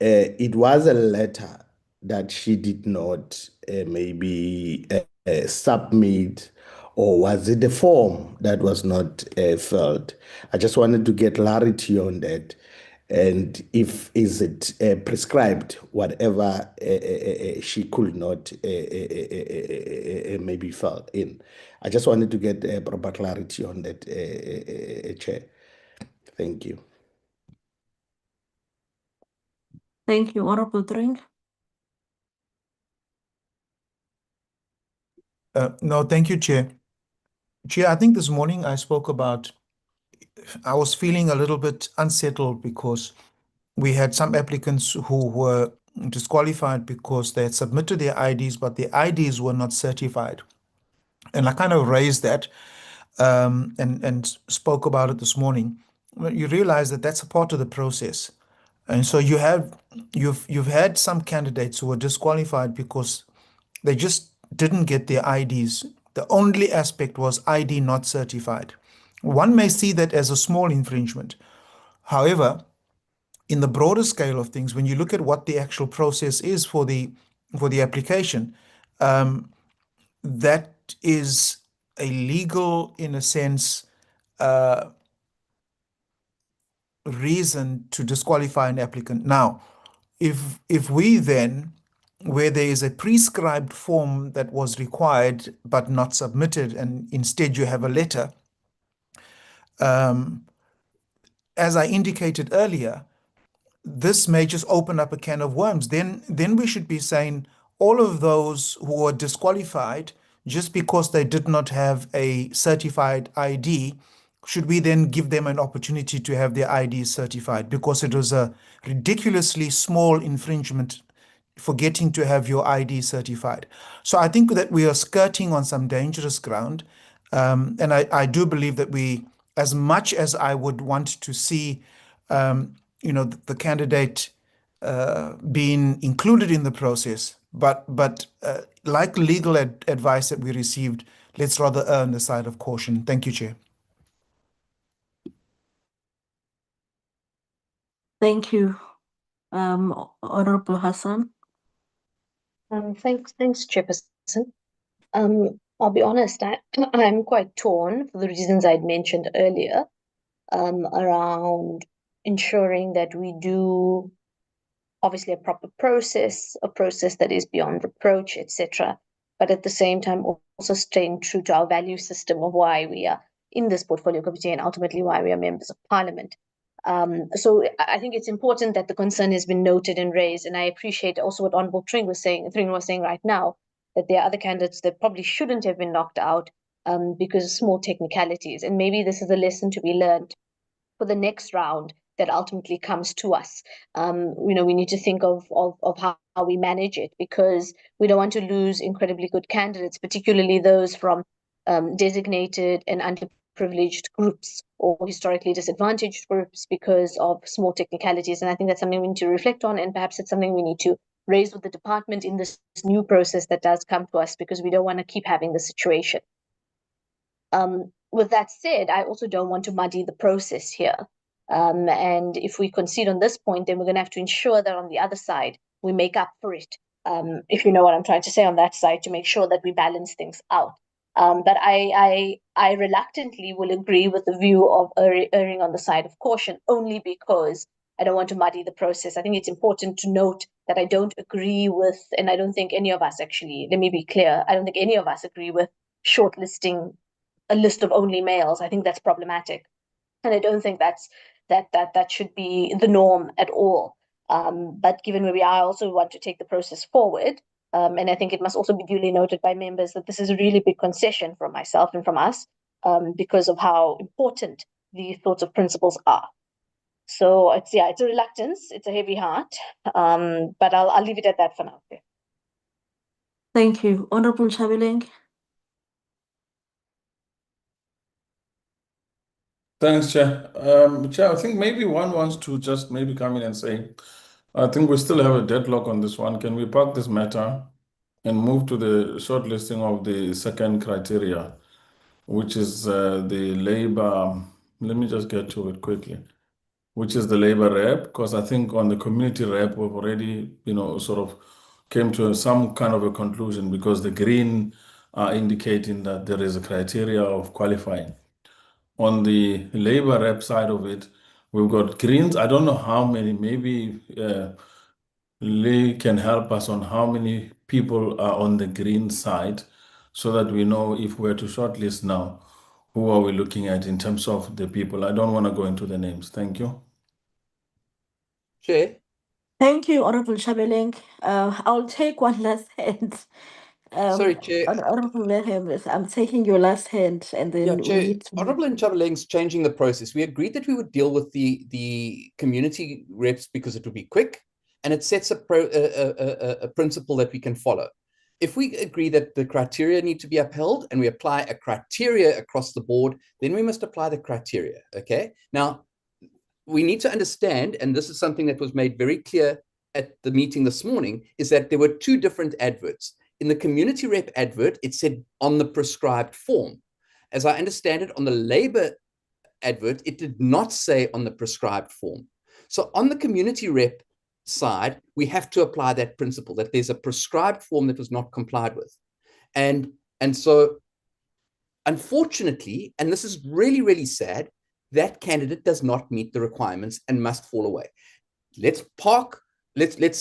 it was a letter that she did not maybe submit, or was it a form that was not filled? I just wanted to get clarity on that. And if is it prescribed, whatever she could not maybe fill in. I just wanted to get proper clarity on that, Chair. Thank you. Thank you, Honorable Drink. No, thank you, Chair. Chair, I think this morning I spoke about, I was feeling a little bit unsettled because we had some applicants who were disqualified because they had submitted their IDs, but their IDs were not certified. And I kind of raised that and spoke about it this morning. You realize that that's a part of the process. And so you've had some candidates who were disqualified because they just didn't get their IDs. The only aspect was ID not certified. One may see that as a small infringement. However, in the broader scale of things, when you look at what the actual process is for the application, that is a legal, in a sense, reason to disqualify an applicant. Now, if we then, where there is a prescribed form that was required but not submitted, and instead you have a letter, as I indicated earlier, this may just open up a can of worms. Then we should be saying all of those who are disqualified just because they did not have a certified ID, should we then give them an opportunity to have their ID certified because it was a ridiculously small infringement forgetting to have your ID certified. So I think that we are skirting on some dangerous ground. And I do believe that we, as much as I would want to see the candidate being included in the process, but like legal advice that we received, let's rather err on the side of caution. Thank you, Chair. Thank you, Honorable Hassan. Thanks, Chairperson. I'll be honest, I'm quite torn for the reasons I'd mentioned earlier, around ensuring that we do obviously a proper process, a process that is beyond reproach, etc. But at the same time, also staying true to our value system of why we are in this portfolio committee and ultimately why we are members of parliament. So I think it's important that the concern has been noted and raised, and I appreciate also what Honourable Tring was saying right now, that there are other candidates that probably shouldn't have been knocked out because of small technicalities, and maybe this is a lesson to be learned for the next round that ultimately comes to us. We need to think of how we manage it, because we don't want to lose incredibly good candidates, particularly those from designated and privileged groups or historically disadvantaged groups because of small technicalities. And I think that's something we need to reflect on, and perhaps it's something we need to raise with the department in this new process that does come to us, because we don't want to keep having the situation. With that said, I also don't want to muddy the process here. And if we concede on this point, then we're going to have to ensure that on the other side, we make up for it. If you know what I'm trying to say on that side, to make sure that we balance things out. But I reluctantly will agree with the view of erring on the side of caution, only because I don't want to muddy the process. I think it's important to note that I don't agree with, and I don't think any of us actually, let me be clear, I don't think any of us agree with shortlisting a list of only males. I think that's problematic, and I don't think that should be the norm at all. But given where we are, I also want to take the process forward. And I think it must also be duly noted by members that this is a really big concession from myself and from us, because of how important these sorts of principles are. So it's a reluctance, it's a heavy heart, but I'll leave it at that for now. Thank you. Honorable Chabeling. Thanks, Chair. Chair, I think maybe one wants to just maybe come in and say, I think we still have a deadlock on this one. Can we park this matter and move to the shortlisting of the second criteria, which is the labor? Let me just get to it quickly, which is the labor rep, because I think on the community rep, we've already, sort of came to some kind of a conclusion, because the green are indicating that there is a criteria of qualifying. On the labor rep side of it, we've got greens. I don't know how many, maybe Lee can help us on how many people are on the green side, so that we know if we're to shortlist now, who are we looking at in terms of the people. I don't want to go into the names. Thank you. Chair. Thank you, Honorable Chabeling. I'll take one last hand. Sorry, Chair. Honorable Mayhem, I'm taking your last hand, and then Yeah, we Chair, need to. Honorable Nchabeleng's changing the process. We agreed that we would deal with the community reps because it would be quick, and it sets a principle that we can follow. If we agree that the criteria need to be upheld and we apply a criteria across the board, then we must apply the criteria, okay? Now, we need to understand, and this is something that was made very clear at the meeting this morning, is that there were two different adverts. In the community rep advert, it said on the prescribed form. As I understand it, on the labor advert, it did not say on the prescribed form. So on the community rep side, we have to apply that principle, that there's a prescribed form that was not complied with. And so, unfortunately, and this is really, really sad, that candidate does not meet the requirements and must fall away. Let's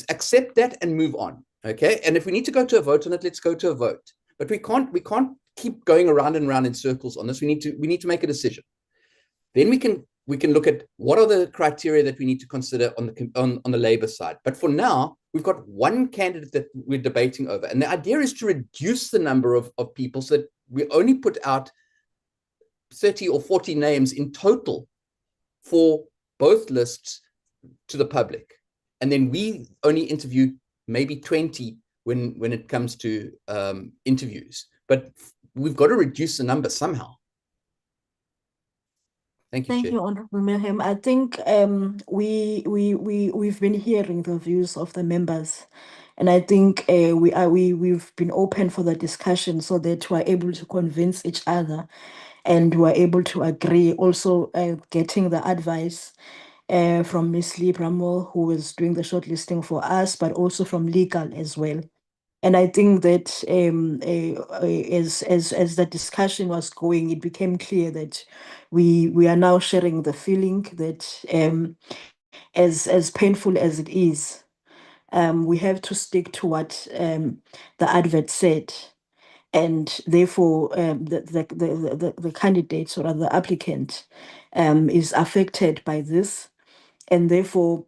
accept that and move on. Okay. And if we need to go to a vote on it, let's go to a vote. But we can't keep going around and around in circles on this. We need to make a decision. Then we can look at what are the criteria that we need to consider on the labor side. But for now, we've got one candidate that we're debating over. And the idea is to reduce the number of people so that we only put out 30 or 40 names in total for both lists to the public. And then we only interview maybe 20 when it comes to interviews. But we've got to reduce the number somehow. Thank you, Thank Chair. you, Honorable Mayhem. I think we've been hearing the views of the members, and I think we've been open for the discussion so that we're able to convince each other, and we're able to agree. Also, getting the advice from Ms. Lee Bramwell, who is doing the shortlisting for us, but also from legal as well. And I think that as the discussion was going, it became clear that we are now sharing the feeling that as painful as it is, we have to stick to what the advert said. And therefore, the candidate or the applicant is affected by this. And therefore,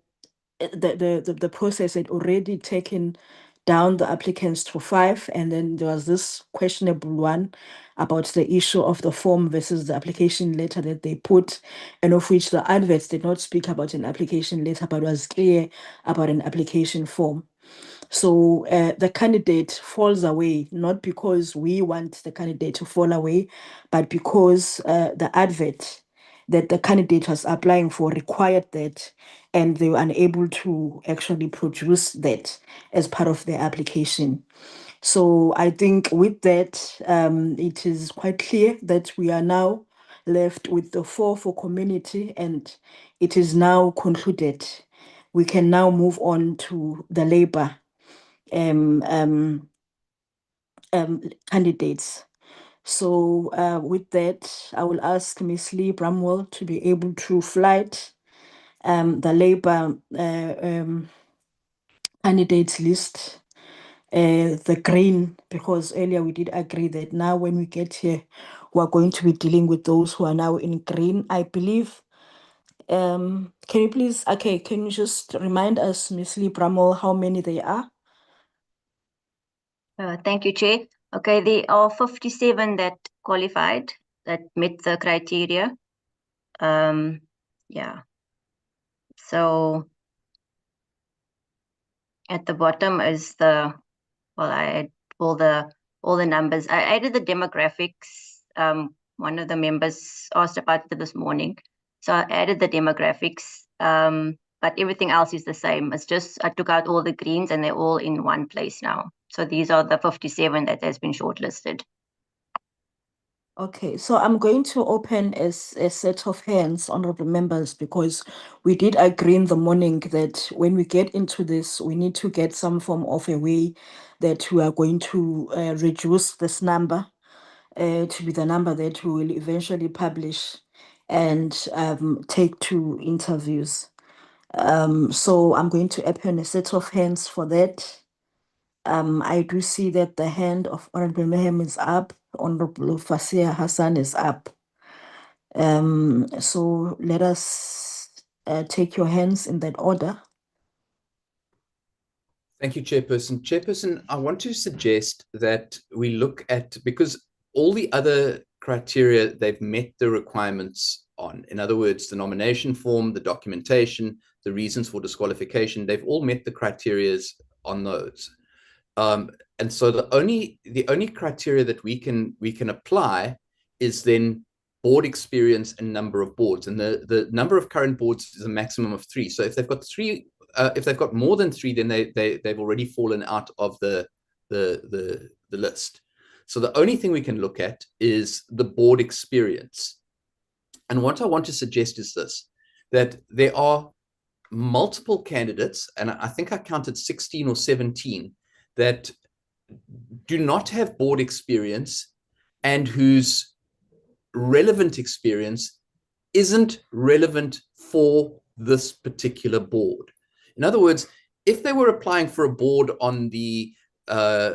the process had already taken down the applicants to 5, and then there was this questionable one about the issue of the form versus the application letter that they put, and of which the adverts did not speak about an application letter, but was clear about an application form. So the candidate falls away, not because we want the candidate to fall away, but because the advert that the candidate was applying for required that, and they were unable to actually produce that as part of their application. So I think with that, it is quite clear that we are now left with the 4 for community, and it is now concluded. We can now move on to the Labour candidates. So with that, I will ask Ms. Lee Bramwell to be able to flight the Labour candidates list, the green, because earlier we did agree that now when we get here, we're going to be dealing with those who are now in green, I believe. Can you please, can you just remind us, Ms. Lee Bramwell, how many they are? Thank you, Chair. Okay, there are 57 that qualified, that met the criteria. Yeah. So at the bottom is I had all the numbers. I added the demographics. One of the members asked about it this morning, so I added the demographics. But everything else is the same. It's just I took out all the greens and they're all in one place now. So these are the 57 that has been shortlisted. Okay, so I'm going to open a set of hands, honorable members, because we did agree in the morning that when we get into this, we need to get some form of a way that we are going to reduce this number to be the number that we will eventually publish and take to interviews. So I'm going to open a set of hands for that. I do see that the hand of Honorable Mehem is up. Honorable Fasia Hassan is up. So let us take your hands in that order. Thank you, Chairperson. Chairperson, I want to suggest that we look at, because all the other criteria, they've met the requirements on. In other words, the nomination form, the documentation, the reasons for disqualification, they've all met the criteria on those. And so the only criteria that we can apply is then board experience and number of boards. And the number of current boards is a maximum of 3. So if they've got 3, if they've got more than 3, then they've already fallen out of the list. So the only thing we can look at is the board experience. And what I want to suggest is this, that there are multiple candidates, and I think I counted 16 or 17, that do not have board experience and whose relevant experience isn't relevant for this particular board. In other words, if they were applying for a board on the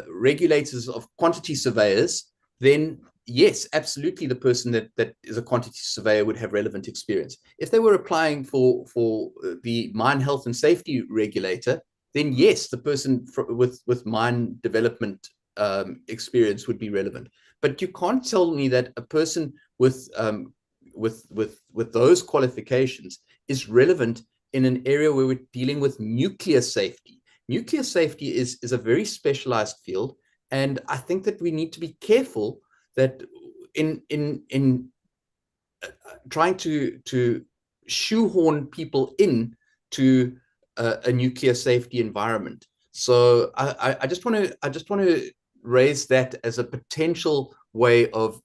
regulators of quantity surveyors, then yes, absolutely, the person that is a quantity surveyor would have relevant experience. If they were applying for the mine health and safety regulator, then yes, the person with mine development experience would be relevant. But you can't tell me that a person with those qualifications is relevant in an area where we're dealing with nuclear safety. Nuclear safety is a very specialized field, and I think that we need to be careful that in trying to shoehorn people in to a nuclear safety environment. So I just want to raise that as a potential way of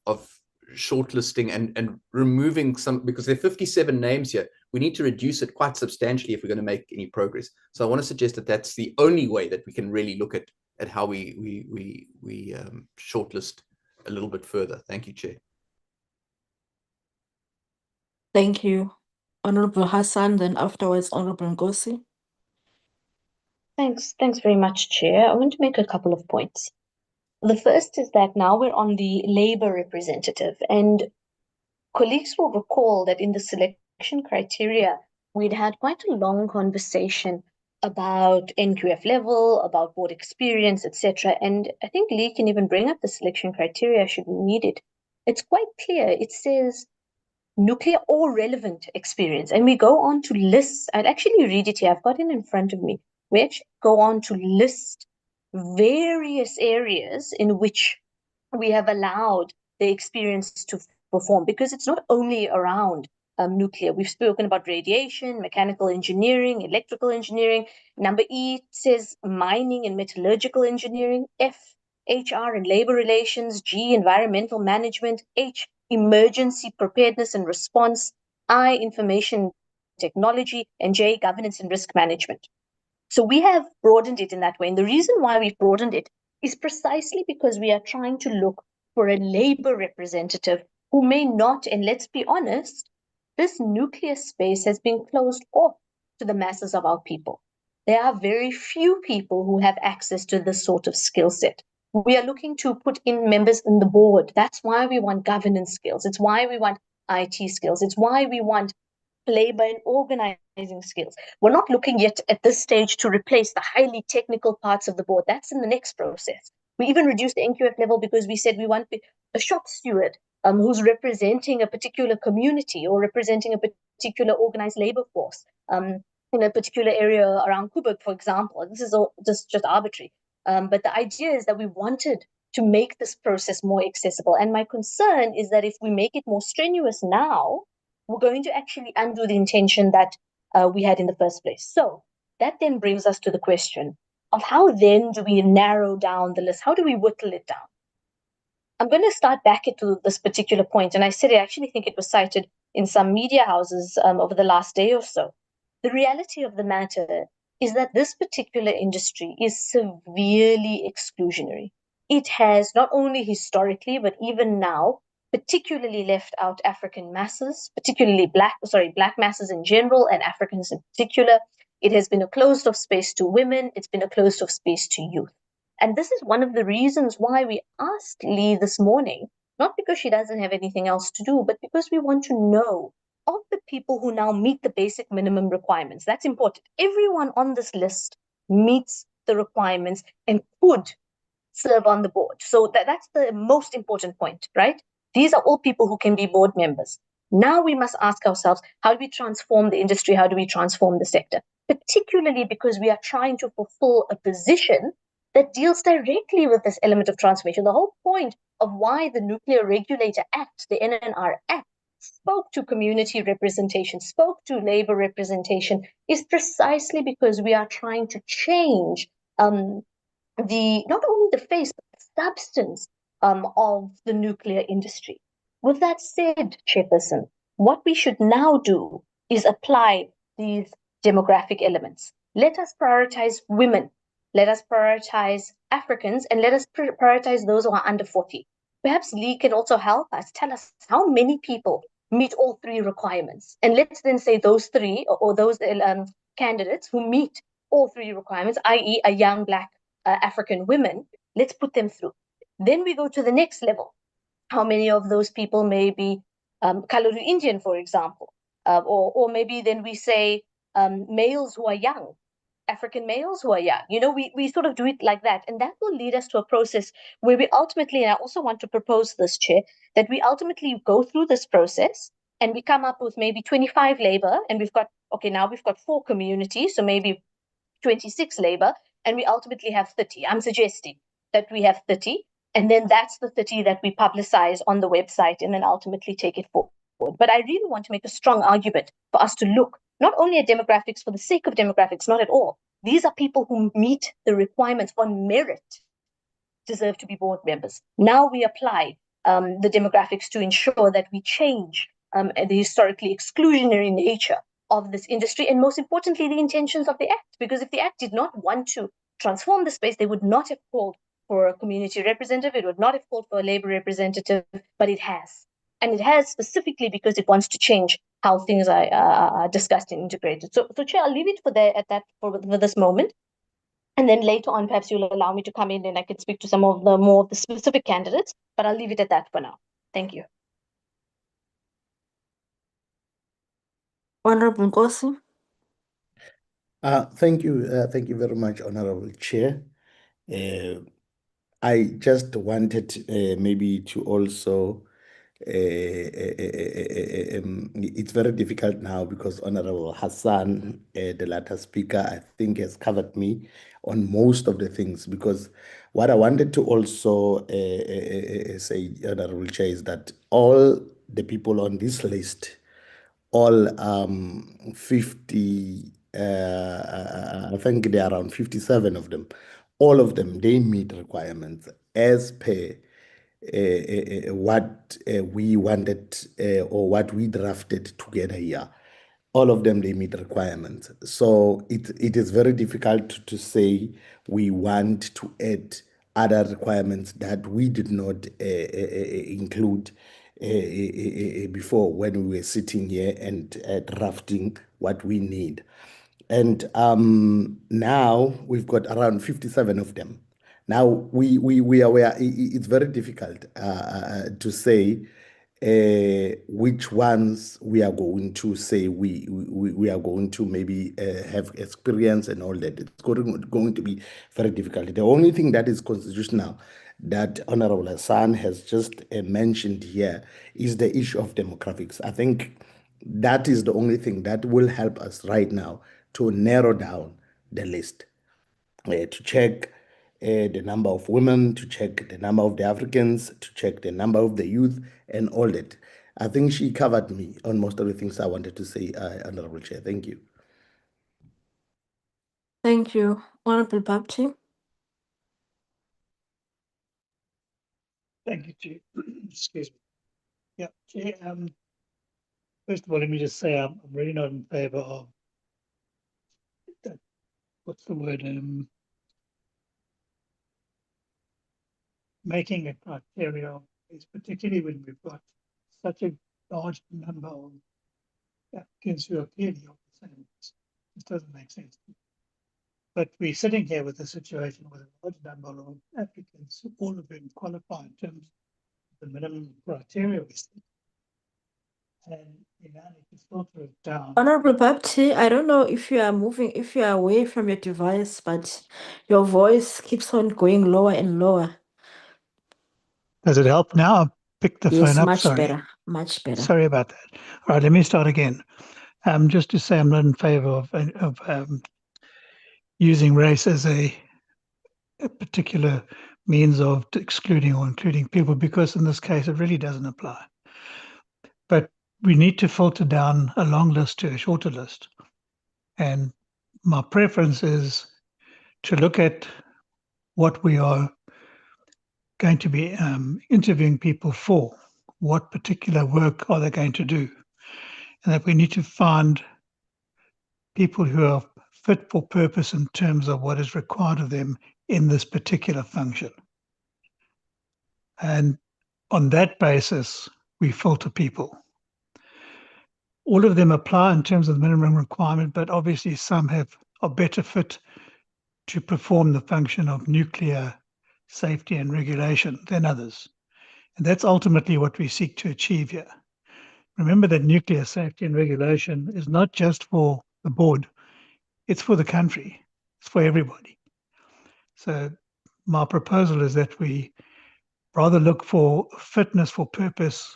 shortlisting and removing some, because there are 57 names here. We need to reduce it quite substantially if we're going to make any progress. So I want to suggest that that's the only way that we can really look at how we shortlist a little bit further. Thank you, Chair. Thank you. Honorable Hassan, then afterwards Honorable Ngosi. Thanks very much, Chair. I want to make a couple of points. The first is that now we're on the Labour representative, and colleagues will recall that in the selection criteria, we'd had quite a long conversation about NQF level, about board experience, etc. And I think Lee can even bring up the selection criteria should we need it. It's quite clear. It says nuclear or relevant experience. And we go on to lists. I'll actually read it here. I've got it in front of me. we actually go on to list various areas in which we have allowed the experience to perform, because it's not only around nuclear. We've spoken about radiation, mechanical engineering, electrical engineering. Number E says mining and metallurgical engineering. F, HR and labor relations. G, environmental management. H, emergency preparedness and response. I, information technology. And J, governance and risk management. So we have broadened it in that way. And the reason why we've broadened it is precisely because we are trying to look for a labor representative who may not, and let's be honest, this nuclear space has been closed off to the masses of our people. There are very few people who have access to this sort of skill set. We are looking to put in members in the board. That's why we want governance skills. It's why we want IT skills. It's why we want labor and organizing skills. We're not looking yet at this stage to replace the highly technical parts of the board. That's in the next process. We even reduced the NQF level because we said we want a shop steward who's representing a particular community or representing a particular organized labor force in a particular area around Kuburg, for example. This is all just arbitrary. But the idea is that we wanted to make this process more accessible. And my concern is that if we make it more strenuous now, we're going to actually undo the intention that we had in the first place. So that then brings us to the question of how then do we narrow down the list? How do we whittle it down? I'm going to start back to this particular point. And I said, I actually think it was cited in some media houses over the last day or so. The reality of the matter is that this particular industry is severely exclusionary. It has not only historically, but even now, particularly left out African masses, particularly black masses in general and Africans in particular. It has been a closed off space to women. It's been a closed off space to youth. And this is one of the reasons why we asked Lee this morning, not because she doesn't have anything else to do, but because we want to know of the people who now meet the basic minimum requirements. That's important. Everyone on this list meets the requirements and could serve on the board. So that's the most important point, right? These are all people who can be board members. Now we must ask ourselves, how do we transform the industry? How do we transform the sector? Particularly because we are trying to fulfill a position that deals directly with this element of transformation. The whole point of why the Nuclear Regulator Act, the NNR Act, spoke to community representation, spoke to labor representation, is precisely because we are trying to change not only the face, but the substance of the nuclear industry. With that said, Chairperson, what we should now do is apply these demographic elements. Let us prioritize women. Let us prioritize Africans, and let us prioritize those who are under 40. Perhaps Lee can also help us tell us how many people meet all three requirements. And let's then say those three or those candidates who meet all three requirements, i.e. a young Black African women, let's put them through. Then we go to the next level. How many of those people may be Kalaru Indian, for example? Or maybe then we say males who are young, African males who are young. We sort of do it like that. And that will lead us to a process where we ultimately, and I also want to propose this, Chair, that we ultimately go through this process and we come up with maybe 25 labor, and now we've got 4 communities, so maybe 26 labor, and we ultimately have 30. I'm suggesting that we have 30, and then that's the 30 that we publicize on the website and then ultimately take it forward. But I really want to make a strong argument for us to look not only at demographics for the sake of demographics, not at all. These are people who meet the requirements on merit, deserve to be board members. Now we apply the demographics to ensure that we change the historically exclusionary nature of this industry, and most importantly, the intentions of the Act. Because if the Act did not want to transform the space, they would not have called for a community representative, it would not have called for a labor representative, but it has. And it has specifically because it wants to change how things are discussed and integrated. So Chair, I'll leave it for this moment. And then later on, perhaps you'll allow me to come in and I can speak to some of the more of the specific candidates, but I'll leave it at that for now. Thank you. Honorable Nkosi. Thank you very much, Honorable Chair. I just wanted maybe to also it's very difficult now because Honorable Hassan, the latter speaker, I think has covered me on most of the things. Because what I wanted to also say, Honorable Chair, is that all the people on this list, all 50, I think there are around 57 of them, all of them, they meet requirements as per what we wanted or what we drafted together here. All of them, they meet requirements. So it is very difficult to say we want to add other requirements that we did not include before when we were sitting here and drafting what we need. And now we've got around 57 of them. Now we are aware it's very difficult to say which ones we are going to say we are going to maybe have experience and all that. It's going to be very difficult. The only thing that is constitutional that Honorable Hassan has just mentioned here is the issue of demographics. I think that is the only thing that will help us right now to narrow down the list, to check the number of women, to check the number of the Africans, to check the number of the youth, and all that. I think she covered me on most of the things I wanted to say, Honorable Chair. Thank you. Thank you. Honorable Babchi. Thank you, Chair. Excuse me. Yeah, Chair, first of all, let me just say I'm really not in favor of that, what's the word, making a criteria, is particularly when we've got such a large number of applicants who are clearly of the same race. It doesn't make sense. But we're sitting here with a situation with a large number of applicants, all of whom qualify in terms of the minimum criteria we set. And you now need to filter it down. Honorable Babchi, I don't know if you are moving, if you are away from your device, but your voice keeps on going lower and lower. Does it help now? I'll pick the Yes, phone up. much Sorry. better, much better. Sorry about that. All right, let me start again. Just to say I'm not in favor of using race as a particular means of excluding or including people, because in this case it really doesn't apply. But we need to filter down a long list to a shorter list. And my preference is to look at what we are going to be interviewing people for. What particular work are they going to do? And that we need to find people who are fit for purpose in terms of what is required of them in this particular function. And on that basis, we filter people. All of them apply in terms of the minimum requirement, but obviously some are better fit to perform the function of nuclear safety and regulation than others. And that's ultimately what we seek to achieve here. Remember that nuclear safety and regulation is not just for the board, it's for the country, it's for everybody. So my proposal is that we rather look for fitness for purpose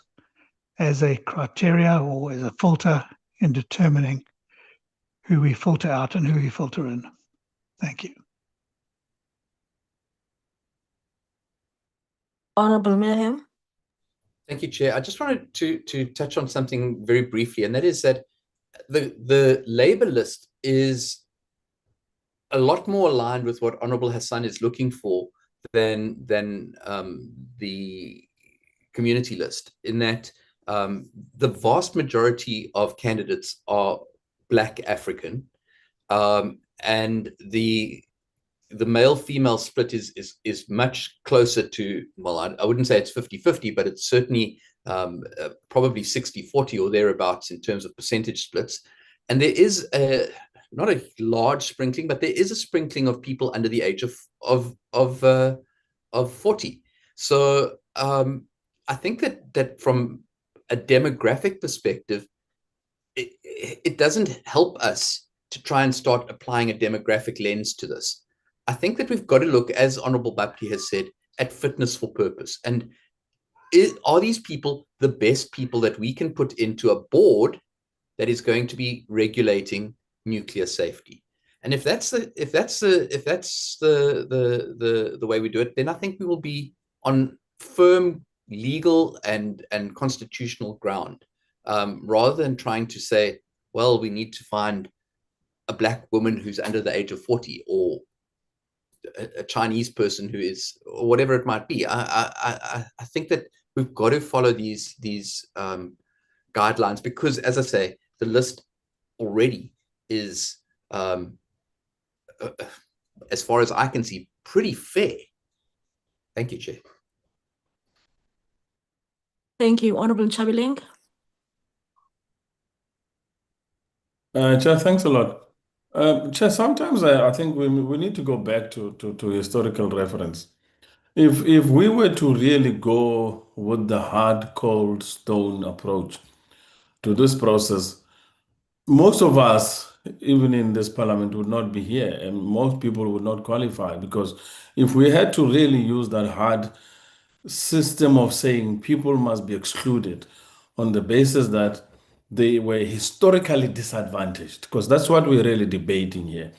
as a criteria or as a filter in determining who we filter out and who we filter in. Thank you. Honorable Mayhem. Thank you, Chair. I just wanted to touch on something very briefly, and that is that the Labour list is a lot more aligned with what Honorable Hassan is looking for than the community list, in that the vast majority of candidates are Black African, and the male-female split is much closer to, well, I wouldn't say it's 50-50, but it's certainly probably 60-40 or thereabouts in terms of percentage splits. And there is not a large sprinkling, but there is a sprinkling of people under the age of 40. So I think that from a demographic perspective, it doesn't help us to try and start applying a demographic lens to this. I think that we've got to look, as Honorable Babti has said, at fitness for purpose. And are these people the best people that we can put into a board that is going to be regulating nuclear safety? And if that's the way we do it, then I think we will be on firm legal and constitutional ground, rather than trying to say, well, we need to find a black woman who's under the age of 40, or a Chinese person who is, or whatever it might be. I think that we've got to follow these guidelines, because, as I say, the list already is, as far as I can see, pretty fair. Thank you, Chair. Thank you. Honorable Chabiling. Chair, thanks a lot. Chair, sometimes I think we need to go back to historical reference. If we were to really go with the hard, cold stone approach to this process, most of us, even in this parliament, would not be here, and most people would not qualify, because if we had to really use that hard system of saying people must be excluded on the basis that they were historically disadvantaged, because that's what we're really debating here.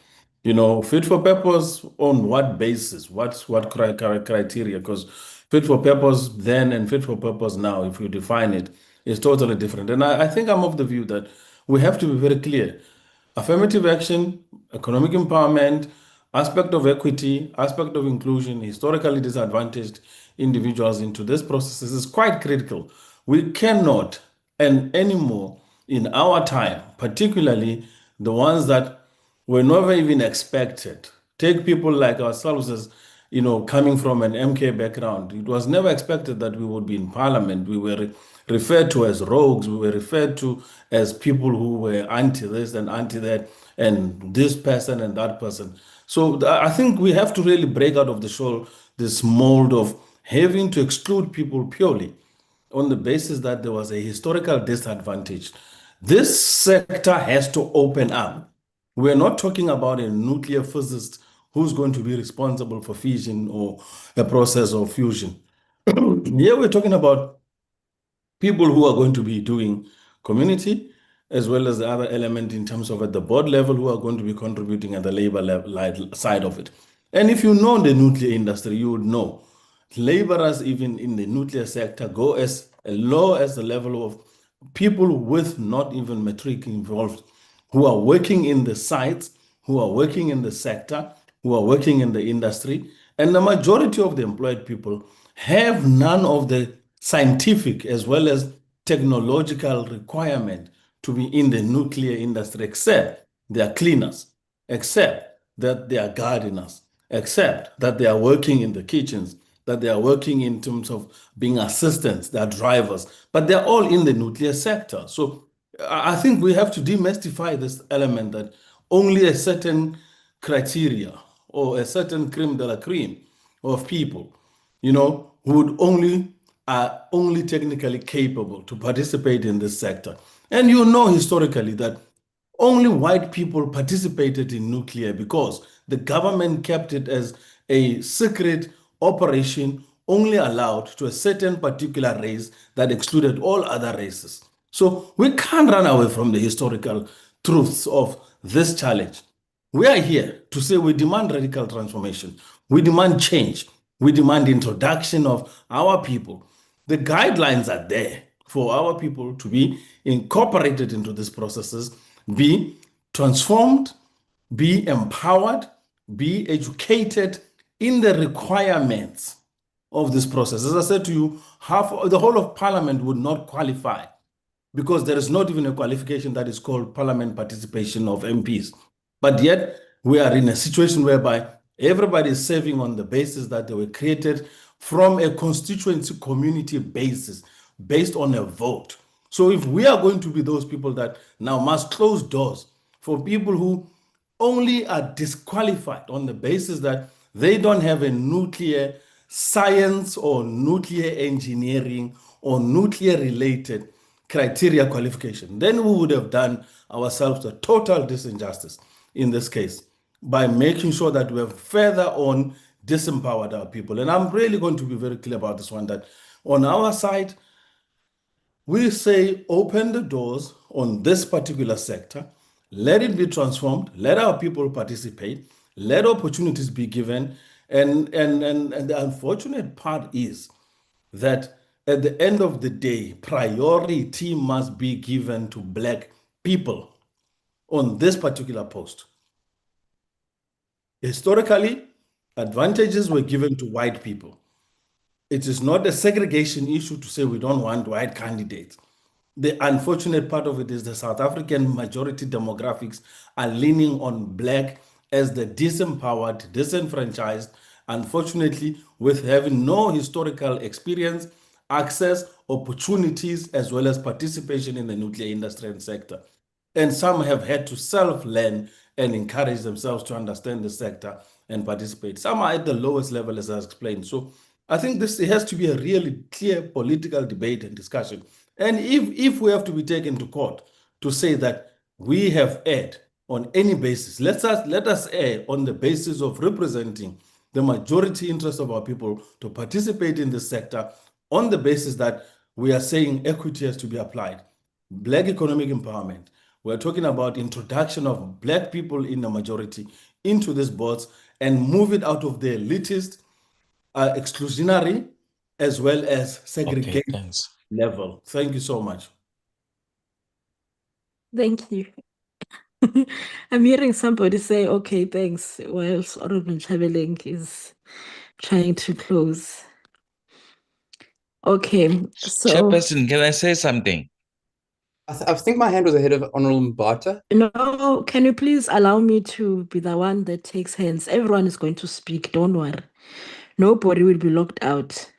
Fit for purpose on what basis? What criteria? Because fit for purpose then and fit for purpose now, if you define it, is totally different. And I think I'm of the view that we have to be very clear. Affirmative action, economic empowerment, aspect of equity, aspect of inclusion, historically disadvantaged individuals into this process is quite critical. We cannot, and anymore in our time, particularly the ones that were never even expected. Take people like ourselves as, coming from an MK background. It was never expected that we would be in parliament. We were referred to as rogues. We were referred to as people who were anti this and anti that, and this person and that person. So I think we have to really break out of this mold of having to exclude people purely on the basis that there was a historical disadvantage. This sector has to open up. We're not talking about a nuclear physicist who's going to be responsible for fission or a process of fusion. Here we're talking about people who are going to be doing community, as well as the other element in terms of at the board level, who are going to be contributing at the labor level side of it. And if you know the nuclear industry, you would know laborers, even in the nuclear sector, go as low as the level of people with not even matric involved, who are working in the sites, who are working in the sector, who are working in the industry. And the majority of the employed people have none of the scientific as well as technological requirement to be in the nuclear industry, except they are cleaners, except that they are gardeners, except that they are working in the kitchens, that they are working in terms of being assistants, they are drivers, but they're all in the nuclear sector. So I think we have to demystify this element that only a certain criteria or a certain creme de la creme of people, would are only technically capable to participate in this sector. And historically that only white people participated in nuclear because the government kept it as a secret operation only allowed to a certain particular race that excluded all other races. So we can't run away from the historical truths of this challenge. We are here to say we demand radical transformation. We demand change. We demand introduction of our people. The guidelines are there for our people to be incorporated into these processes, be transformed, be empowered, be educated in the requirements of this process. As I said to you, the whole of parliament would not qualify because there is not even a qualification that is called parliament participation of MPs. But yet we are in a situation whereby everybody is serving on the basis that they were created from a constituency community basis, based on a vote. So if we are going to be those people that now must close doors for people who only are disqualified on the basis that they don't have a nuclear science or nuclear engineering or nuclear related criteria qualification, then we would have done ourselves a total disinjustice in this case by making sure that we have further on disempowered our people. And I'm really going to be very clear about this one, that On our side, we say open the doors on this particular sector, let it be transformed, let our people participate, let opportunities be given. And the unfortunate part is that at the end of the day, priority must be given to Black people on this particular post. Historically, advantages were given to white people. It is not a segregation issue to say we don't want white candidates. The unfortunate part of it is the South African majority demographics are leaning on Black as the disempowered, disenfranchised, unfortunately, with having no historical experience, access, opportunities, as well as participation in the nuclear industry and sector. And some have had to self-learn and encourage themselves to understand the sector and participate. Some are at the lowest level, as I explained. So I think this has to be a really clear political debate and discussion. And if we have to be taken to court to say that we have erred on any basis, let us err on the basis of representing the majority interest of our people to participate in this sector on the basis that we are saying equity has to be applied, Black economic empowerment. We're talking about introduction of Black people in the majority into these boards and move it out of the elitist, exclusionary, as well as segregated level. Thank you so much. Thank you. I'm hearing somebody say, okay, thanks, whilst Honorable Chabeling is trying to close. Okay, so Chairperson, can I say something? I think my hand was ahead of Honorable Mbata. no, can you please allow me to be the one that takes hands? Everyone is going to speak, don't worry. Nobody will be locked out.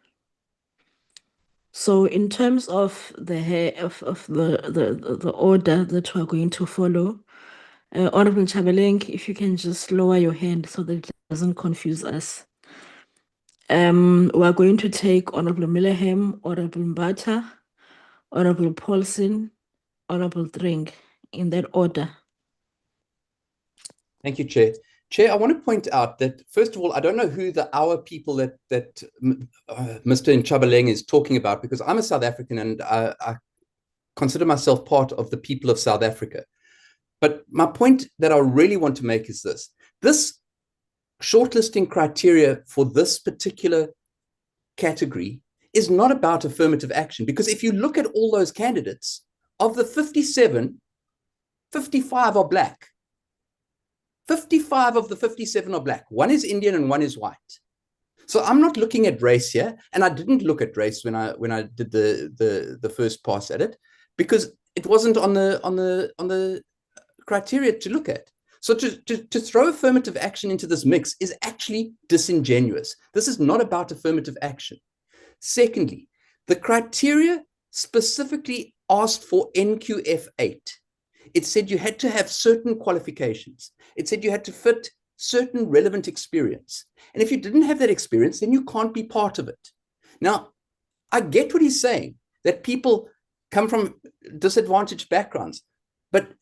So in terms of the order that we're going to follow, Honorable Chabeling, if you can just lower your hand so that it doesn't confuse us. We're going to take Honorable Millerham, Honorable Mbata, Honorable Paulson, Honorable Dring, in that order. Thank you, Chair. Chair, I want to point out that, first of all, I don't know who our people that Mr. Nchabaleng is talking about, because I'm a South African and I consider myself part of the people of South Africa. But my point that I really want to make is this. This shortlisting criteria for this particular category is not about affirmative action, because if you look at all those candidates, of the 57, 55 are Black. 55 of the 57 are Black. One is Indian and one is white. So I'm not looking at race here, and I didn't look at race when I did the first pass at it, because it wasn't on the criteria to look at. So to throw affirmative action into this mix is actually disingenuous. This is not about affirmative action. Secondly, the criteria specifically asked for NQF 8. It said you had to have certain qualifications. It said you had to fit certain relevant experience. And if you didn't have that experience, then you can't be part of it. Now, I get what he's saying, that people come from disadvantaged backgrounds, but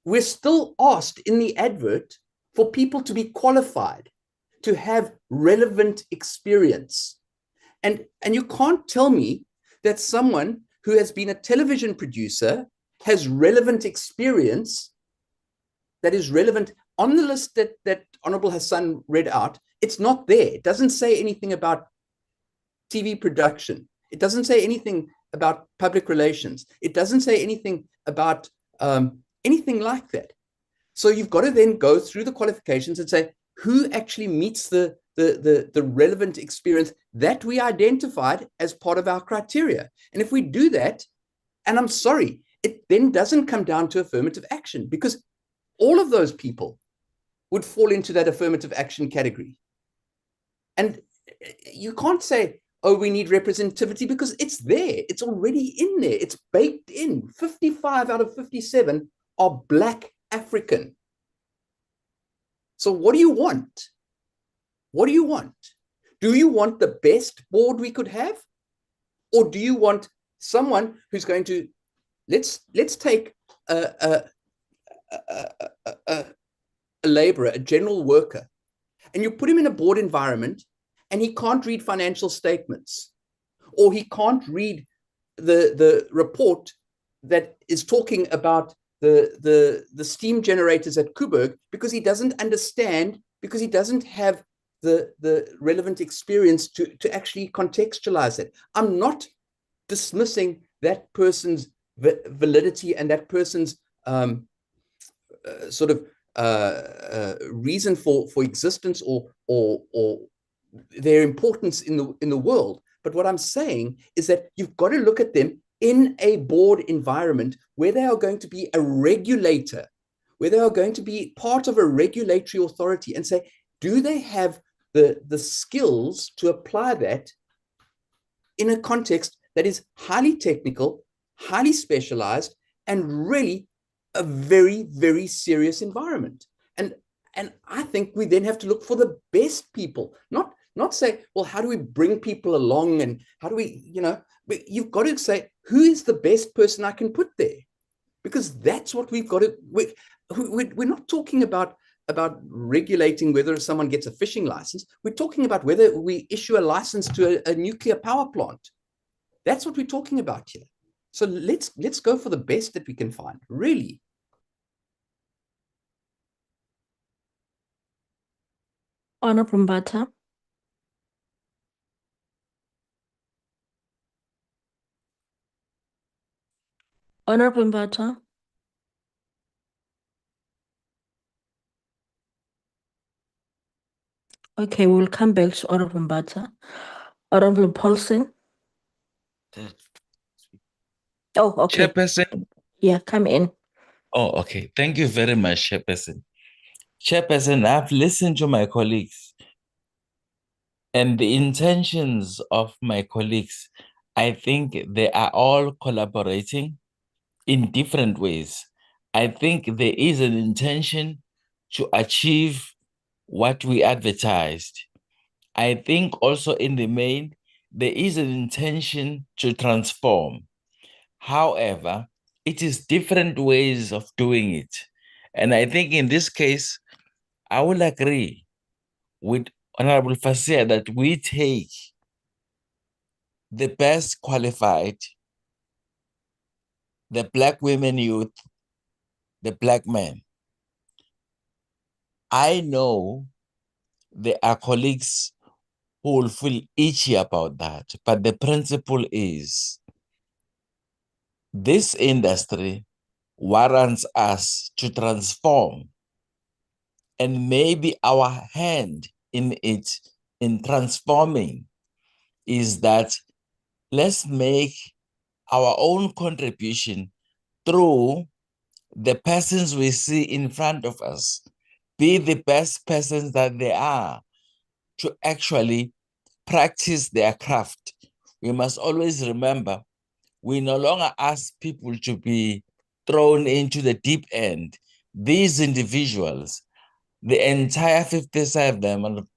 we're still asked in the advert for people to be qualified, to have relevant experience. And you can't tell me that someone who has been a television producer has relevant experience that is relevant on the list that Honorable Hassan read out. It's not there. It doesn't say anything about TV production. It doesn't say anything about public relations. It doesn't say anything about anything like that. So you've got to then go through the qualifications and say who actually meets the relevant experience that we identified as part of our criteria. And if we do that, and I'm sorry, it then doesn't come down to affirmative action, because all of those people would fall into that affirmative action category. And you can't say, oh, we need representativity, because it's there. It's already in there. It's baked in. 55 out of 57 are Black African. So what do you want? What do you want? Do you want the best board we could have? Or do you want someone who's going to, let's take a laborer, a general worker, and you put him in a board environment and he can't read financial statements, or he can't read the report that is talking about the steam generators at Kuberg because he doesn't understand, because he doesn't have the relevant experience to actually contextualize it. I'm not dismissing that person's validity and that person's sort of reason for existence or their importance in the world. But what I'm saying is that you've got to look at them in a board environment where they are going to be a regulator, where they are going to be part of a regulatory authority, and say, do they have the skills to apply that in a context that is highly technical, highly specialized, and really a very, very serious environment. And I think we then have to look for the best people, not say, well, how do we bring people along and how do we, but you've got to say, who is the best person I can put there? Because that's what we've got to, we're not talking about regulating whether someone gets a fishing license. We're talking about whether we issue a license to a nuclear power plant. That's what we're talking about here. So let's go for the best that we can find, really. Honorable Mbata. Honorable Mbata. Okay, we'll come back to Honorable Mbata. Honorable Paulson. Oh, okay. Chairperson. Yeah, come in. Oh, okay. Thank you very much, Chairperson. Chairperson, I've listened to my colleagues and the intentions of my colleagues. I think they are all collaborating in different ways. I think there is an intention to achieve what we advertised. I think also in the main, there is an intention to transform. However, it is different ways of doing it. And I think in this case, I will agree with Honorable Fasia that we take the best qualified, the Black women youth, the Black men. I know there are colleagues who will feel itchy about that, but the principle is this industry warrants us to transform, and maybe our hand in it, in transforming, is that let's make our own contribution through the persons we see in front of us, be the best persons that they are to actually practice their craft. We must always remember, we no longer ask people to be thrown into the deep end. These individuals, the entire 57,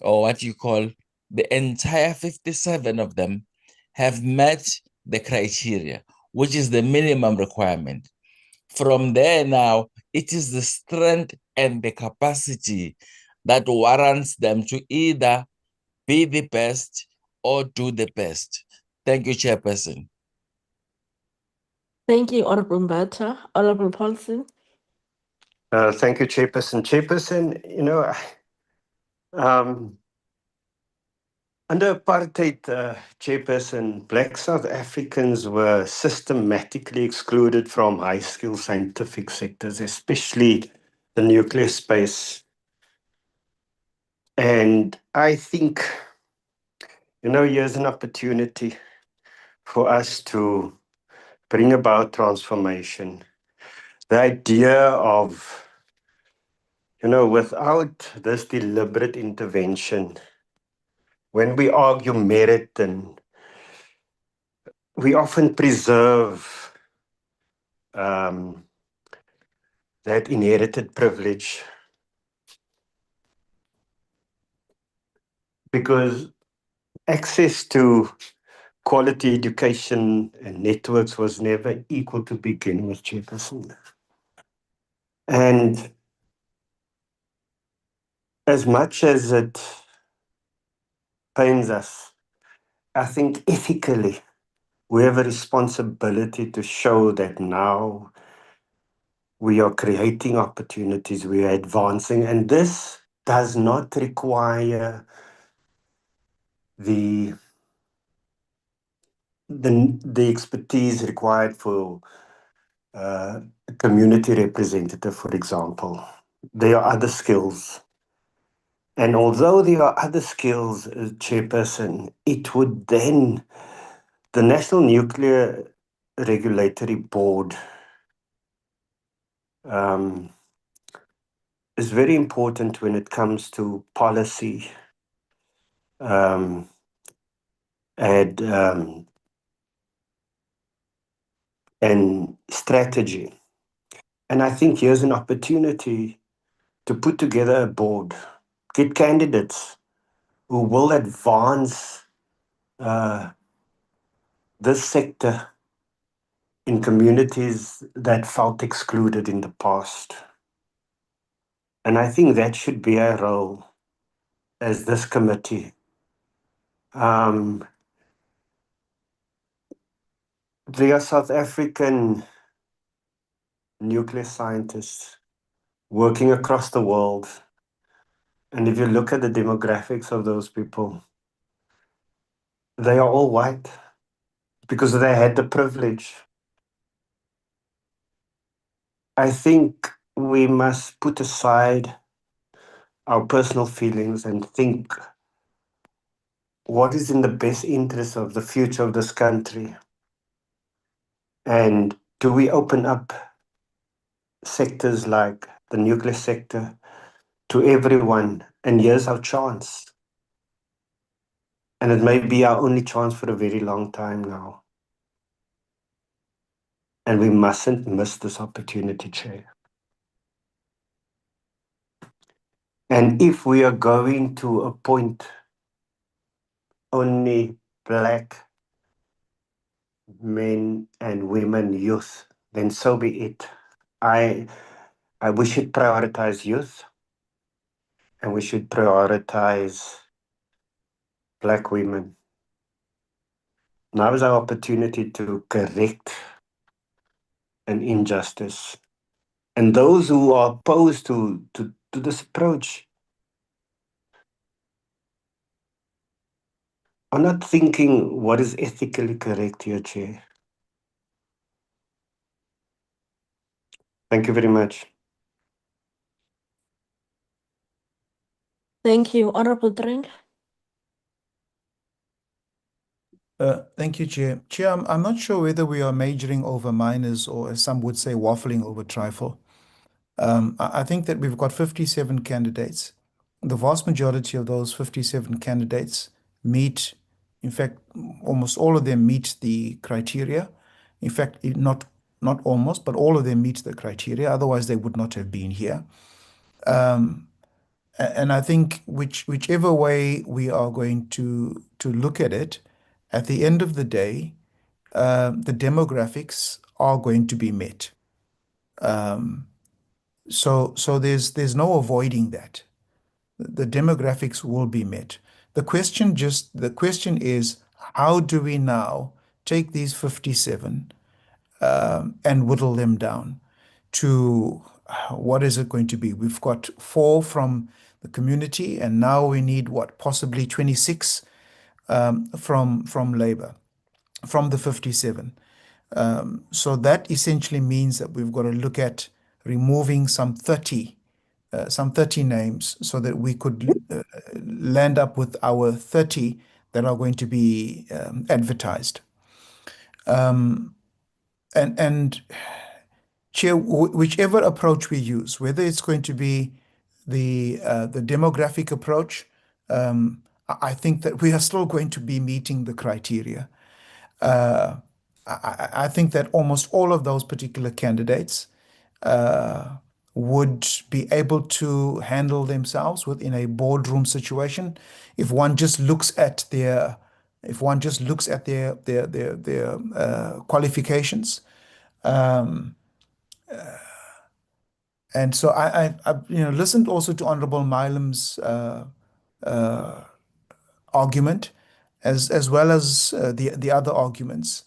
or what you call the entire 57 of them, have met the criteria, which is the minimum requirement. From there now, it is the strength and the capacity that warrants them to either be the best or do the best. Thank you, Chairperson. Thank you, Honorable Mbata. Honorable Paulson. Thank you, Chairperson. Chairperson, under apartheid, Chairperson, Black South Africans were systematically excluded from high-skilled scientific sectors, especially the nuclear space. And I think, here's an opportunity for us to bring about transformation. The idea of, without this deliberate intervention, when we argue merit, and we often preserve that inherited privilege, because access to quality education and networks was never equal to begin with, Chairperson. And as much as it pains us I think ethically, we have a responsibility to show that now we are creating opportunities, we are advancing, and this does not require the the expertise required for a community representative, for example. There are other skills. And although there are other skills, Chairperson, it would then, the National Nuclear Regulatory Board is very important when it comes to policy um, and strategy. And I think here's an opportunity to put together a board, get candidates who will advance this sector in communities that felt excluded in the past. And I think that should be our role as this committee. There are South African nuclear scientists working across the world. And if you look at the demographics of those people, they are all white because they had the privilege. I think we must put aside our personal feelings and think what is in the best interest of the future of this country. And do we open up sectors like the nuclear sector to everyone? And here's our chance. And it may be our only chance for a very long time now. And we mustn't miss this opportunity, Chair. And if we are going to appoint only Black men and women, youth, then so be it. We should prioritize youth, and we should prioritize Black women. Now is our opportunity to correct an injustice. And those who are opposed to this approach are not thinking what is ethically correct here, Chair. Thank you very much. Thank you. Honorable Drink. Thank you, Chair. Chair, I'm not sure whether we are majoring over minors or, as some would say, waffling over trifle. I think that we've got 57 candidates. The vast majority of those 57 candidates meet, in fact, almost all of them meet the criteria. In fact, not almost, but all of them meet the criteria. Otherwise, they would not have been here. And I think whichever way we are going to look at it, at the end of the day, the demographics are going to be met. So there's no avoiding that. The demographics will be met. The question is, how do we now take these 57 and whittle them down to what is it going to be? We've got 4 from the community, and now we need possibly 26 from labor, from the 57. So that essentially means that we've got to look at removing some 30 names so that we could land up with our 30 that are going to be advertised. And Chair, whichever approach we use, whether it's going to be the demographic approach, I think that we are still going to be meeting the criteria. I think that almost all of those particular candidates would be able to handle themselves within a boardroom situation. If one just looks at their qualifications. And so I listened also to Honorable Milam's argument, as well as the other arguments.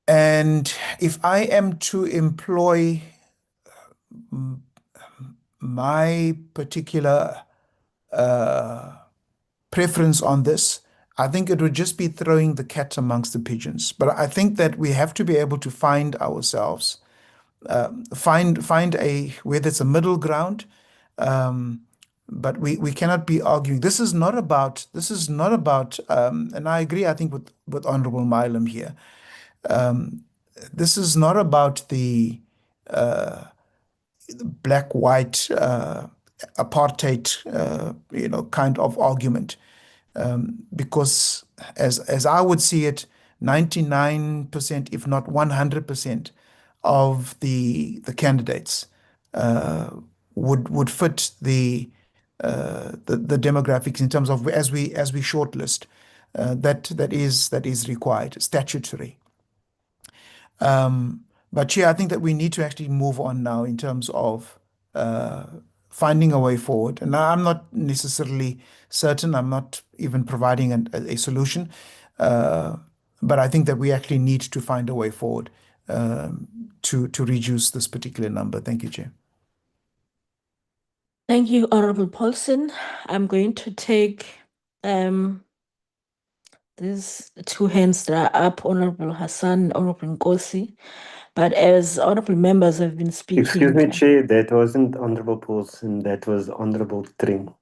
And if I am to employ my particular preference on this, I think it would just be throwing the cat amongst the pigeons. But I think that we have to be able to find ourselves, find a, whether it's a middle ground, but we cannot be arguing. This is not about, and I agree, I think, with Honorable Milam here. This is not about the black-white apartheid, kind of argument, because as I would see it, 99%, if not 100%, of the candidates would fit the demographics in terms of as we shortlist. That is required, statutory. But yeah, I think that we need to actually move on now in terms of finding a way forward. And I'm not necessarily certain, I'm not even providing a solution, but I think that we actually need to find a way forward to reduce this particular number. Thank you, Chair. Thank you, Honorable Paulson. I'm going to take these two hands that are up, Honorable Hassan, Honorable Nkosi. But as honorable members have been speaking. Excuse me, Chair, that wasn't Honorable Paulson, that was Honorable Tring.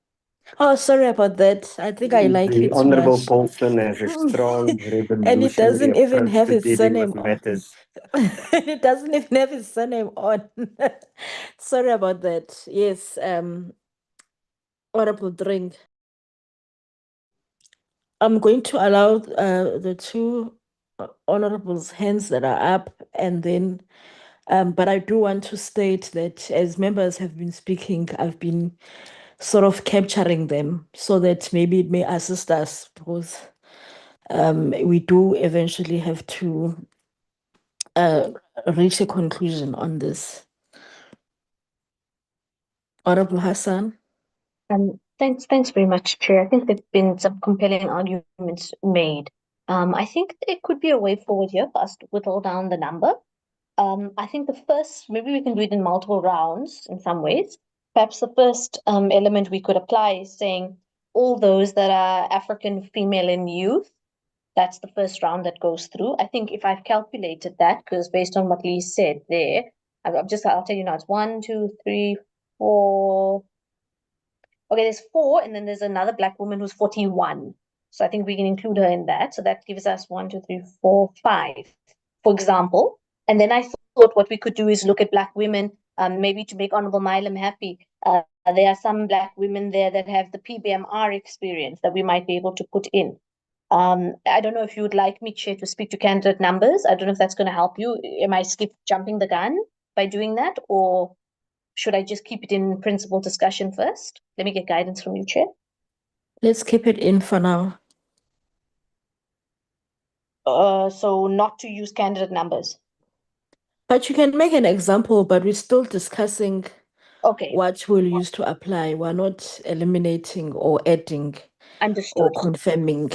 Oh, sorry about that. I think I like The it too Honorable much. Paulson has a strong And it revolutionary doesn't even approach have to his dealing with surname on. matters. It doesn't even have his surname on. Sorry about that. Yes, Honorable Drink. I'm going to allow the two honorables' hands that are up, and then, but I do want to state that as members have been speaking, I've been sort of capturing them so that maybe it may assist us, because we do eventually have to reach a conclusion on this. Honorable Hassan. Thanks very much, Chair. I think there've been some compelling arguments made. I think there could be a way forward here for us to whittle down the number. I think the first, maybe we can do it in multiple rounds in some ways. Perhaps the first element we could apply is saying all those that are African, female, and youth. That's the first round that goes through. I think if I've calculated that, because based on what Lee said there, I'll tell you now, it's 1, 2, 3, 4. Okay, there's 4, and then there's another black woman who's 41. So I think we can include her in that. So that gives us 1, 2, 3, 4, 5, for example. And then I thought what we could do is look at black women, maybe to make Honorable Milam happy. There are some black women there that have the PBMR experience that we might be able to put in. I don't know if you would like me, Chair, to speak to candidate numbers. I don't know if that's going to help you. Am I jumping the gun by doing that, or should I just keep it in principal discussion first? Let me get guidance from you, Chair. Let's keep it in for now. So not to use candidate numbers. But you can make an example, but we're still discussing what we'll use to apply. We're not eliminating or adding or confirming.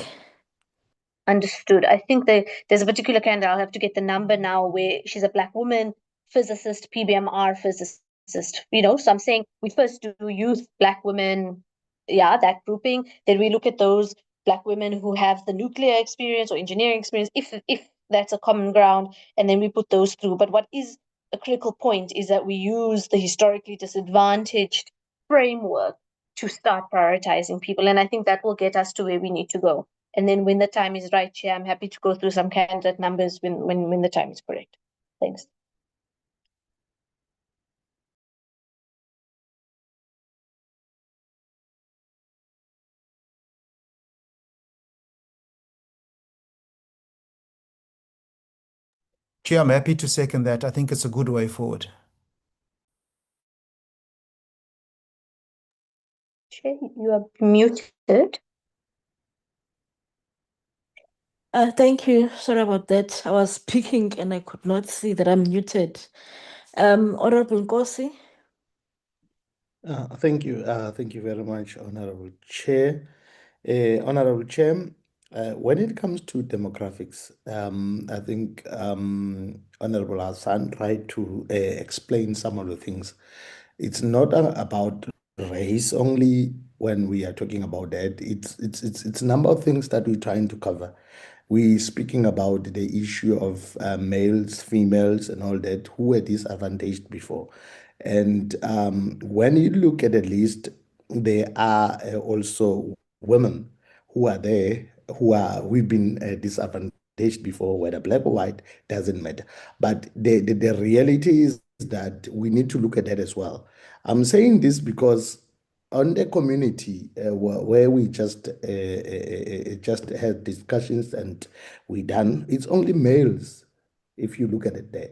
Understood. I think there's a particular candidate, I'll have to get the number now, where she's a black woman, physicist, PBMR physicist, so I'm saying we first do youth, black women, that grouping. Then we look at those black women who have the nuclear experience or engineering experience, if that's a common ground, and then we put those through. But what is a critical point is that we use the historically disadvantaged framework to start prioritizing people. And I think that will get us to where we need to go. And then when the time is right, Chair, I'm happy to go through some candidate numbers when the time is correct. Thanks. Chair, I'm happy to second that. I think it's a good way forward. Chair, you are muted. Thank you. Sorry about that. I was speaking and I could not see that I'm muted. Honorable Nkosi. Thank you. Thank you very much, Honorable Chair. Honorable Chair, when it comes to demographics, I think Honorable Hassan tried to explain some of the things. It's not about race only when we are talking about that. It's a number of things that we're trying to cover. We speaking about the issue of males, females, and all that who were disadvantaged before. And when you look at the list, there are also women who are there we've been disadvantaged before, whether black or white doesn't matter. But the reality is that we need to look at that as well. I'm saying this because on the community where we just had discussions and we done, it's only males. If you look at it there,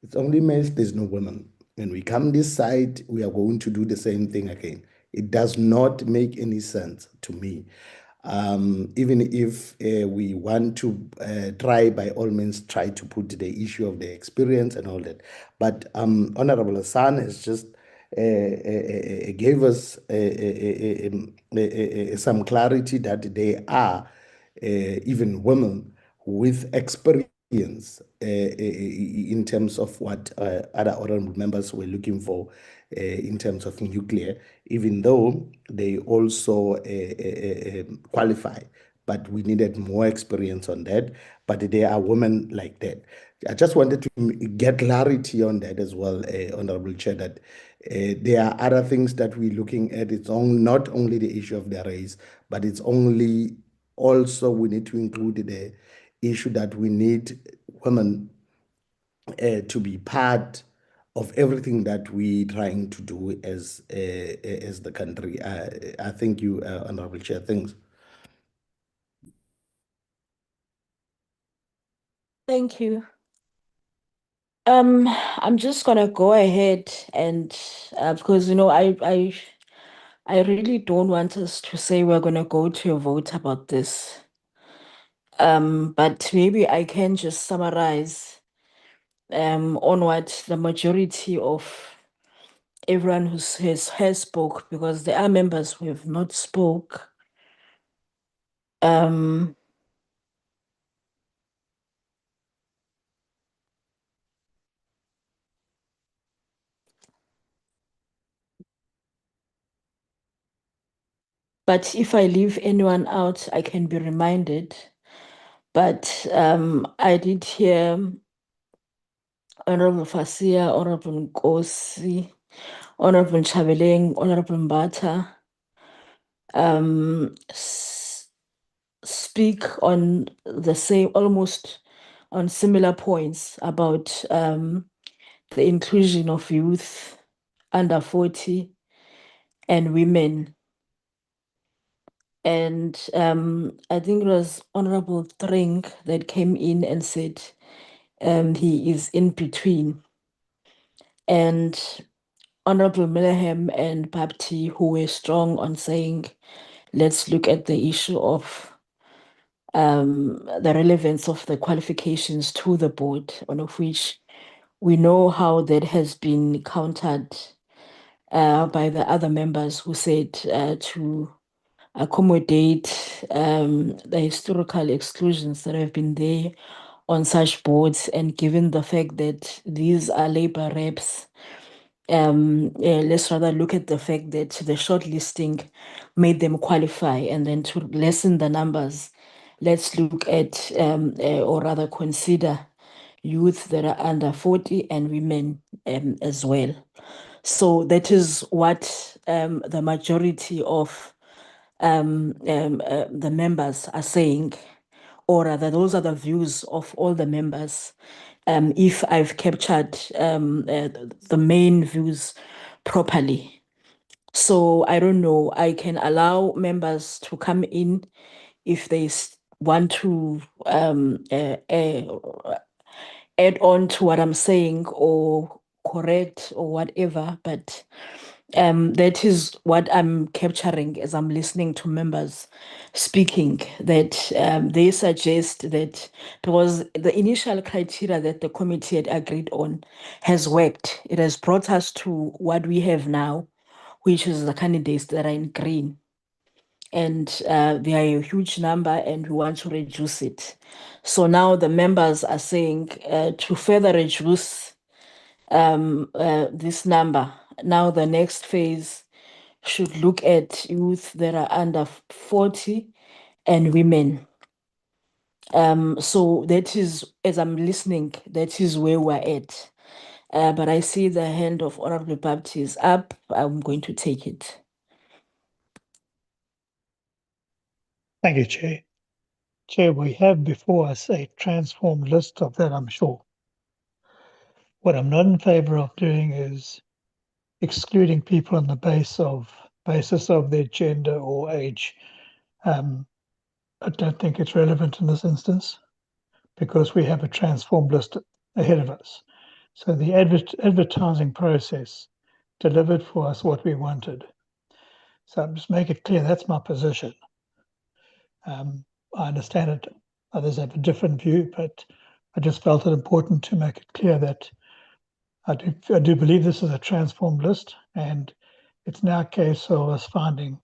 it's only males, there's no women. When we come this side, we are going to do the same thing again. It does not make any sense to me. Even if we want to try, by all means, try to put the issue of the experience and all that. But Honorable Hassan has just gave us some clarity that there are even women with experience in terms of what other honorable members were looking for in terms of nuclear, even though they also qualify. But we needed more experience on that. But there are women like that. I just wanted to get clarity on that as well, Honorable Chair, that there are other things that we're looking at. It's not only the issue of the race, but it's only also we need to include the issue that we need women to be part of everything that we're trying to do as the country. I thank you, Honorable Chair. Thanks. Thank you. I'm just gonna go ahead and because I really don't want us to say we're gonna go to a vote about this. But maybe I can just summarize on what the majority of everyone who has spoke, because there are members who have not spoke. But if I leave anyone out, I can be reminded. But I did hear Honorable Fasia, Honorable Nkosi, Honorable Chabeleng, Honorable Mbata speak on the same, almost on similar points about the inclusion of youth under 40 and women. And I think it was Honorable Drink that came in and said he is in between. And Honorable Millerham and Bapti, who were strong on saying, let's look at the issue of the relevance of the qualifications to the board, one of which we know how that has been countered by the other members who said to accommodate the historical exclusions that have been there on such boards, and given the fact that these are labor reps, let's rather look at the fact that the shortlisting made them qualify, and then to lessen the numbers, let's look at or rather consider youth that are under 40 and women as well. So that is what the majority of the members are saying, or rather those are the views of all the members. If I've captured the main views properly. So I don't know, I can allow members to come in if they want to add on to what I'm saying or correct or whatever, but that is what I'm capturing as I'm listening to members speaking, that they suggest that because the initial criteria that the committee had agreed on has worked. It has brought us to what we have now, which is the candidates that are in green. and they are a huge number, and we want to reduce it. So now the members are saying to further reduce this number, now the next phase should look at youth that are under 40 and women. So that is, as I'm listening, that is where we're at. But I see the hand of Honorable Baptist is up. I'm going to take it. Thank you, Chair. Chair, we have before us a transformed list of that, I'm sure. What I'm not in favour of doing is excluding people on the basis of their gender or age. I don't think it's relevant in this instance because we have a transformed list ahead of us. So the advertising process delivered for us what we wanted. So just make it clear that's my position. I understand it. Others have a different view, but I just felt it important to make it clear that I do believe this is a transformed list, and it's now a case of us finding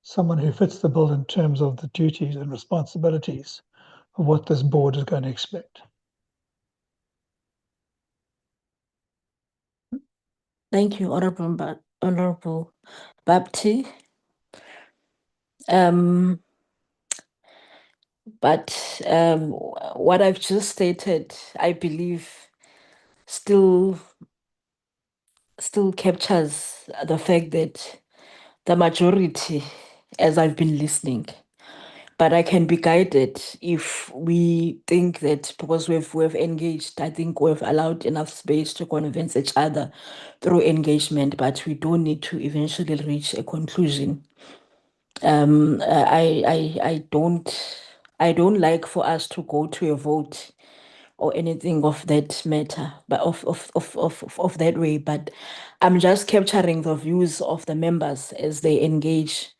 someone who fits the bill in terms of the duties and responsibilities of what this board is going to expect. Thank you, Honorable Bapti. But what I've just stated, I believe, still captures the fact that the majority, as I've been listening, but I can be guided if we think that because we've engaged, I think we've allowed enough space to convince each other through engagement, but we don't need to eventually reach a conclusion. I don't like for us to go to a vote or anything of that matter, but of that way. But I'm just capturing the views of the members as they engage.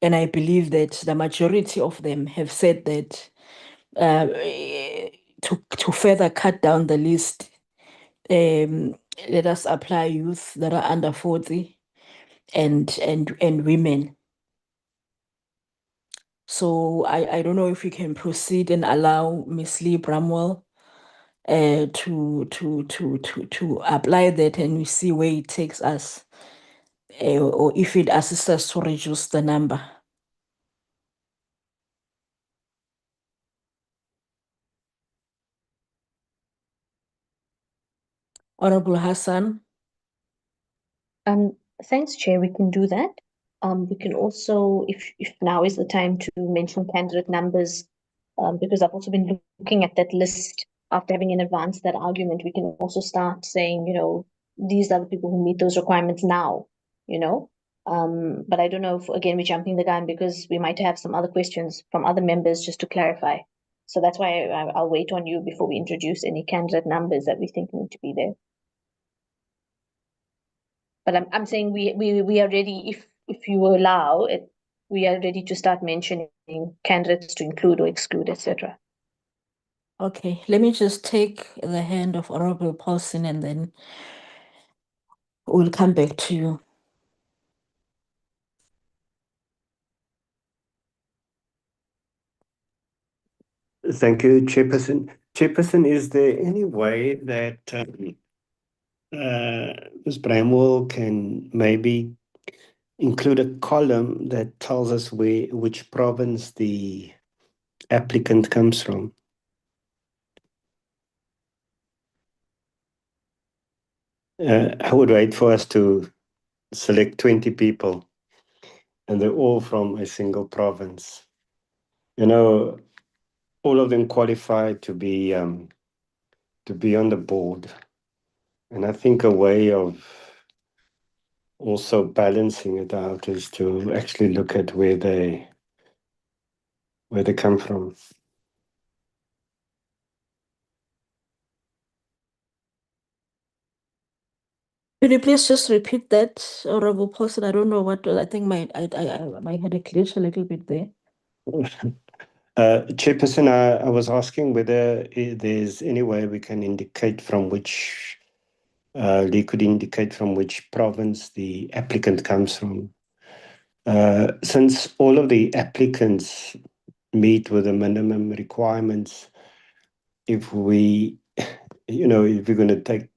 And I believe that the majority of them have said that to further cut down the list, let us apply youth that are under 40 and women. So I don't know if we can proceed and allow Ms. Lee Bramwell to apply that, and we see where it takes us, or if it assists us to reduce the number. Honorable Hassan. Thanks, Chair. We can do that. We can also, if now is the time to mention candidate numbers, because I've also been looking at that list after having in advance that argument, we can also start saying, these are the people who meet those requirements now, But I don't know if, again, we're jumping the gun because we might have some other questions from other members just to clarify. So that's why I'll wait on you before we introduce any candidate numbers that we think need to be there. But I'm saying we are ready, if you allow it, we are ready to start mentioning candidates to include or exclude, etc. Okay, let me just take the hand of Honorable Paulson and then we'll come back to you. Thank you, Chairperson. Chairperson, is there any way that Ms. Bramwell can maybe include a column that tells us which province the applicant comes from? I would wait for us to select 20 people and they're all from a single province. All of them qualified to be on the board. And I think a way of also balancing it out is to actually look at where they come from. Could you please just repeat that, Honorable Paulson? I don't know what I think I had a glitch a little bit there. Chairperson, I was asking whether there's any way we can indicate from which Lee could indicate from which province the applicant comes from. Since all of the applicants meet with the minimum requirements, if we, if we're going to take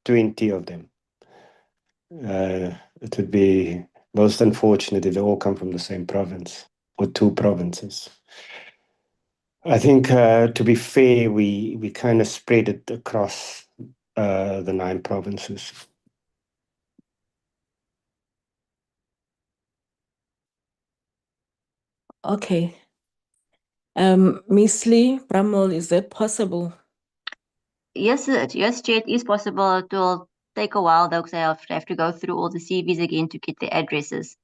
20 of them, it would be most unfortunate if they all come from the same province or two provinces. I think, to be fair, we kind of spread it across the 9 provinces. Okay. Miss Lee, Bramwell, is that possible? Yes, Chair, it is possible. It will take a while though, because I have to go through all the CVs again to get the addresses.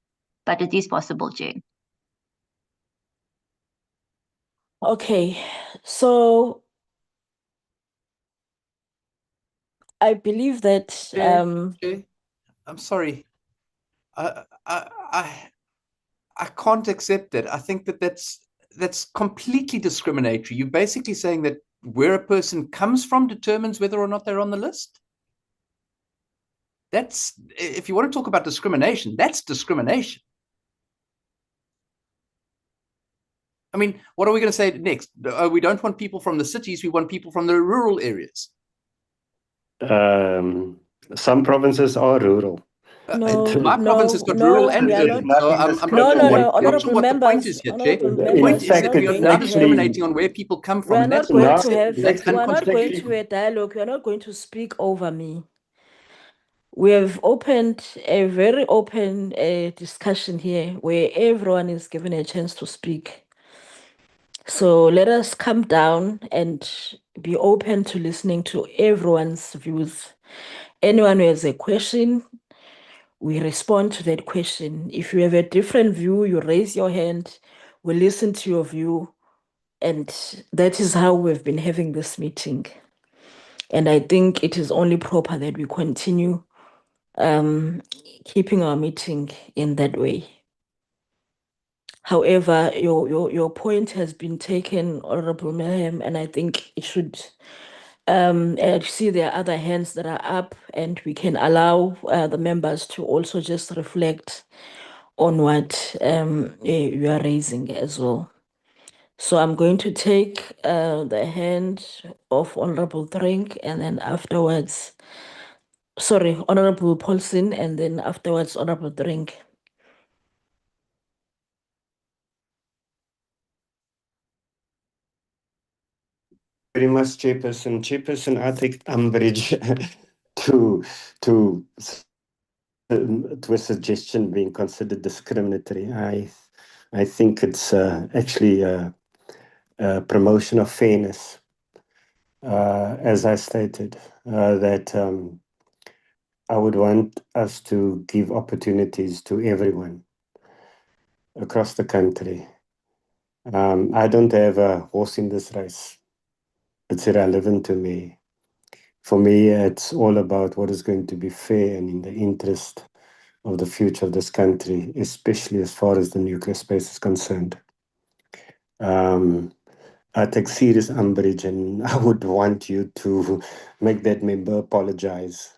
But it is possible, Chair. Okay, so I believe that Chair, I'm sorry. I can't accept that. I think that's completely discriminatory. You're basically saying that where a person comes from determines whether or not they're on the list. That's, if you want to talk about discrimination, that's discrimination. I mean, what are we going to say next? We don't want people from the cities, we want people from the rural areas. Some provinces are rural. My province has got rural and urban. So I'm not sure what the point is here, Chair. The point is that we are now discriminating on where people come from. We're not going to have, that's we're not going to a dialogue, you're not going to speak over me. We have opened a very open discussion here where everyone is given a chance to speak. So let us come down and be open to listening to everyone's views. Anyone who has a question, we respond to that question. If you have a different view, you raise your hand, we listen to your view, and that is how we've been having this meeting. And I think it is only proper that we continue keeping our meeting in that way. However, your point has been taken, Honorable Mayhem, and I think it should. I see there are other hands that are up, and we can allow the members to also just reflect on what you are raising as well. So I'm going to take the hand of Honorable Drink, and then afterwards, sorry, Honorable Paulson, and then afterwards, Honorable Drink. Very much, Chairperson. Chairperson, I take umbrage to a suggestion being considered discriminatory. I think it's actually a promotion of fairness. As I stated, that I would want us to give opportunities to everyone across the country. I don't have a horse in this race. It's irrelevant to me. For me, it's all about what is going to be fair and in the interest of the future of this country, especially as far as the nuclear space is concerned. I take serious umbrage, and I would want you to make that member apologize.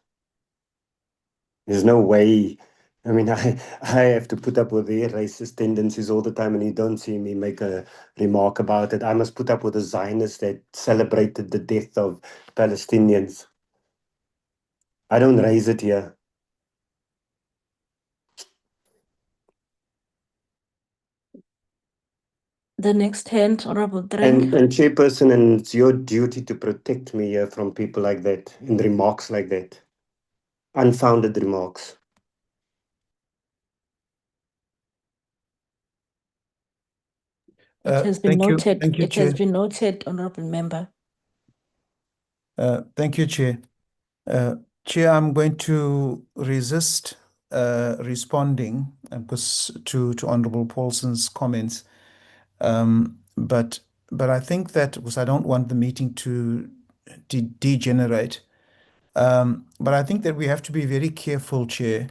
There's no way. I mean, I have to put up with their racist tendencies all the time, and you don't see me make a remark about it. I must put up with the Zionists that celebrated the death of Palestinians. I don't raise it here. The next hand, Honorable Drink. And Chairperson, and it's your duty to protect me here from people like that and remarks like that. Unfounded remarks. It has been Thank you. noted. Thank you, It has Chair. been noted, Honorable Member. Thank you, Chair. Chair, I'm going to resist responding because to Honorable Paulson's comments. But I think that, because I don't want the meeting to degenerate, but I think that we have to be very careful, Chair,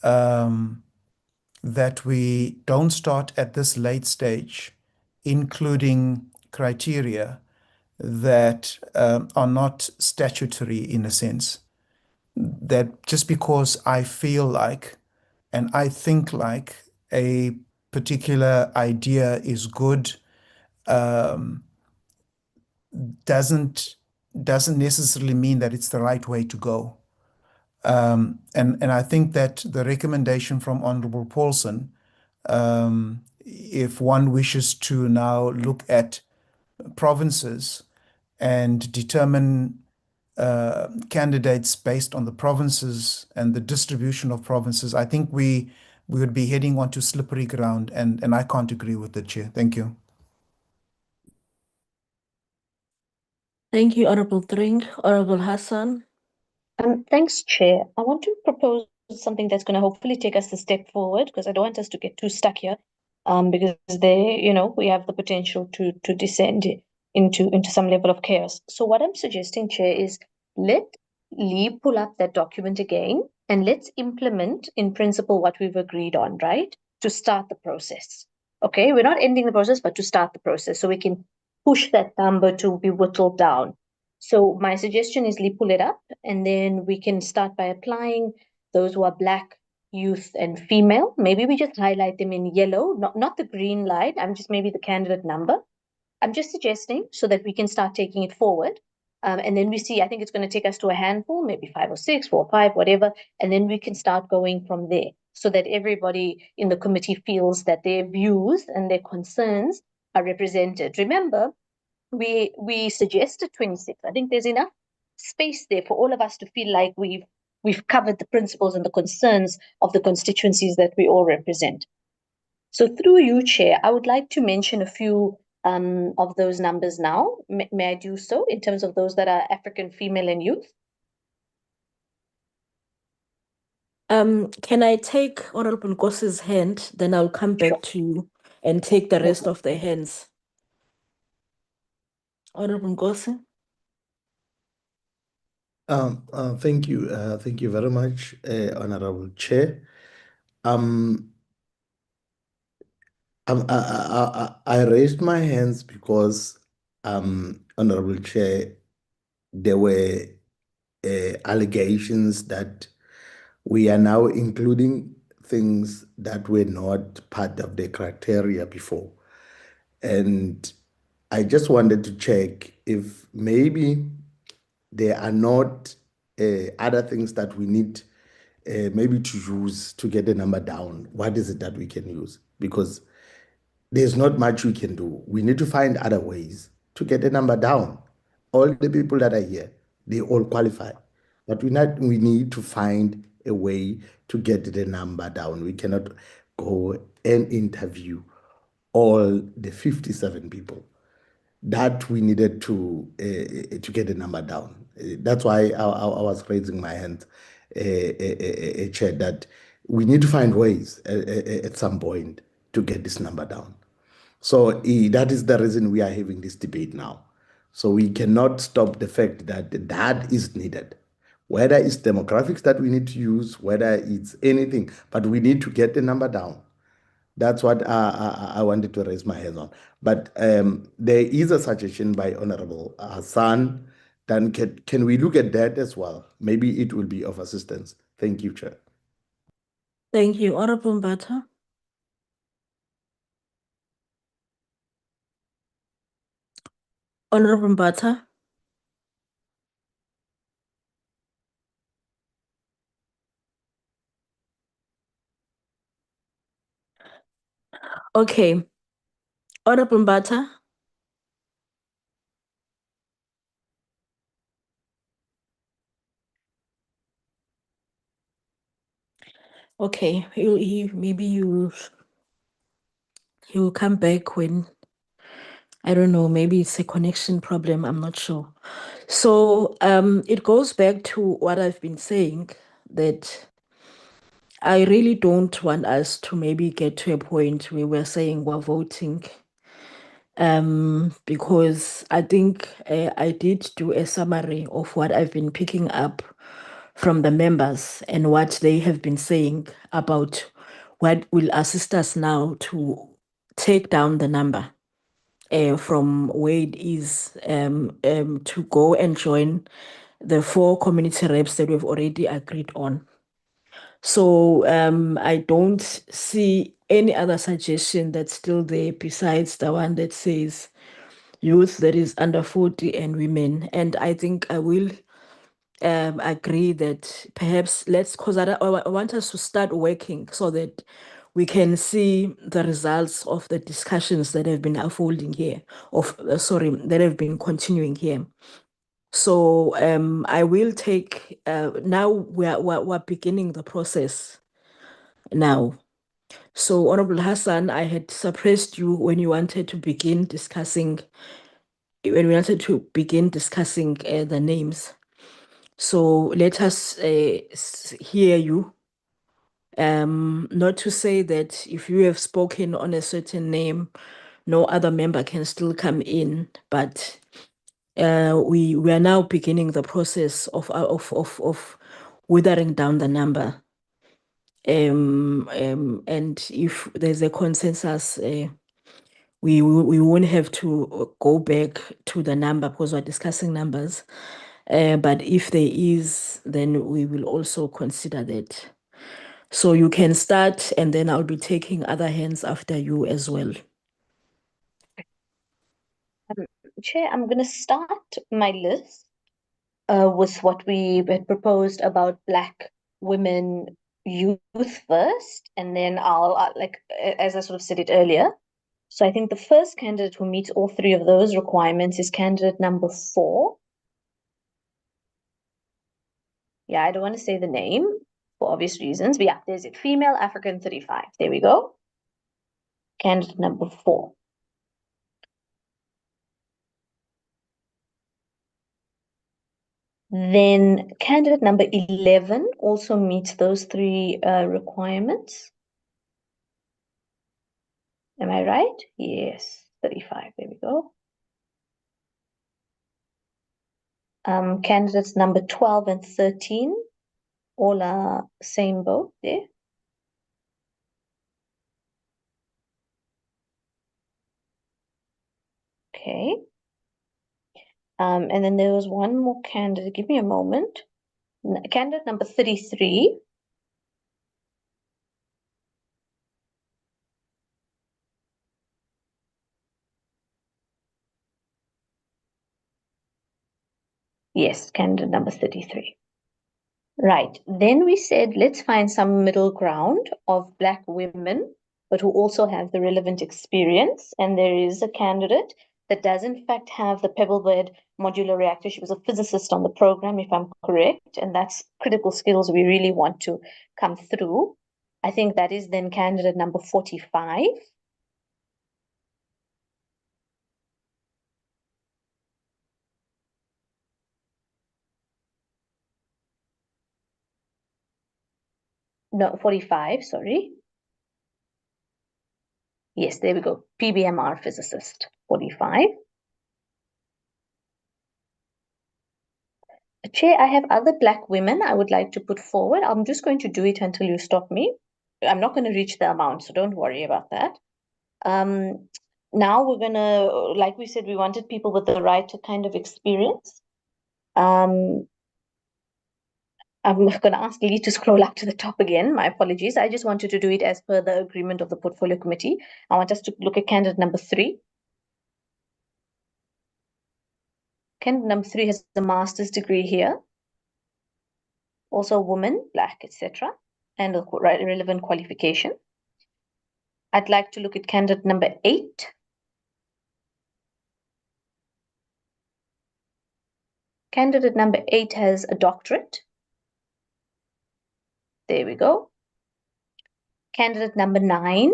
that we don't start at this late stage including criteria that are not statutory in a sense. That just because I feel like and I think like a particular idea is good doesn't necessarily mean that it's the right way to go. And I think that the recommendation from Honorable Paulson, if one wishes to now look at provinces and determine candidates based on the provinces and the distribution of provinces, I think we would be heading onto slippery ground, and I can't agree with the chair. Thank you. Thank you, Honorable Drink. Honorable Hassan. Thanks, Chair. I want to propose something that's going to hopefully take us a step forward, because I don't want us to get too stuck here, because we have the potential to descend into some level of chaos. So what I'm suggesting, Chair, is let Lee pull up that document again, and let's implement in principle what we've agreed on, right? To start the process. Okay, we're not ending the process, but to start the process so we can push that number to be whittled down. So my suggestion is pull it up, and then we can start by applying those who are Black, youth, and female. Maybe we just highlight them in yellow, not the green light. I'm just maybe the candidate number. I'm just suggesting so that we can start taking it forward. And then we see, I think it's going to take us to a handful, maybe 5 or 6, 4 or 5, whatever. And then we can start going from there so that everybody in the committee feels that their views and their concerns are represented. Remember, we suggested 26. I think there's enough space there for all of us to feel like we've covered the principles and the concerns of the constituencies that we all represent. So through you, Chair, I would like to mention a few of those numbers now. May I do so in terms of those that are African, female, and youth? Can I take Honorable Nkosi's hand? Then I'll come back to you and take the rest of the hands. Honorable Nkosi. Thank you. Thank you very much, Honorable Chair. I raised my hands because, Honorable Chair, there were allegations that we are now including things that were not part of the criteria before. And I just wanted to check if maybe there are not other things that we need maybe to use to get the number down. What is it that we can use? Because there's not much we can do. We need to find other ways to get the number down. All the people that are here, they all qualify. But we need to find a way to get the number down. We cannot go and interview all the 57 people that we needed to get the number down. That's why I was raising my hand, Chair, that we need to find ways at some point to get this number down. So that is the reason we are having this debate now. So we cannot stop the fact that that is needed. Whether it's demographics that we need to use, whether it's anything, but we need to get the number down. That's what I wanted to raise my hand on. But there is a suggestion by Honorable Hassan. Then can we look at that as well? Maybe it will be of assistance. Thank you, Chair. Thank you. Honorable Mbata. Honorable Mbata. Okay. Honorable Mbata. Okay, maybe he will come back when, I don't know, maybe it's a connection problem, I'm not sure. So it goes back to what I've been saying, that I really don't want us to maybe get to a point where we're saying we're voting, because I think I did do a summary of what I've been picking up from the members and what they have been saying about what will assist us now to take down the number from where it is, to go and join the 4 community reps that we've already agreed on. So I don't see any other suggestion that's still there besides the one that says youth that is under 40 and women. And I think I will agree that perhaps because I want us to start working so that we can see the results of the discussions that have been unfolding here, that have been continuing here. So I will take, now we're beginning the process now. So Honorable Hassan, I had suppressed you when we wanted to begin discussing the names. So let us hear you. Not to say that if you have spoken on a certain name, no other member can still come in, but we are now beginning the process of withering down the number. And if there's a consensus, we won't have to go back to the number because we're discussing numbers. But if there is, then we will also consider that. So you can start, and then I'll be taking other hands after you as well. Chair, I'm going to start my list with what we had proposed about Black women youth first, and then I'll as I sort of said it earlier. So I think the first candidate who meets all three of those requirements is candidate number 4. Yeah, I don't want to say the name for obvious reasons, but yeah, there's it. Female, African, 35. There we go. Candidate number 4. Then candidate number 11 also meets those three requirements. Am I right? Yes, 35. There we go. Candidates number 12 and 13 all are same boat there. Okay. And then there was one more candidate. Give me a moment. Candidate number 33. Yes, candidate number 33. Right. Then we said, let's find some middle ground of Black women, but who also have the relevant experience. And there is a candidate that does in fact have the pebble-bed modular reactor. She was a physicist on the program, if I'm correct. And that's critical skills we really want to come through. I think that is then candidate number 45. No, 45, sorry. Yes, there we go. PBMR physicist, 45. Chair, I have other Black women I would like to put forward. I'm just going to do it until you stop me. I'm not going to reach the amount, so don't worry about that. Now we're going to, like we said, we wanted people with the right kind of experience. I'm going to ask Lee to scroll up to the top again. My apologies. I just wanted to do it as per the agreement of the portfolio committee. I want us to look at candidate number 3. Candidate number 3 has a master's degree here. Also a woman, Black, etc. And a relevant qualification. I'd like to look at candidate number 8. Candidate number 8 has a doctorate. There we go. Candidate number 9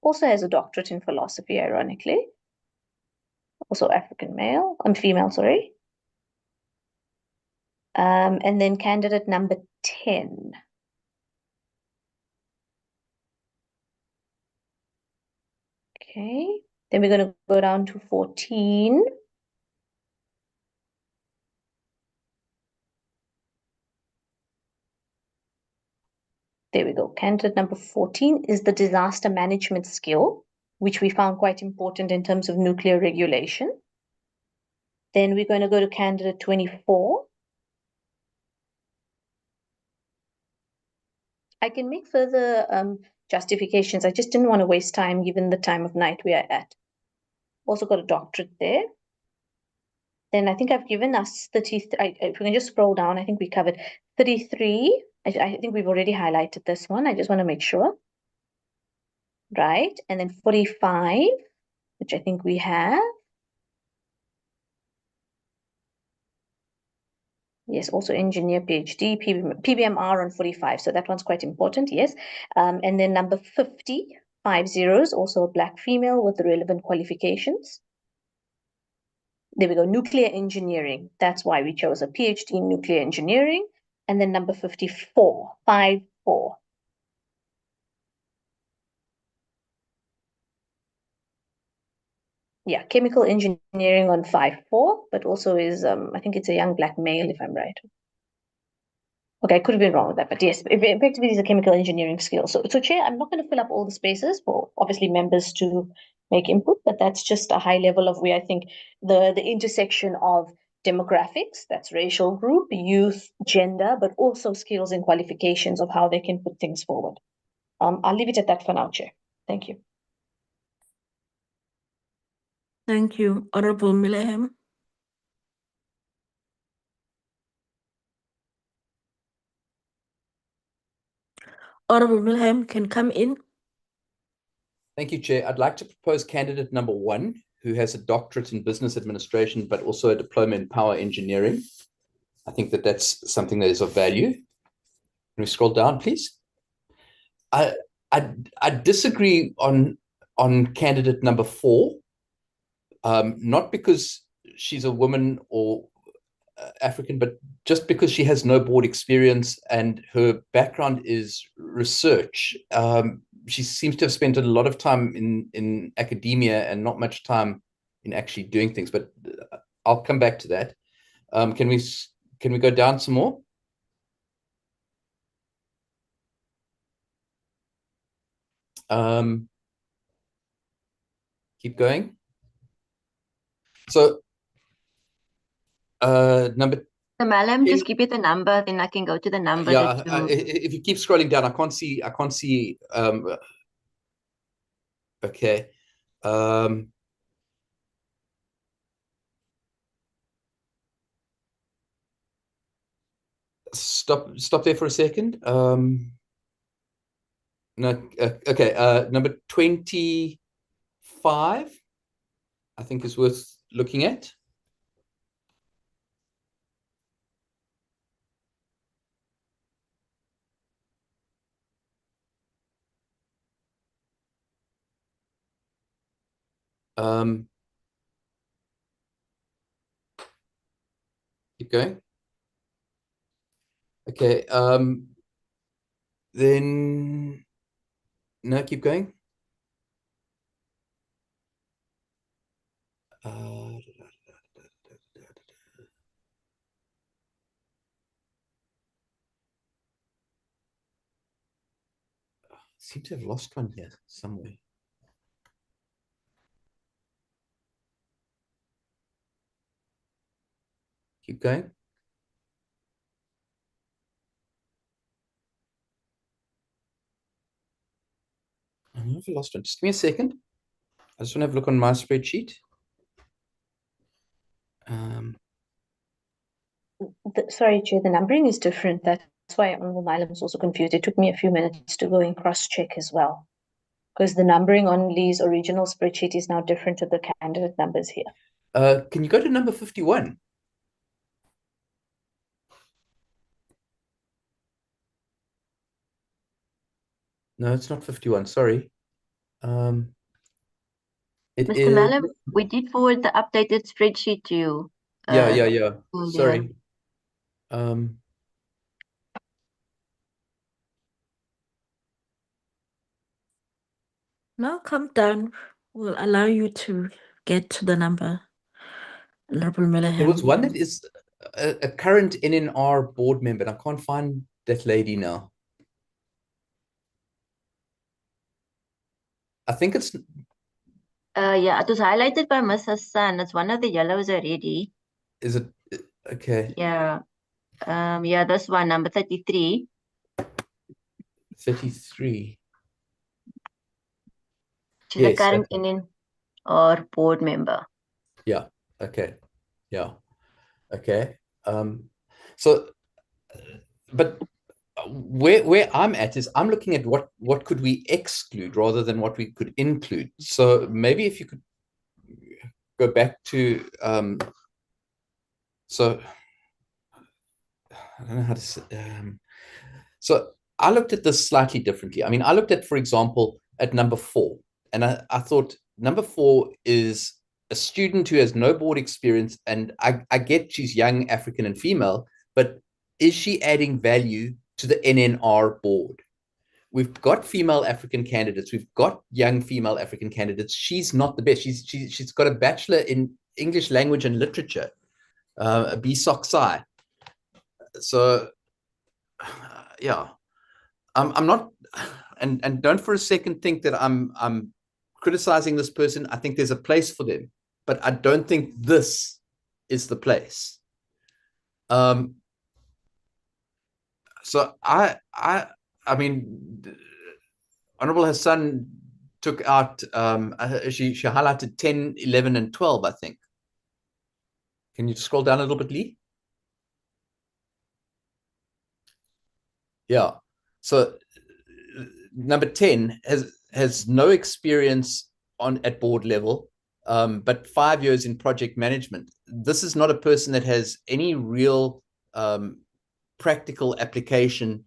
also has a doctorate in philosophy, ironically. Also African male, female, sorry. And then candidate number 10. Okay, then we're going to go down to 14. There we go. Candidate number 14 is the disaster management skill, which we found quite important in terms of nuclear regulation. Then we're going to go to candidate 24. I can make further justifications. I just didn't want to waste time given the time of night we are at. Also got a doctorate there. Then I think I've given us 33. If we can just scroll down, I think we covered 33. I think we've already highlighted this one. I just want to make sure. Right. And then 45, which I think we have. Yes, also engineer, PhD, PBMR on 45. So that one's quite important, yes. And then number 50, 50, also a black female with the relevant qualifications. There we go, nuclear engineering. That's why we chose a PhD in nuclear engineering. And then number 54, 54. Yeah, chemical engineering on 54, but also is, I think it's a young black male, if I'm right. Okay, I could have been wrong with that, but yes, effectively it's a chemical engineering skill. So Chair, I'm not going to fill up all the spaces for obviously members to make input, but that's just a high level of where I think the intersection of demographics, that's racial group, youth, gender, but also skills and qualifications of how they can put things forward. I'll leave it at that for now, Chair. Thank you. Thank you, Honorable Mileham. Honorable Mileham can come in. Thank you, Chair. I'd like to propose candidate number 1, who has a doctorate in business administration, but also a diploma in power engineering. I think that that's something that is of value. Can we scroll down, please? I disagree on candidate number 4, not because she's a woman or African, but just because she has no board experience and her background is research. She seems to have spent a lot of time in academia and not much time in actually doing things, but I'll come back to that. Can we go down some more? Keep going. So number Malam, just give me the number, then I can go to the number. Yeah, if you keep scrolling down, I can't see. Okay. Stop there for a second. No, okay. Number 25, I think is worth looking at. Keep going. Okay. Then no, keep going. Seem to have lost one here somewhere. Keep going. I never lost one. Just give me a second. I just want to have a look on my spreadsheet. Sorry, Chair, the numbering is different. That's why Honorable Milam was also confused. It took me a few minutes to go and cross-check as well, because the numbering on Lee's original spreadsheet is now different to the candidate numbers here. Can you go to number 51? No, it's not 51. Sorry. Mr. Malam, we did forward the updated spreadsheet to you. Yeah. Sorry. Now come down. We'll allow you to get to the number. Honorable Mileham. There was one that is a current NNR board member, and I can't find that lady now. I think it's... yeah, it was highlighted by Ms. Hassan. It's one of the yellows already. Is it? Okay. Yeah. Yeah, this one, number 33. 33. which is a Yes. current Okay. NN or board member. Yeah. Okay. Yeah. Okay. So, but where I'm at is I'm looking at what could we exclude rather than what we could include. So maybe if you could go back to so I don't know how to say, so I looked at this slightly differently. I mean, I looked at, for example, at number 4, and I thought number 4 is a student who has no board experience, and I get she's young, African, and female, but is she adding value to the NNR board? We've got female African candidates. We've got young female African candidates. She's not the best. She's got a bachelor in English language and literature, a BSOC Sci. So, yeah, I'm not, and don't for a second think that I'm criticizing this person. I think there's a place for them, but I don't think this is the place. So I mean, Honorable Hassan took out, she highlighted 10, 11, and 12, I think. Can you scroll down a little bit, Lee? Yeah. So number 10 has no experience at board level, but 5 years in project management. This is not a person that has any real practical application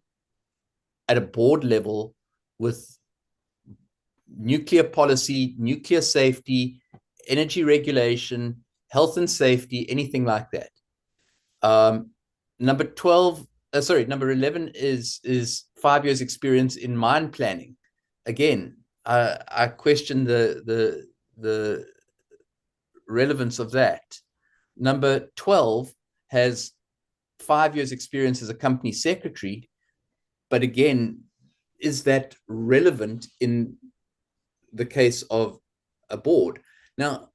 at a board level with nuclear policy, nuclear safety, energy regulation, health and safety, anything like that. Number 11 is 5 years experience in mine planning. Again, I question the relevance of that. Number 12 has 5 years experience as a company secretary, but again, is that relevant in the case of a board? Now,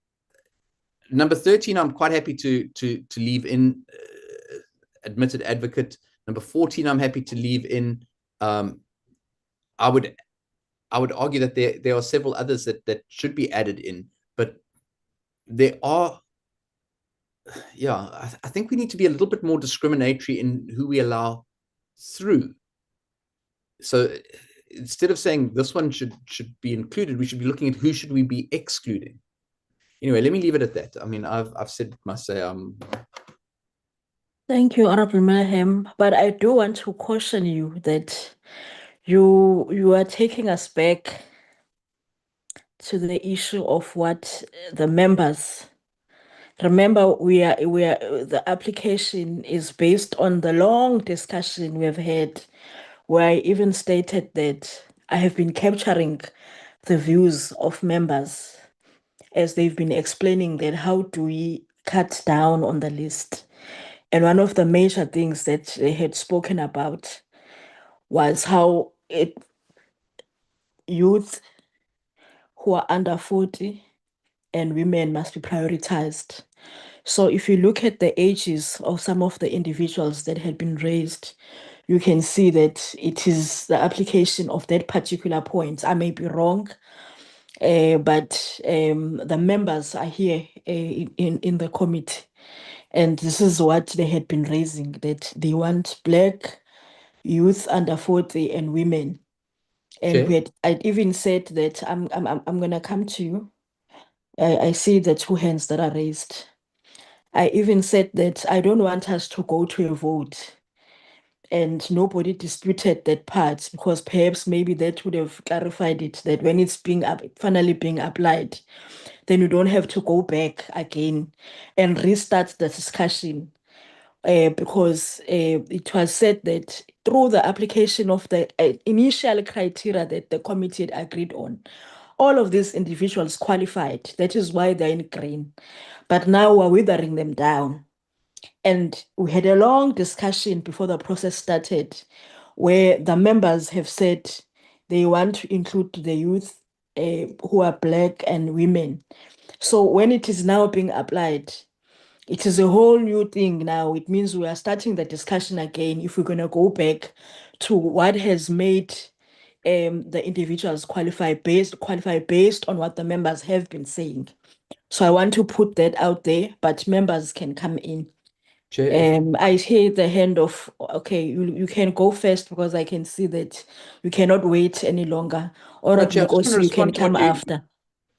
number 13, I'm quite happy to leave in admitted advocate. Number 14, I'm happy to leave in. I would argue that there are several others that should be added in, but there are, yeah, I think we need to be a little bit more discriminatory in who we allow through. So instead of saying this one should be included, we should be looking at who should we be excluding. Anyway, let me leave it at that. I mean, I've said my say. Thank you, Honorable Mayhem. But I do want to caution you that you are taking us back to the issue of what the members. Remember, the application is based on the long discussion we have had, where I even stated that I have been capturing the views of members as they've been explaining that how do we cut down on the list. And one of the major things that they had spoken about was how youth who are under 40 and women must be prioritized. So if you look at the ages of some of the individuals that had been raised, you can see that it is the application of that particular point. I may be wrong, but the members are here in the committee. And this is what they had been raising, that they want Black youth under 40 and women. And I'd even said that I'm gonna come to you. I see the 2 hands that are raised. I even said that I don't want us to go to a vote, and nobody disputed that part, because perhaps maybe that would have clarified it, that when it's finally being applied, then you don't have to go back again and restart the discussion. Because it was said that through the application of the initial criteria that the committee had agreed on, all of these individuals qualified. That is why they're in green. But now we're withering them down. And we had a long discussion before the process started, where the members have said they want to include the youth who are Black and women. So when it is now being applied, it is a whole new thing now. It means we are starting the discussion again if we're going to go back to what has made the individuals qualify based on what the members have been saying. So I want to put that out there, but members can come in. Chair, I hear the hand of, okay, you can go first because I can see that you cannot wait any longer. Or no, Chair, I just want to you can respond to come what you. after.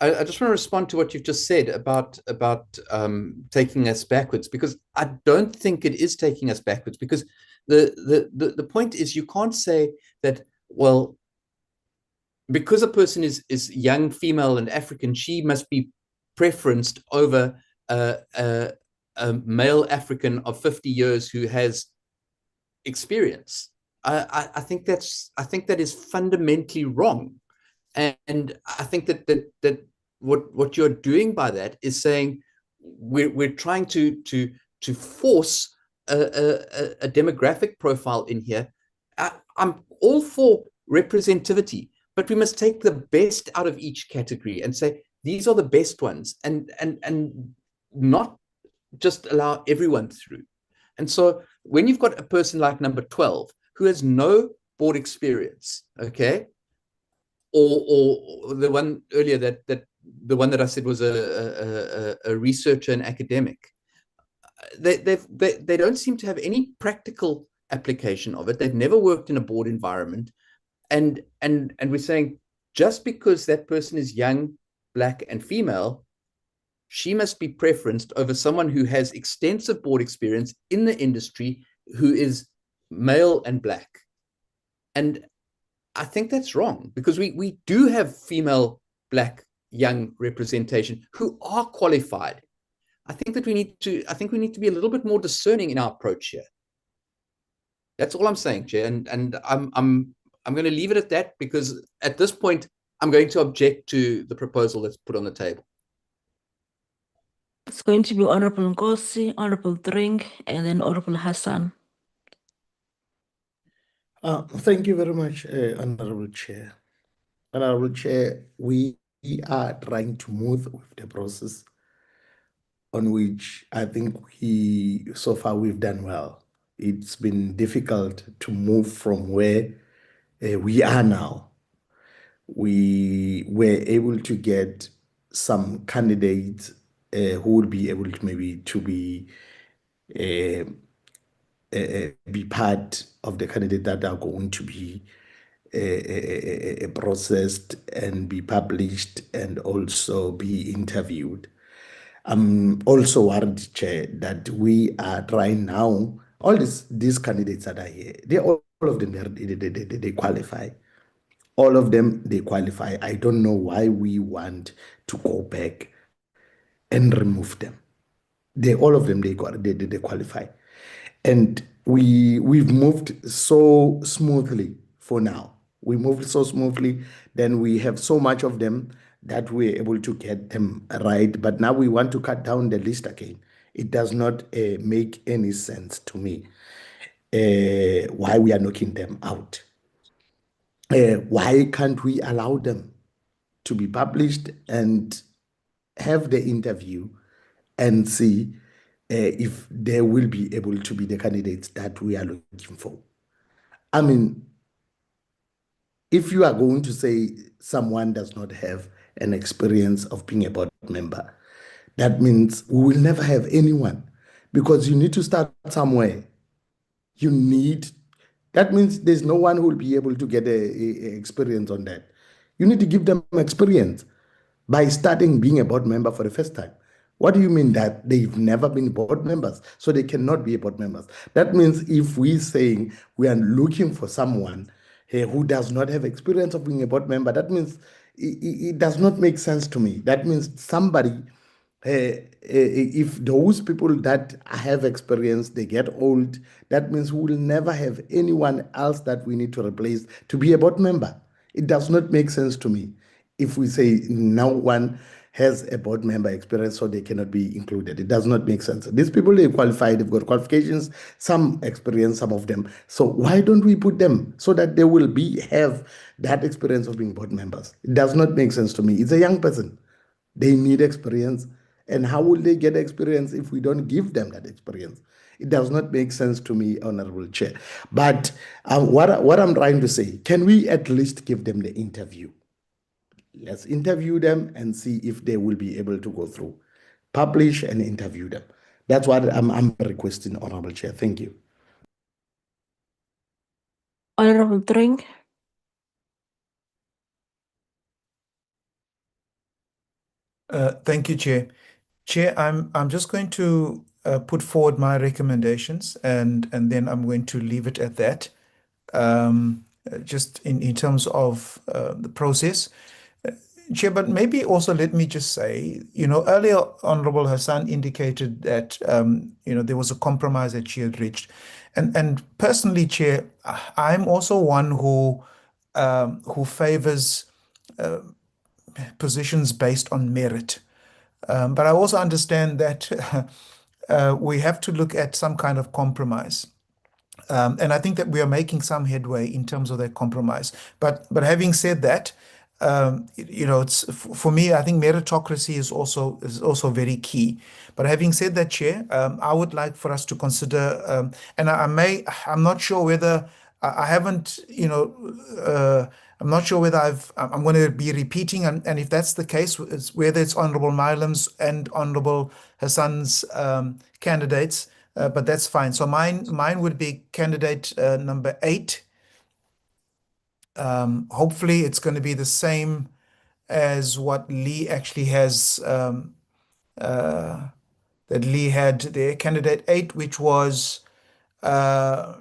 I just want to respond to what you've just said about taking us backwards, because I don't think it is taking us backwards, because the point is, you can't say that, well, because a person is young, female, and African, she must be preferenced over a male African of 50 years who has experience. I think that is fundamentally wrong, and I think that what you're doing by that is saying we're trying to force a demographic profile in here. I'm all for representativity, but we must take the best out of each category and say these are the best ones, and not just allow everyone through. And so when you've got a person like number 12 who has no board experience, okay, or the one earlier that the one that I said was a researcher and academic, they don't seem to have any practical application of it. They've never worked in a board environment, and we're saying just because that person is young, black, and female, she must be preferenced over someone who has extensive board experience in the industry, who is male and black. And I think that's wrong, because we do have female, black, young representation who are qualified. I think we need to be a little bit more discerning in our approach here. That's all I'm saying, Chair. And I'm going to leave it at that, because at this point I'm going to object to the proposal that's put on the table. It's going to be Honorable Nkosi, Honorable Drink, and then Honorable Hassan. Thank you very much, Honorable Chair. Honorable Chair, we are trying to move with the process on which I think so far we've done well. It's been difficult to move from where we are now. We were able to get some candidates who would be able to be part of the candidate that are going to be processed and be published and also be interviewed. I'm also worried, Chair, that we are trying now, all these candidates that are here, all of them, they qualify. All of them, they qualify. I don't know why we want to go back and remove them. All of them, they qualify. And we've moved so smoothly for now. We moved so smoothly, then we have so much of them that we're able to get them right. But now we want to cut down the list again. It does not make any sense to me why we are knocking them out. Why can't we allow them to be published and have the interview and see if they will be able to be the candidates that we are looking for? I mean, if you are going to say someone does not have an experience of being a board member, that means we will never have anyone, because you need to start somewhere. That means there's no one who will be able to get a experience on that. You need to give them experience by starting being a board member for the first time. What do you mean that they've never been board members, so they cannot be board members? That means if we're saying we are looking for someone who does not have experience of being a board member, that means it does not make sense to me. That means somebody, if those people that have experience, they get old, that means we will never have anyone else that we need to replace to be a board member. It does not make sense to me if we say no one has a board member experience, so they cannot be included. It does not make sense. These people, they qualify, they've got qualifications, some experience, some of them. So why don't we put them so that they will have that experience of being board members? It does not make sense to me. It's a young person. They need experience. And how will they get experience if we don't give them that experience? It does not make sense to me, Honorable Chair. But what I'm trying to say, can we at least give them the interview? Let's interview them and see if they will be able to go through. Publish and interview them. That's what I'm requesting, Honorable Chair. Thank you. Honorable Drink. Thank you, Chair. Chair, I'm just going to put forward my recommendations and then I'm going to leave it at that. Just in terms of the process. Chair, but maybe also let me just say, earlier Honorable Hassan indicated that, there was a compromise that she had reached. And personally, Chair, I'm also one who favors positions based on merit. But I also understand that we have to look at some kind of compromise. And I think that we are making some headway in terms of that compromise. But having said that, it's for me, I think meritocracy is also very key. But having said that, Chair, I would like for us to consider, and I'm not sure whether I haven't, I'm not sure whether I'm going to be repeating, and if that's the case, whether it's Honorable Milam's and Honorable Hassan's candidates, but that's fine. So mine would be candidate number 8. Hopefully, it's going to be the same as what Lee actually has, that Lee had there. Candidate 8, which was, let's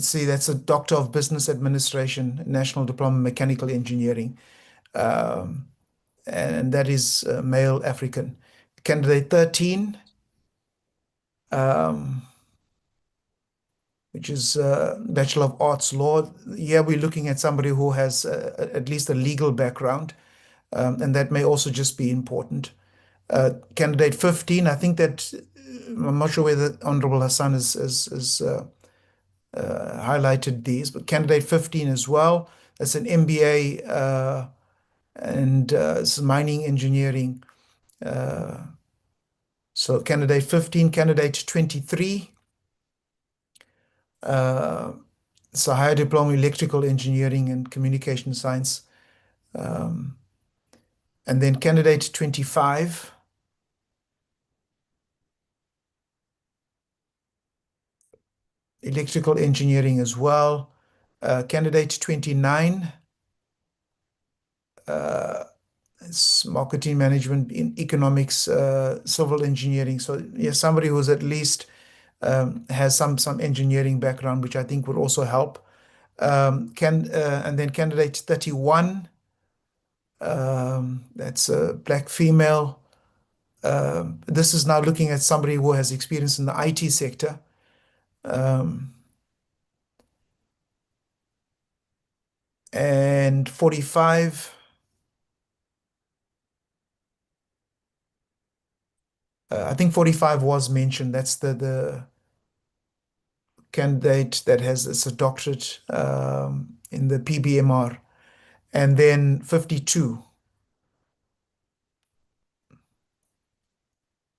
see, that's a Doctor of Business Administration, National Diploma in Mechanical Engineering. And that is male African. Candidate 13, which is Bachelor of Arts Law. Here we're looking at somebody who has at least a legal background, and that may also just be important. Candidate 15, I think that, I'm not sure whether Honorable Hassan has highlighted these, but candidate 15 as well. That's an MBA and it's mining engineering. So candidate 15, candidate 23, it's a higher diploma electrical engineering and communication science. And then candidate 25, electrical engineering as well. Candidate 29, it's marketing management in economics, civil engineering. So yes, somebody who's at least has some engineering background, which I think would also help. And then candidate 31, that's a black female. This is now looking at somebody who has experience in the IT sector. And 45, I think 45 was mentioned. That's the candidate that has a doctorate in the PBMR. And then 52.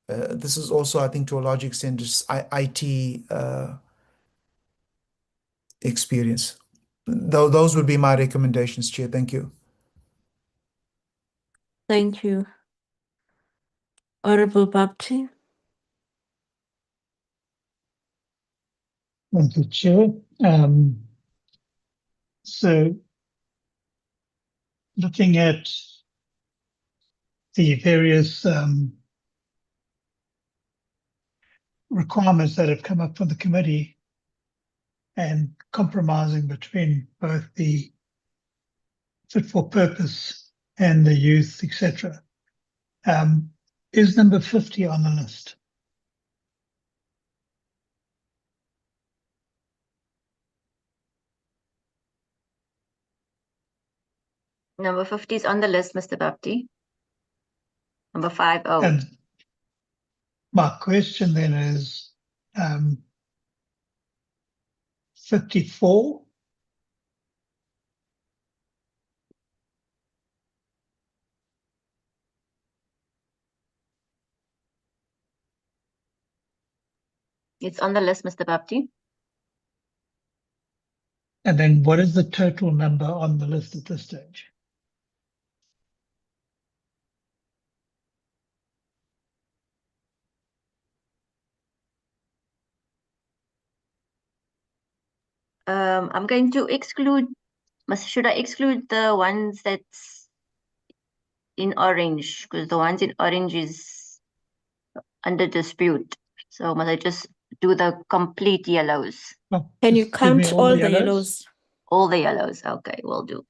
This is also, I think, to a large extent, just IT experience. Those would be my recommendations, Chair. Thank you. Thank you. Honorable Bapti. Thank you, Chair. So looking at the various requirements that have come up from the committee and compromising between both the fit for purpose and the youth, etc. Is number 50 on the list? Number 50 is on the list, Mr. Bapti. Number 50. And my question then is 54. It's on the list, Mr. Bapti. And then what is the total number on the list at this stage? I'm going to exclude, should I exclude the ones that's in orange? Because the ones in orange is under dispute. So must I just do the complete yellows? Well, Can you just give me count all the yellows? All the yellows. Okay, will do.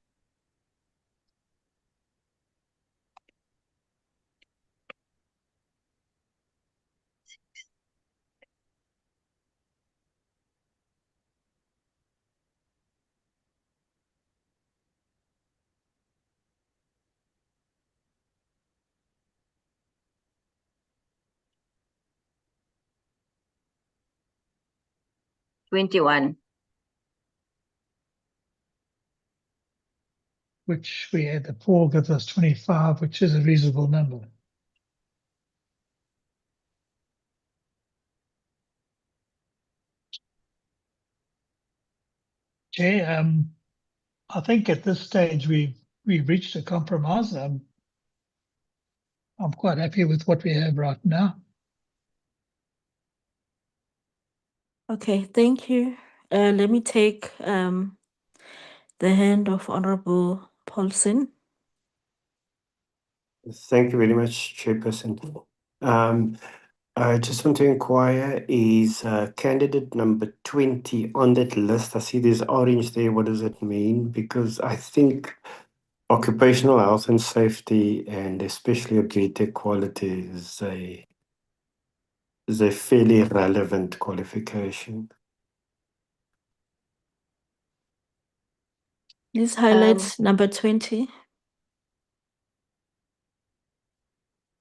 $21. Which we had the 4 gives us 25, which is a reasonable number. Chair, I think at this stage we've reached a compromise. I'm quite happy with what we have right now. Okay, thank you. Let me take the hand of Honorable Paulson. Thank you very much, Chairperson. I just want to inquire, is candidate number 20 on that list? I see there's orange there. What does it mean? Because I think occupational health and safety, and especially BTech quality, is a fairly relevant qualification. Please highlight number 20.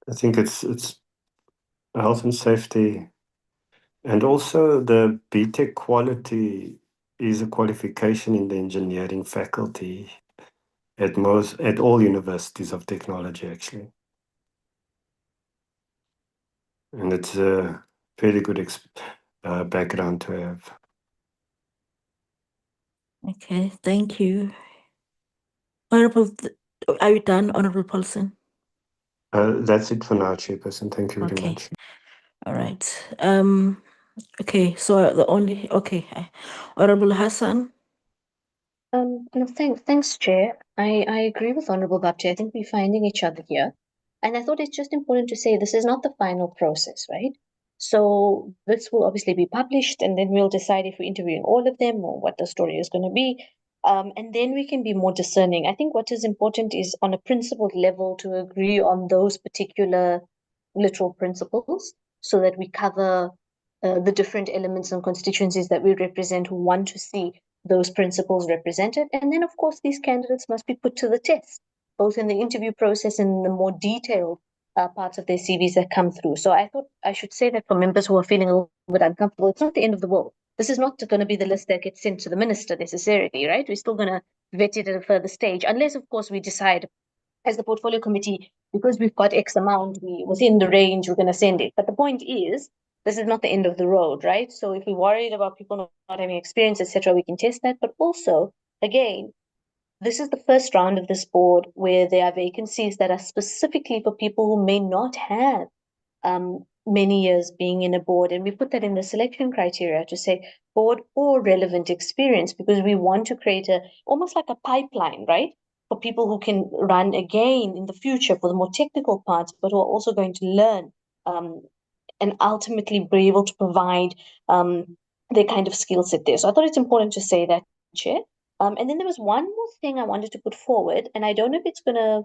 I think it's health and safety, and also the BTech quality is a qualification in the engineering faculty at all universities of technology, actually. And it's a very good background to have. Okay, thank you. Honorable, are you done, Honorable Paulson? That's it for now, Chairperson. Thank you very Okay. much. All right. Okay, so Honorable Hassan. No, thanks, Chair. I agree with Honorable Bapti. I think we're finding each other here. And I thought it's just important to say this is not the final process, right? So this will obviously be published, and then we'll decide if we're interviewing all of them or what the story is going to be. And then we can be more discerning. I think what is important is on a principled level to agree on those particular literal principles so that we cover the different elements and constituencies that we represent who want to see those principles represented. And then, of course, these candidates must be put to the test, both in the interview process and the more detailed parts of their CVs that come through. So I thought I should say that for members who are feeling a little bit uncomfortable, it's not the end of the world. This is not going to be the list that gets sent to the minister necessarily, right? We're still going to vet it at a further stage, unless, of course, we decide as the portfolio committee, because we've got X amount, we within the range, we're going to send it. But the point is, this is not the end of the road, right? So if we're worried about people not having experience, etc., we can test that. But also, again, this is the first round of this board where there are vacancies that are specifically for people who may not have many years being in a board. And we put that in the selection criteria to say board or relevant experience, because we want to create almost like a pipeline, right? For people who can run again in the future for the more technical parts, but who are also going to learn and ultimately be able to provide their kind of skill set there. So I thought it's important to say that, Chair. And then there was one more thing I wanted to put forward, and I don't know if it's going to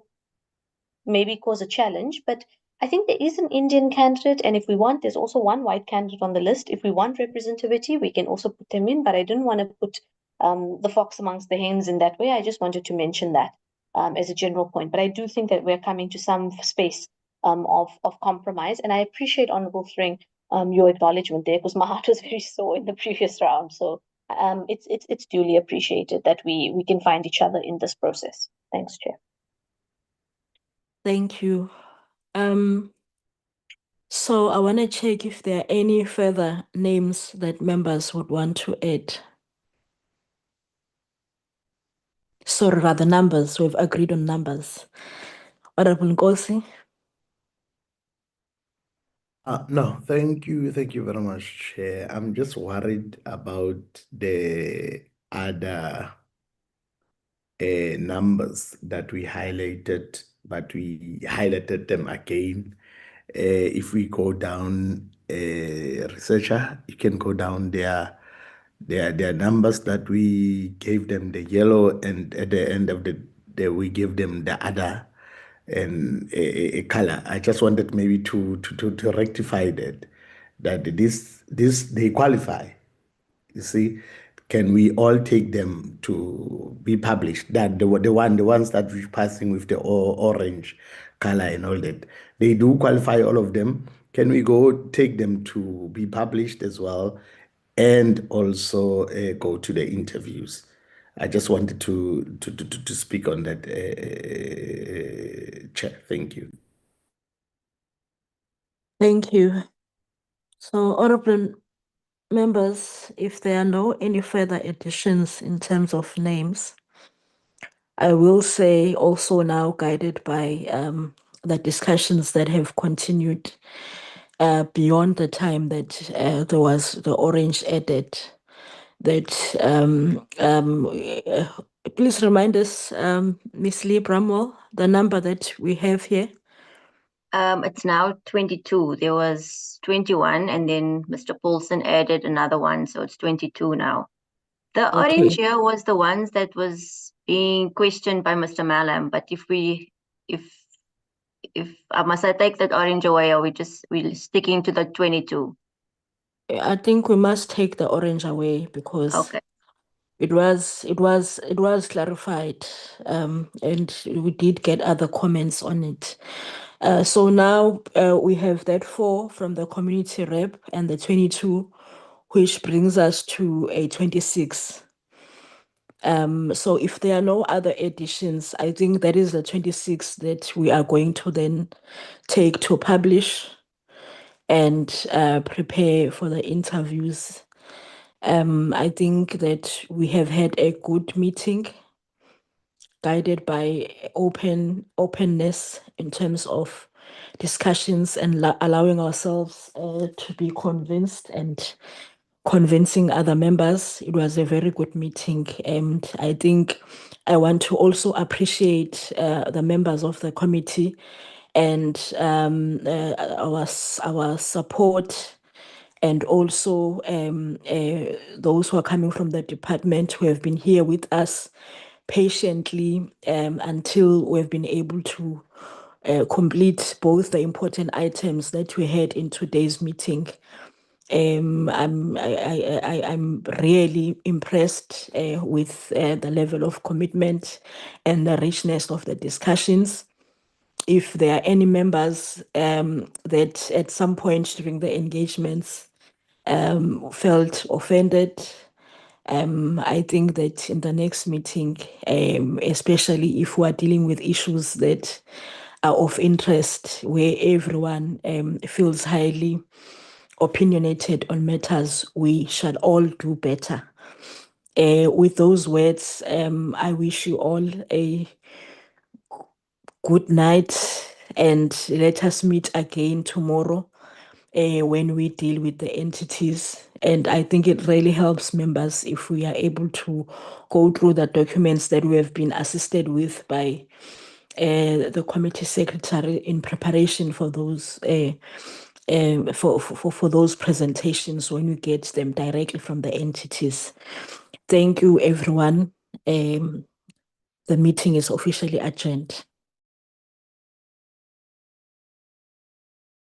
maybe cause a challenge, but I think there is an Indian candidate, and if we want, there's also one white candidate on the list. If we want representativity, we can also put them in, but I didn't want to put the fox amongst the hens in that way. I just wanted to mention that as a general point. But I do think that we're coming to some space of compromise, and I appreciate Honorable Thring your acknowledgement there, because my heart was very sore in the previous round. So it's duly appreciated that we can find each other in this process. Thanks, Chair. Thank you. So I want to check if there are any further names that members would want to add. Sorry, rather numbers. We've agreed on numbers. Honorable Nkosi. No, thank you. Thank you very much, Chair. I'm just worried about the other numbers that we highlighted, but we highlighted them again. If we go down, researcher, you can go down there. There are numbers that we gave them the yellow, and at the end of the day, we give them the other and a color. I just wanted maybe to rectify that this they qualify. You see, can we all take them to be published? That the ones that we're passing with the orange color and all that, they do qualify, all of them. Can we go take them to be published as well, and also go to the interviews? I just wanted to speak on that, Chair. Thank you. Thank you. So, honorable members, if there are no any further additions in terms of names, I will say also now guided by the discussions that have continued beyond the time that there was the orange added, that please remind us, Ms. Lee Bramwell, the number that we have here. It's now 22. There was 21, and then Mr. Paulson added another one, so it's 22 now. The Okay. orange here was the ones that was being questioned by Mr. Malam, but if must I take that orange away, or we're sticking to the 22? I think we must take the orange away because Okay. it was clarified, and we did get other comments on it. So now we have that 4 from the community rep and the 22, which brings us to a 26. So if there are no other additions, I think that is the 26 that we are going to then take to publish and prepare for the interviews. I think that we have had a good meeting guided by openness in terms of discussions and allowing ourselves to be convinced and convincing other members. It was a very good meeting, and I think I want to also appreciate the members of the committee and our support, and also those who are coming from the department who have been here with us patiently until we've been able to complete both the important items that we had in today's meeting. I'm really impressed with the level of commitment and the richness of the discussions. If there are any members that at some point during the engagements felt offended, I think that in the next meeting, especially if we are dealing with issues that are of interest, where everyone feels highly opinionated on matters, we shall all do better. With those words, I wish you all a good night, and let us meet again tomorrow when we deal with the entities. And I think it really helps members if we are able to go through the documents that we have been assisted with by the committee secretary in preparation for those for those presentations when we get them directly from the entities. Thank you, everyone. The meeting is officially adjourned.